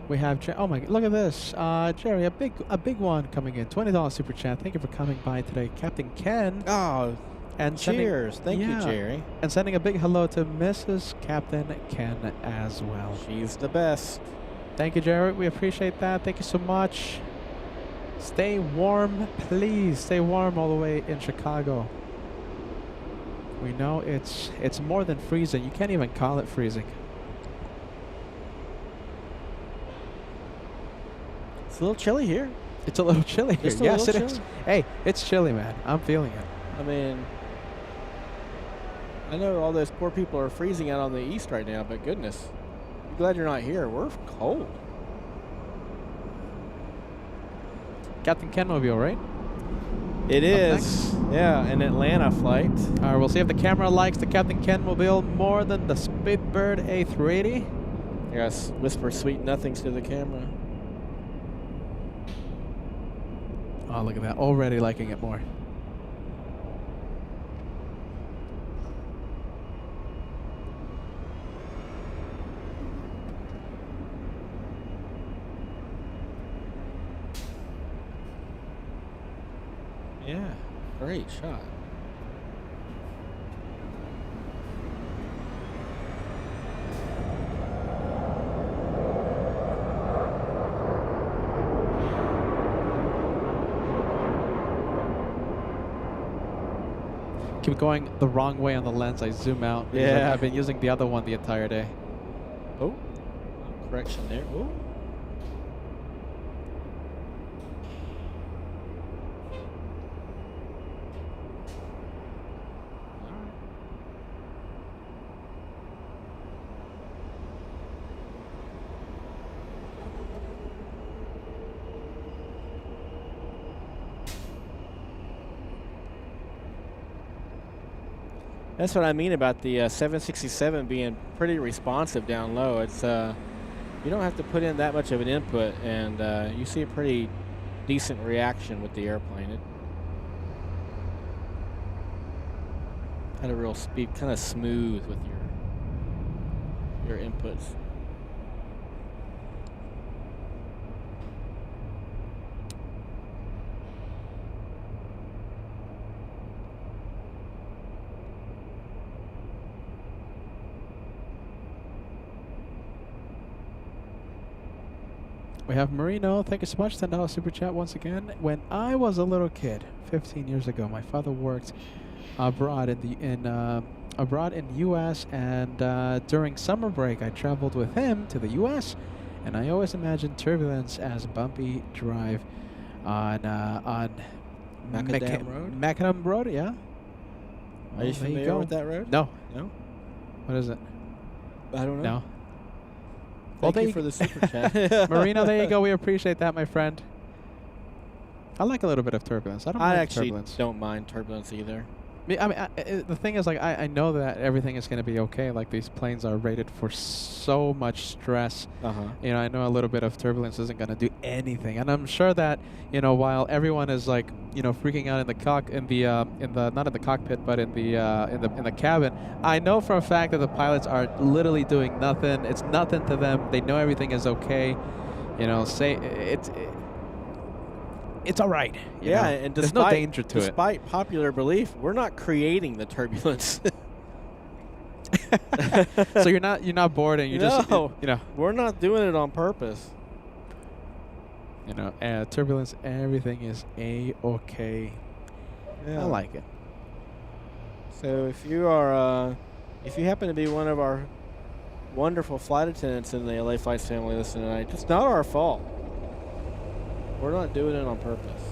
We have oh my, look at this. Jerry, a big one coming in. $20 super chat. Thank you for coming by today, Captain Ken. Oh, and cheers. Thank you, Jerry. And sending a big hello to Mrs. Captain Ken as well. She's the best. Thank you, Jerry. We appreciate that. Thank you so much. Stay warm, please. Stay warm all the way in Chicago. We know it's more than freezing. You can't even call it freezing. It's a little chilly here. It's a little chilly here. Just a Yes, it little is. chilly. Hey, it's chilly, man. I'm feeling it. I mean, I know all those poor people are freezing out on the east right now, but goodness, I'm glad you're not here. We're cold. Captain Ken Mobile, right? It is. Yeah, an Atlanta flight. All right, we'll see if the camera likes the Captain Ken Mobile more than the Speedbird A380. I gotta whisper sweet nothings to the camera. Oh, look at that. Already liking it more. Yeah, great shot. Keep going the wrong way on the lens. I zoom out. because Yeah. I've been using the other one the entire day. Oh, correction there. Oh. That's what I mean about the 767 being pretty responsive down low. It's you don't have to put in that much of an input, and you see a pretty decent reaction with the airplane. It had a real speed, kind of smooth with your inputs. We have Marino. Thank you so much. $10 super chat once again. When I was a little kid, 15 years ago, my father worked abroad in U.S. and during summer break, I traveled with him to the U.S. and I always imagined turbulence as bumpy drive on Macadam Road? Macadam Road, yeah. Are Well, you there familiar go. with that road? No. No? What is it? I don't know. No. Well, Thank there you for the super chat. Marino, there you go. We appreciate that, my friend. I like a little bit of turbulence. I don't I mind actually turbulence. don't mind turbulence either. I mean, the thing is, like, I know that everything is going to be okay. Like, these planes are rated for so much stress. Uh-huh. You know, I know a little bit of turbulence isn't going to do anything, and I'm sure that, you know, while everyone is like, you know, freaking out in the not in the cockpit, but in the cabin, I know for a fact that the pilots are literally doing nothing. It's nothing to them. They know everything is okay. You know, it's all right. You Yeah, know? and there's no danger to it. despite popular belief, we're not creating the turbulence. So you're not bored and you just No. you know. We're not doing it on purpose. You know, turbulence, everything is A-okay. Yeah. I like it. So if you are, if you happen to be one of our wonderful flight attendants in the LA Flights family listening tonight, it's not our fault. We're not doing it on purpose.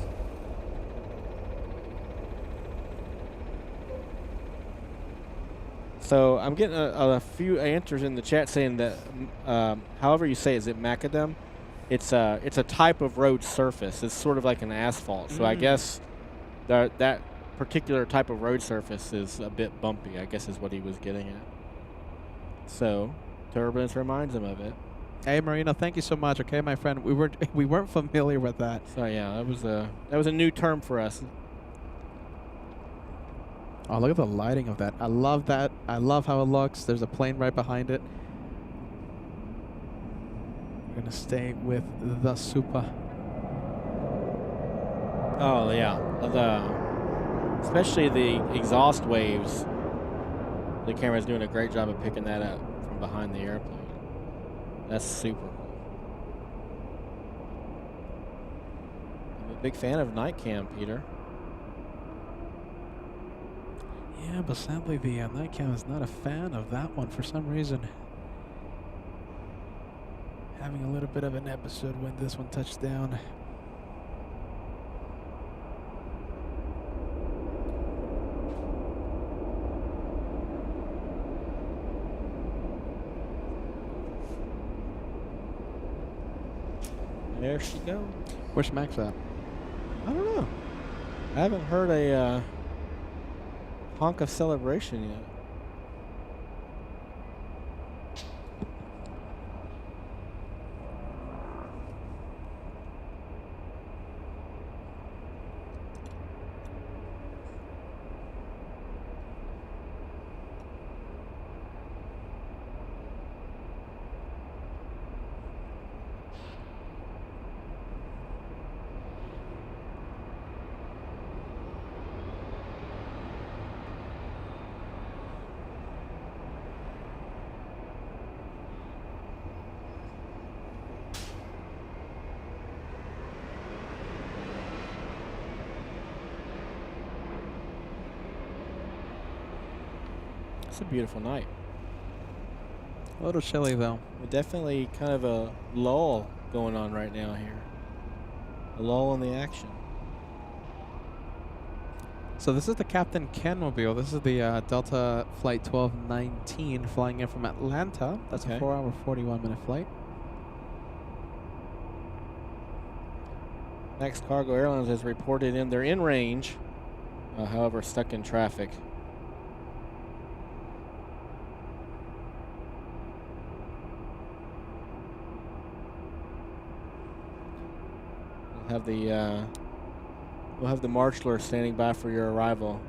So I'm getting a few answers in the chat saying that, however you say it, is it macadam? It's a type of road surface. It's sort of like an asphalt. So I guess that particular type of road surface is a bit bumpy, I guess is what he was getting at. So turbulence reminds him of it. Hey, Marino, thank you so much. Okay, my friend, we weren't familiar with that. So yeah, that was a new term for us. Oh, look at the lighting of that. I love that. I love how it looks. There's a plane right behind it. We're going to stay with the Super. Oh, yeah. Especially the exhaust waves. The camera's doing a great job of picking that up from behind the airplane. That's super cool. I'm a big fan of night cam, Peter. Yeah, but sadly the night cam is not a fan of that one for some reason. Having a little bit of an episode when this one touched down. There she goes. Where's Max at? I don't know. I haven't heard a honk of celebration yet. It's a beautiful night. A little chilly though. Definitely kind of a lull going on right now here. A lull in the action. So this is the Captain Ken mobile. This is the Delta Flight 1219 flying in from Atlanta. That's a 4-hour, 41-minute flight. Next Cargo Airlines has reported in they're in range, however stuck in traffic. We'll have the marshaller standing by for your arrival.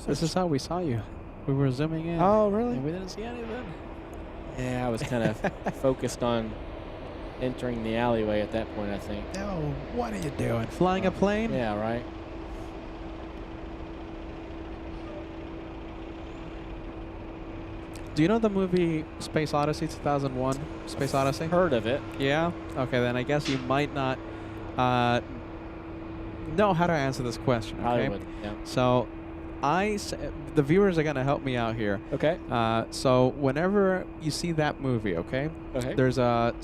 This is how we saw you. We were zooming in. Oh, really? And we didn't see anything. Yeah, I was kind of focused on entering the alleyway at that point, I think. No, what are you doing? Flying a plane? Yeah, right. Do you know the movie Space Odyssey 2001? Space Odyssey? Heard of it. Yeah? Okay, then I guess you might not know how to answer this question. Okay? Hollywood, yeah. So, the viewers are going to help me out here. Okay. So, whenever you see that movie, okay? Okay. There's a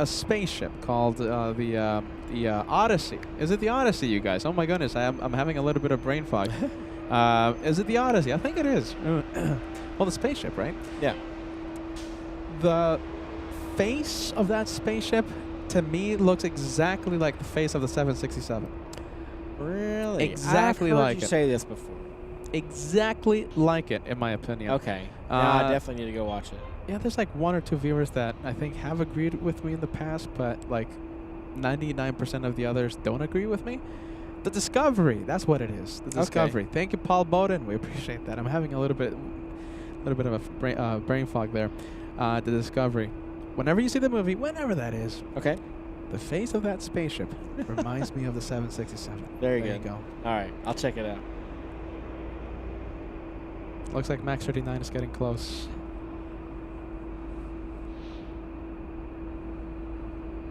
spaceship called the Odyssey. Is it the Odyssey, you guys? Oh my goodness, I'm having a little bit of brain fog. Is it the Odyssey? I think it is. Well, the spaceship, right? Yeah. The face of that spaceship, to me, looks exactly like the face of the 767. Really? Exactly I've heard like you it. say this before. Exactly like it, in my opinion. Okay. I definitely need to go watch it. Yeah, there's like one or two viewers that I think have agreed with me in the past, but like 99% of the others don't agree with me. The Discovery, that's what it is. The Discovery. Okay. Thank you, Paul Bowden. We appreciate that. I'm having a little bit of a brain fog there. The Discovery. Whenever you see the movie, whenever that is, Okay. The face of that spaceship reminds me of the 767. Very There good. you go. All right, I'll check it out. Looks like Max 39 is getting close.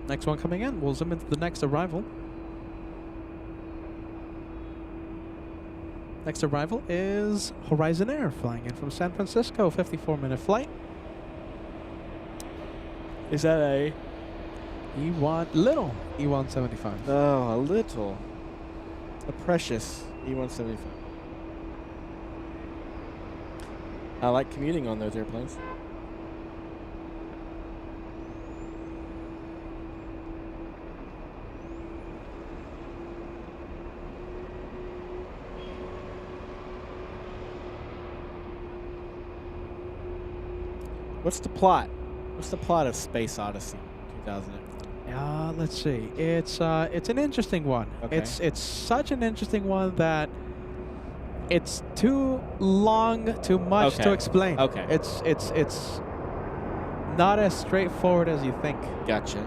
Next one coming in. We'll zoom into the next arrival. Next arrival is Horizon Air, flying in from San Francisco, 54-minute flight. Is that a? Little E175. Oh, a little. A precious E175. I like commuting on those airplanes. What's the plot? What's the plot of Space Odyssey 2008? Let's see. It's an interesting one. Okay. It's such an interesting one that it's too long, too much to Okay. explain. Okay. It's not as straightforward as you think. Gotcha.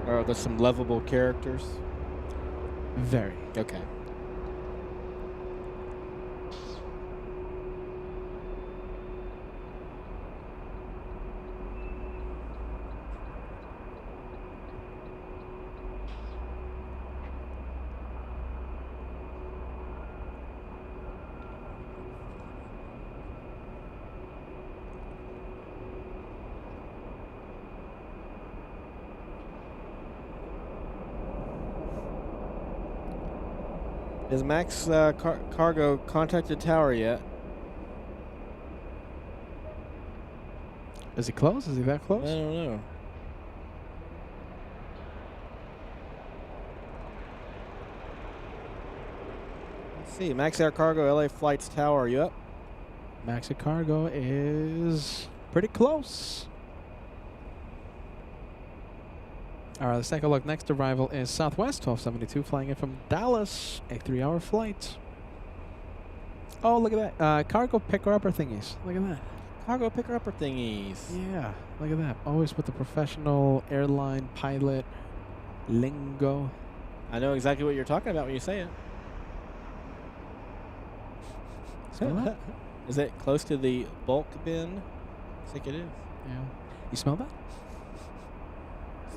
Are there some lovable characters? Very. Okay. Has Max Cargo contacted Tower yet? Is he close? Is he that I close? don't know. Let's see. Max Air Cargo, LA Flights Tower, are you up? Maxi Cargo is pretty close. All right, let's take a look. Next arrival is Southwest 1272, flying in from Dallas, a 3-hour flight. Oh, look at that. Cargo picker-upper thingies. Look at that. Cargo picker-upper thingies. Yeah, look at that. Always with the professional airline pilot lingo. I know exactly what you're talking about when you say it. Smell that? Is it close to the bulk bin? I think it is. Yeah. You smell that?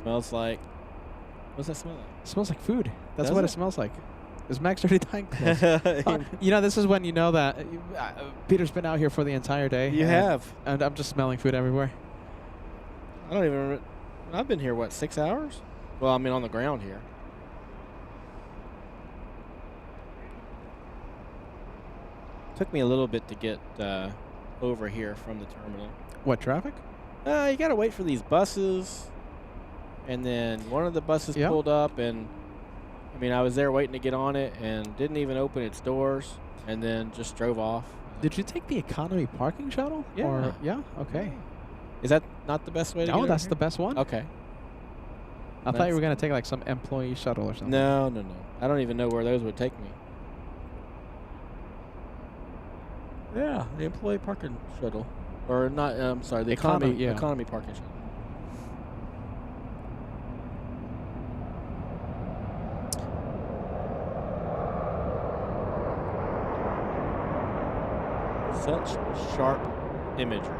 Smells like. What's that smell like? It smells like food. That's Does what it? it smells like. Is Max 39 close? You know, this is when you know that Peter's been out here for the entire day. You have. And I'm just smelling food everywhere. I don't even remember. I've been here, what, 6 hours? Well, I mean, on the ground here. Took me a little bit to get over here from the terminal. What, traffic? You got to wait for these buses. And then one of the buses Yep. pulled up, and I mean, I was there waiting to get on it and didn't even open its doors, and then just drove off. Did you take the economy parking shuttle? Yeah. Or, yeah? Okay. Is that not the best way to get No, over that's here? the best one. Okay. I thought you were going to take like some employee shuttle or something. No. I don't even know where those would take me. Yeah, the employee parking shuttle. Or not, I'm sorry, the economy yeah. economy parking shuttle. Such sharp imagery.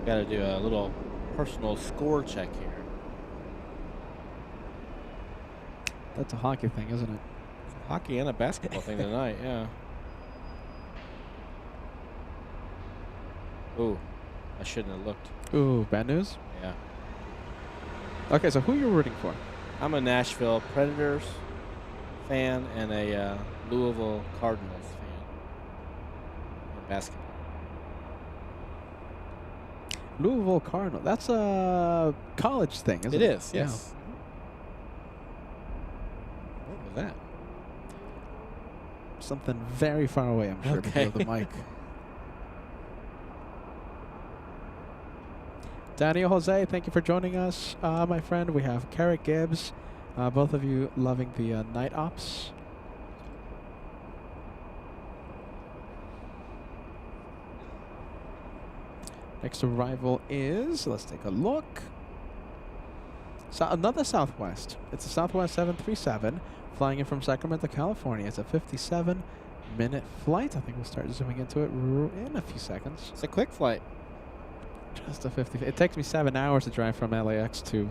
Got to do a little personal score check here. That's a hockey thing, isn't it? Hockey and a basketball thing tonight, yeah. Ooh, I shouldn't have looked. Ooh, bad news? Yeah. Okay, so who are you rooting for? I'm a Nashville Predators fan and a Louisville Cardinals fan. basketball. Louisville Cardinal. That's a college thing, isn't it? It is, Yeah. yes. What was that? Something very far away, I'm sure, Okay. because of the mic. Daniel Jose, thank you for joining us, my friend. We have Carrick Gibbs. Both of you loving the night ops. Next arrival is, let's take a look. So another Southwest. It's a Southwest 737 flying in from Sacramento, California. It's a 57-minute flight. I think we'll start zooming into it in a few seconds. It's a quick flight. Just a 50. It takes me 7 hours to drive from LAX to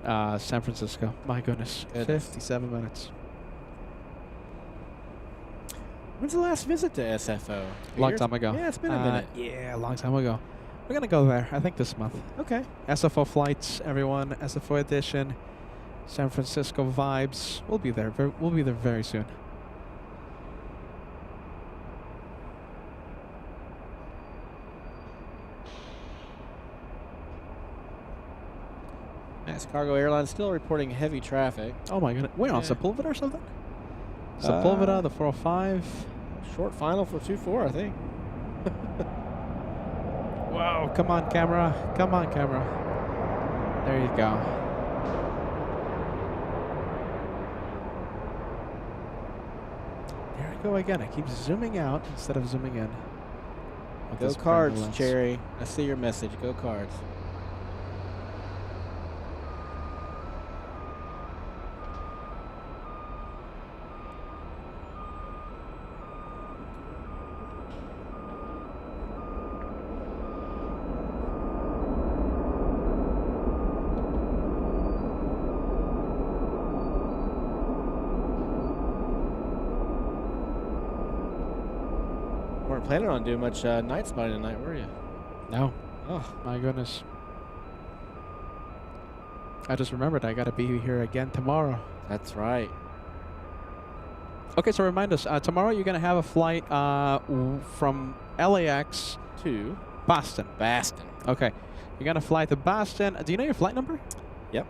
San Francisco. My goodness. 57 minutes. When's the last visit to SFO? Long time ago. Yeah, it's been a minute. Yeah, a long time ago. We're going to go there, I think this month. Okay. SFO flights, everyone. SFO edition. San Francisco vibes. We'll be there. We'll be there very soon. Mass Cargo Airlines still reporting heavy traffic. Oh my goodness. We're on Yeah. Sepulveda or something? Sepulveda, the 405. Short final for 2-4, I think. Whoa, come on, camera. Come on, camera. There you go. There I go again. I keep zooming out instead of zooming in. with Go this Cards, brand new lens. Cherry. I see your message. Go Cards. Weren't planning on doing much night spotting tonight, were you? No. Oh, My goodness. I just remembered I got to be here again tomorrow. that's right. Okay, so remind us. Tomorrow you're going to have a flight from LAX to Boston. Boston. Okay. You're going to fly to Boston. Do you know your flight number? Yep.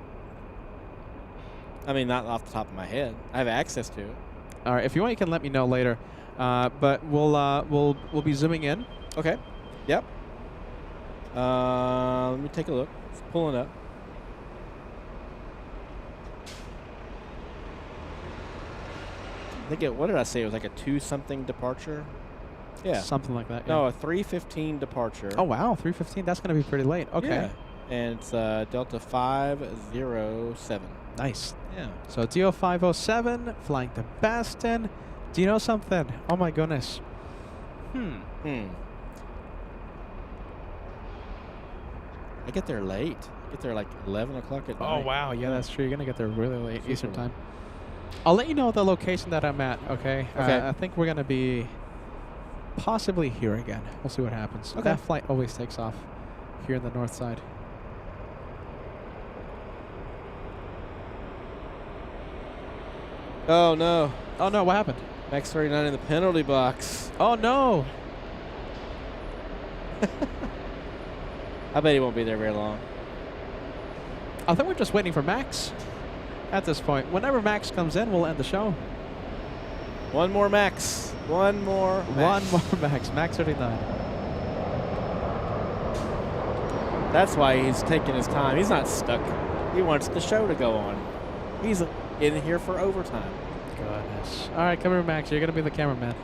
I mean, not off the top of my head. I have access to it. All right. If you want, you can let me know later. But we'll be zooming in. Okay. Yep. Let me take a look. It's pulling up. I think what did I say? It was like a 2-something departure. Yeah. Something like that. No, Yeah. a 3:15 departure. Oh wow, 3:15. That's going to be pretty late. Okay. Yeah. And it's Delta 507. Nice. Yeah. So DO 507 flying to Boston. Do you know something? Oh my goodness. I get there late. I get there like 11 o'clock at night. Oh wow. Yeah, that's true. You're going to get there really late Super Eastern late. time. I'll let you know the location that I'm at. Okay. Okay. I think we're going to be possibly here again. We'll see what happens. Okay. That flight always takes off here in the north side. Oh no. Oh no, what happened? Max 39 in the penalty box. Oh no. I bet he won't be there very long. I think we're just waiting for Max at this point. Whenever Max comes in, we'll end the show. One more Max. One more Max. One more Max. Max 39. That's why he's taking his time. He's not stuck. He wants the show to go on. He's in here for overtime. Goodness. All right, come here, Max. You're going to be the cameraman.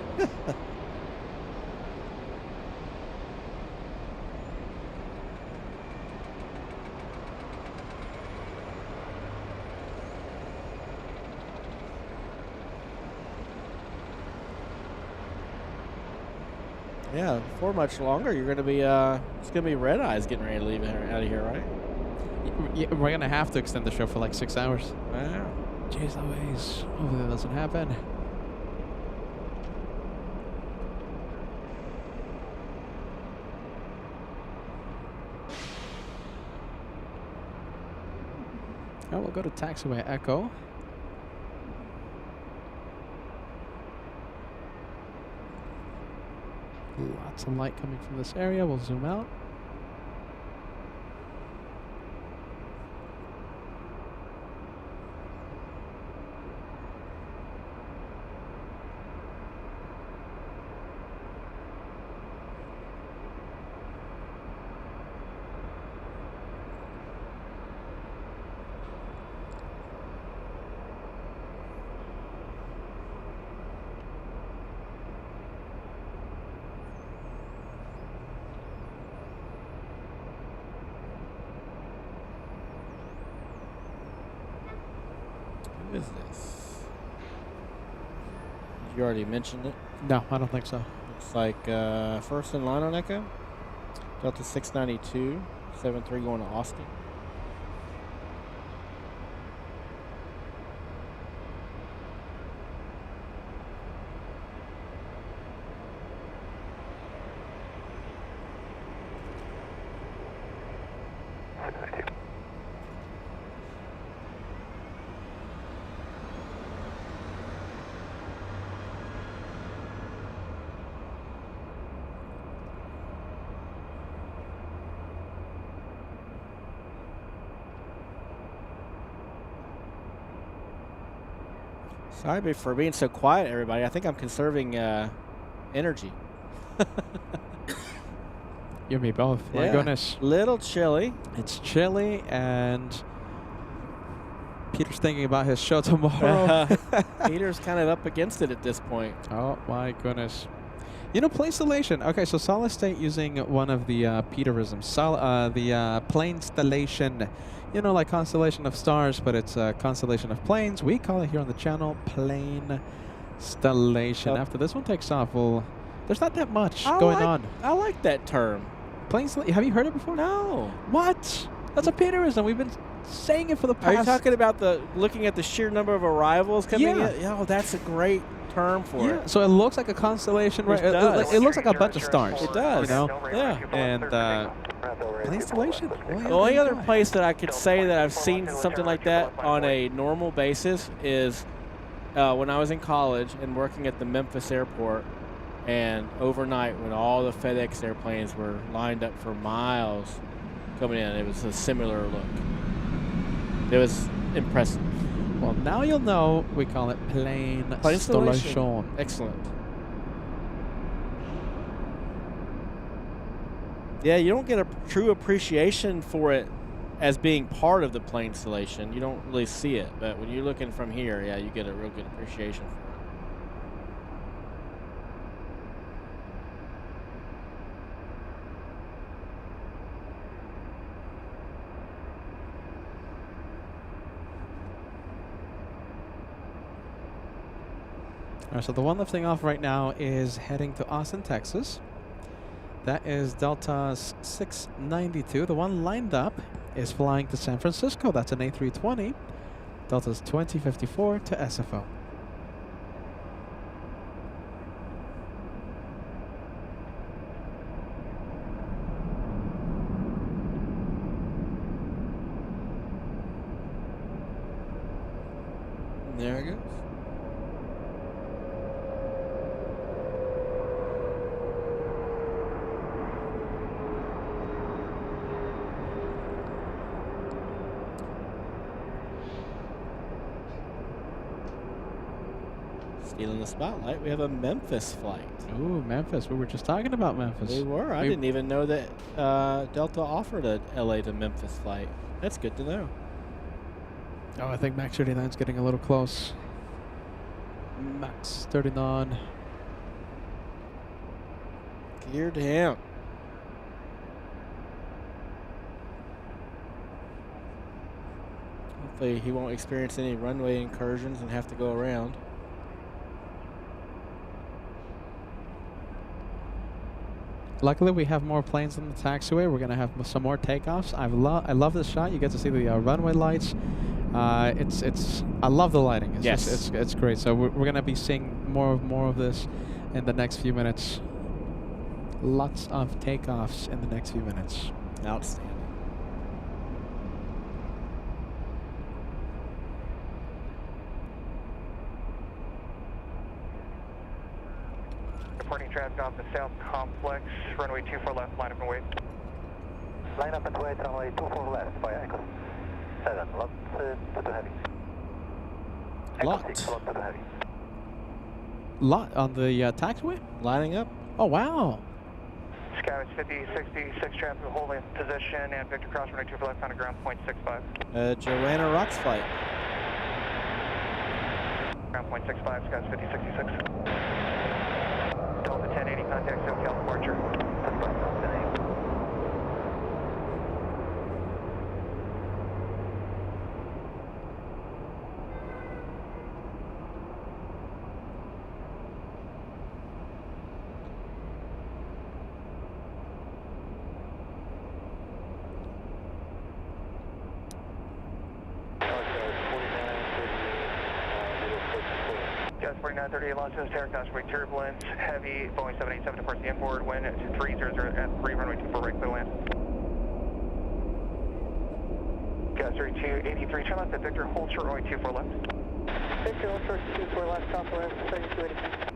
Yeah, before much longer, you're going to be, it's going to be Red Eyes getting ready to leave out of here, right? Yeah, we're going to have to extend the show for like 6 hours. Wow. Jeez Louise. Hopefully that doesn't happen. All right, we'll go to taxiway Echo. Lots of light coming from this area. We'll zoom out. Who is this? You already mentioned it. No, I don't think so. Looks like first in line on Echo. Delta 692, 73 going to Austin. Sorry for being so quiet, everybody. I think I'm conserving energy. You and me both. My goodness. Little chilly. It's chilly, and Peter's thinking about his show tomorrow. Peter's kind of up against it at this point. Oh, my goodness. You know, Plainstellation. Okay, so Solid State using one of the Peterisms. The Plainstellation. You know, like constellation of stars, but it's a constellation of planes. We call it here on the channel Plainstellation. After this one takes off, there's not that much going on. I like that term. Plainstellation. Have you heard it before? No. What? That's a Peterism. We've been saying it for the past. Are you talking about looking at the sheer number of arrivals coming in? Yeah, that's a great term for it. So it looks like a constellation, right? It looks like a bunch of stars. It does. You know? Yeah. And Plainstellation. The only other place that I could say that I've seen something like that on a normal basis is when I was in college and working at the Memphis airport, and overnight when all the FedEx airplanes were lined up for miles coming in, it was a similar look. It was impressive. Well, now you'll know we call it Plainstellation. Excellent. Yeah, you don't get a true appreciation for it as being part of the Plainstellation. You don't really see it, but when you're looking from here, yeah, you get a real good appreciation for it. All right, so the one lifting off right now is heading to Austin, Texas. That is Delta 692. The one lined up is flying to San Francisco. That's an A320. Delta's 2054 to SFO. There it goes. Stealing the spotlight, we have a Memphis flight. Ooh, Memphis. We were just talking about Memphis. We were. I didn't even know that Delta offered a LA to Memphis flight. That's good to know. Oh, I think Max 39's getting a little close. Max 39. Gear down. Hopefully he won't experience any runway incursions and have to go around. Luckily, we have more planes in the taxiway. We're gonna have some more takeoffs. I love this shot. You get to see the runway lights. I love the lighting. It's yes, it's great. So we're gonna be seeing more of this in the next few minutes. Lots of takeoffs in the next few minutes. Outstanding. departing traffic off the South Complex, runway 24 left, line up and wait. Line up and wait, runway 24 left, via Echo 7, lot to heavy. Lot. Echo 6, lot to heavy. Lot on the taxiway? Lining up. Oh, wow. Skyway 5066 traffic holding position and Victor Cross runway 24 left on the ground, 0.65. Joanna Rocks flight. Ground 0.65, Skyway 5066. Delta 1080, contact SoCal departure. Gas 4938, Los Angeles, Terra Cross, turbulence, heavy, Boeing 787 departs the inboard, wind at 300 at 3, runway 24 right, clear land. Gas 3283, turn left at Victor, hold short, runway 24 left. Victor, hold short, 24 left, southwest, 3283.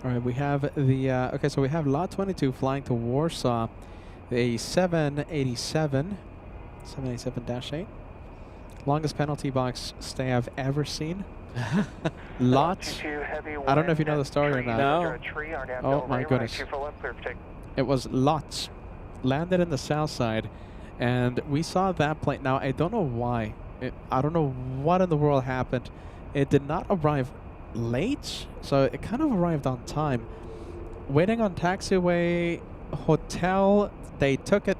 All right, we have the, okay, so we have Lot 22 flying to Warsaw, a 787-8. Longest penalty box stay I've ever seen. Lots. I don't know if you know the story or not. No. Oh my goodness. It was lots. Landed in the south side, and we saw that plane. Now, I don't know why. I don't know what in the world happened. It did not arrive late, so it kind of arrived on time. Waiting on taxiway, hotel, they took it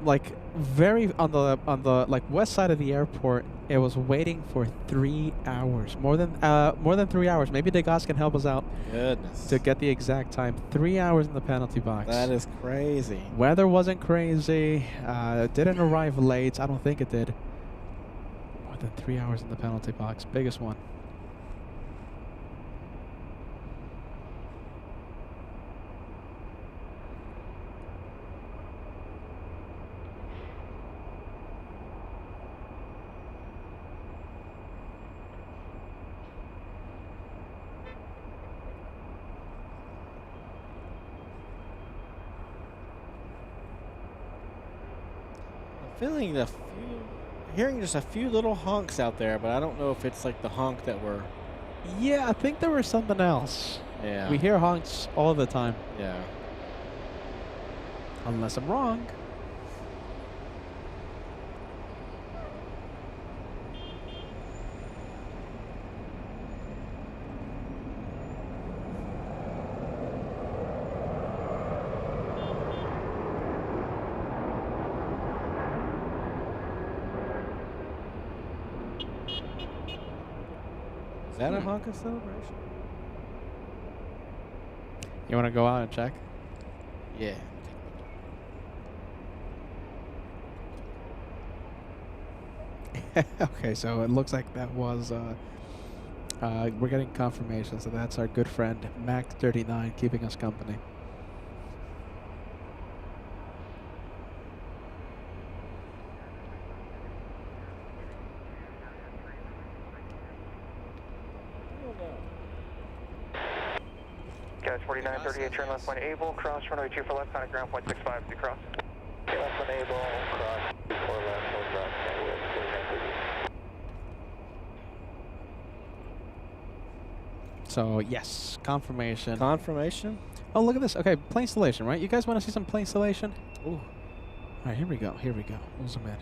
like very on the like west side of the airport. It was waiting for 3 hours, more than 3 hours. Maybe the guys can help us out. Goodness. To get the exact time. 3 hours in the penalty box. That is crazy. Weather wasn't crazy. Didn't arrive late. I don't think it did. More than 3 hours in the penalty box. Biggest one. Feeling hearing just a few little honks out there, but I don't know if it's like the honk that we're. Yeah, I think there was something else. Yeah. We hear honks all the time. Yeah. Unless I'm wrong. Is that a honk of celebration? You want to go out and check? Yeah. Okay, so it looks like that was, we're getting confirmation, so that's our good friend, Mac39, keeping us company. Guys, 4938, turn left point Able, cross runway 24 left, contact ground point 65 to cross. Left point Able, cross 24 left, hold ground, So, yes, confirmation. Confirmation? Oh, look at this. Okay, plane installation, right? You guys want to see some plane installation? Ooh. All right, here we go. Here we go. We'll zoom in.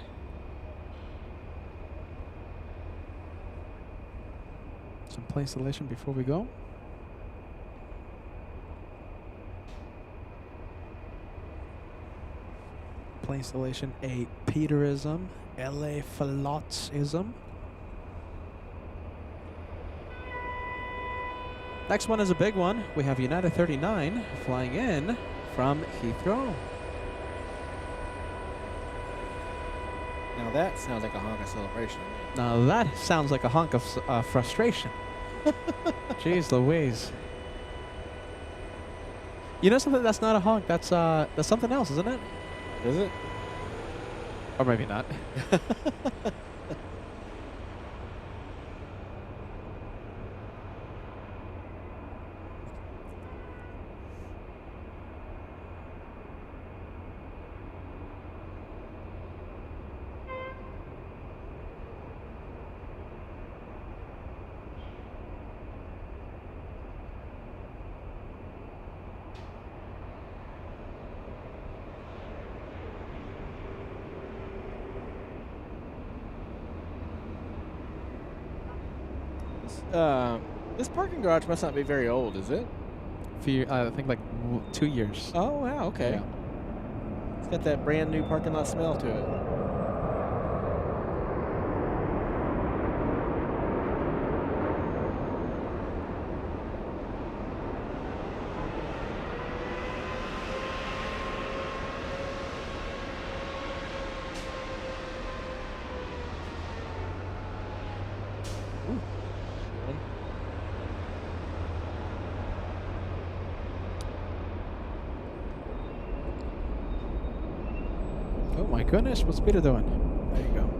Some plane installation before we go. Plane installation, a Peterism, LA Falotsism. Next one is a big one. We have United 39 flying in from Heathrow. Now that sounds like a honk of celebration. Now that sounds like a honk of frustration. Jeez Louise. You know something? That's not a honk. That's something else, isn't it? Is it? Or maybe not. This parking garage must not be very old, is it? I think like 2 years. Oh, wow, okay. Yeah. It's got that brand new parking lot smell to it. Oh my goodness, what's Peter doing? There you go.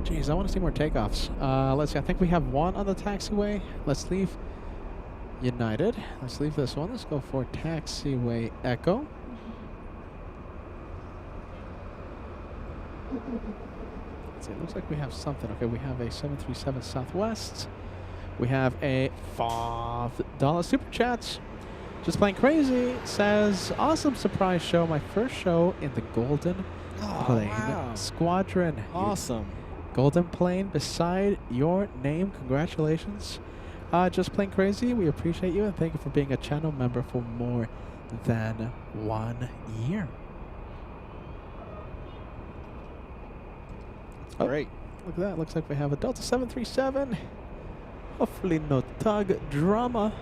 Jeez, I want to see more takeoffs. Let's see, I think we have one on the taxiway. Let's leave United. Let's leave this one. Let's go for taxiway Echo. Let's see, it looks like we have something. Okay, we have a 737 Southwest. We have a $5 super chat. Just Plain Crazy says, awesome surprise show. My first show in the Golden Plane Squadron. Awesome. Golden Plane beside your name. Congratulations. Just Plain Crazy, we appreciate you and thank you for being a channel member for more than 1 year. That's great. Look at that. Looks like we have a Delta 737. Hopefully no tug drama.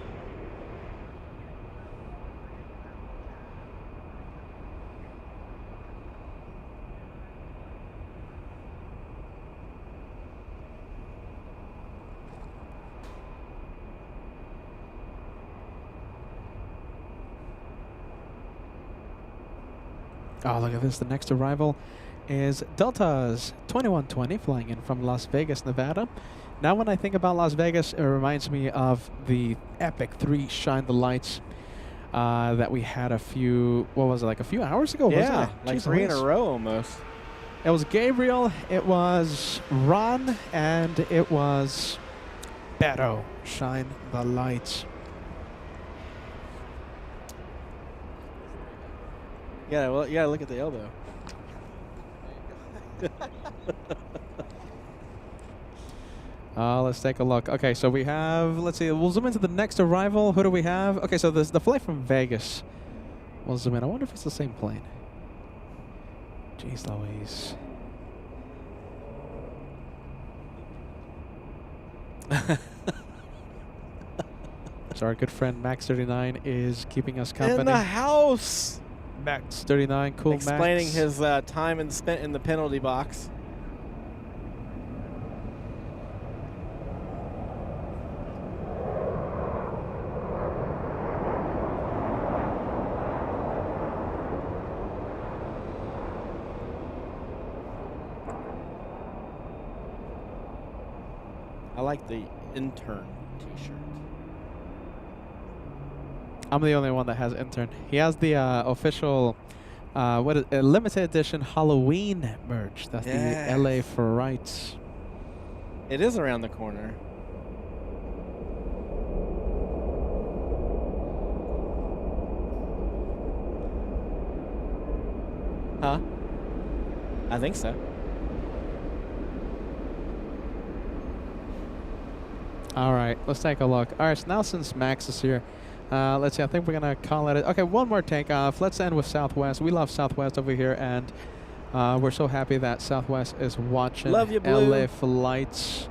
Oh, look at this. The next arrival is Delta's 2120 flying in from Las Vegas, Nevada. Now when I think about Las Vegas, it reminds me of the epic 3 Shine the Lights that we had a few hours ago? Yeah, wasn't it? like Jeez 3 in a Louise. row almost. It was Gabriel, it was Ron, and it was Beto. Shine the Lights. Yeah, well, you gotta look at the elbow. Let's take a look. Okay, so we have, let's see, we'll zoom into the next arrival. Who do we have? Okay, so this the flight from Vegas. We'll zoom in. I wonder if it's the same plane. Jeez Louise. So our good friend Max39 is keeping us company. In the house! Max39, cool Explaining Max. his time spent in the penalty box. I like the intern t-shirt. I'm the only one that has intern. He has the official, limited edition Halloween merch. That's the LA Flights. It is around the corner. Huh? I think so. All right, let's take a look. All right, so now since Max is here, let's see, I think we're going to call it. Okay, one more takeoff. Let's end with Southwest. We love Southwest over here, and we're so happy that Southwest is watching Love you, Blue. LA Flights.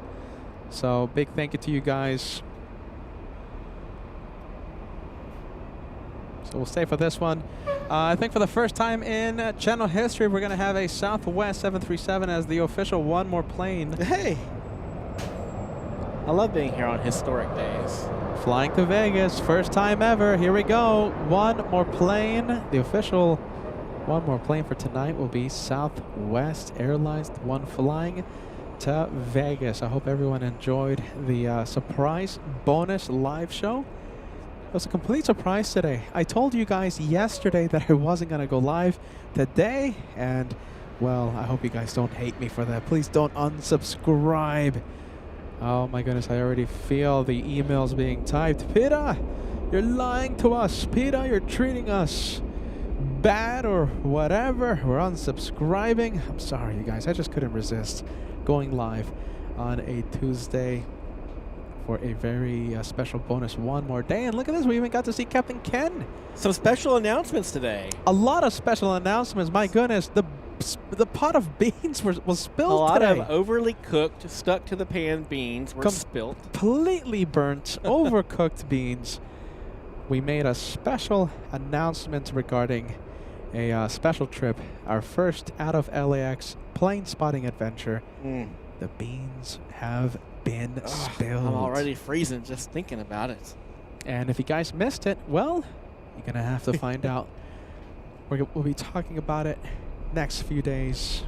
So big thank you to you guys. So we'll stay for this one. I think for the first time in channel history, we're going to have a Southwest 737 as the official one more plane. Hey! I love being here on historic days. Flying to Vegas, first time ever. Here we go. One more plane. The official one more plane for tonight will be Southwest Airlines, the one flying to Vegas. I hope everyone enjoyed the surprise bonus live show. It was a complete surprise today. I told you guys yesterday that I wasn't going to go live today, and well, I hope you guys don't hate me for that. Please don't unsubscribe. Oh my goodness, I already feel the emails being typed. Peter, you're lying to us. Peter, you're treating us bad or whatever, or unsubscribing. I'm sorry, you guys. I just couldn't resist going live on a Tuesday for a very special bonus one more day. And look at this. We even got to see Captain Ken. Some special announcements today. A lot of special announcements. My goodness. The pot of beans was spilled A lot today. of overly cooked, stuck to the pan beans were spilt. Completely burnt, overcooked beans. We made a special announcement regarding a special trip, our first out of LAX plane spotting adventure. The beans have been spilled. I'm already freezing just thinking about it. And if you guys missed it, well, you're going to have to find out. We'll be talking about it next few days.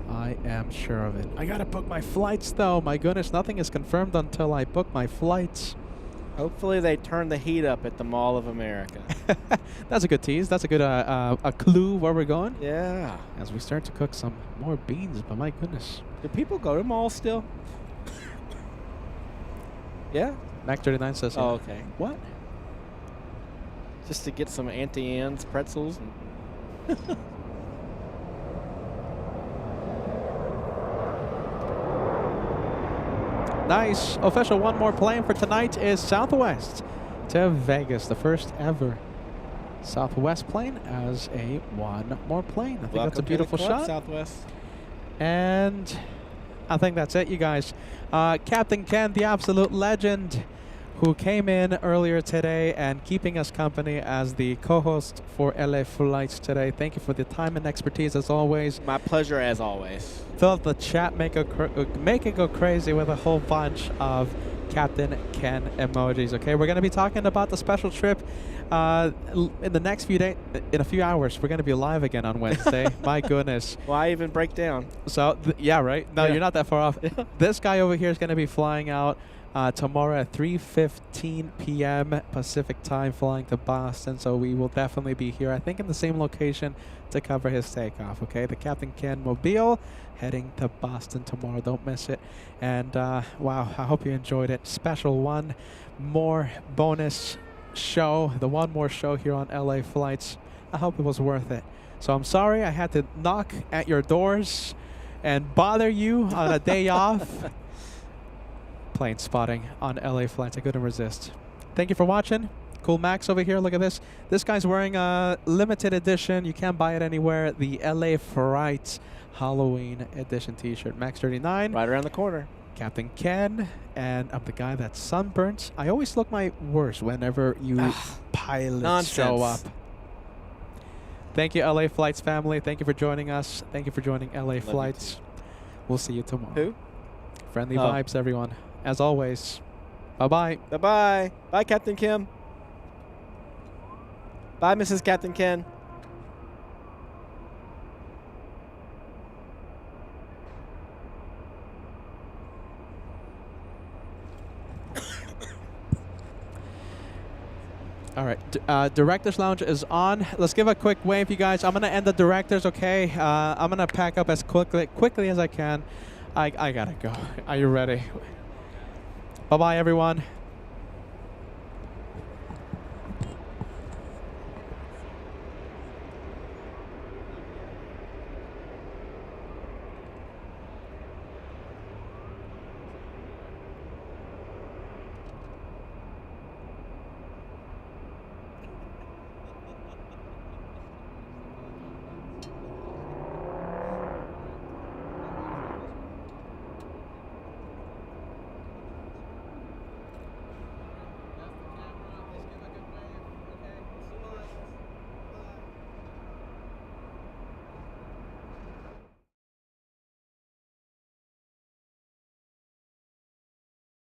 I am sure of it. I got to book my flights, though. My goodness, nothing is confirmed until I book my flights. Hopefully they turn the heat up at the Mall of America. That's a good tease. That's a good a clue where we're going. Yeah. As we start to cook some more beans, but my goodness. Do people go to malls still? Yeah? Mac 39 says Oh, yeah. okay. What? Just to get some Auntie Anne's pretzels. And Nice. Official one more plane for tonight is Southwest to Vegas. The first ever Southwest plane as a one more plane. I think that's a beautiful shot. Southwest. And I think that's it, you guys. Captain Ken, the absolute legend, who came in earlier today and keeping us company as the co-host for LA Flights today. Thank you for the time and expertise as always. My pleasure as always. Felt the chat make it go crazy with a whole bunch of Captain Ken emojis. Okay, we're going to be talking about the special trip in the next few days. In a few hours, we're going to be live again on Wednesday. My goodness. Why even break down? So, yeah, right? No, Yeah. you're not that far off. This guy over here is going to be flying out tomorrow at 3:15 p.m. Pacific time, flying to Boston. So we will definitely be here, I think, in the same location to cover his takeoff. Okay, the Captain Ken Mobile heading to Boston tomorrow. Don't miss it. And wow, I hope you enjoyed it. Special one more bonus show, the one more show here on LA Flights. I hope it was worth it. So I'm sorry I had to knock at your doors and bother you on a day off. Plane spotting on LA Flights. I couldn't resist. Thank you for watching. Cool Max over here. Look at this. This guy's wearing a limited edition. You can't buy it anywhere. The LA Flights Halloween edition t-shirt. Max 39. Right around the corner. Captain Ken. And I'm the guy that's sunburnt. I always look my worst whenever you pilots show up. Thank you, LA Flights family. Thank you for joining us. Thank you for joining LA Flights. We'll see you tomorrow. Who? Friendly vibes, everyone. As always, bye-bye. Bye-bye. Bye, Captain Kim. Bye, Mrs. Captain Ken. All right, Director's Lounge is on. Let's give a quick wave, you guys. I'm going to end the Directors, okay? I'm going to pack up as quickly as I can. I got to go. Are you ready? Bye-bye, everyone.